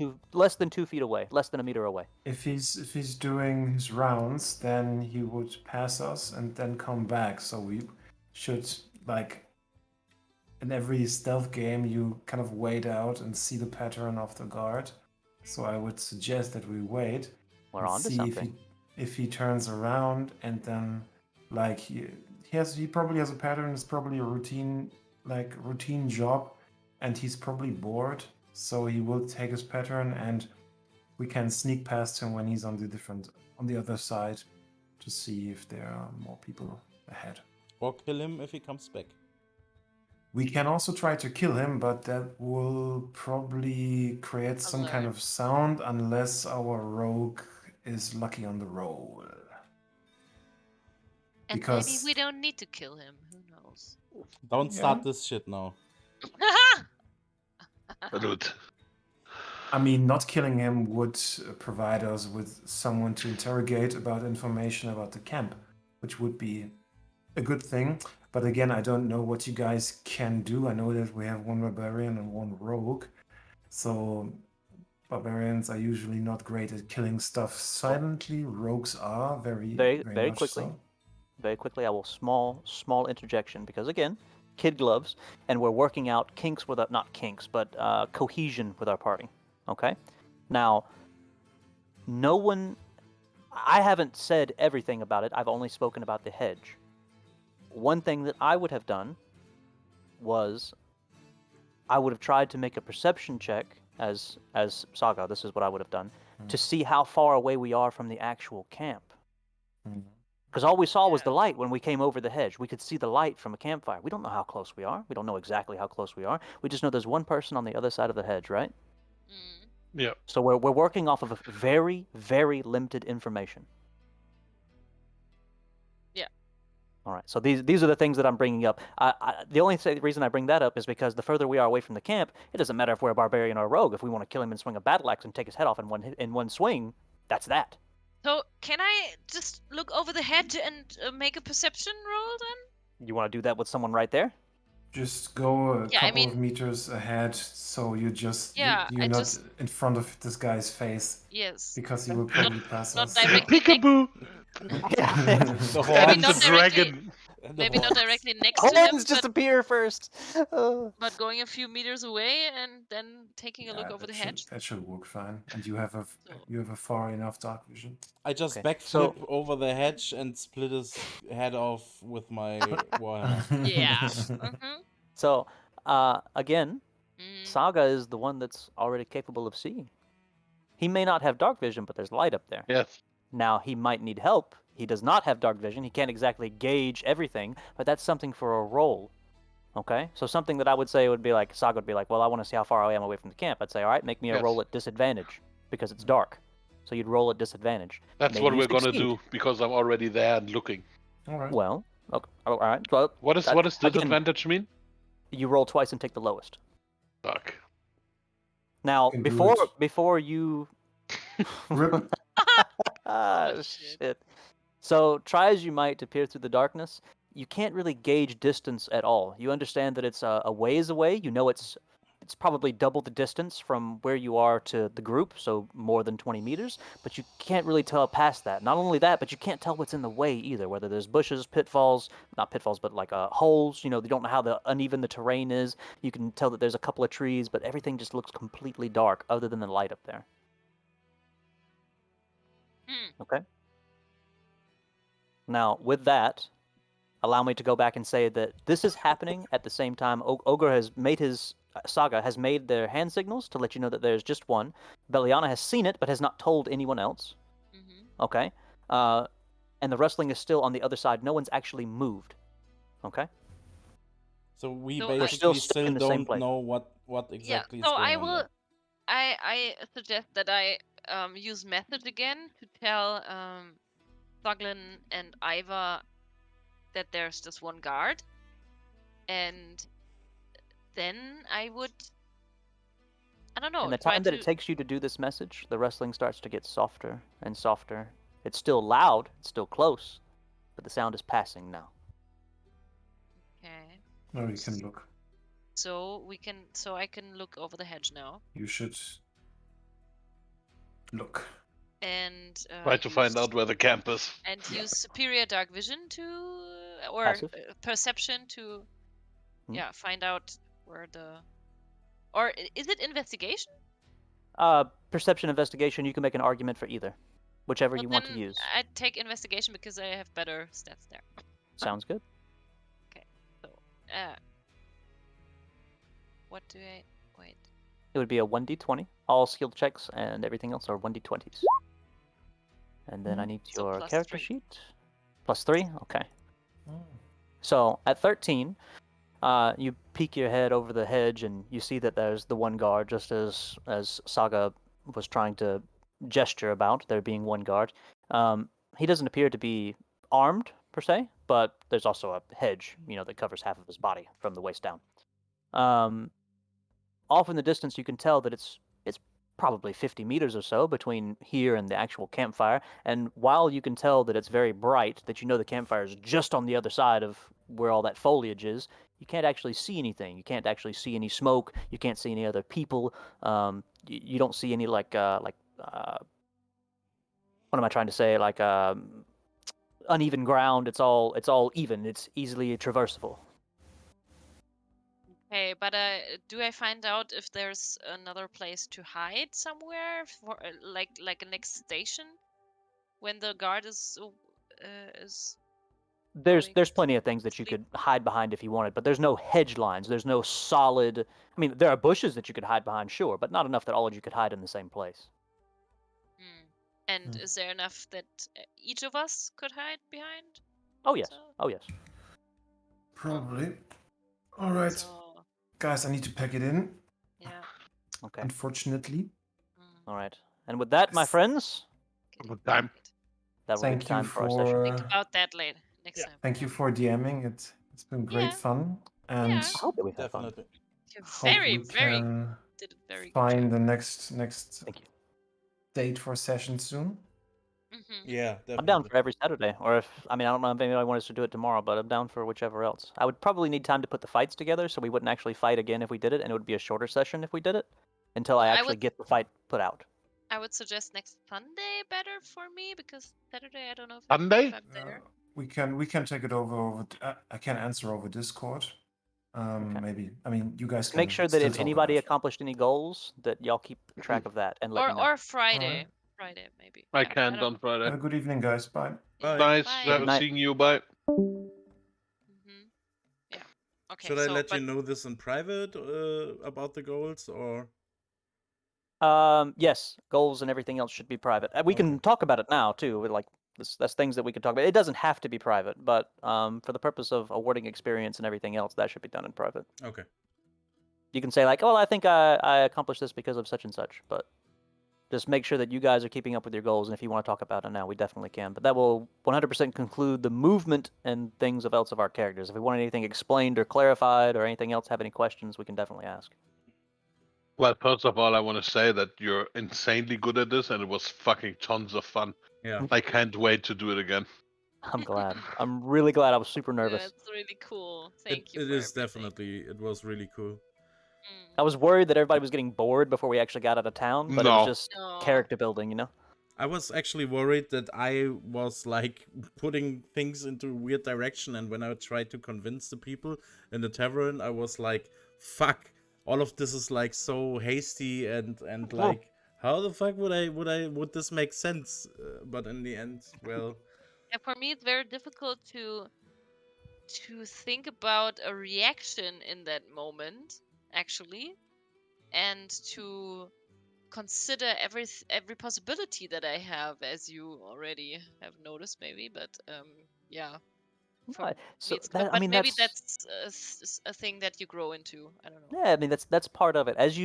2 feet away, less than a meter away. If he's doing his rounds, then he would pass us and then come back. So we should, like, in every stealth game, you kind of wait out and see the pattern of the guard. So I would suggest that we wait. We're and on to see something. if he turns around and then, like, he probably has a pattern. It's probably a routine like routine job, and he's probably bored. So he will take his pattern, and we can sneak past him when he's on the other side, to see if there are more people ahead. Or kill him if he comes back. We can also try to kill him, but that will probably create some kind Alert. of sound unless our rogue is lucky on the roll. And Because maybe we don't need to kill him. Who knows? Don't start this shit now. Dude. I mean, not killing him would provide us with someone to interrogate about information about the camp, which would be a good thing. But again, I don't know what you guys can do. I know that we have one barbarian and one rogue. So barbarians are usually not great at killing stuff silently. Rogues are very Very much quickly. so. Very quickly, I will small interjection, because again, kid gloves, and we're working out kinks with not kinks, but cohesion with our party. Okay, now no one. I haven't said everything about it. I've only spoken about the hedge. One thing that I would have done was I would have tried to make a perception check as Saga. This is what I would have done to see how far away we are from the actual camp. Because all we saw was the light when we came over the hedge. We could see the light from a campfire. We don't know how close we are. We don't know exactly how close we are. We just know there's one person on the other side of the hedge, right? Mm. Yeah. So we're working off of a very, very limited information. Yeah. All right. So these are the things that I'm bringing up. The only reason I bring that up is because the further we are away from the camp, it doesn't matter if we're a barbarian or a rogue. If we want to kill him and swing a battle axe and take his head off in one swing, that's that. So can I just look over the hedge and make a perception roll then? You want to do that with someone right there? Just go a Yeah, I couple of mean- meters ahead, so you're just Yeah, you're I not just- in front of this guy's face, Yes. because he will probably pass Not us. directly Peekaboo! The Maybe And not the directly. dragon! Maybe not directly next to him, Horns just appear first. but going a few meters away and then taking a look Yeah, over the that hedge. should work fine. And you have So- a far enough dark vision. I just Okay, backflip so- over the hedge and split his head off with my warhammer. Yeah. Mm-hmm. So, again, Mm. Saga is the one that's already capable of seeing. He may not have dark vision, but there's light up there. Yes. Now, he might need help. He does not have dark vision. He can't exactly gauge everything, but that's something for a roll. Okay? So something that I would say would be like, Saga would be like, well, I want to see how far I am away from the camp. I'd say, all right, make me a Yes. roll at disadvantage, because it's dark. So you'd roll at disadvantage. That's Maybe what you we're gonna succeed. do, because I'm already there and looking. All right. Well, okay, all right. Well, What does again, disadvantage mean? you roll twice and take the lowest. Fuck. Now, Can do it. before you Rip. ah, Oh, shit. shit. So, try as you might to peer through the darkness, you can't really gauge distance at all. You understand that it's a ways away. You know it's probably double the distance from where you are to the group, so more than 20 meters, but you can't really tell past that. Not only that, but you can't tell what's in the way either, whether there's bushes, pitfalls, not pitfalls, but like holes. You know, you don't know how uneven the terrain is. You can tell that there's a couple of trees, but everything just looks completely dark other than the light up there. Hmm. Okay? Now, with that, allow me to go back and say that this is happening at the same time. Ogre has made his Saga has made their hand signals to let you know that there's just one. Beliana has seen it but has not told anyone else. Mm-hmm. Okay, and the wrestling is still on the other side. No one's actually moved. Okay. So we So basically still still, stuck in the same don't place. know what exactly Yeah. is So going I on will. there. I suggest that I use message again to tell Thuglin and Iva that there's just one guard, and then I would. I don't know. In the try time that to... it takes you to do this message, the wrestling starts to get softer and softer. It's still loud. It's still close, but the sound is passing now. Okay. No, you can look. So I can look over the hedge now You should look. and Try to find use- out where the camp is. and use superior dark vision to or Passive? perception to Hmm. find out where the or is it investigation? Perception, investigation. You can make an argument for either, whichever Well, you want to then use. I take investigation because I have better stats there. Sounds good. So What do I... Wait. It would be a 1d20. All skill checks and everything else are 1d20s. And then I need So your plus character 3. sheet. Plus 3? Okay. Oh. So at 13, you peek your head over the hedge and you see that there's the one guard, just as Saga was trying to gesture about there being one guard. He doesn't appear to be armed per se, but there's also a hedge, that covers half of his body from the waist down. Off in the distance, you can tell that it's probably 50 meters or so between here and the actual campfire. And while you can tell that it's very bright, that the campfire is just on the other side of where all that foliage is, you can't actually see anything. You can't actually see any smoke. You can't see any other people. You don't see any what am I trying to say? Uneven ground. It's all even. It's easily traversable. Okay, but do I find out if there's another place to hide somewhere for like a next station when the guard is There's going plenty of things that you sleep? could hide behind if you wanted, but there's no hedge lines. There's no solid. I mean, there are bushes that you could hide behind, sure, but not enough that all of you could hide in the same place. And is there enough that each of us could hide behind? Oh yes. So, Oh yes. Probably. All right, so guys, I need to pack it in. yeah. Okay. Unfortunately. All right. And with that, my Yes. friends, Good time. that will be Thank the you time for our session. Think about that later next time. Thank you for DMing. It's been great Yeah. fun, and Yeah. I hope that we've had fun. Definitely. You hope very, we very can did a very good find job. the next Thank you. date for session soon. Yeah, definitely. I'm down for every Saturday, or I don't know if anybody wants us to do it tomorrow, but I'm down for whichever else. I would probably need time to put the fights together, so we wouldn't actually fight again if we did it, and it would be a shorter session if we did it, until I I actually would- get the fight put out. I would suggest next Sunday better for me because Saturday I don't know if Sunday? if I'm there. We can take it over. I can answer over Discord. Okay. Maybe. I mean, you guys Just can make sure that still if talk anybody about it. accomplished any goals, that y'all keep track of that and let me know. Or Friday. Alright. Friday maybe. I Yeah, can't don't on Friday. Have a good evening, guys. Bye. Yeah, Nice bye. Good night. seeing you. Bye. Yeah. Okay. Should I so, let but you know this in private about the goals, or? Yes, goals and everything else should be private. We Okay. can talk about it now too. Like that's things that we could talk about. It doesn't have to be private, but for the purpose of awarding experience and everything else, that should be done in private. Okay. You can say like, "Oh, I think I accomplished this because of such and such," but just make sure that you guys are keeping up with your goals. And if you want to talk about it now, we definitely can. But that will 100% conclude the movement and things of else of our characters. If we want anything explained or clarified or anything else, have any questions, we can definitely ask. Well, first of all, I want to say that you're insanely good at this, and it was fucking tons of fun. Yeah. I can't wait to do it again. I'm glad. I'm really glad. I was super nervous. it's really cool. Thank you It for is everything. definitely. It was really cool. I was worried that everybody was getting bored before we actually got out of town, but it was No. just No. character building, you know? I was actually worried that I was like putting things into a weird direction, and when I tried to convince the people in the tavern, I was like, "Fuck! All of this is like so hasty, and like, how the fuck would this make sense?" But in the end, well, Yeah, for me it's very difficult to think about a reaction in that moment, actually, and to consider every possibility that I have, as you already have noticed, maybe. But yeah, for Right. me So it's, that, but maybe that's that's a thing that you grow into. I don't know. yeah. I mean, that's part of it. As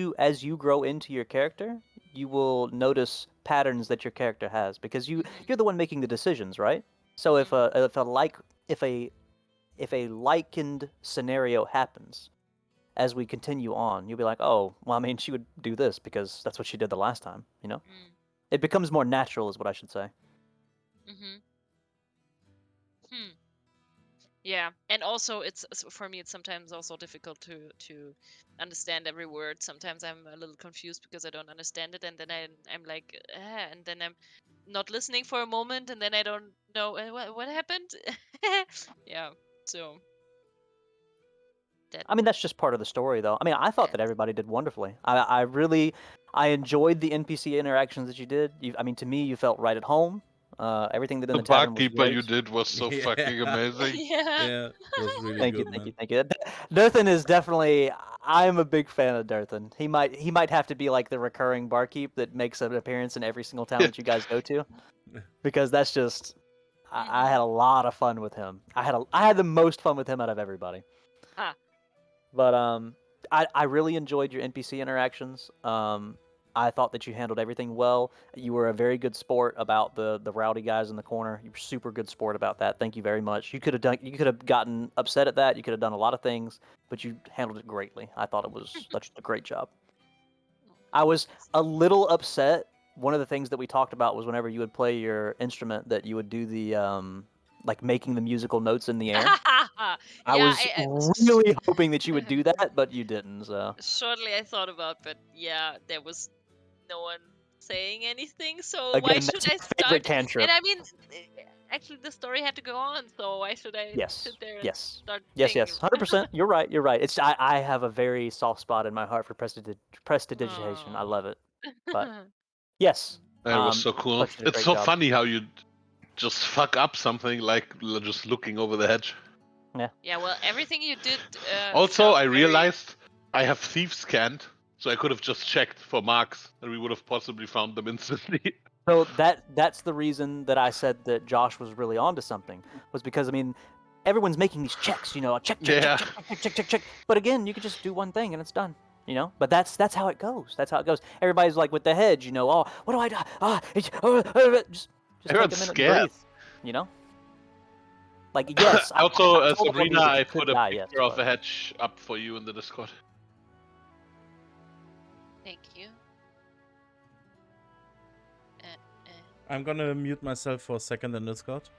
you grow into your character, you will notice patterns that your character has because you're the one making the decisions, right? So if a likened scenario happens, as we continue on, you'll be like, oh, well, I mean, she would do this because that's what she did the last time, you know? It becomes more natural, is what I should say. Yeah, and also it's for me. It's sometimes also difficult to understand every word. Sometimes I'm a little confused because I don't understand it, and then I'm like, and then I'm not listening for a moment, and then I don't know what happened. Yeah, so that I mean, that's just part of the story, though. I mean, I thought that everybody did wonderfully. I enjoyed the NPC interactions that you did. I mean, to me, you felt right at home. Everything that in The the tavern was barkeeper great. you did was so fucking amazing. yeah. yeah, it was really Thank you, good, thank man. you, thank you. Nathan is definitely. I'm a big fan of Dirthan. He might have to be like the recurring barkeep that makes an appearance in every single town that you guys go to, because that's just I had a lot of fun with him. I had the most fun with him out of everybody. Ah. But I really enjoyed your NPC interactions. I thought that you handled everything well. You were a very good sport about the rowdy guys in the corner. You were super good sport about that. Thank you very much. You could have gotten upset at that. You could have done a lot of things, but you handled it greatly. I thought it was such a great job. I was a little upset. One of the things that we talked about was whenever you would play your instrument, that you would do the like making the musical notes in the air. I was really hoping that you would do that, but you didn't. So shortly I thought about, but yeah, there was no one saying anything, so why again, should that's I my favorite start? cantrip. And I mean, actually, the story had to go on, so why should I Yes. sit there and Yes. start Yes. singing? Yes. 100%. You're right. You're right. It's I have a very soft spot in my heart for prestidigitation. I love it. But yes. That was so cool. Fletch did a It's great so job. funny how you just fuck up something like just looking over the hedge. Yeah. Yeah, well, everything you did. Also, felt I very- realized I have thieves scanned, so I could have just checked for marks, and we would have possibly found them instantly. So that's the reason that I said that Josh was really onto something, was because I mean, everyone's making these checks, you know, check, check, Yeah. check, check, check, check, check, check. But again, you could just do one thing and it's done, you know. But that's how it goes. That's how it goes. Everybody's like with the hedge, you know. Oh, what do I do? Just take a Everyone's minute scared. and breathe, you know. Like yes, Also, I told all of Sabrina, you that I you could put a die, picture yes, of but- a hedge up for you in the Discord. Thank you. I'm gonna mute myself for a second in Discord.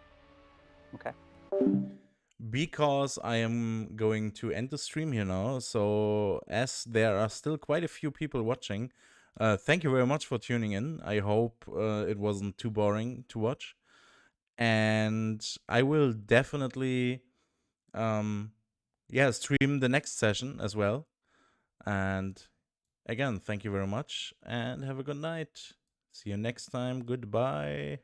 Okay. Because I am going to end the stream here now. So as there are still quite a few people watching, thank you very much for tuning in. I hope it wasn't too boring to watch. And I will definitely stream the next session as well. And again, thank you very much and have a good night. See you next time. Goodbye.